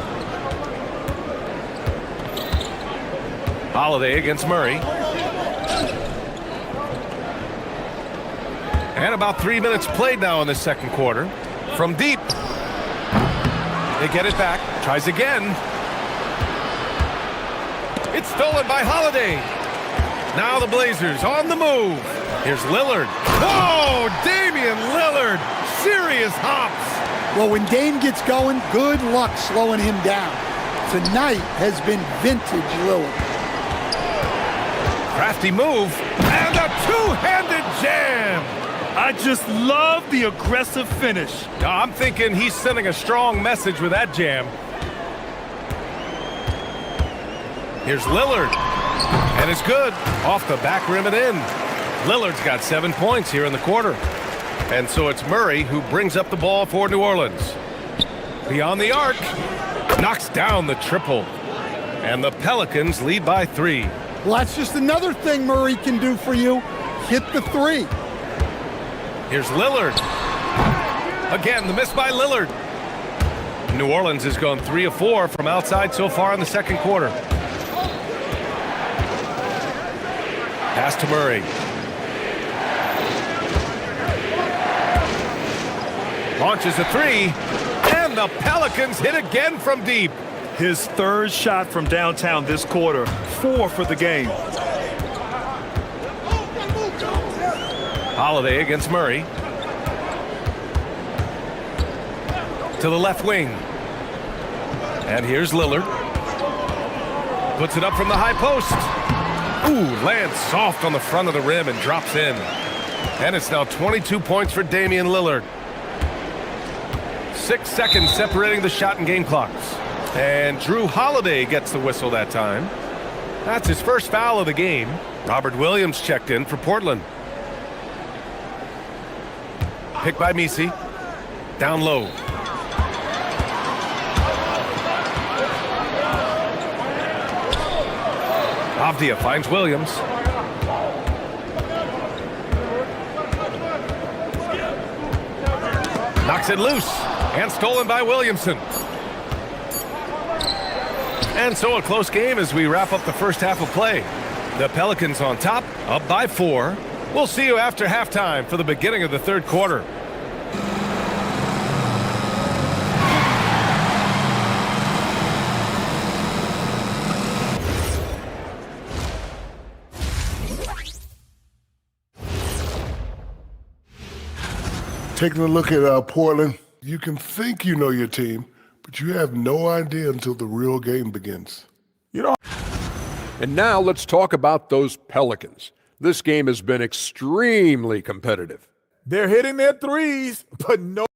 Holiday against Murray. And about 3 minutes played now in the second quarter. From deep. They get it back. Tries again. It's stolen by Holiday. Now the Blazers on the move. Here's Lillard. Whoa, Damian Lillard. Serious hops. Well, when Dame gets going, good luck slowing him down. Tonight has been vintage Lillard. Crafty move. And a two-handed jam. I just love the aggressive finish. I'm thinking he's sending a strong message with that jam. Here's Lillard. And it's good. Off the back rim and in. Lillard's got 7 points here in the quarter. And so it's Murray who brings up the ball for New Orleans. Beyond the arc. Knocks down the triple. And the Pelicans lead by 3. Well, that's just another thing Murray can do for you. Hit the three. Here's Lillard. Again, the miss by Lillard. New Orleans has gone 3 of 4 from outside so far in the second quarter. Pass to Murray. Launches a three. And the Pelicans hit again from deep. His third shot from downtown this quarter. 4 for the game. Holiday against Murray. To the left wing. And here's Lillard. Puts it up from the high post. Ooh, lands soft on the front of the rim and drops in. And it's now 22 points for Damian Lillard. 6 seconds separating the shot and game clocks. And Drew Holiday gets the whistle that time. That's his first foul of the game. Robert Williams checked in for Portland. Picked by Misi. Down low. Avdia finds Williams. Knocks it loose. And stolen by Williamson. And so a close game as we wrap up the first half of play. The Pelicans on top, up by 4. We'll see you after halftime for the beginning of the third quarter. Taking a look at Portland, you can think you know your team, but you have no idea until the real game begins. And now let's talk about those Pelicans. This game has been extremely competitive. They're hitting their threes, but no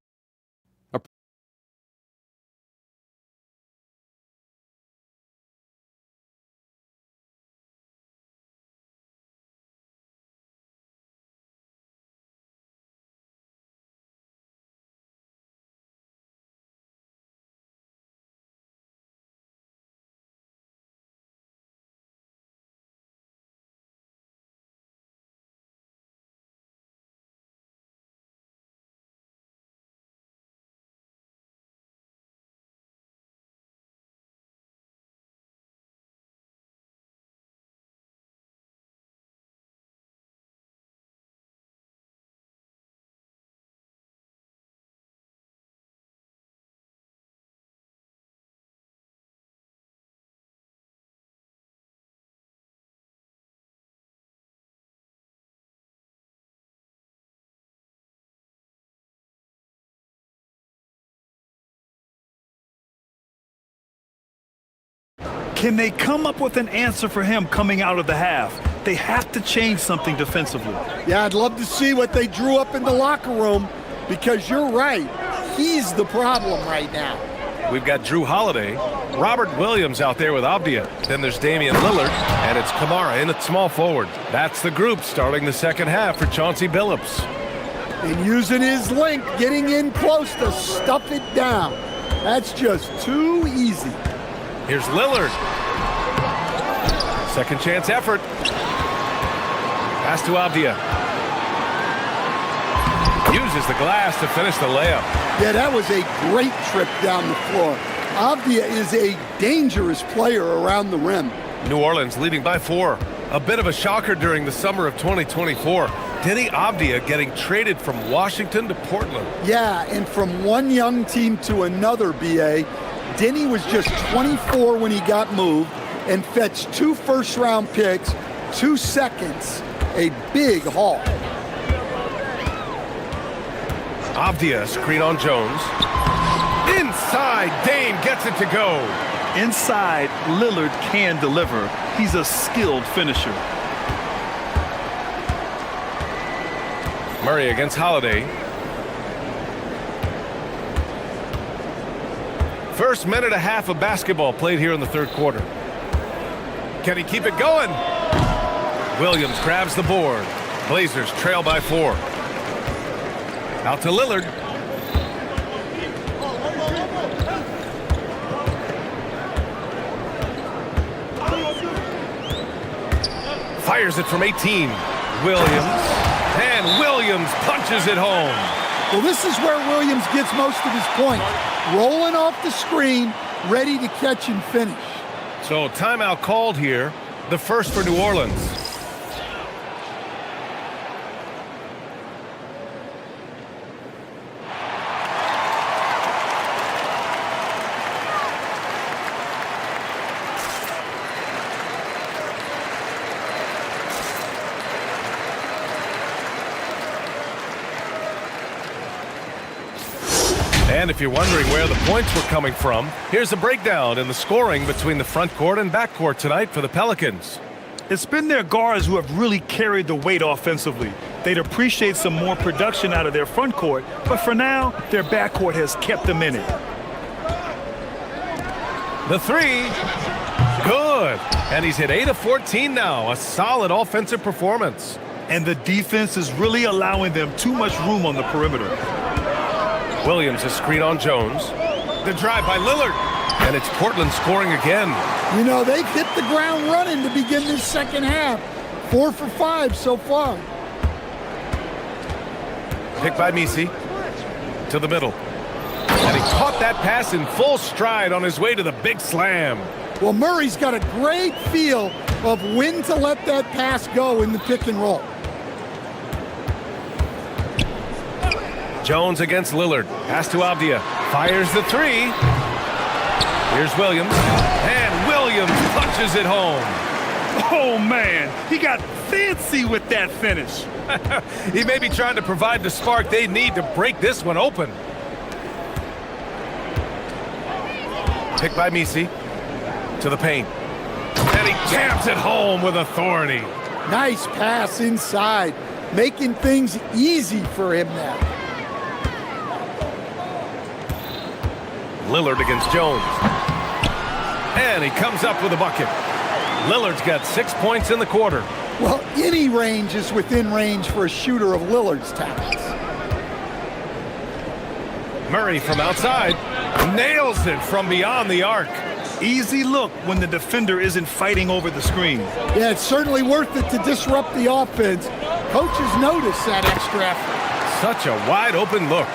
Can they come up with an answer for him coming out of the half? They have to change something defensively. Yeah, I'd love to see what they drew up in the locker room, because you're right. He's the problem right now. We've got Drew Holiday, Robert Williams out there with Avdia. Then there's Damian Lillard, and it's Kamara in at small forward. That's the group starting the second half for Chauncey Billups. And using his length, getting in close to stuff it down. That's just too easy. Here's Lillard. Second chance effort. Pass to Avdia. Uses the glass to finish the layup. Yeah, that was a great trip down the floor. Avdia is a dangerous player around the rim. New Orleans leading by 4. A bit of a shocker during the summer of 2024. Denny Avdia getting traded from Washington to Portland. Yeah, and from one young team to another, BA, Denny was just 24 when he got moved and fetched 2 first-round picks, 2 seconds, a big haul. Avdia, screen on Jones. Inside, Dame gets it to go. Inside, Lillard can deliver. He's a skilled finisher. Murray against Holiday. First minute and a half of basketball played here in the third quarter. Can he keep it going? Williams grabs the board. Blazers trail by 4. Out to Lillard. Fires it from 18. Williams. And Williams punches it home. Well, this is where Williams gets most of his points. Rolling off the screen, ready to catch and finish. So timeout called here. The first for New Orleans. And if you're wondering where the points were coming from, here's a breakdown in the scoring between the front court and back court tonight for the Pelicans. It's been their guards who have really carried the weight offensively. They'd appreciate some more production out of their front court, but for now, their backcourt has kept them in it. The 3, good. And he's hit 8 of 14 now, a solid offensive performance. And the defense is really allowing them too much room on the perimeter. Williams, a screen on Jones. The drive by Lillard. And it's Portland scoring again. You know, they've hit the ground running to begin this second half. 4 for 5 so far. Picked by Misi. To the middle. And he caught that pass in full stride on his way to the big slam. Well, Murray's got a great feel of when to let that pass go in the pick and roll. Jones against Lillard. Pass to Avdia. Fires the 3. Here's Williams. And Williams punches it home. Oh, man. He got fancy with that finish. He may be trying to provide the spark they need to break this one open. Picked by Misi. To the paint. And he jams it home with authority. Nice pass inside. Making things easy for him now. Lillard against Jones. And he comes up with a bucket. Lillard's got 6 points in the quarter. Well, any range is within range for a shooter of Lillard's talents. Murray from outside nails it from beyond the arc. Easy look when the defender isn't fighting over the screen. Yeah, it's certainly worth it to disrupt the offense. Coaches notice that extra effort. Such a wide open look.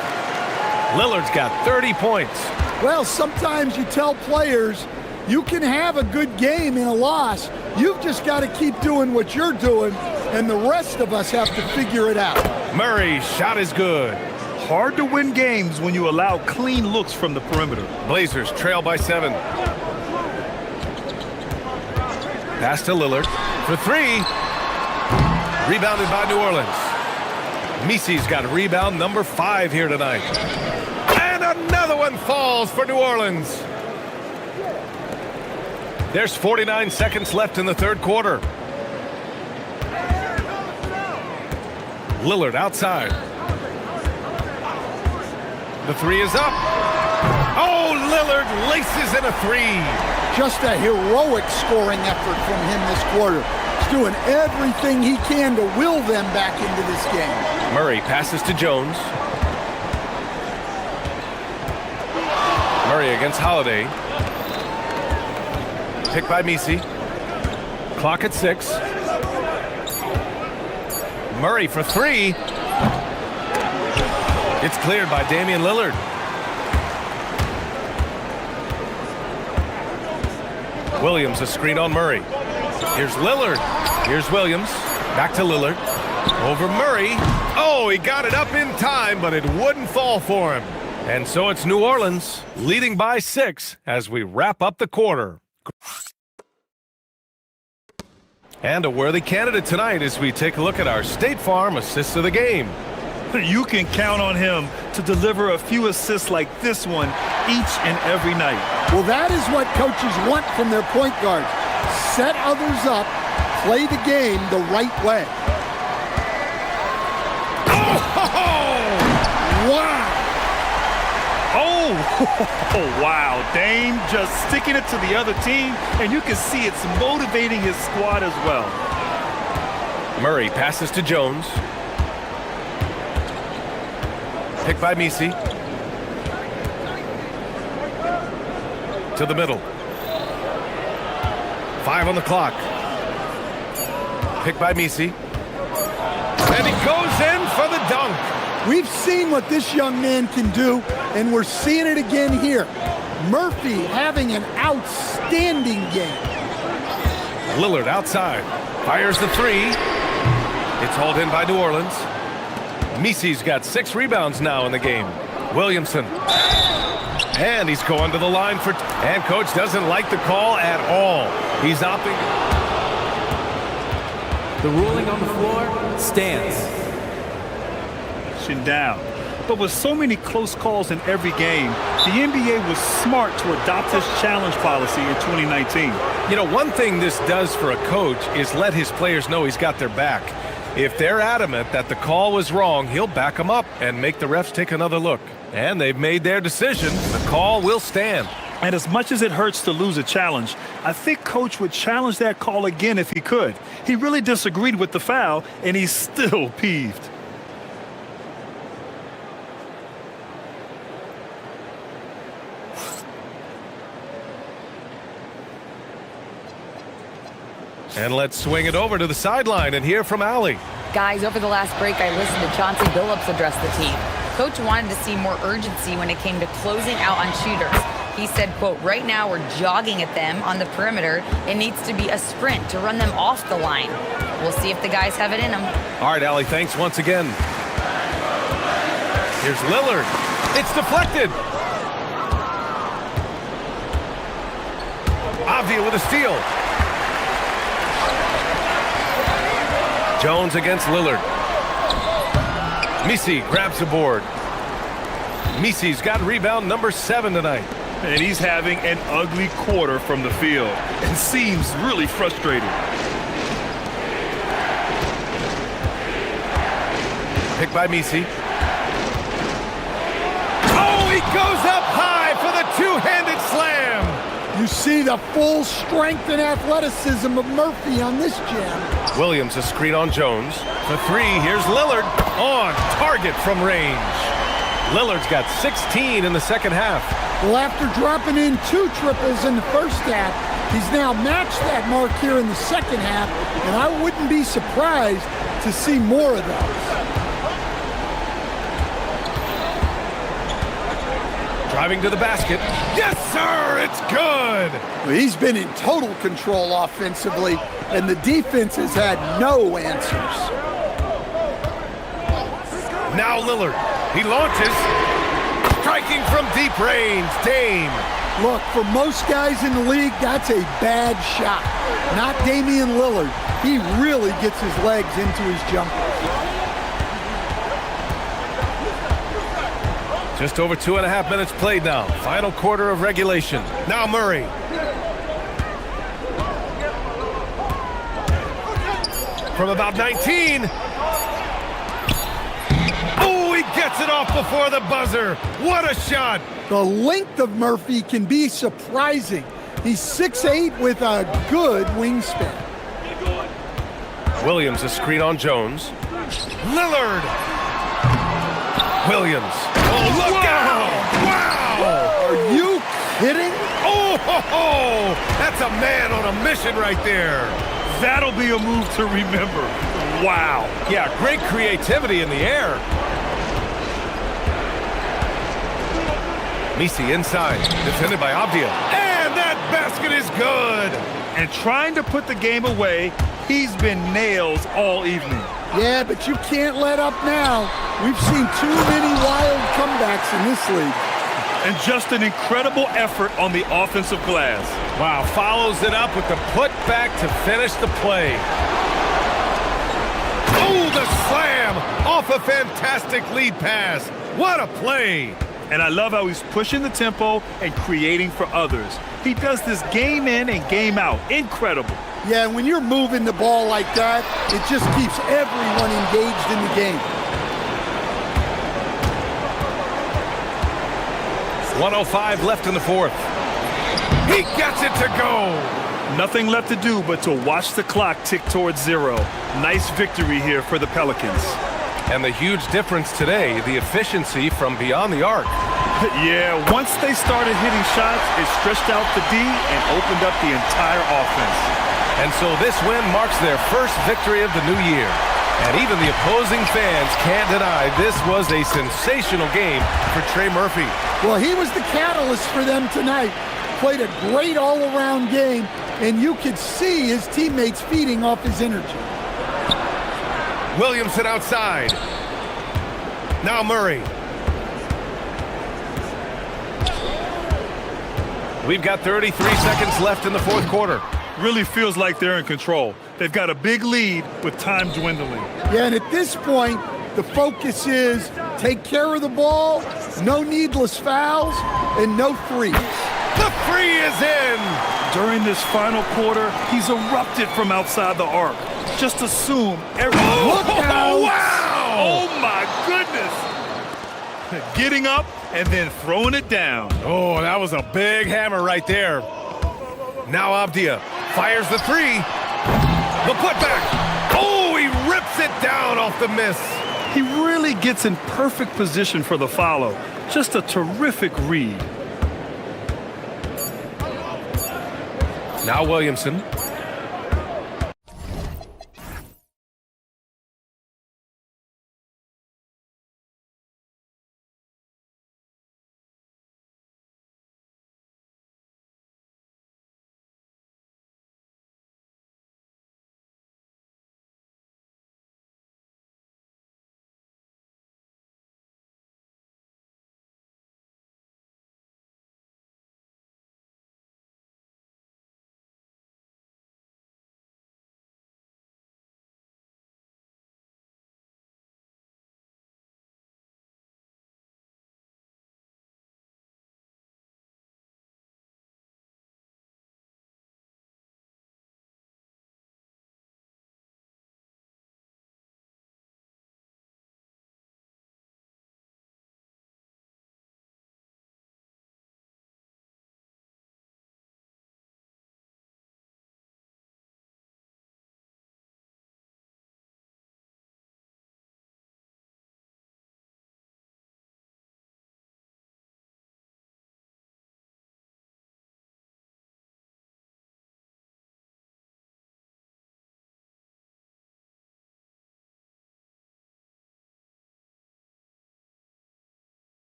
Lillard's got 30 points. Well, sometimes you tell players you can have a good game in a loss. You've just got to keep doing what you're doing, and the rest of us have to figure it out. Murray's shot is good. Hard to win games when you allow clean looks from the perimeter. Blazers trail by 7. Pass to Lillard for 3. Rebounded by New Orleans. Misi's got rebound number 5 here tonight. And another one falls for New Orleans. There's 49 seconds left in the third quarter. Lillard outside. The three is up. Oh, Lillard laces in a three. Just a heroic scoring effort from him this quarter. He's doing everything he can to will them back into this game. Murray passes to Jones. Murray against Holiday. Picked by Misi. Clock at 6. Murray for three. It's cleared by Damian Lillard. Williams a screen on Murray. Here's Lillard. Here's Williams. Back to Lillard. Over Murray. Oh, he got it up in time, but it wouldn't fall for him. And so it's New Orleans leading by 6 as we wrap up the quarter. And a worthy candidate tonight as we take a look at our State Farm assists of the game. You can count on him to deliver a few assists like this one each and every night. Well, that is what coaches want from their point guards. Set others up, play the game the right way. Oh! Wow! Oh, wow. Dame just sticking it to the other team, and you can see it's motivating his squad as well. Murray passes to Jones. Picked by Misi. To the middle. 5 on the clock. Picked by Misi. And he goes in for the dunk. We've seen what this young man can do, and we're seeing it again here. Murphy having an outstanding game. Lillard outside. Fires the three. It's hauled in by New Orleans. Misi's got 6 rebounds now in the game. Williamson. And he's going to the line for... And coach doesn't like the call at all. He's opting... The ruling on the floor stands. Down. But with so many close calls in every game, the NBA was smart to adopt this challenge policy in 2019. You know, one thing this does for a coach is let his players know he's got their back. If they're adamant that the call was wrong, he'll back them up and make the refs take another look. And they've made their decision. The call will stand. And as much as it hurts to lose a challenge, I think Coach would challenge that call again if he could. He really disagreed with the foul, and he's still peeved. And let's swing it over to the sideline and hear from Allie. Guys, over the last break, I listened to Chauncey Billups address the team. Coach wanted to see more urgency when it came to closing out on shooters. He said, quote, right now we're jogging at them on the perimeter. It needs to be a sprint to run them off the line. We'll see if the guys have it in them. All right, Allie, thanks once again. Here's Lillard. It's deflected. Avdia with a steal. Jones against Lillard. Misi grabs the board. Misi's got rebound number 7 tonight. And he's having an ugly quarter from the field and seems really frustrated. Picked by Misi. Oh, he goes up high for the two-handed slam. You see the full strength and athleticism of Murphy on this jam. Williams a screen on Jones. For 3, here's Lillard on target from range. Lillard's got 16 in the second half. Well, after dropping in 2 triples in the first half, he's now matched that mark here in the second half, and I wouldn't be surprised to see more of those. Driving to the basket. Yes, sir, it's good. Well, he's been in total control offensively, and the defense has had no answers. Now Lillard. He launches. Striking from deep range. Dame. Look, for most guys in the league, that's a bad shot. Not Damian Lillard. He really gets his legs into his jumper. Just over 2.5 minutes played now. Final quarter of regulation. Now Murray. From about 19. Oh, he gets it off before the buzzer. What a shot. The length of Murphy can be surprising. He's 6'8" with a good wingspan. Williams, a screen on Jones. Lillard. Williams. Oh, look out! Wow! Are you kidding? Oh, ho, ho. That's a man on a mission right there. That'll be a move to remember. Wow. Yeah, great creativity in the air. Misi inside, defended by Abdia. And that basket is good. And trying to put the game away, he's been nails all evening. Yeah, but you can't let up now. We've seen too many wild comebacks in this league. And just an incredible effort on the offensive glass. Wow, follows it up with the putback to finish the play. Oh, the slam off a fantastic lead pass. What a play. And I love how he's pushing the tempo and creating for others. He does this game in and game out. Incredible. Yeah, when you're moving the ball like that, it just keeps everyone engaged in the game. 1:05 left in the fourth. He gets it to go. Nothing left to do but to watch the clock tick towards zero. Nice victory here for the Pelicans. And the huge difference today, the efficiency from beyond the arc. Yeah, once they started hitting shots, it stretched out the D and opened up the entire offense. And so this win marks their first victory of the new year. And even the opposing fans can't deny this was a sensational game for Trey Murphy. Well, he was the catalyst for them tonight. Played a great all-around game, and you could see his teammates feeding off his energy. Williamson outside. Now Murray. We've got 33 seconds left in the fourth quarter. Really feels like they're in control. They've got a big lead with time dwindling. Yeah, and at this point, the focus is take care of the ball, no needless fouls, and no threes. The three is in! During this final quarter, he's erupted from outside the arc. Just assume everyone... Look out! Wow! Oh, my goodness! Getting up and then throwing it down. Oh, that was a big hammer right there. Now Abdia fires the three. The putback. Oh, he rips it down off the miss. He really gets in perfect position for the follow. Just a terrific read. Now Williamson.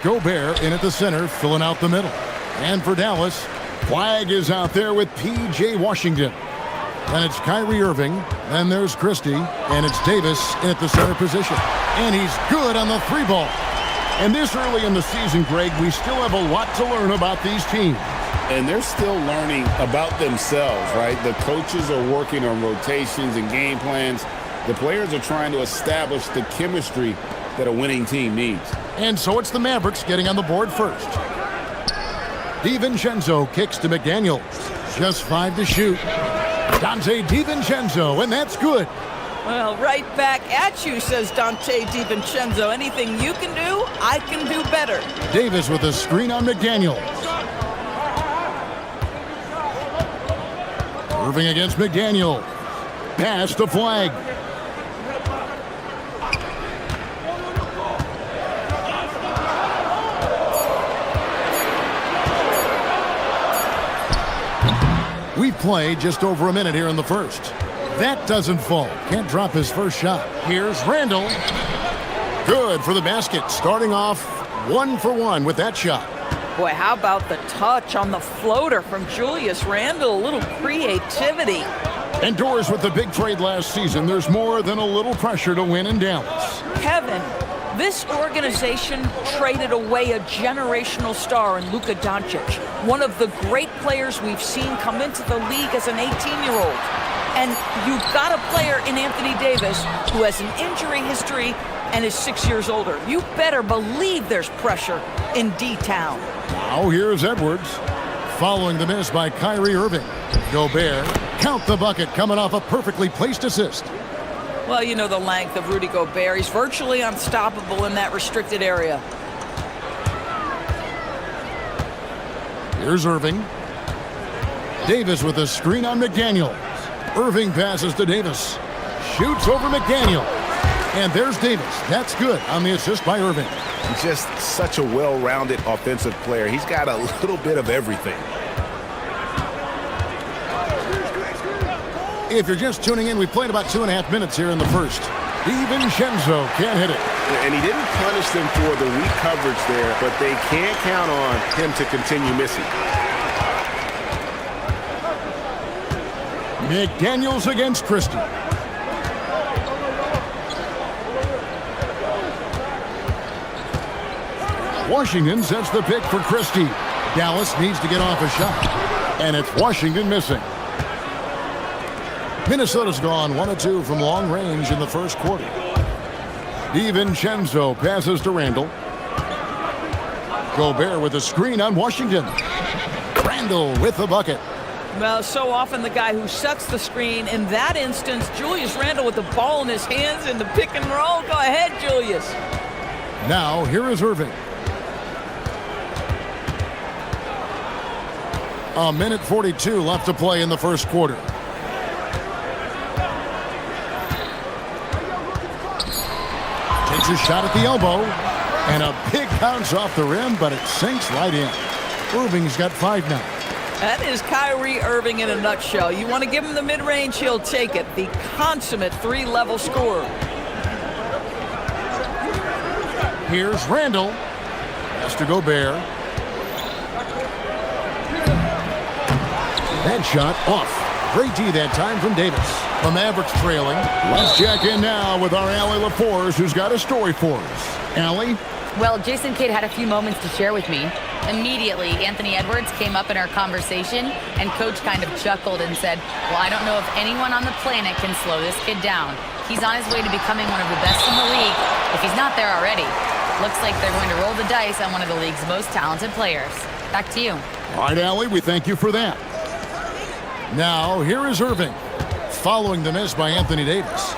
Gobert in at the center, filling out the middle. And for Dallas, Flag is out there with P.J. Washington. Then it's Kyrie Irving. Then there's Christie. And it's Davis in at the center position. And he's good on the three ball. And this early in the season, Greg, we still have a lot to learn about these teams. And they're still learning about themselves, right? The coaches are working on rotations and game plans. The players are trying to establish the chemistry that a winning team needs. And so it's the Mavericks getting on the board first. DiVincenzo kicks to McDaniels. Just 5 to shoot. Dante DiVincenzo, and that's good. Well, right back at you, says Dante DiVincenzo. Anything you can do, I can do better. Davis with a screen on McDaniels. Irving against McDaniel. Pass to Flag. We've played just over a minute here in the first. That doesn't fall. Can't drop his first shot. Here's Randall. Good for the basket. Starting off 1 for 1 with that shot. Boy, how about the touch on the floater from Julius Randle? A little creativity. Indoors with the big trade last season, there's more than a little pressure to win in Dallas. Kevin, this organization traded away a generational star in Luka Doncic, one of the great players we've seen come into the league as an 18-year-old. And you've got a player in Anthony Davis who has an injury history and is 6 years older. You better believe there's pressure in D-Town. Now here's Edwards. Following the miss by Kyrie Irving. Gobert, count the bucket, coming off a perfectly placed assist. Well, you know the length of Rudy Gobert. He's virtually unstoppable in that restricted area. Here's Irving. Davis with a screen on McDaniel. Irving passes to Davis. Shoots over McDaniel. And there's Davis. That's good on the assist by Irving. Just such a well-rounded offensive player. He's got a little bit of everything. If you're just tuning in, we've played about 2.5 minutes here in the first. DiVincenzo can't hit it. And he didn't punish them for the weak coverage there, but they can't count on him to continue missing. McDaniels against Christie. Washington sets the pick for Christie. Dallas needs to get off a shot. And it's Washington missing. Minnesota's gone 1-2 from long range in the first quarter. DiVincenzo passes to Randall. Gobert with a screen on Washington. Randall with the bucket. Well, so often the guy who sets the screen. In that instance, Julius Randle with the ball in his hands in the pick and roll. Go ahead, Julius. Now, here is Irving. 1:42 left to play in the first quarter. Takes a shot at the elbow. And a big bounce off the rim, but it sinks right in. Irving's got 5 now. That is Kyrie Irving in a nutshell. You want to give him the mid-range, he'll take it. The consummate 3-level scorer. Here's Randall. Pass to Gobert. That shot off. Great D that time from Davis. The Mavericks trailing. Let's check in now with our Allie LaForce, who's got a story for us. Allie? Well, Jason Kidd had a few moments to share with me. Immediately, Anthony Edwards came up in our conversation, and Coach kind of chuckled and said, well, I don't know if anyone on the planet can slow this kid down. He's on his way to becoming one of the best in the league, if he's not there already. Looks like they're going to roll the dice on one of the league's most talented players. Back to you. All right, Allie, we thank you for that. Now, here is Irving, following the miss by Anthony Davis.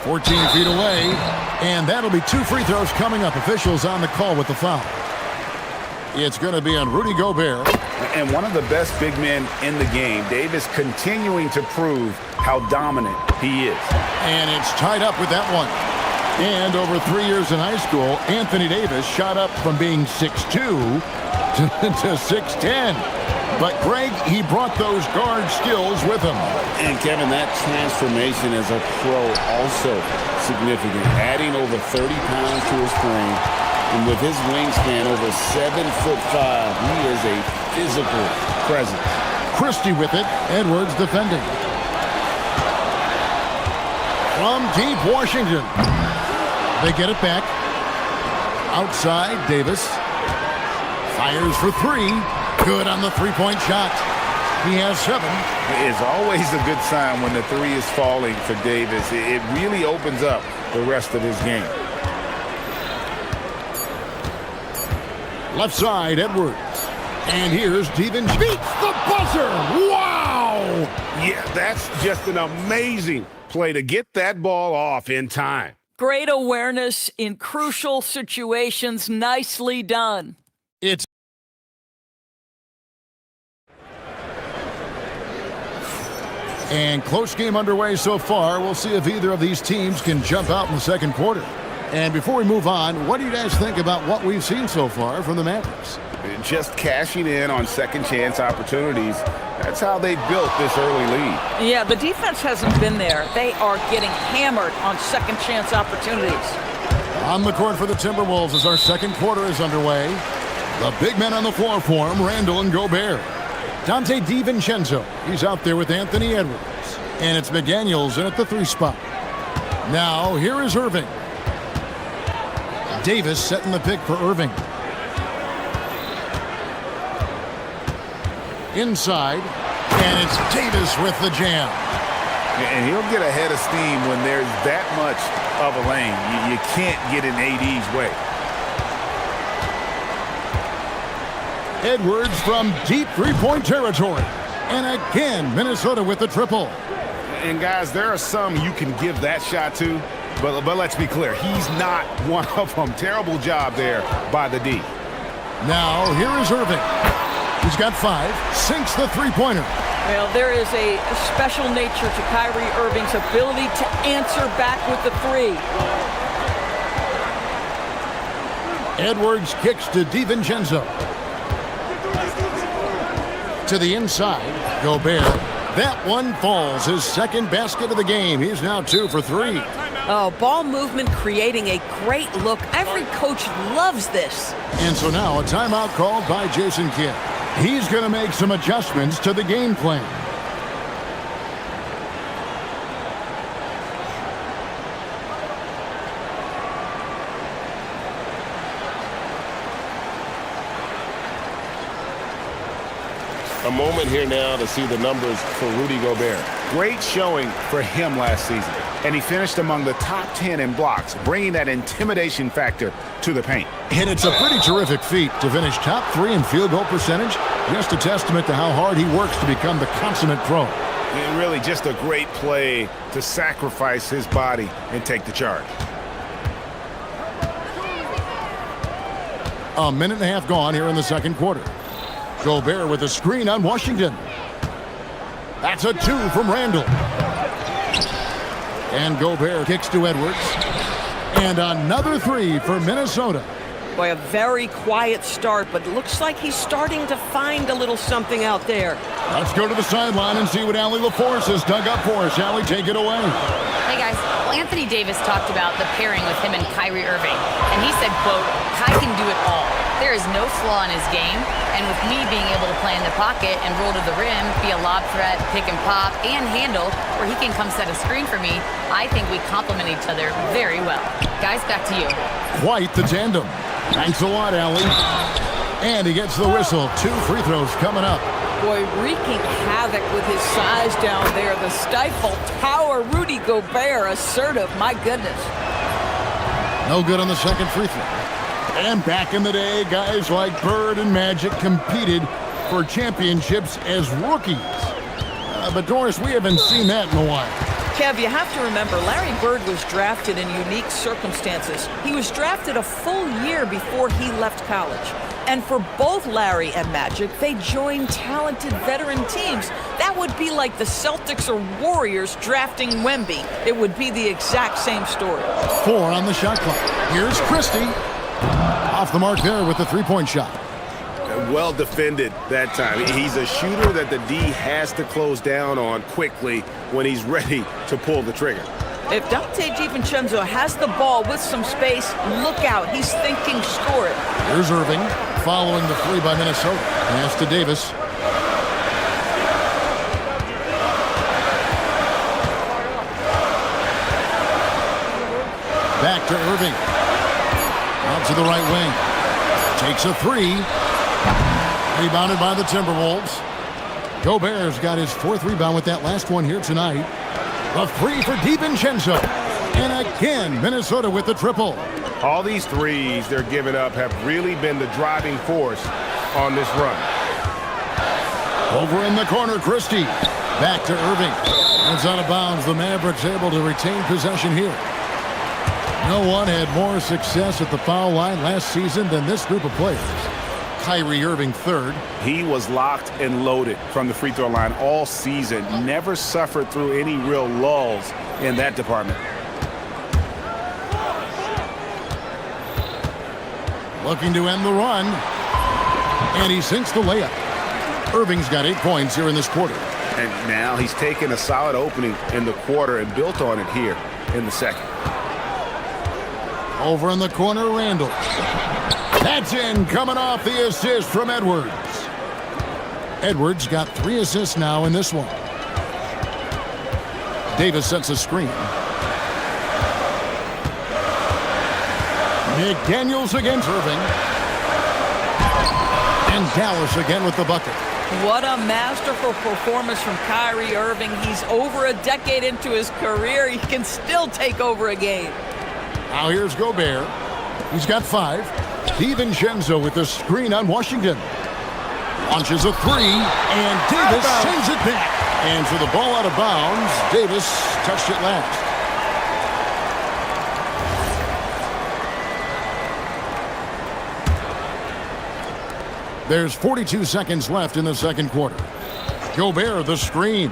14 feet away, and that'll be 2 free throws coming up. Officials on the call with the foul. It's going to be on Rudy Gobert. And one of the best big men in the game, Davis continuing to prove how dominant he is. And it's tied up with that one. And over 3 years in high school, Anthony Davis shot up from being 6'2" to 6'10". But, Greg, he brought those guard skills with him. And, Kevin, that transformation as a pro also significant. Adding over 30 pounds to his frame. And with his wingspan over 7'5", he is a physical presence. Christie with it. Edwards defending. From deep Washington. They get it back. Outside, Davis. Fires for three. Good on the three-point shot. He has 7. It's always a good sign when the three is falling for Davis. It really opens up the rest of his game. Left side, Edwards. And here's Steven. Beats the buzzer! Wow! Yeah, that's just an amazing play to get that ball off in time. Great awareness in crucial situations. Nicely done. It's and close game underway so far. We'll see if either of these teams can jump out in the second quarter. And before we move on, what do you guys think about what we've seen so far from the Mavericks? Just cashing in on second chance opportunities. That's how they built this early lead. Yeah, the defense hasn't been there. They are getting hammered on second chance opportunities. On the court for the Timberwolves as our second quarter is underway. The big men on the floor for him, Randall and Gobert. Dante DiVincenzo, he's out there with Anthony Edwards. And it's McDaniels in at the 3 spot. Now, here is Irving. Davis setting the pick for Irving. Inside, and it's Davis with the jam. And he'll get ahead of steam when there's that much of a lane. You can't get in AD's way. Edwards from deep three-point territory. And again, Minnesota with the triple. And guys, there are some you can give that shot to, but let's be clear, he's not one of them. Terrible job there by the D. Now, here is Irving. He's got 5, sinks the three-pointer. Well, there is a special nature to Kyrie Irving's ability to answer back with the 3. Edwards kicks to DiVincenzo. To the inside, Gobert. That one falls, his second basket of the game. He's now 2 for 3. Oh, ball movement creating a great look. Every coach loves this. And so now a timeout called by Jason Kidd. He's going to make some adjustments to the game plan. A moment here now to see the numbers for Rudy Gobert. Great showing for him last season. And he finished among the top 10 in blocks, bringing that intimidation factor to the paint. And it's a pretty terrific feat to finish top 3 in field goal percentage. Just a testament to how hard he works to become the consummate pro. And really just a great play to sacrifice his body and take the charge. A minute and a half gone here in the second quarter. Gobert with a screen on Washington. That's a 2 from Randall. And Gobert kicks to Edwards. And another 3 for Minnesota. Boy, a very quiet start, but looks like he's starting to find a little something out there. Let's go to the sideline and see what Allie LaForce has dug up for us. Allie, take it away. Hey guys, well, Anthony Davis talked about the pairing with him and Kyrie Irving, and he said, quote, Kai can do it all. There is no flaw in his game, and with me being able to play in the pocket and roll to the rim, be a lob threat, pick and pop, and handle, where he can come set a screen for me, I think we complement each other very well. Guys, back to you. Quite the tandem. Thanks a lot, Allie. And he gets the whistle. 2 free throws coming up. Boy, wreaking havoc with his size down there. The stifle tower, Rudy Gobert, assertive, my goodness. No good on the second free throw. And back in the day, guys like Bird and Magic competed for championships as rookies. But Doris, we haven't seen that in a while. Kev, you have to remember, Larry Bird was drafted in unique circumstances. He was drafted a full year before he left college. And for both Larry and Magic, they joined talented veteran teams. That would be like the Celtics or Warriors drafting Wemby. It would be the exact same story. 4 on the shot clock. Here's Christie. Off the mark there with the three-point shot. well defended that time. He's a shooter that the D has to close down on quickly when he's ready to pull the trigger. If Dante DiVincenzo has the ball with some space, look out. He's thinking score it. Here's Irving following the three by Minnesota. Pass to Davis. Back to Irving. Out to the right wing. Takes a three. Rebounded by the Timberwolves. Gobert's got his fourth rebound with that last one here tonight. A three for DiVincenzo. And again, Minnesota with the triple. All these threes they're giving up have really been the driving force on this run. Over in the corner, Christie. Back to Irving. It's out of bounds. The Mavericks able to retain possession here. No one had more success at the foul line last season than this group of players. Kyrie Irving third. He was locked and loaded from the free throw line all season. Never suffered through any real lulls in that department. Looking to end the run. And he sinks the layup. Irving's got 8 points here in this quarter. And now he's taken a solid opening in the quarter and built on it here in the second. Over in the corner, Randall. That's in, coming off the assist from Edwards. Edwards got 3 assists now in this one. Davis sets a screen. McDaniels against Irving. And Dallas again with the bucket. What a masterful performance from Kyrie Irving. He's over a decade into his career. He can still take over a game. Now here's Gobert. He's got 5. DiVincenzo with the screen on Washington. Launches a three, and Davis sends it back. And for the ball out of bounds, Davis touched it last. There's 42 seconds left in the second quarter. Gobert, the screen.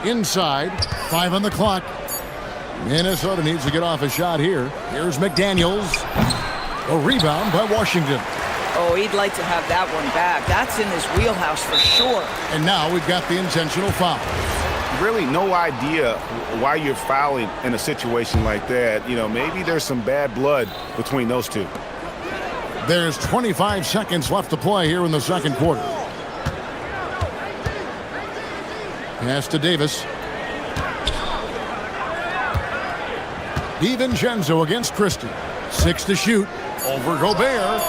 Inside, 5 on the clock. Minnesota needs to get off a shot here. Here's McDaniels. A rebound by Washington. Oh, he'd like to have that one back. That's in his wheelhouse for sure. And now we've got the intentional foul. Really no idea why you're fouling in a situation like that. You know, maybe there's some bad blood between those two. There's 25 seconds left to play here in the second quarter. Pass to Davis. DiVincenzo against Christie. 6 to shoot. Over Gobert.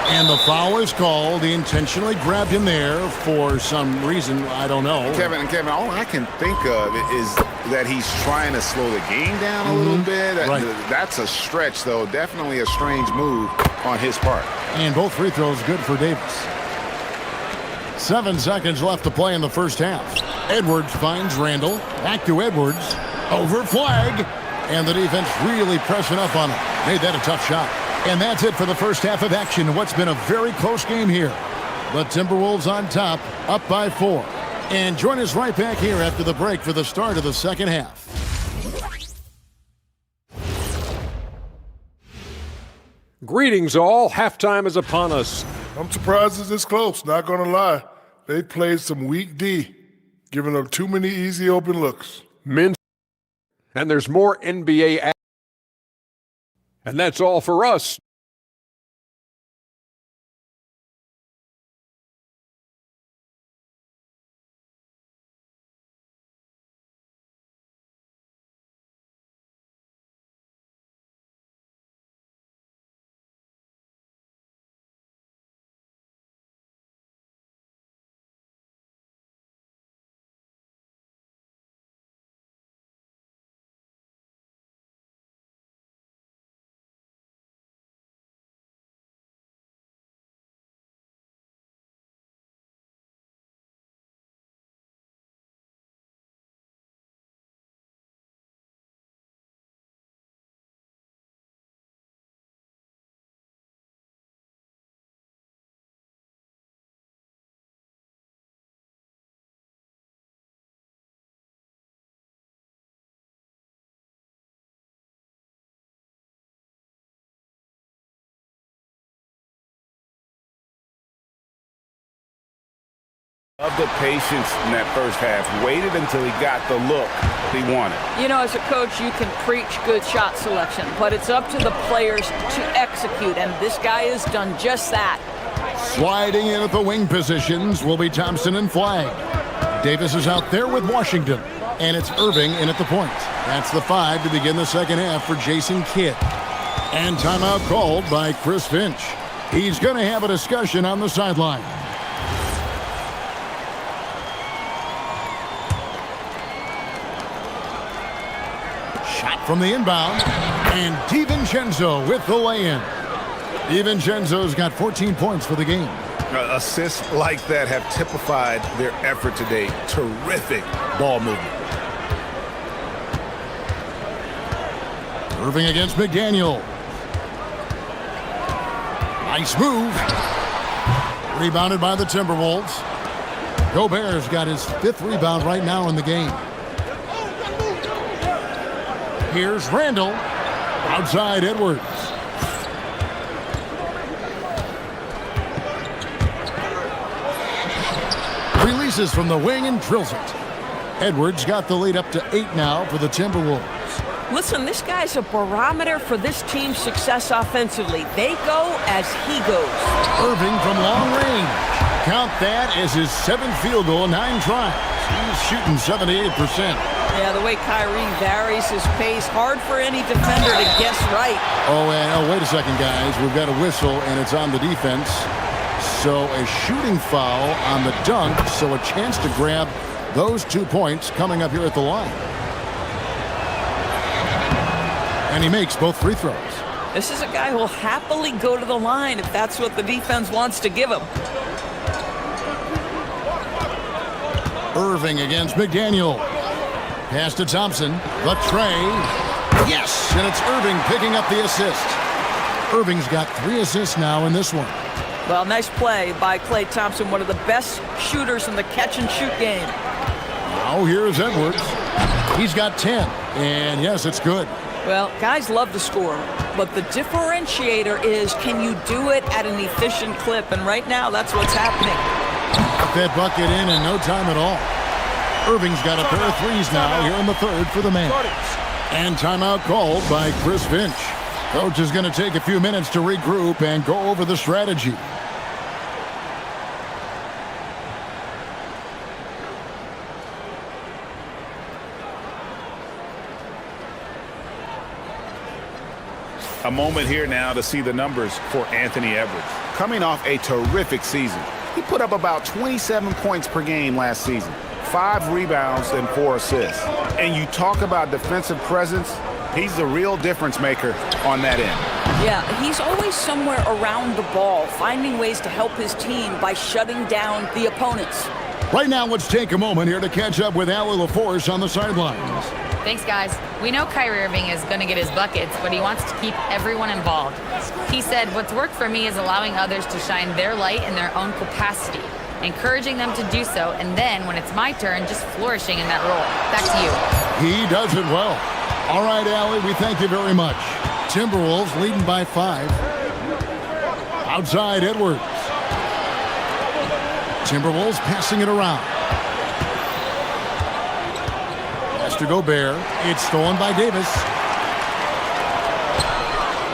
And the foul is called. He intentionally grabbed him there for some reason. I don't know. Kevin, all I can think of is that he's trying to slow the game down a little bit. Right. That's a stretch, though. Definitely a strange move on his part. And both free throws good for Davis. 7 seconds left to play in the first half. Edwards finds Randall. Back to Edwards. Over flag. And the defense really pressing up on him. Made that a tough shot. And that's it for the first half of action. What's been a very close game here. The Timberwolves on top, up by 4. And join us right back here after the break for the start of the second half. Greetings all. Halftime is upon us. I'm surprised it's this close, not going to lie. They played some weak D, giving up too many easy open looks. And there's more NBA. And that's all for us. Of the patience in that first half, waited until he got the look he wanted. You know, as a coach, you can preach good shot selection, but it's up to the players to execute, and this guy has done just that. Sliding in at the wing positions will be Thompson and Flagg. Davis is out there with Washington, and it's Irving in at the point. That's the 5 to begin the second half for Jason Kidd. And timeout called by Chris Finch. He's going to have a discussion on the sideline. Shot from the inbound, and DiVincenzo with the lay-in. DiVincenzo's got 14 points for the game. Assists like that have typified their effort today. Terrific ball movement. Irving against McDaniel. Nice move. Rebounded by the Timberwolves. Gobert's got his 5th rebound right now in the game. Here's Randall. Outside Edwards. Releases from the wing and drills it. Edwards got the lead up to 8 now for the Timberwolves. Listen, this guy's a barometer for this team's success offensively. They go as he goes. Irving from long range. Count that as his 7th field goal in 9 tries. He's shooting 78%. Yeah, the way Kyrie varies his pace, hard for any defender to guess right. Oh, and wait a second, guys. We've got a whistle, and it's on the defense. So a shooting foul on the dunk, so a chance to grab those 2 points coming up here at the line. And he makes both free throws. This is a guy who'll happily go to the line if that's what the defense wants to give him. Irving against McDaniel. Pass to Thompson. The tray. Yes! And it's Irving picking up the assist. Irving's got 3 assists now in this one. Well, nice play by Klay Thompson, one of the best shooters in the catch-and-shoot game. Now here's Edwards. He's got 10. And yes, it's good. Well, guys love to score, but the differentiator is, can you do it at an efficient clip? And right now, that's what's happening. Put that bucket in no time at all. Irving's got a pair of 3s now here in the 3rd for the man. And timeout called by Chris Finch. Coach is going to take a few minutes to regroup and go over the strategy. A moment here now to see the numbers for Anthony Edwards. Coming off a terrific season. He put up about 27 points per game last season. 5 rebounds and 4 assists. And you talk about defensive presence, he's the real difference maker on that end. Yeah, he's always somewhere around the ball, finding ways to help his team by shutting down the opponents. Right now, let's take a moment here to catch up with Allie LaForce on the sidelines. Thanks, guys. We know Kyrie Irving is going to get his buckets, but he wants to keep everyone involved. He said, what's worked for me is allowing others to shine their light in their own capacity, encouraging them to do so, and then, when it's my turn, just flourishing in that role. Back to you. He does it well. All right, Allie, we thank you very much. Timberwolves leading by 5. Outside Edwards. Timberwolves passing it around. Pass to Gobert. It's stolen by Davis.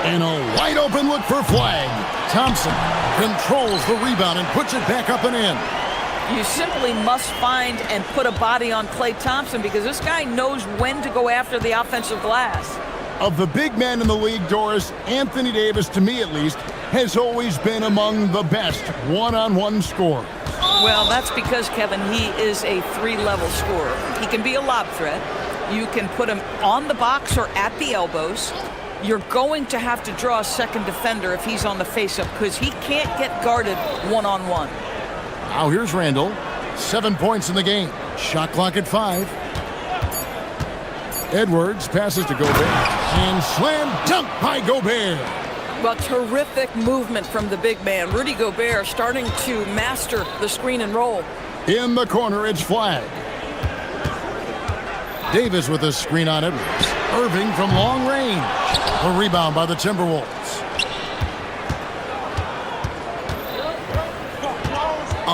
And a wide open look for Flagg. Thompson controls the rebound and puts it back up and in. You simply must find and put a body on Klay Thompson because this guy knows when to go after the offensive glass. Of the big men in the league, Doris, Anthony Davis, to me at least, has always been among the best one-on-one scorers. Well, that's because, Kevin, he is a 3-level scorer. He can be a lob threat. You can put him on the box or at the elbows. You're going to have to draw a second defender if he's on the face-up because he can't get guarded one-on-one. Now here's Randall. 7 points in the game. Shot clock at 5. Edwards passes to Gobert. And slam dunk by Gobert. Well, terrific movement from the big man. Rudy Gobert starting to master the screen and roll. In the corner, it's Flagg. Davis with a screen on Edwards. Irving from long range. A rebound by the Timberwolves.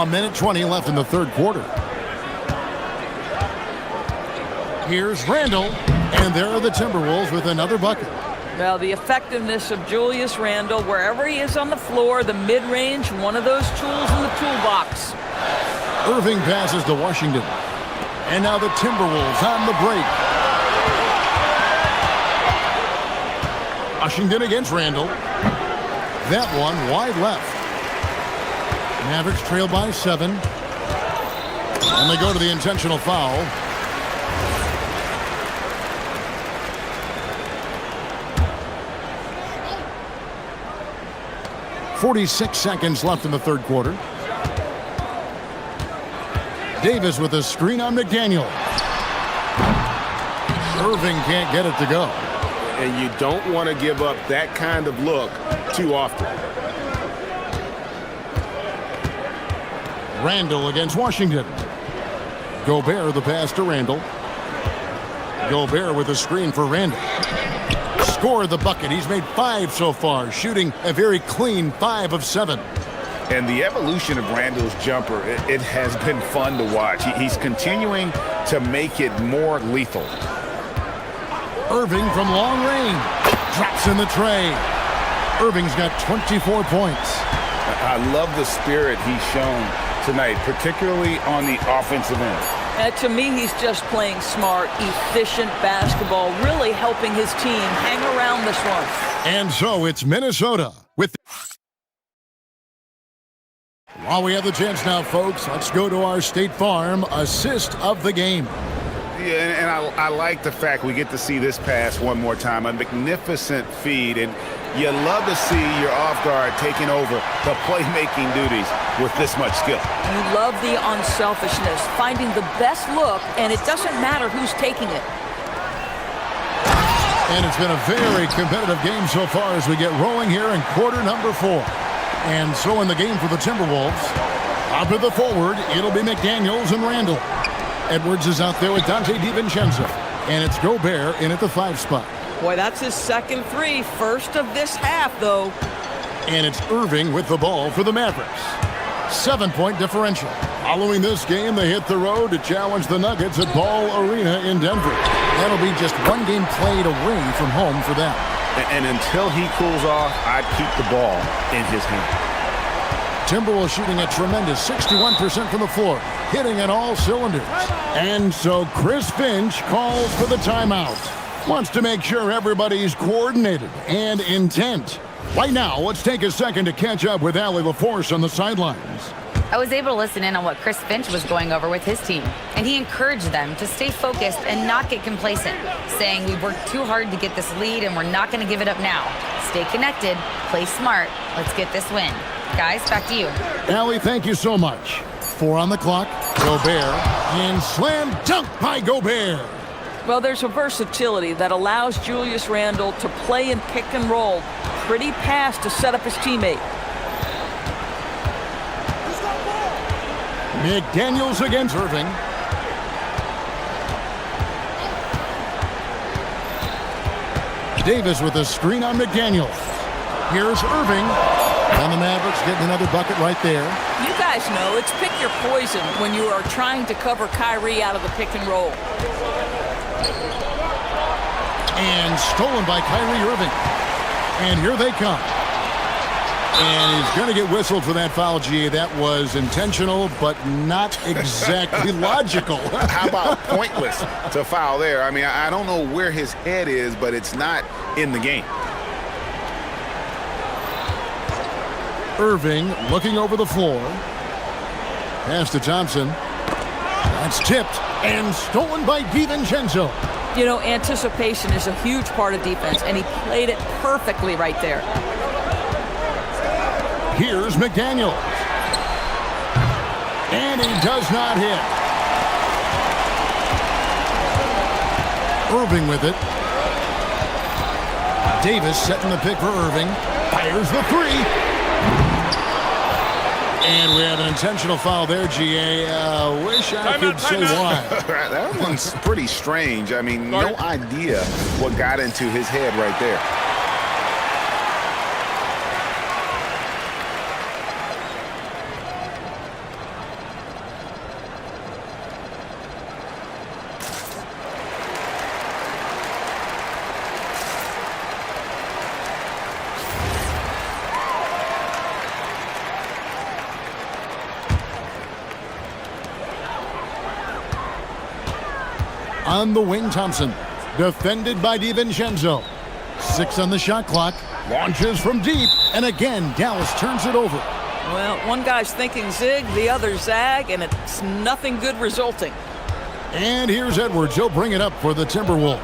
1:20 left in the third quarter. Here's Randall, and there are the Timberwolves with another bucket. Well, the effectiveness of Julius Randle, wherever he is on the floor, the mid-range, one of those tools in the toolbox. Irving passes to Washington. And now the Timberwolves on the break. Washington against Randall. That one wide left. Mavericks trail by 7. And they go to the intentional foul. .46 seconds left in the third quarter. Davis with a screen on McDaniel. Irving can't get it to go. And you don't want to give up that kind of look too often. Randall against Washington. Gobert the pass to Randall. Gobert with a screen for Randall. Score the bucket. He's made 5 so far, shooting a very clean 5 of 7. And the evolution of Randall's jumper, it has been fun to watch. He's continuing to make it more lethal. Irving from long range. Drops in the tray. Irving's got 24 points. I love the spirit he's shown tonight, particularly on the offensive end. To me, he's just playing smart, efficient basketball, really helping his team hang around this one. And so it's Minnesota with... While we have the chance now, folks, let's go to our State Farm assist of the game. Yeah, and I like the fact we get to see this pass one more time. A magnificent feed, and you love to see your off guard taking over the playmaking duties with this much skill. You love the unselfishness, finding the best look, and it doesn't matter who's taking it. And it's been a very competitive game so far as we get rolling here in quarter number 4. And so in the game for the Timberwolves, up to the forward, it'll be McDaniels and Randall. Edwards is out there with Dante DiVincenzo. And it's Gobert in at the 5 spot. Boy, that's his second 3, first of this half, though. And it's Irving with the ball for the Mavericks. 7-point differential. Following this game, they hit the road to challenge the Nuggets at Ball Arena in Denver. That'll be just one game played away from home for them. And until he cools off, I'd keep the ball in his hand. Timberwolves shooting a tremendous 61% from the floor, hitting on all cylinders. And so Chris Finch calls for the timeout. Wants to make sure everybody's coordinated and intent. Right now, let's take a second to catch up with Allie LaForce on the sidelines. I was able to listen in on what Chris Finch was going over with his team, and he encouraged them to stay focused and not get complacent, saying we've worked too hard to get this lead and we're not going to give it up now. Stay connected, play smart, let's get this win. Guys, back to you. Allie, thank you so much. 4 on the clock, Gobert, and slam dunk by Gobert. Well, there's a versatility that allows Julius Randle to play in pick and roll. Pretty pass to set up his teammate. McDaniels against Irving. Davis with a screen on McDaniels. Here's Irving. And the Mavericks getting another bucket right there. You guys know it's pick your poison when you are trying to cover Kyrie out of the pick and roll. And stolen by Kyrie Irving. And here they come. And he's going to get whistled for that foul, GA. That was intentional, but not exactly logical. How about pointless to foul there? I mean, I don't know where his head is, but it's not in the game. Irving looking over the floor. Pass to Thompson. That's tipped and stolen by DiVincenzo. You know, anticipation is a huge part of defense, and he played it perfectly right there. Here's McDaniels. And he does not hit. Irving with it. Davis setting the pick for Irving. Fires the 3. And we have an intentional foul there, GA. Wish I could say why. That one's pretty strange. I mean, no idea what got into his head right there. On the wing, Thompson. Defended by DiVincenzo. 6 on the shot clock. Launches from deep. And again, Dallas turns it over. Well, one guy's thinking zig, the other zag, and it's nothing good resulting. And here's Edwards. He'll bring it up for the Timberwolves.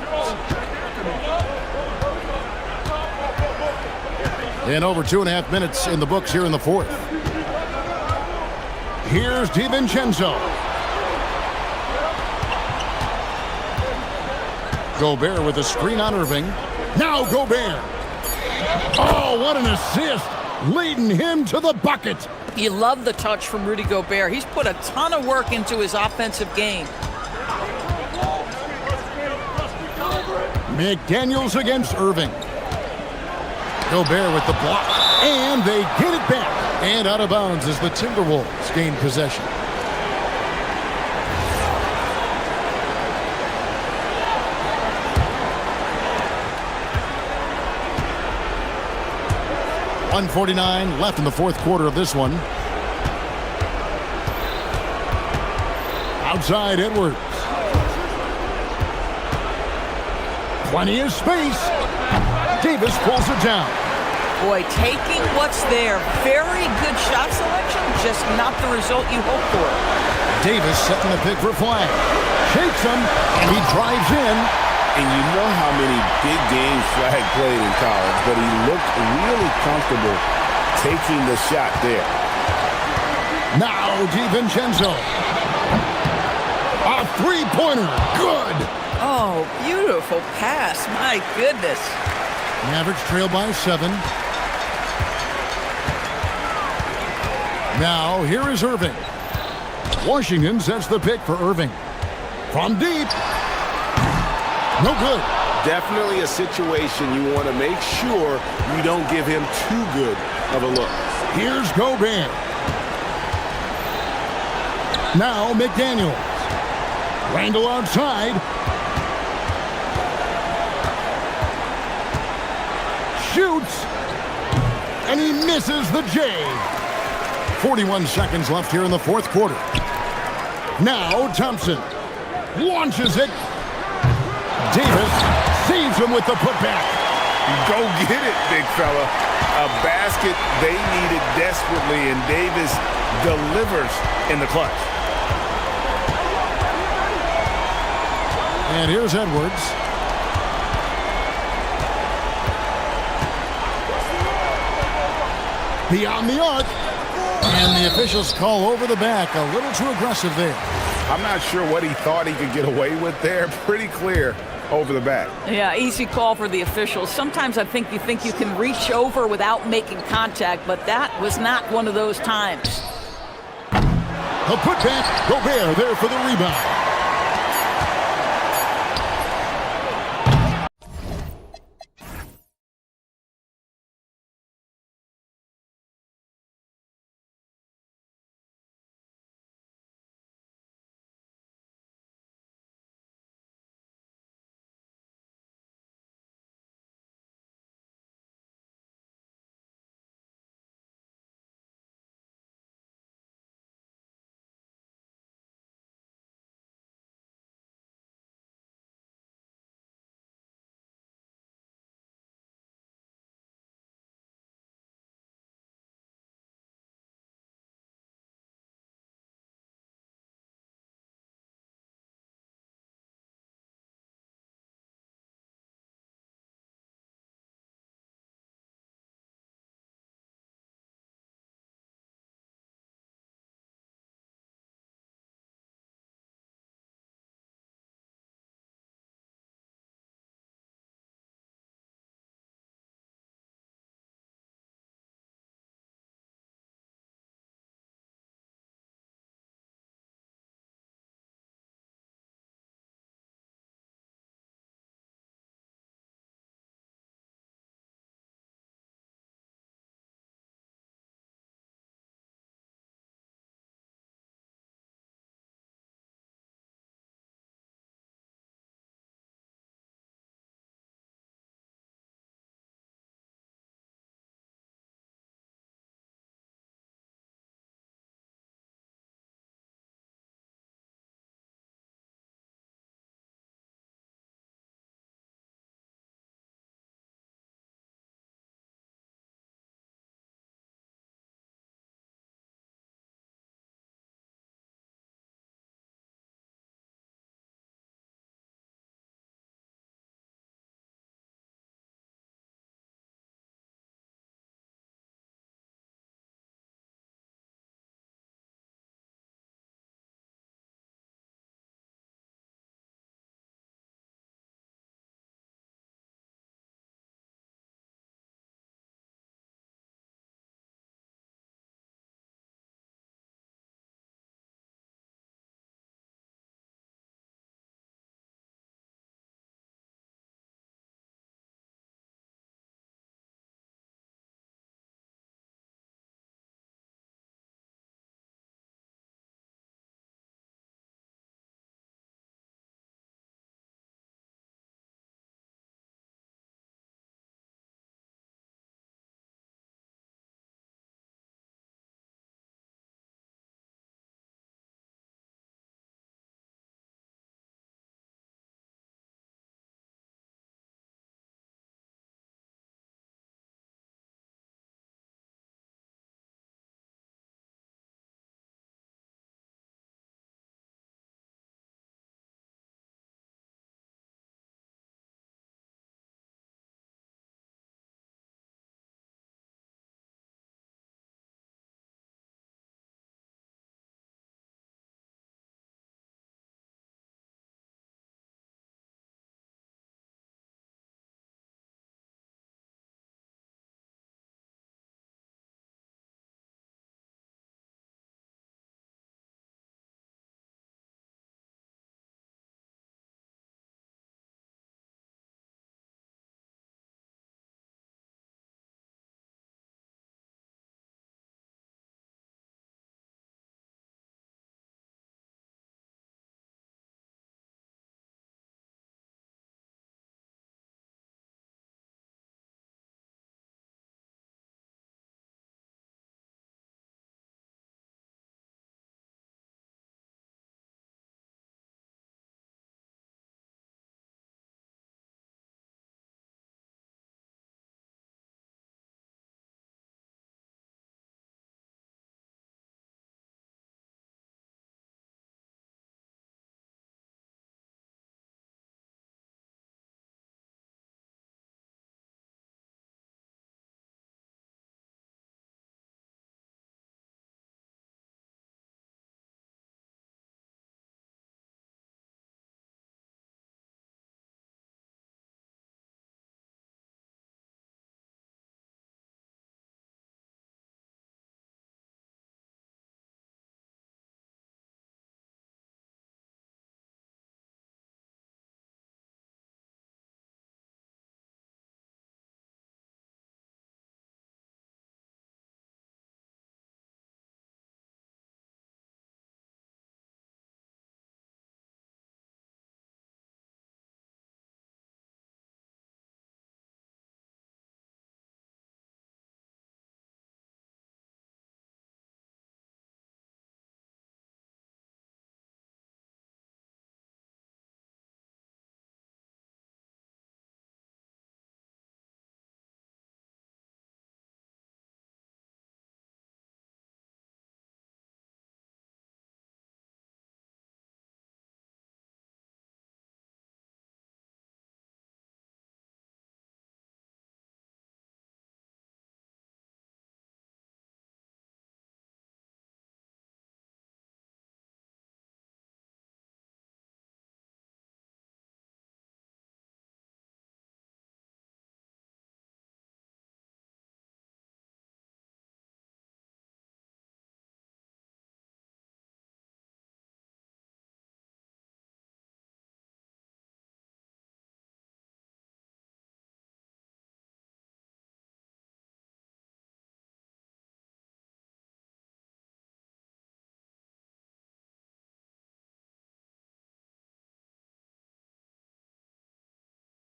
And over 2.5 minutes in the books here in the fourth. Here's DiVincenzo. Gobert with a screen on Irving. Now Gobert. Oh, what an assist. Leading him to the bucket. You love the touch from Rudy Gobert. He's put a ton of work into his offensive game. McDaniels against Irving. Gobert with the block. And they get it back. And out of bounds as the Timberwolves gain possession. .149 left in the fourth quarter of this one. Outside Edwards. Plenty of space. Davis pulls it down. Boy, taking what's there. Very good shot selection, just not the result you hope for. Davis setting the pick for flag. Shakes him, and he drives in. And you know how many big games Flag played in college, but he looked really comfortable taking the shot there. Now DiVincenzo. A three-pointer. Good. Oh, beautiful pass. My goodness. Mavericks trail by 7. Now here is Irving. Washington sets the pick for Irving. From deep. No good. Definitely a situation you want to make sure you don't give him too good of a look. Here's Gobert. Now McDaniels. Randall outside. Shoots. And he misses the J. 41 seconds left here in the fourth quarter. Now Thompson launches it. Davis saves him with the putback. Go get it, big fella. A basket they needed desperately, and Davis delivers in the clutch. And here's Edwards. Beyond the arc. And the officials call over the back. A little too aggressive there. I'm not sure what he thought he could get away with there. Pretty clear over the back. Yeah, easy call for the officials. Sometimes I think you can reach over without making contact, but that was not one of those times. A putback. Gobert there for the rebound.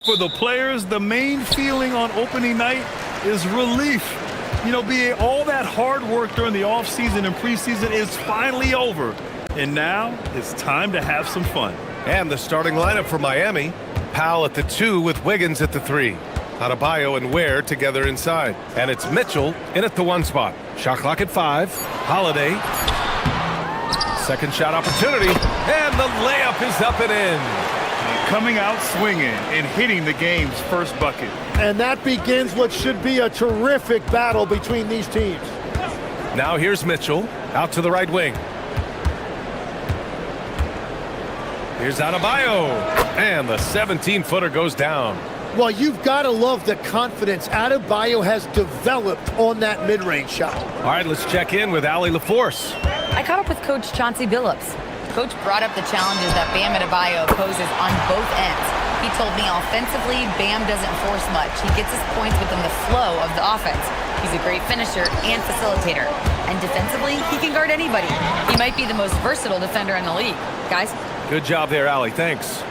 For the players, the main feeling on opening night is relief. You know, being all that hard work during the offseason and preseason is finally over. And now it's time to have some fun. And the starting lineup for Miami. Powell at the 2 with Wiggins at the 3. Adebayo and Ware together inside. And it's Mitchell in at the 1 spot. Shot clock at 5. Holiday. Second shot opportunity. And the layup is up and in. Coming out swinging and hitting the game's first bucket. And that begins what should be a terrific battle between these teams. Now here's Mitchell out to the right wing. Here's Adebayo. And the 17-footer goes down. Well, you've got to love the confidence Adebayo has developed on that mid-range shot. All right, let's check in with Allie LaForce. I caught up with Coach Chauncey Billups. Coach brought up the challenges that Bam Adebayo poses on both ends. He told me offensively, Bam doesn't force much. He gets his points within the flow of the offense. He's a great finisher and facilitator. And defensively, he can guard anybody. He might be the most versatile defender in the league. Guys? Good job there, Allie. Thanks.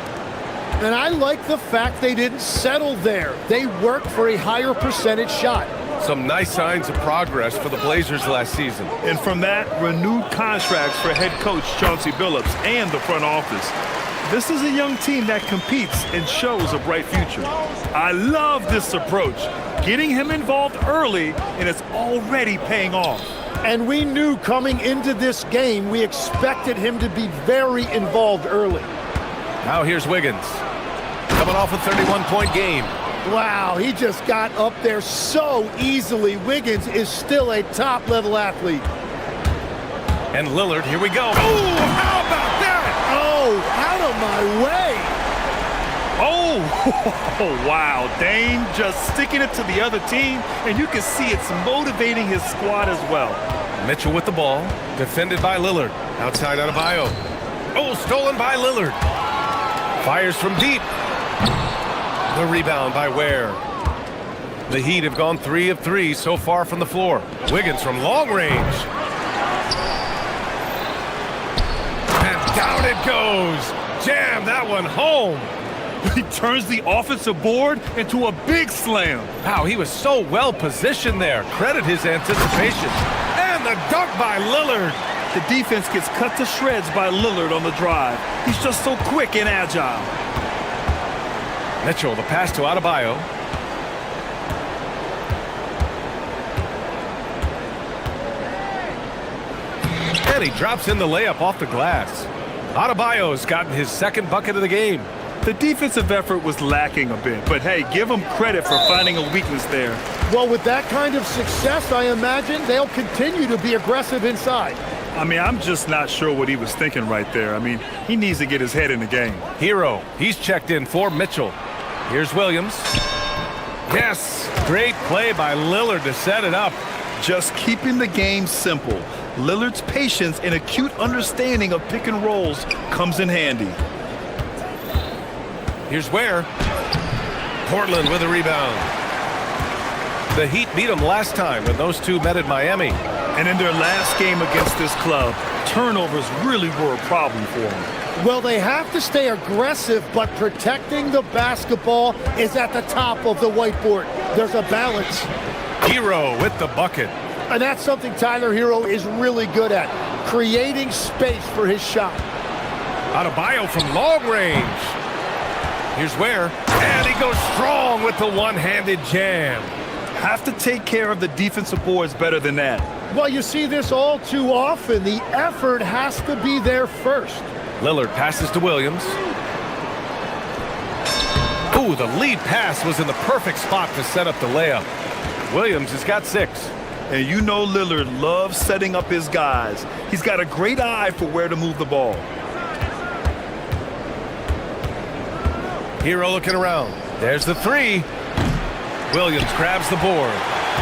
And I like the fact they didn't settle there. They worked for a higher percentage shot. Some nice signs of progress for the Blazers last season. And from that, renewed contracts for head coach Chauncey Billups and the front office. This is a young team that competes and shows a bright future. I love this approach. Getting him involved early, and it's already paying off. And we knew coming into this game, we expected him to be very involved early. Now here's Wiggins. Coming off a 31-point game. Wow, he just got up there so easily. Wiggins is still a top-level athlete. And Lillard, here we go. Oh, how about that? Oh, out of my way. Oh, wow. Dame just sticking it to the other team, and you can see it's motivating his squad as well. Mitchell with the ball, defended by Lillard. Outside Adebayo. Oh, stolen by Lillard. Fires from deep. The rebound by Ware. The Heat have gone 3 of 3 so far from the floor. Wiggins from long range. And down it goes. Jam that one home. He turns the offensive board into a big slam. Wow, he was so well positioned there. Credit his anticipation. And the dunk by Lillard. The defense gets cut to shreds by Lillard on the drive. He's just so quick and agile. Mitchell, the pass to Adebayo. And he drops in the layup off the glass. Adebayo's gotten his second bucket of the game. The defensive effort was lacking a bit, but hey, give him credit for finding a weakness there. Well, with that kind of success, I imagine they'll continue to be aggressive inside. I mean, I'm just not sure what he was thinking right there. I mean, he needs to get his head in the game. Hero, he's checked in for Mitchell. Here's Williams. Yes, great play by Lillard to set it up. Just keeping the game simple. Lillard's patience and acute understanding of pick and rolls comes in handy. Here's Ware. Portland with a rebound. The Heat beat them last time when those two met in Miami. And in their last game against this club, turnovers really were a problem for them. Well, they have to stay aggressive, but protecting the basketball is at the top of the whiteboard. There's a balance. Hero with the bucket. And that's something Tyler Hero is really good at, creating space for his shot. Adebayo from long range. Here's Ware, and he goes strong with the one-handed jam. Have to take care of the defensive boards better than that. Well, you see this all too often. The effort has to be there first. Lillard passes to Williams. Ooh, the lead pass was in the perfect spot to set up the layup. Williams has got 6. And you know Lillard loves setting up his guys. He's got a great eye for where to move the ball. Hero looking around. There's the 3. Williams grabs the board.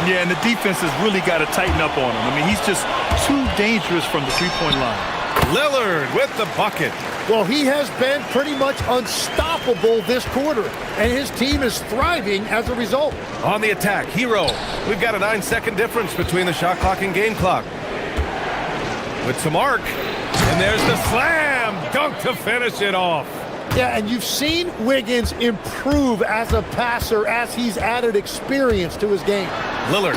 Yeah, and the defense has really got to tighten up on him. I mean, he's just too dangerous from the three-point line. Lillard with the bucket. Well, he has been pretty much unstoppable this quarter, and his team is thriving as a result. On the attack, Hero. We've got a 9-second difference between the shot clock and game clock. With some arc, and there's the slam dunk to finish it off. Yeah, and you've seen Wiggins improve as a passer as he's added experience to his game. Lillard.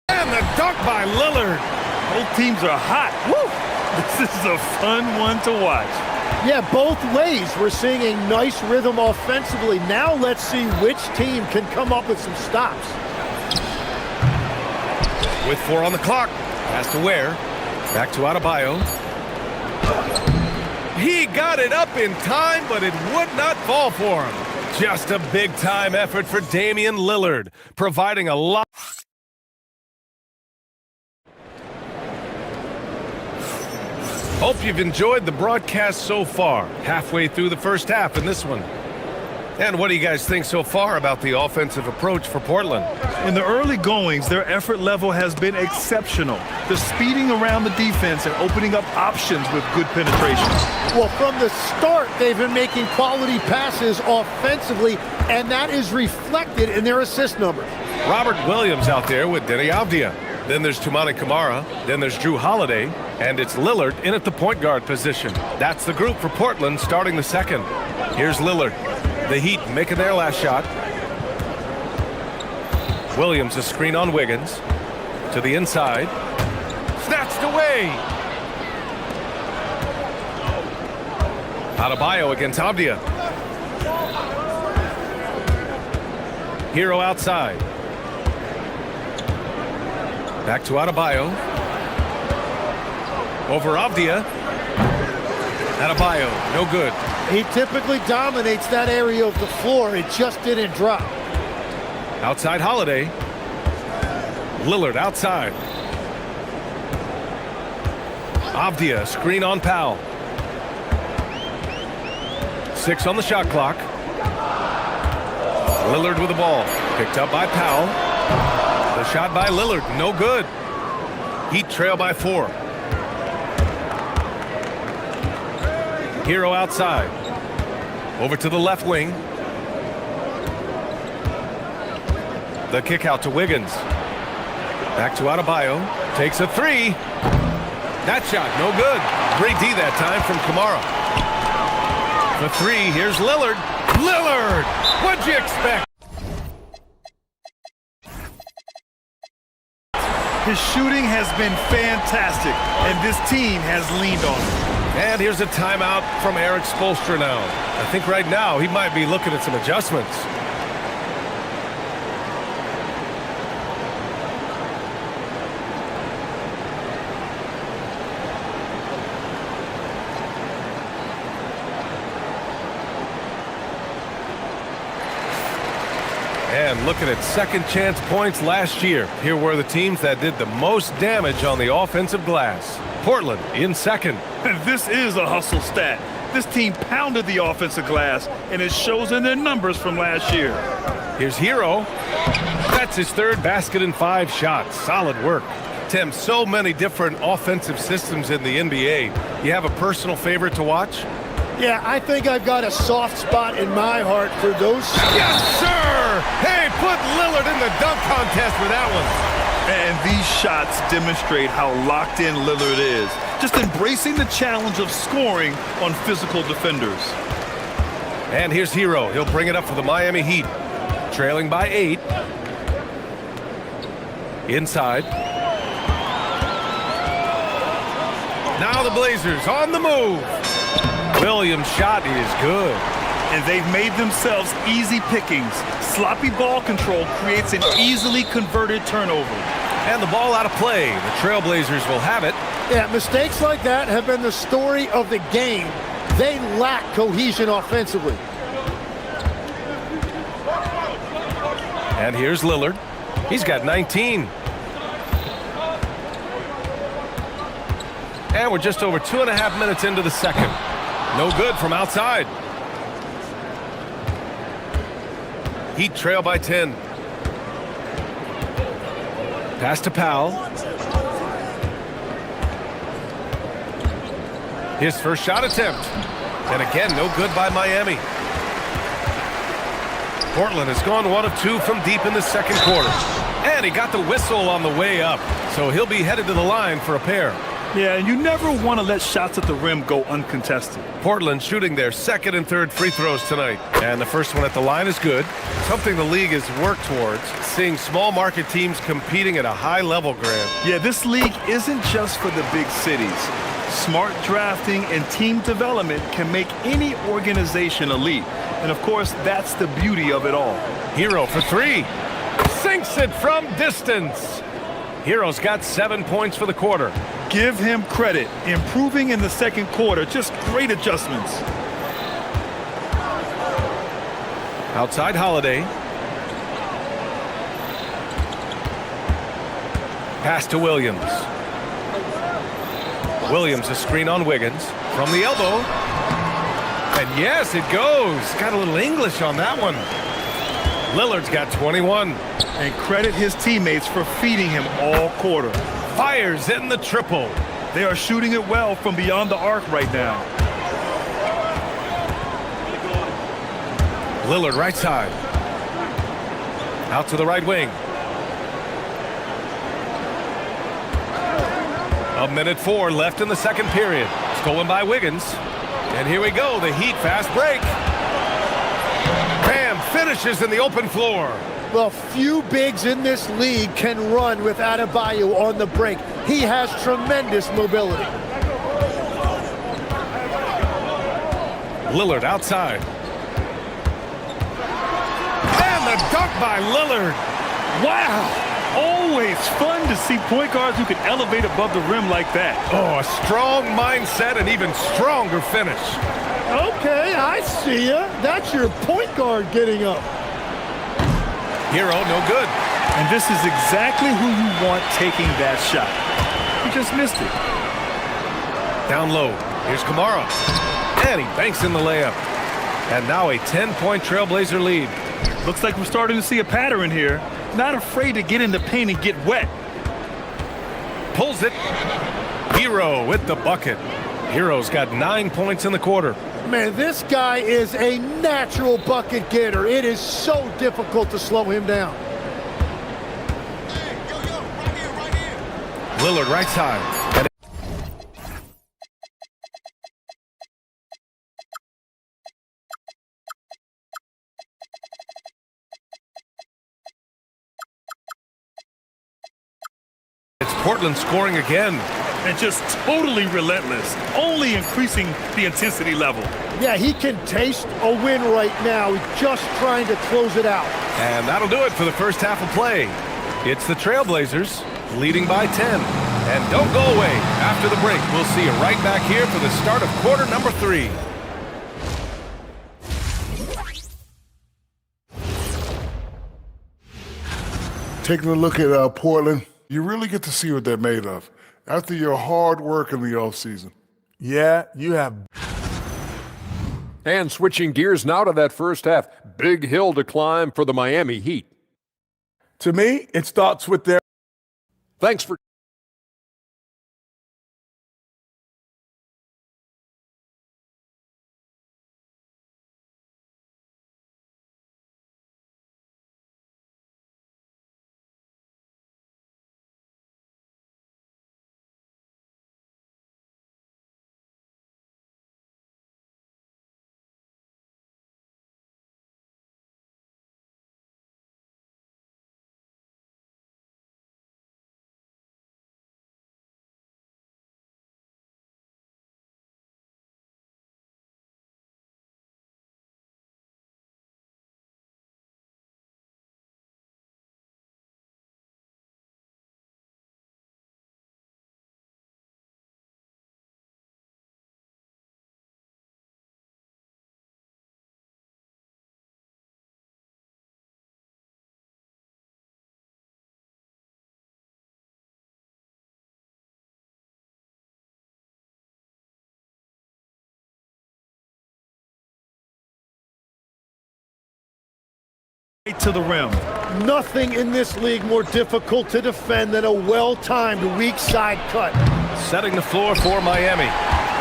And the dunk by Lillard. Both teams are hot. Woo! This is a fun one to watch. Yeah, both ways. We're seeing a nice rhythm offensively. Now let's see which team can come up with some stops. With 4 on the clock. Pass to Ware. Back to Adebayo. He got it up in time, but it would not fall for him. Just a big-time effort for Damian Lillard, providing a lot. Hope you've enjoyed the broadcast so far. Halfway through the first half in this one. And what do you guys think so far about the offensive approach for Portland? In the early goings, their effort level has been exceptional. The speeding around the defense and opening up options with good penetration. Well, from the start, they've been making quality passes offensively, and that is reflected in their assist numbers. Robert Williams out there with Denny Avdia. Then there's Toumani Camara. Then there's Drew Holiday. And it's Lillard in at the point guard position. That's the group for Portland starting the second. Here's Lillard. The Heat making their last shot. Williams a screen on Wiggins. To the inside. Snatched away. Adebayo against Avdia. Hero outside. Back to Adebayo. Over Avdia. Adebayo, no good. He typically dominates that area of the floor. It just didn't drop. Outside Holiday. Lillard outside. Avdia, screen on Powell. 6 on the shot clock. Lillard with the ball. Picked up by Powell. The shot by Lillard, no good. Heat trail by 4. Hero outside. Over to the left wing. The kick out to Wiggins. Back to Adebayo. Takes a 3. That shot, no good. Great D that time from Camara. The 3, here's Lillard. Lillard! What'd you expect? His shooting has been fantastic, and this team has leaned on it. And here's a timeout from Eric Spoelstra now. I think right now he might be looking at some adjustments. And looking at second chance points last year. Here were the teams that did the most damage on the offensive glass. Portland in second. And this is a hustle stat. This team pounded the offensive glass, and it shows in their numbers from last year. Here's Hero. That's his 3rd basket in 5 shots. Solid work. Tim, so many different offensive systems in the NBA. You have a personal favorite to watch? Yeah, I think I've got a soft spot in my heart for those. Yes, sir! Hey, put Lillard in the dunk contest for that one. And these shots demonstrate how locked in Lillard is. Just embracing the challenge of scoring on physical defenders. And here's Hero. He'll bring it up for the Miami Heat. Trailing by 8. Inside. Now the Blazers on the move. Williams' shot is good. And they've made themselves easy pickings. Sloppy ball control creates an easily converted turnover. And the ball out of play. The Trailblazers will have it. Yeah, mistakes like that have been the story of the game. They lack cohesion offensively. And here's Lillard. He's got 19. And we're just over 2.5 minutes into the second. No good from outside. Heat trail by 10. Pass to Powell. His first shot attempt. And again, no good by Miami. Portland has gone 1 of 2 from deep in the second quarter. And he got the whistle on the way up, so he'll be headed to the line for a pair. Yeah, and you never want to let shots at the rim go uncontested. Portland shooting their second and third free throws tonight. And the first one at the line is good. Something the league has worked towards, seeing small market teams competing at a high level, Grant. Yeah, this league isn't just for the big cities. Smart drafting and team development can make any organization elite. And of course, that's the beauty of it all. Hero for three. Sinks it from distance. Hero's got 7 points for the quarter. Give him credit. Improving in the second quarter. Just great adjustments. Outside Holiday. Pass to Williams. Williams, a screen on Wiggins. From the elbow. And yes, it goes. Got a little English on that one. Lillard's got 21. And credit his teammates for feeding him all quarter. Fires in the triple. They are shooting it well from beyond the arc right now. Lillard right side. Out to the right wing. 1:04 left in the second period. Stolen by Wiggins. And here we go, the Heat fast break. Bam, finishes in the open floor. Well, few bigs in this league can run with Adebayo on the break. He has tremendous mobility. Lillard outside. And the dunk by Lillard. Wow! Always fun to see point guards who can elevate above the rim like that. Oh, a strong mindset and even stronger finish. Okay, I see ya. That's your point guard getting up. Hero, no good. And this is exactly who you want taking that shot. He just missed it. Down low. Here's Kamara. And he banks in the layup. And now a 10-point Trailblazer lead. Looks like we're starting to see a pattern here. Not afraid to get in the paint and get wet. Pulls it. Hero with the bucket. Hero's got 9 points in the quarter. Man, this guy is a natural bucket getter. It is so difficult to slow him down. Lillard right side. And it's Portland scoring again. And just totally relentless, only increasing the intensity level. Yeah, he can taste a win right now. He's just trying to close it out. And that'll do it for the first half of play. It's the Trailblazers leading by 10. And don't go away. After the break, we'll see you right back here for the start of quarter number 3. Taking a look at Portland, you really get to see what they're made of after your hard work in the offseason. Yeah, you have. And switching gears now to that first half. Big hill to climb for the Miami Heat. To me, it starts with their. Thanks for. To the rim. Nothing in this league more difficult to defend than a well-timed weak side cut. Setting the floor for Miami.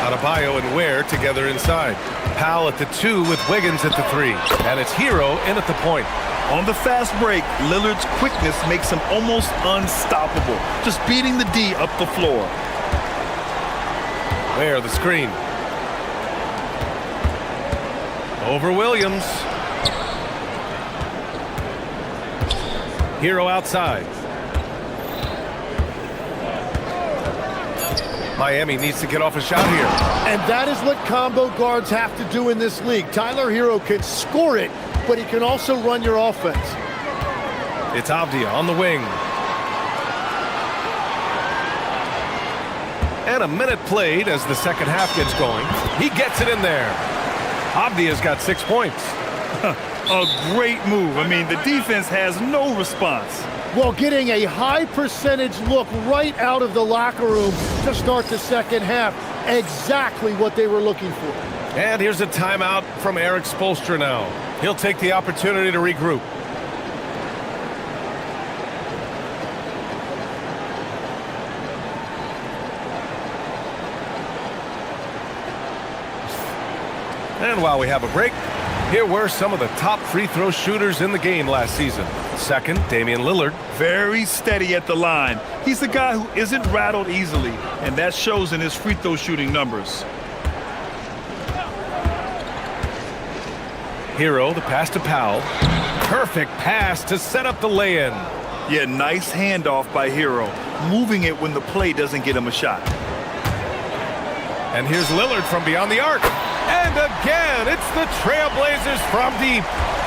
Adebayo and Ware together inside. Powell at the 2 with Wiggins at the 3. And it's Hero in at the point. On the fast break, Lillard's quickness makes him almost unstoppable, just beating the D up the floor. There, the screen. Over Williams. Hero outside. Miami needs to get off a shot here. And that is what combo guards have to do in this league. Tyler Hero can score it, but he can also run your offense. It's Avdia on the wing. And a minute played as the second half gets going. He gets it in there. Avdia's got 6 points. A great move. I mean, the defense has no response. Well, getting a high percentage look right out of the locker room to start the second half. Exactly what they were looking for. And here's a timeout from Eric Spoelstra now. He'll take the opportunity to regroup. And while we have a break, here were some of the top free throw shooters in the game last season. Second, Damian Lillard. Very steady at the line. He's a guy who isn't rattled easily, and that shows in his free throw shooting numbers. Hero, the pass to Powell. Perfect pass to set up the lay-in. Yeah, nice handoff by Hero, moving it when the play doesn't get him a shot. And here's Lillard from beyond the arc. And again, it's the Trailblazers from deep.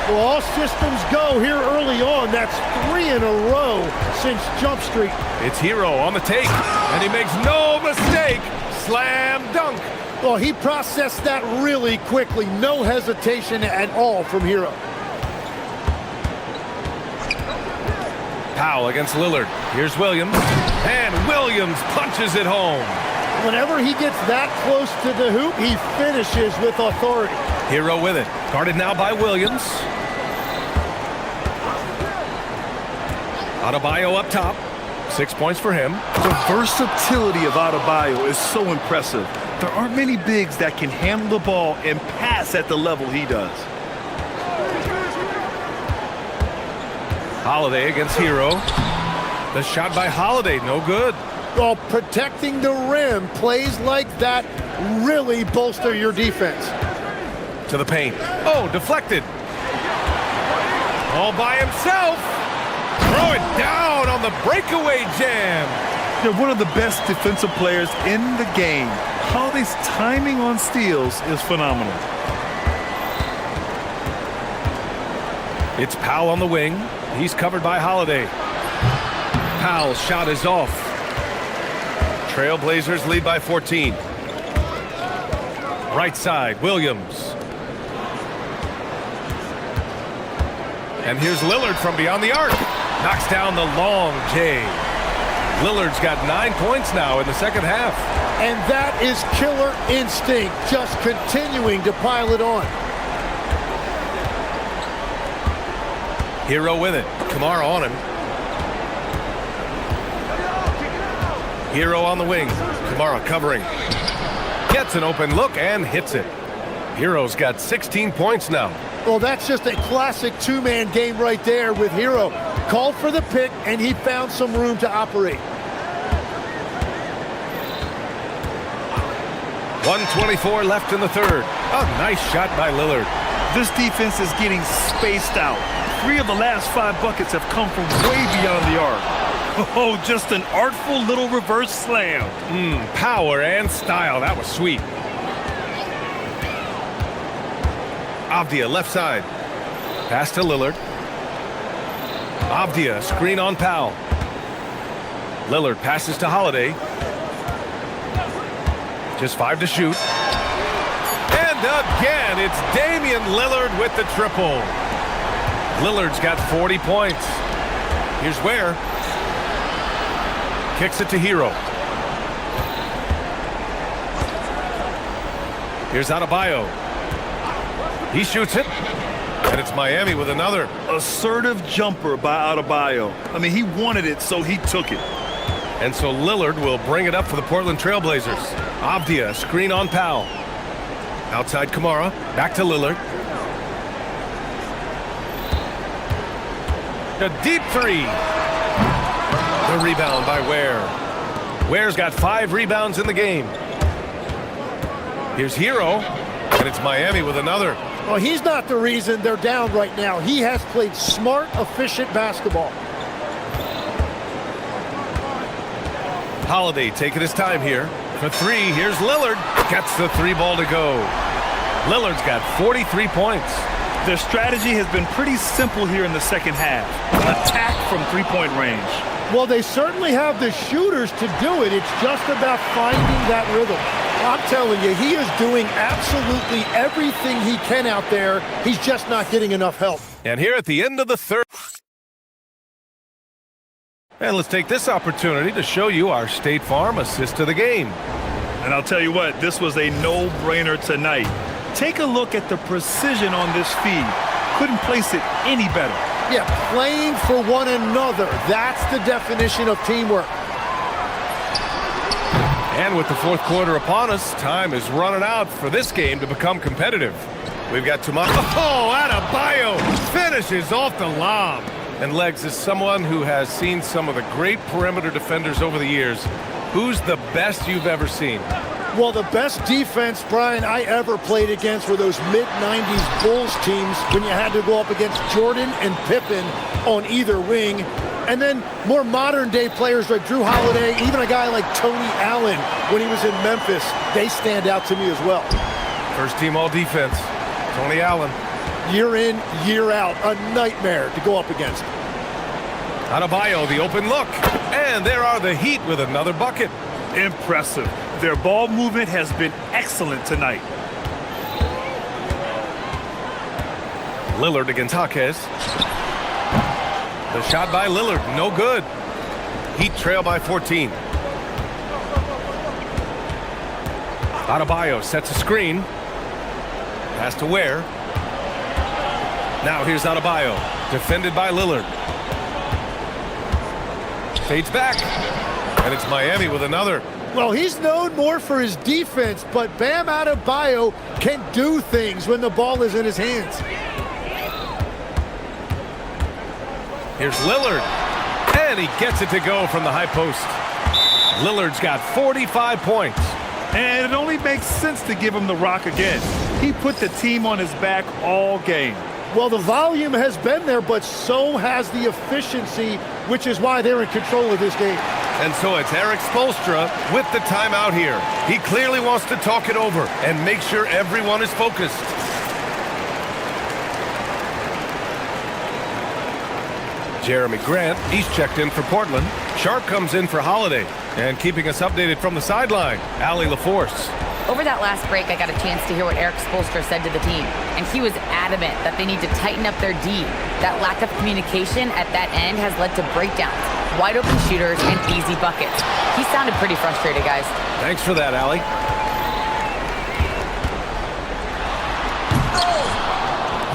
Well, all systems go here early on. That's 3 in a row since Jump Street. It's Hero on the take, and he makes no mistake. Slam dunk. Well, he processed that really quickly. No hesitation at all from Hero. Powell against Lillard. Here's Williams. And Williams punches it home. Whenever he gets that close to the hoop, he finishes with authority. Hero with it. Guarded now by Williams. Adebayo up top. 6 points for him. The versatility of Adebayo is so impressive. There aren't many bigs that can handle the ball and pass at the level he does. Holiday against Hero. The shot by Holiday, no good. Well, protecting the rim, plays like that really bolster your defense. To the paint. Oh, deflected. All by himself. Throw it down on the breakaway jam. They're one of the best defensive players in the game. Holiday's timing on steals is phenomenal. It's Powell on the wing. He's covered by Holiday. Powell's shot is off. Trailblazers lead by 14. Right side, Williams. And here's Lillard from beyond the arc. Knocks down the long J. Lillard's got 9 points now in the second half. And that is killer instinct, just continuing to pile it on. Hero with it. Kamara on him. Hero on the wing. Kamara covering. Gets an open look and hits it. Hero's got 16 points now. Well, that's just a classic two-man game right there with Hero. Called for the pick, and he found some room to operate. 1:24 left in the third. A nice shot by Lillard. This defense is getting spaced out. 3 of the last 5 buckets have come from way beyond the arc. Oh, just an artful little reverse slam. Power and style. That was sweet. Avdia left side. Pass to Lillard. Avdia screen on Powell. Lillard passes to Holiday. Just 5 to shoot. And again, it's Damian Lillard with the triple. Lillard's got 40 points. Here's Ware. Kicks it to Hero. Here's Adebayo. He shoots it. And it's Miami with another. Assertive jumper by Adebayo. I mean, he wanted it, so he took it. And so Lillard will bring it up for the Portland Trailblazers. Avdia, screen on Powell. Outside Kamara, back to Lillard. A deep three. The rebound by Ware. Ware's got 5 rebounds in the game. Here's Hero, and it's Miami with another. Well, he's not the reason they're down right now. He has played smart, efficient basketball. Holiday taking his time here. For 3, here's Lillard. Gets the 3 ball to go. Lillard's got 43 points. Their strategy has been pretty simple here in the second half. Attack from three-point range. Well, they certainly have the shooters to do it. It's just about finding that rhythm. I'm telling you, he is doing absolutely everything he can out there. He's just not getting enough help. And here at the end of the third. And let's take this opportunity to show you our State Farm assist to the game. And I'll tell you what, this was a no-brainer tonight. Take a look at the precision on this feed. Couldn't place it any better. Yeah, playing for one another. That's the definition of teamwork. And with the fourth quarter upon us, time is running out for this game to become competitive. We've got Tomas. Oh, Adebayo finishes off the lob. And Legs, is someone who has seen some of the great perimeter defenders over the years. Who's the best you've ever seen? Well, the best defense, Brian, I ever played against were those mid-90s Bulls teams when you had to go up against Jordan and Pippen on either wing. And then more modern-day players like Drew Holiday, even a guy like Tony Allen when he was in Memphis, they stand out to me as well. First team all-defense, Tony Allen. Year in, year out, a nightmare to go up against. Adebayo, the open look. And there are the Heat with another bucket. Impressive. Their ball movement has been excellent tonight. Lillard against Jaquez. The shot by Lillard, no good. Heat trail by 14. Adebayo sets a screen. Pass to Ware. Now here's Adebayo, defended by Lillard. Fades back, and it's Miami with another. Well, he's known more for his defense, but Bam Adebayo can do things when the ball is in his hands. Here's Lillard, and he gets it to go from the high post. Lillard's got 45 points. And it only makes sense to give him the rock again. He put the team on his back all game. Well, the volume has been there, but so has the efficiency, which is why they're in control of this game. And so it's Eric Spoelstra with the timeout here. He clearly wants to talk it over and make sure everyone is focused. Jeremy Grant, he's checked in for Portland. Sharp comes in for Holiday. And keeping us updated from the sideline, Allie LaForce. Over that last break, I got a chance to hear what Eric Spoelstra said to the team, and he was adamant that they need to tighten up their D. That lack of communication at that end has led to breakdowns, wide open shooters, and easy buckets. He sounded pretty frustrated, guys. Thanks for that, Allie.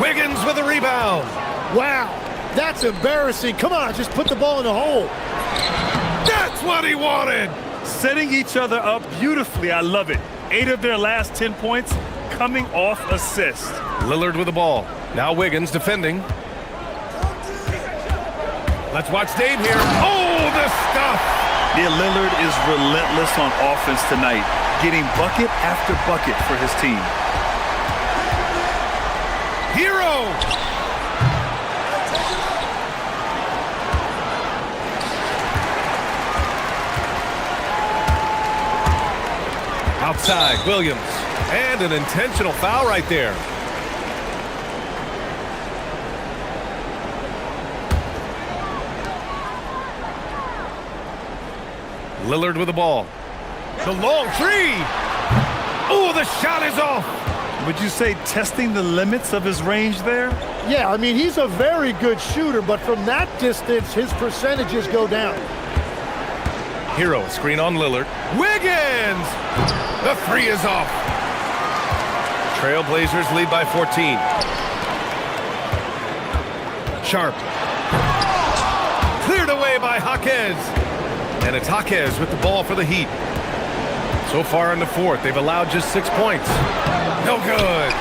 Wiggins with a rebound. Wow, that's embarrassing. Come on, just put the ball in the hole. That's what he wanted. Setting each other up beautifully. I love it. 8 of their last 10 points coming off assist. Lillard with the ball. Now Wiggins defending. Let's watch Dave here. Oh, the stuff. Yeah, Lillard is relentless on offense tonight, getting bucket after bucket for his team. Hero. Outside, Williams. And an intentional foul right there. Lillard with the ball. The long three. Oh, the shot is off. Would you say testing the limits of his range there? Yeah, I mean, he's a very good shooter, but from that distance, his percentages go down. Hero, screen on Lillard. Wiggins! The three is off. Trailblazers lead by 14. Sharp. Cleared away by Jaquez. And it's Jaquez with the ball for the Heat. So far in the fourth, they've allowed just 6 points. No good.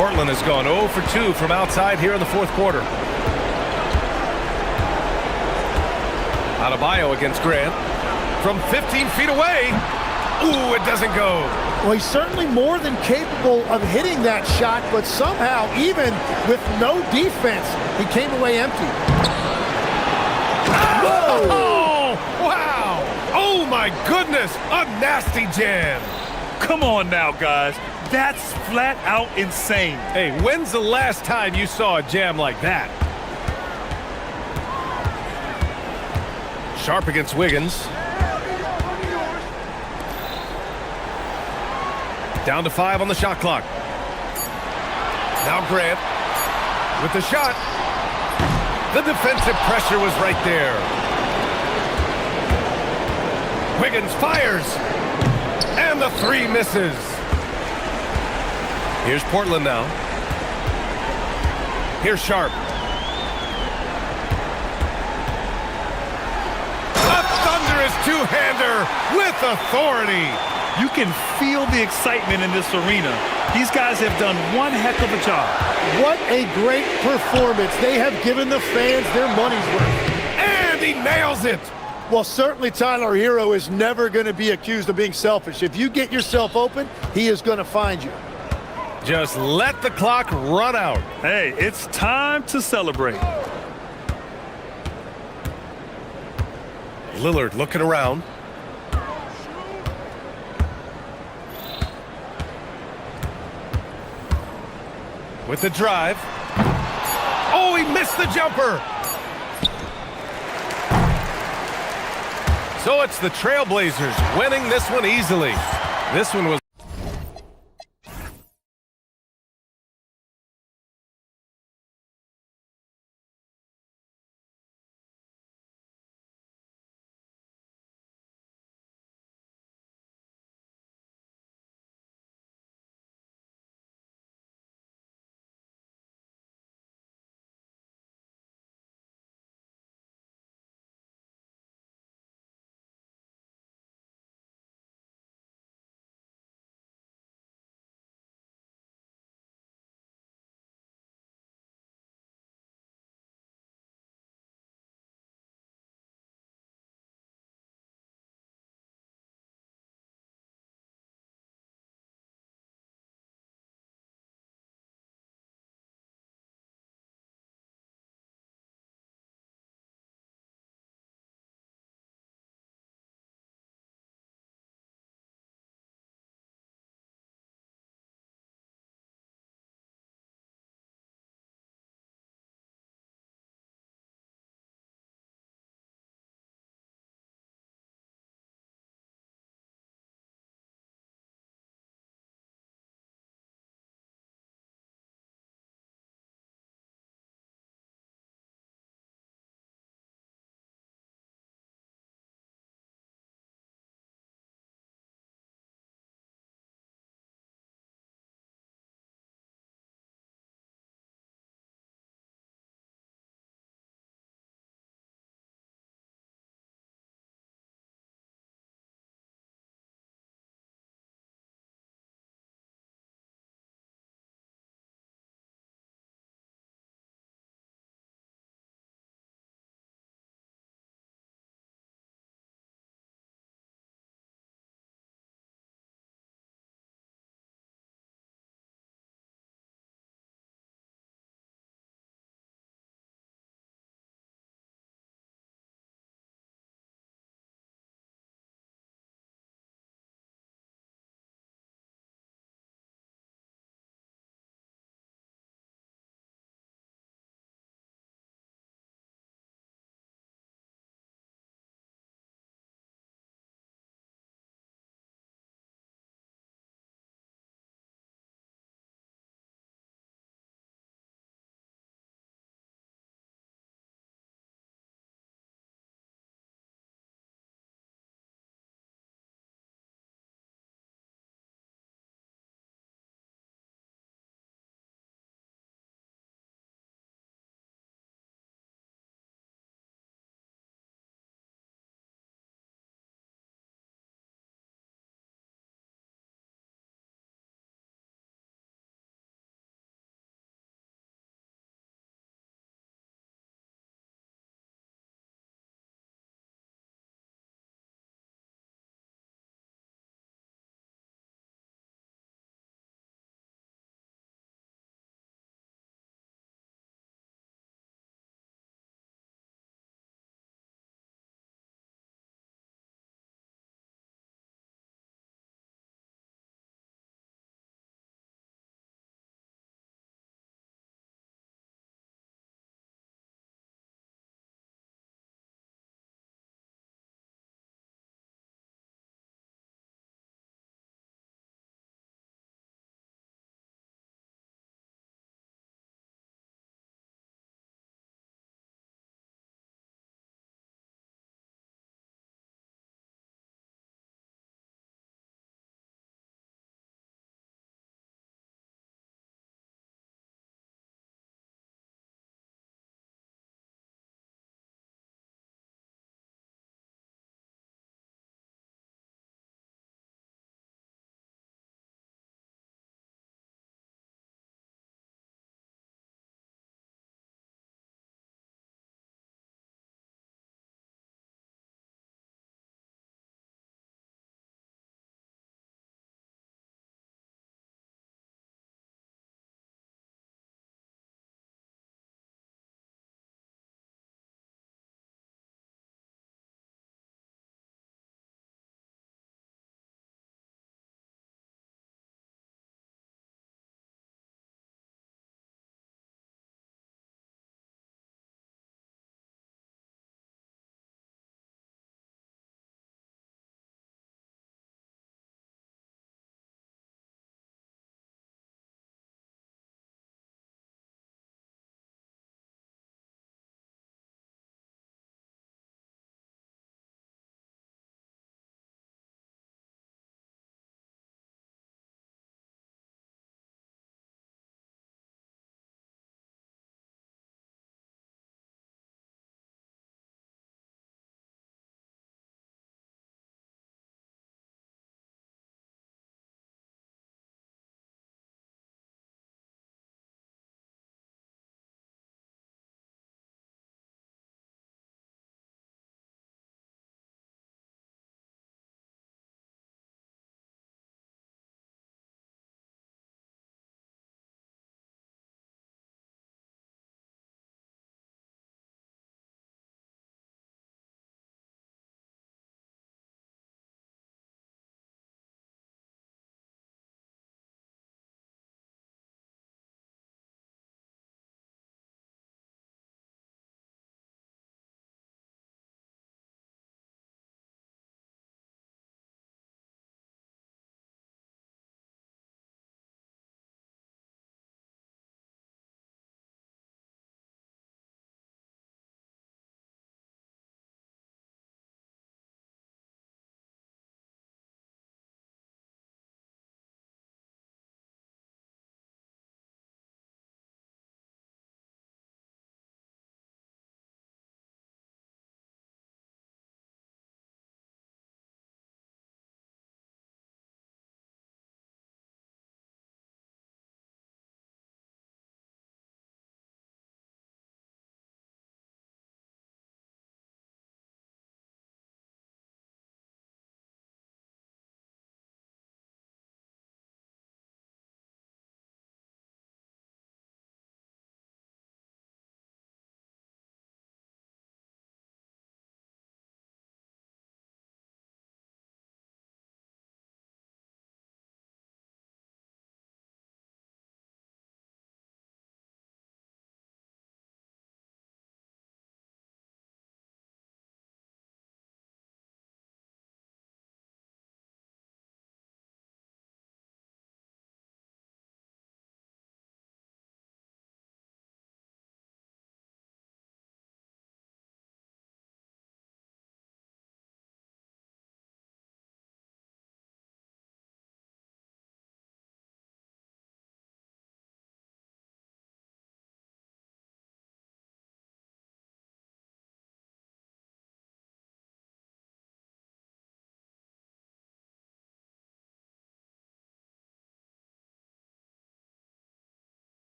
Portland has gone 0 for 2 from outside here in the fourth quarter. Adebayo against Grant. From 15 feet away. Ooh, it doesn't go. Well, he's certainly more than capable of hitting that shot, but somehow, even with no defense, he came away empty. Whoa! Oh, wow! Oh, my goodness! A nasty jam. Come on now, guys. That's flat out insane. Hey, when's the last time you saw a jam like that? Sharp against Wiggins. Down to 5 on the shot clock. Now Grant with the shot. The defensive pressure was right there. Wiggins fires. And the 3 misses. Here's Portland now. Here's Sharp. A thunderous two-hander with authority. You can feel the excitement in this arena. These guys have done one heck of a job. What a great performance. They have given the fans their money's worth. And he nails it. Well, certainly Tyler Hero is never going to be accused of being selfish. If you get yourself open, he is going to find you. Just let the clock run out. Hey, it's time to celebrate. Lillard looking around. With the drive. Oh, he missed the jumper. So it's the Trailblazers winning this one easily. This one was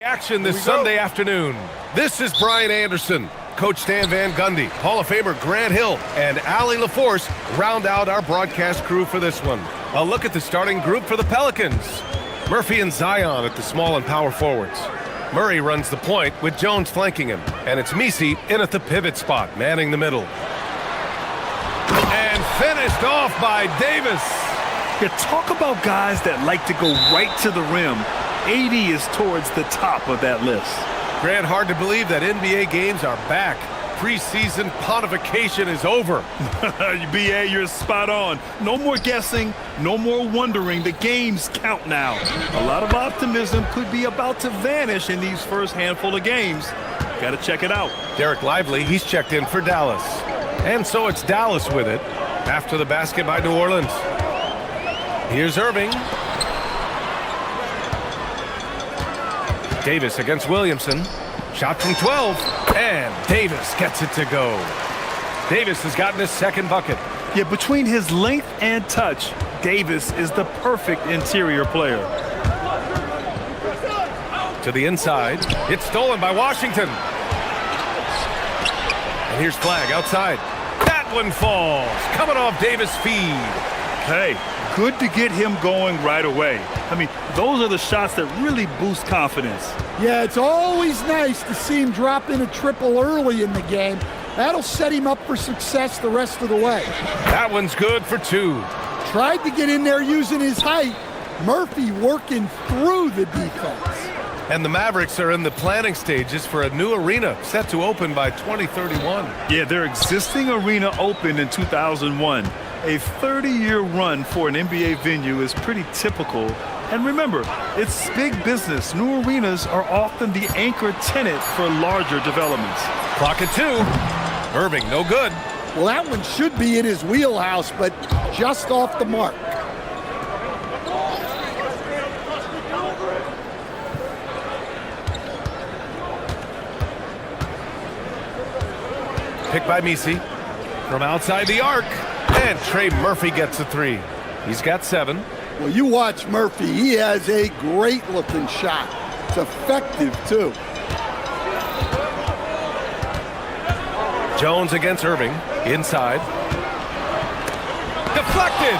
Action this Sunday afternoon. This is Brian Anderson. Coach Stan Van Gundy, Hall of Famer Grant Hill, and Allie LaForce round out our broadcast crew for this one. A look at the starting group for the Pelicans. Murphy and Zion at the small and power forwards. Murray runs the point with Jones flanking him. And it's Misi in at the pivot spot, manning the middle. And finished off by Davis. You talk about guys that like to go right to the rim. AD is towards the top of that list. Grant, hard to believe that NBA games are back. Preseason pontification is over. BA, you're spot on. No more guessing, no more wondering. The games count now. A lot of optimism could be about to vanish in these first handful of games. Got to check it out. Derek Lively, he's checked in for Dallas. And so it's Dallas with it after the basket by New Orleans. Here's Irving. Davis against Williamson. Shot from 12. And Davis gets it to go. Davis has gotten his second bucket. Yeah, between his length and touch, Davis is the perfect interior player. To the inside. It's stolen by Washington. And here's Flag outside. That one falls. Coming off Davis' feed. Hey, good to get him going right away. I mean, those are the shots that really boost confidence. Yeah, it's always nice to see him drop in a triple early in the game. That'll set him up for success the rest of the way. That one's good for two. Tried to get in there using his height. Murphy working through the defense. And the Mavericks are in the planning stages for a new arena set to open by 2031. Yeah, their existing arena opened in 2001. A 30-year run for an NBA venue is pretty typical. And remember, it's big business. New arenas are often the anchor tenant for larger developments. Clock at 2. Irving, no good. Well, that one should be in his wheelhouse, but just off the mark. Picked by Misi. From outside the arc. And Trey Murphy gets a 3. He's got 7. Well, you watch Murphy. He has a great-looking shot. It's effective, too. Jones against Irving. Inside. Deflected!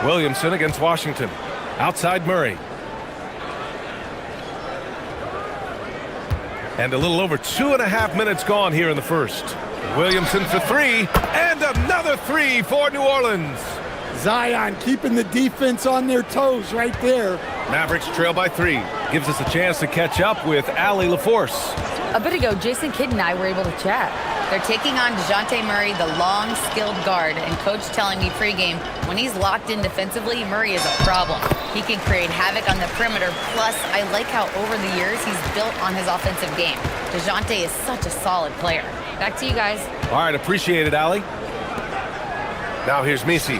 Williamson against Washington. Outside Murray. And a little over 2.5 minutes gone here in the first. Williamson for 3, and another 3 for New Orleans. Zion keeping the defense on their toes right there. Mavericks trail by 3. Gives us a chance to catch up with Allie LaForce. A bit ago, Jason Kidd and I were able to chat. They're taking on DeJounte Murray, the long, skilled guard, and Coach telling me pregame, when he's locked in defensively, Murray is a problem. He can create havoc on the perimeter, plus I like how over the years he's built on his offensive game. DeJounte is such a solid player. Back to you guys. All right, appreciate it, Allie. Now here's Misi.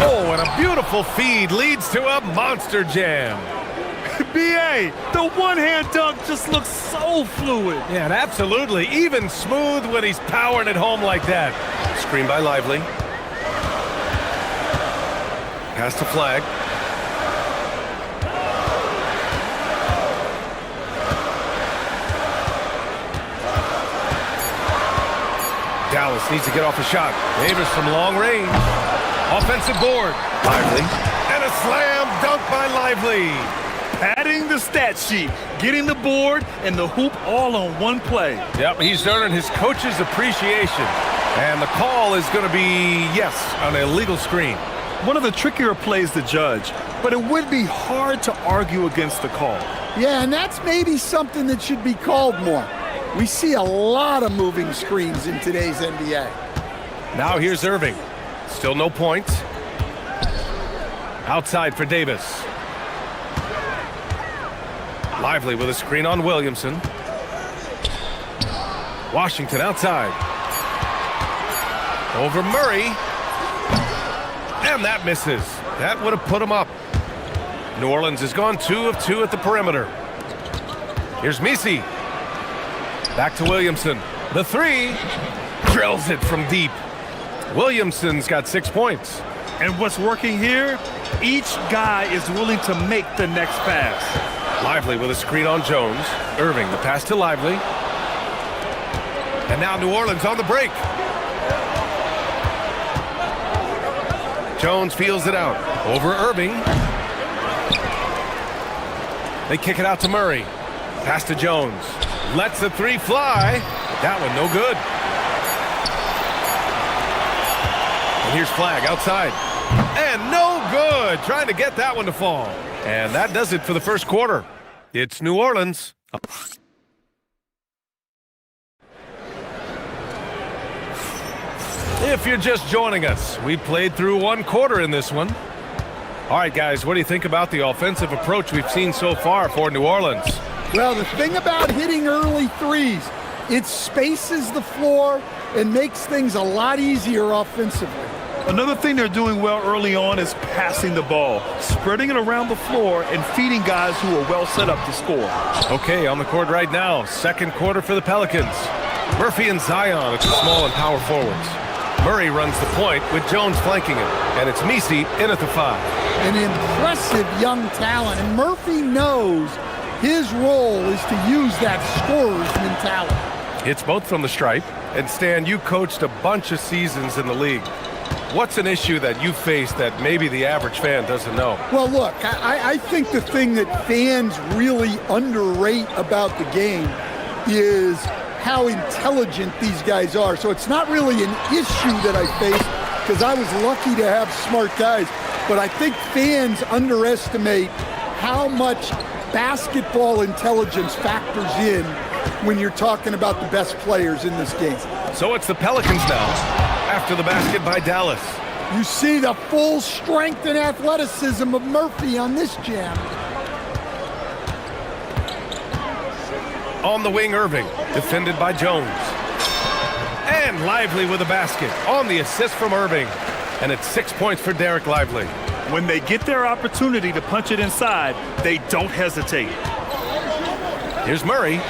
Oh, and a beautiful feed leads to a monster jam. BA, the one-hand dunk just looks so fluid. Yeah, and absolutely. Even smooth when he's powering it home like that. Screen by Lively. Pass to Flag. Dallas needs to get off a shot. Davis from long range. Offensive board. Lively. And a slam dunk by Lively. Padding the stat sheet, getting the board and the hoop all on one play. Yep, he's earning his coach's appreciation. And the call is going to be, yes, an illegal screen. One of the trickier plays to judge, but it would be hard to argue against the call. Yeah, and that's maybe something that should be called more. We see a lot of moving screens in today's NBA. Now here's Irving. Still no points. Outside for Davis. Lively with a screen on Williamson. Washington outside. Over Murray. And that misses. That would have put him up. New Orleans has gone 2 of 2 at the perimeter. Here's Misi. Back to Williamson. The 3. Drills it from deep. Williamson's got 6 points. And what's working here? Each guy is willing to make the next pass. Lively with a screen on Jones. Irving, the pass to Lively. And now New Orleans on the break. Jones feels it out. Over Irving. They kick it out to Murray. Pass to Jones. Lets the three fly. That one no good. And here's Flag outside. And no good. Trying to get that one to fall. And that does it for the first quarter. It's New Orleans. If you're just joining us, we played through one quarter in this one. All right, guys, what do you think about the offensive approach we've seen so far for New Orleans? Well, the thing about hitting early threes, it spaces the floor and makes things a lot easier offensively. Another thing they're doing well early on is passing the ball, spreading it around the floor and feeding guys who are well set up to score. Okay, on the court right now, second quarter for the Pelicans. Murphy and Zion at the small and power forwards. Murray runs the point with Jones flanking him, and it's Misi in at the 5. An impressive young talent, and Murphy knows his role is to use that scorer's mentality. It's both from the stripe, and Stan, you coached a bunch of seasons in the league. What's an issue that you face that maybe the average fan doesn't know? Well, look, I think the thing that fans really underrate about the game is how intelligent these guys are. So it's not really an issue that I face because I was lucky to have smart guys. But I think fans underestimate how much basketball intelligence factors in when you're talking about the best players in this game. So it's the Pelicans now, after the basket by Dallas. You see the full strength and athleticism of Murphy on this jam. On the wing, Irving, defended by Jones. And Lively with a basket on the assist from Irving. And it's 6 points for Derek Lively. When they get their opportunity to punch it inside, they don't hesitate. Here's Murray.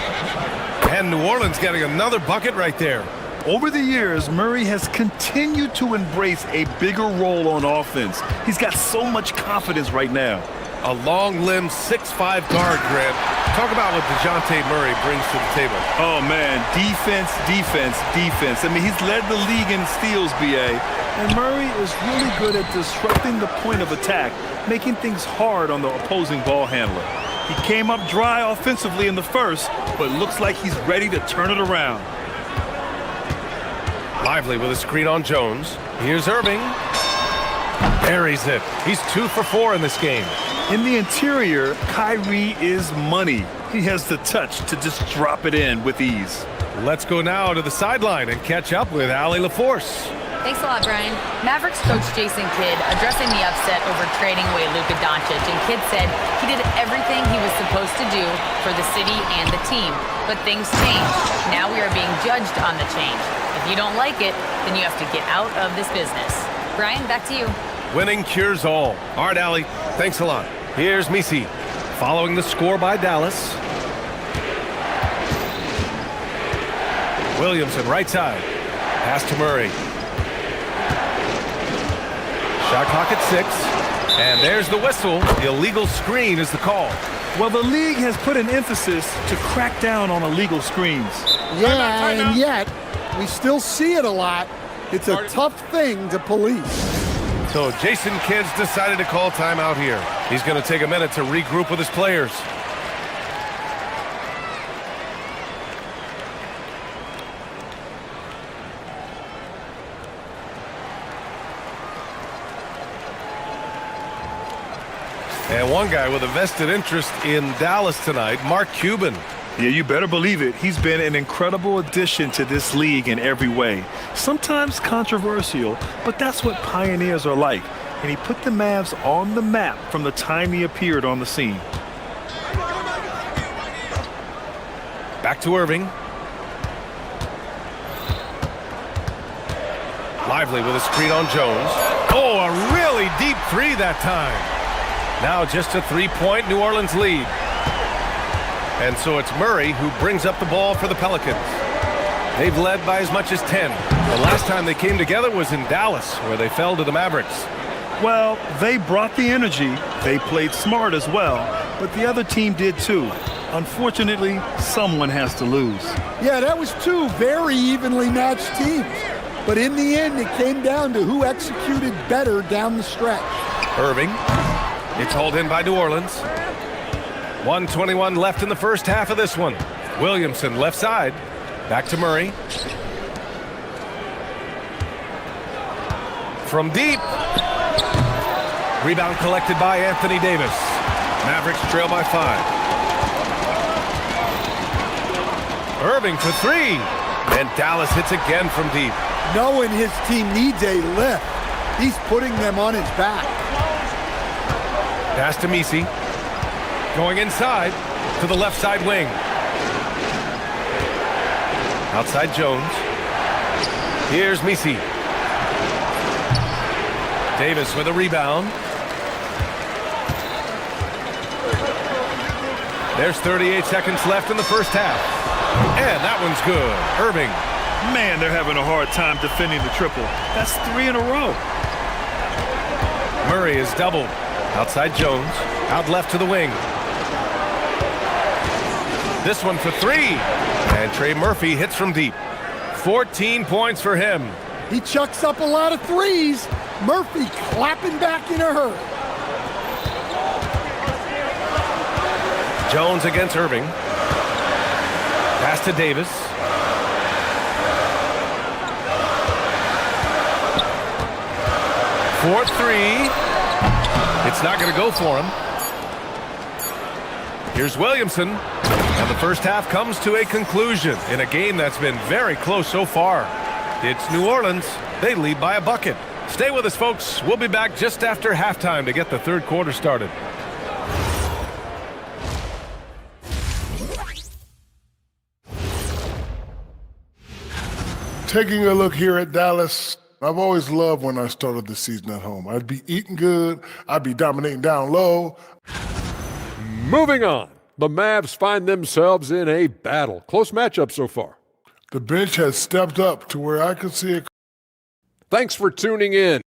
And New Orleans getting another bucket right there. Over the years, Murray has continued to embrace a bigger role on offense. He's got so much confidence right now. A long-limbed 6'5" guard, Grant. Talk about what DeJounte Murray brings to the table. Oh, man, defense, defense, defense. I mean, he's led the league in steals, B.A., and Murray is really good at disrupting the point of attack, making things hard on the opposing ball handler. He came up dry offensively in the first, but looks like he's ready to turn it around. Lively with a screen on Jones. Here's Irving. Buries it. He's 2 for 4 in this game. In the interior, Kyrie is money. He has the touch to just drop it in with ease. Let's go now to the sideline and catch up with Allie LaForce. Thanks a lot, Brian. Mavericks coach Jason Kidd addressing the upset over trading away Luka Doncic, and Kidd said he did everything he was supposed to do for the city and the team. But things changed. Now we are being judged on the change. If you don't like it, then you have to get out of this business. Brian, back to you. Winning cures all. All right, Allie, thanks a lot. Here's Misi, following the score by Dallas. Williamson, right side. Pass to Murray. Shot clock at 6. And there's the whistle. The illegal screen is the call. Well, the league has put an emphasis to crack down on illegal screens. Yeah, and yet we still see it a lot. It's a tough thing to police. So Jason Kidd's decided to call timeout here. He's going to take a minute to regroup with his players. And one guy with a vested interest in Dallas tonight, Mark Cuban. Yeah, you better believe it. He's been an incredible addition to this league in every way. Sometimes controversial, but that's what pioneers are like. And he put the Mavs on the map from the time he appeared on the scene. Back to Irving. Lively with a screen on Jones. Oh, a really deep 3 that time. Now just a 3-point New Orleans lead. And so it's Murray who brings up the ball for the Pelicans. They've led by as much as 10. The last time they came together was in Dallas, where they fell to the Mavericks. Well, they brought the energy. They played smart as well, but the other team did too. Unfortunately, someone has to lose. Yeah, that was two very evenly matched teams. But in the end, it came down to who executed better down the stretch. Irving. It's hauled in by New Orleans. 1:21 left in the first half of this one. Williamson left side. Back to Murray. From deep. Rebound collected by Anthony Davis. Mavericks trail by 5. Irving for 3. And Dallas hits again from deep. Knowing his team needs a lift, he's putting them on his back. Pass to Misi. Going inside to the left side wing. Outside Jones. Here's Misi. Davis with a rebound. There's 38 seconds left in the first half. And that one's good. Irving. Man, they're having a hard time defending the triple. That's 3 in a row. Murray is doubled. Outside Jones. Out left to the wing. This one for 3. And Trey Murphy hits from deep. 14 points for him. He chucks up a lot of threes. Murphy clapping back in a hurry. Jones against Irving. Pass to Davis. For 3. It's not going to go for him. Here's Williamson. And the first half comes to a conclusion in a game that's been very close so far. It's New Orleans. They lead by a bucket. Stay with us, folks. We'll be back just after halftime to get the third quarter started. Taking a look here at Dallas, I've always loved when I started the season at home. I'd be eating good, I'd be dominating down low. Moving on, the Mavs find themselves in a battle. Close matchup so far. The bench has stepped up to where I could see it. Thanks for tuning in.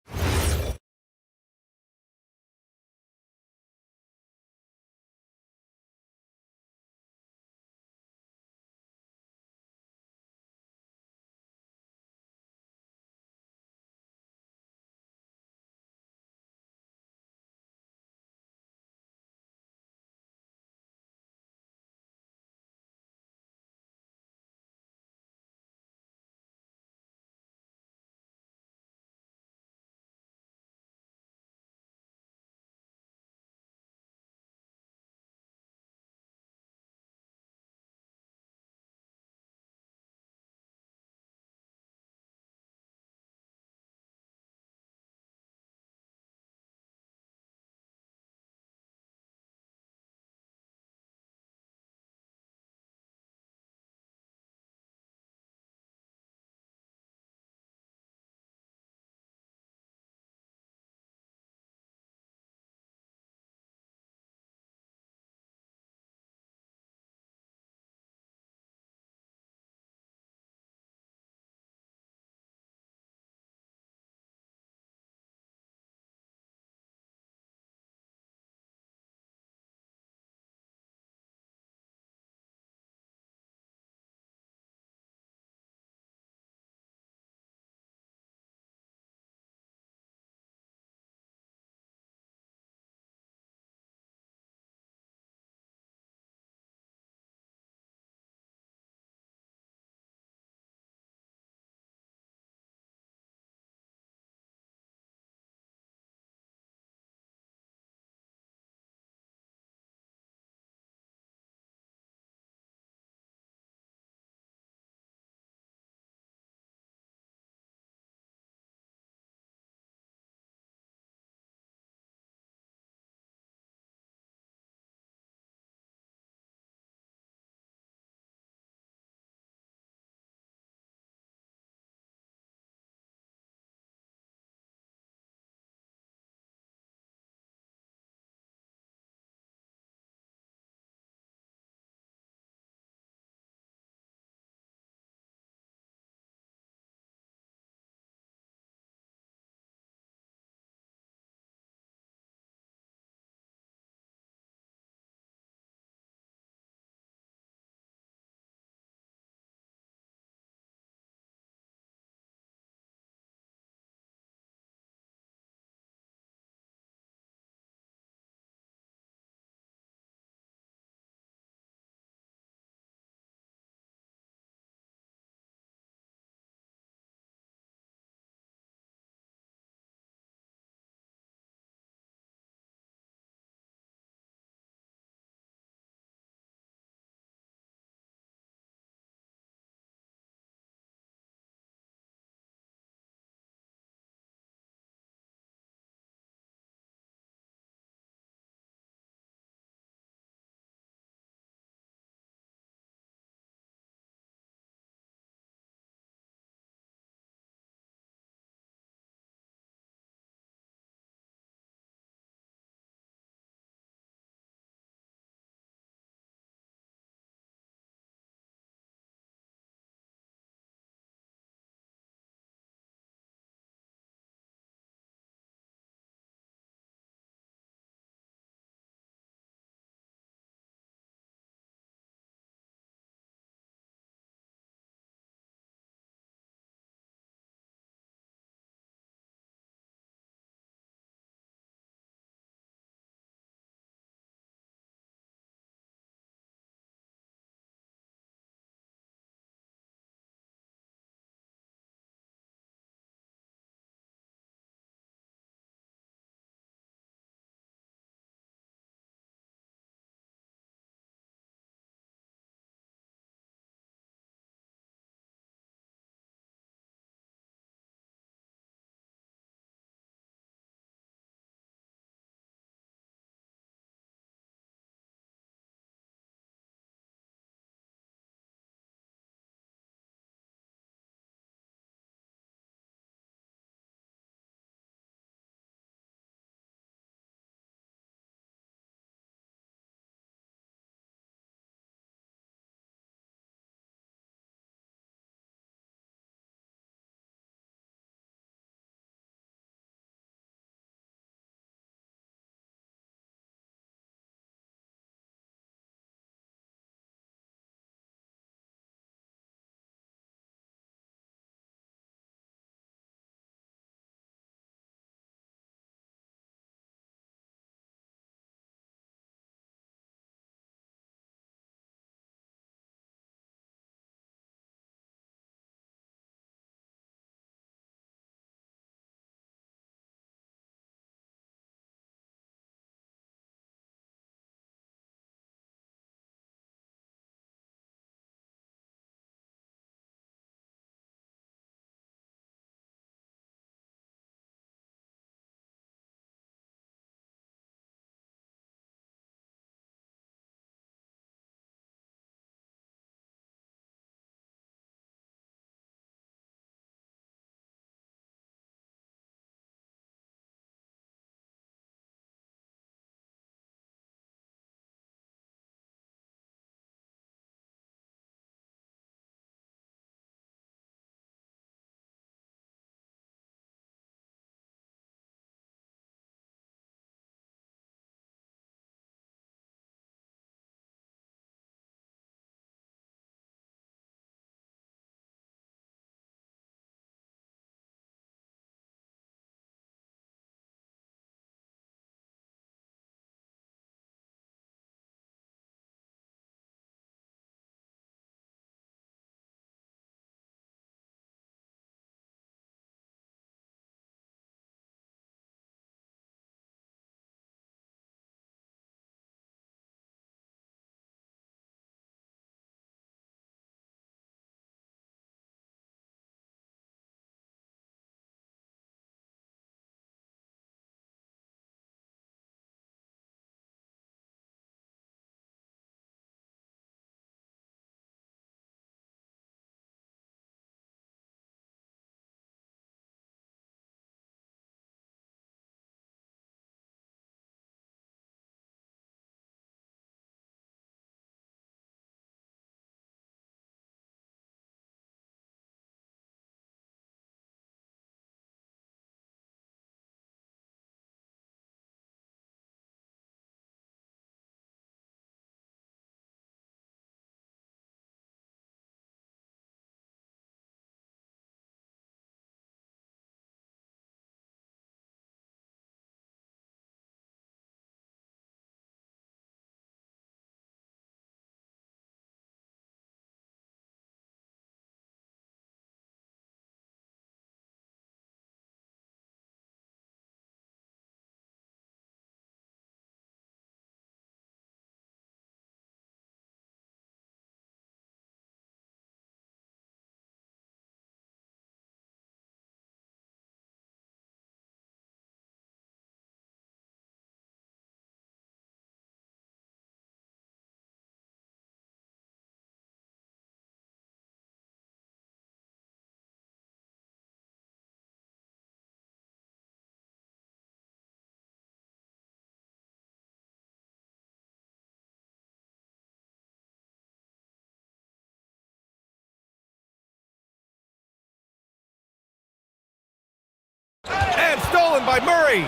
stolen by Murray.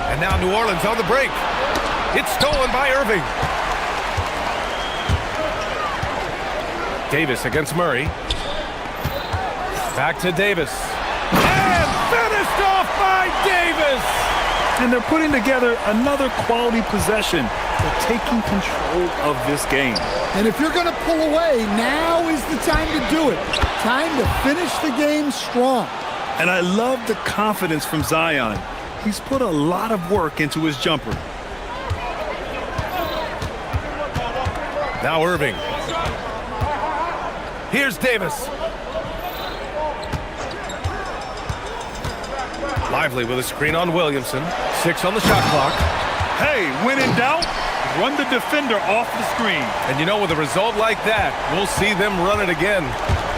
And now New Orleans on the break. It's stolen by Irving. Davis against Murray. Back to Davis. And finished off by Davis! And they're putting together another quality possession. They're taking control of this game. And if you're going to pull away, now is the time to do it. Time to finish the game strong. And I love the confidence from Zion. He's put a lot of work into his jumper. Now Irving. Here's Davis. Lively with a screen on Williamson. 6 on the shot clock. Hey, when in doubt, run the defender off the screen. And you know, with a result like that, we'll see them run it again.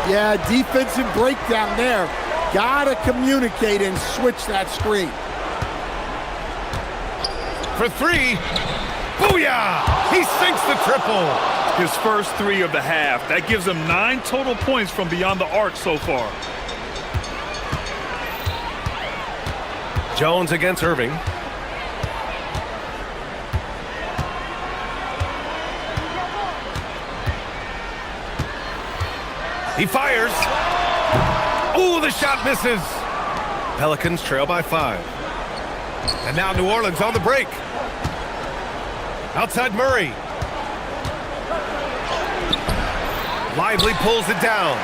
Yeah, defensive breakdown there. Gotta communicate and switch that screen. For 3. Booyah! He sinks the triple. His first 3 of the half. That gives him 9 total points from beyond the arc so far. Jones against Irving. He fires. Ooh, the shot misses. Pelicans trail by 5. And now New Orleans on the break. Outside Murray. Lively pulls it down.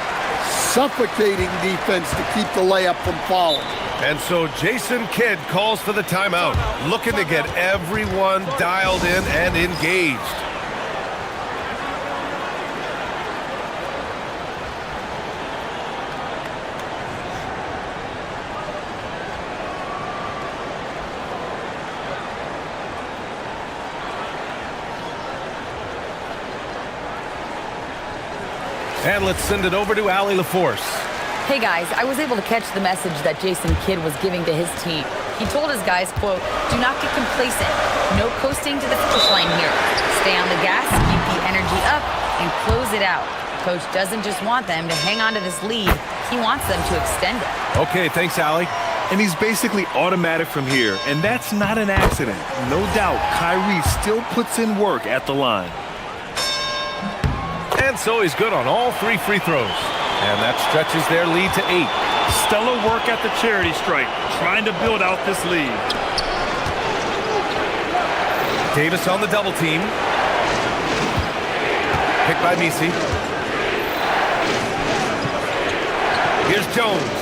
Suffocating defense to keep the layup from falling. And so Jason Kidd calls for the timeout, looking to get everyone dialed in and engaged. And let's send it over to Allie LaForce. Hey guys, I was able to catch the message that Jason Kidd was giving to his team. He told his guys, quote, "Do not get complacent. No coasting to the finish line here. Stay on the gas, keep the energy up, and close it out." Coach doesn't just want them to hang on to this lead. He wants them to extend it. Okay, thanks, Allie. And he's basically automatic from here, and that's not an accident. No doubt, Kyrie still puts in work at the line. And so he's good on all 3 free throws. And that stretches their lead to 8. Stellar work at the charity stripe, trying to build out this lead. Davis on the double team. Picked by Misi. Here's Jones.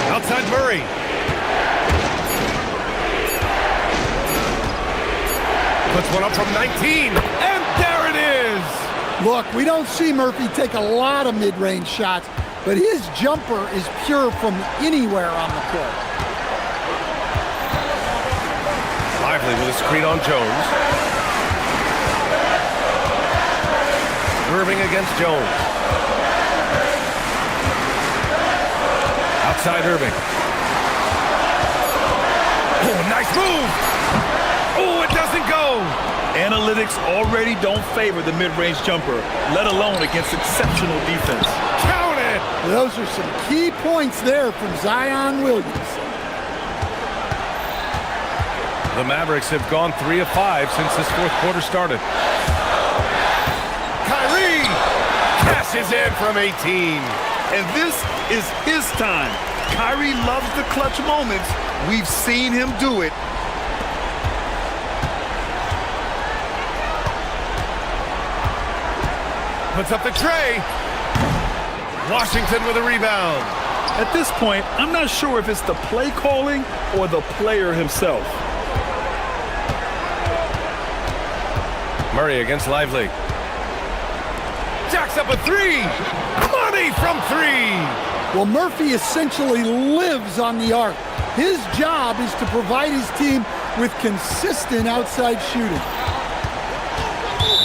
Outside Murray. Puts one up from 19. And there it is! Look, we don't see Murphy take a lot of mid-range shots, but his jumper is pure from anywhere on the court. Lively with a screen on Jones. Irving against Jones. Outside Irving. Oh, nice move! Oh, it doesn't go! Analytics already don't favor the mid-range jumper, let alone against exceptional defense. Count it! Those are some key points there from Zion Williams. The Mavericks have gone 3 of 5 since this 4th quarter started. Kyrie cashes in from 18. And this is his time. Kyrie loves the clutch moments. We've seen him do it. Puts up the tray. Washington with a rebound. At this point, I'm not sure if it's the play calling or the player himself. Murray against Lively. Jacks up a 3. Money from 3. Well, Murphy essentially lives on the arc. His job is to provide his team with consistent outside shooting.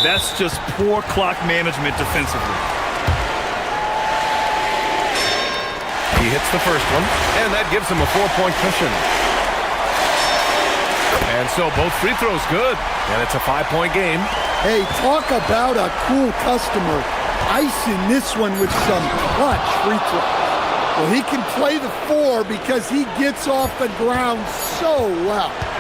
That's just poor clock management defensively. He hits the first one, and that gives him a 4-point cushion. And so both free throws good, and it's a 5-point game. Hey, talk about a cool customer. Icing this one with some clutch free throws. Well, he can play the 4 because he gets off the ground so well.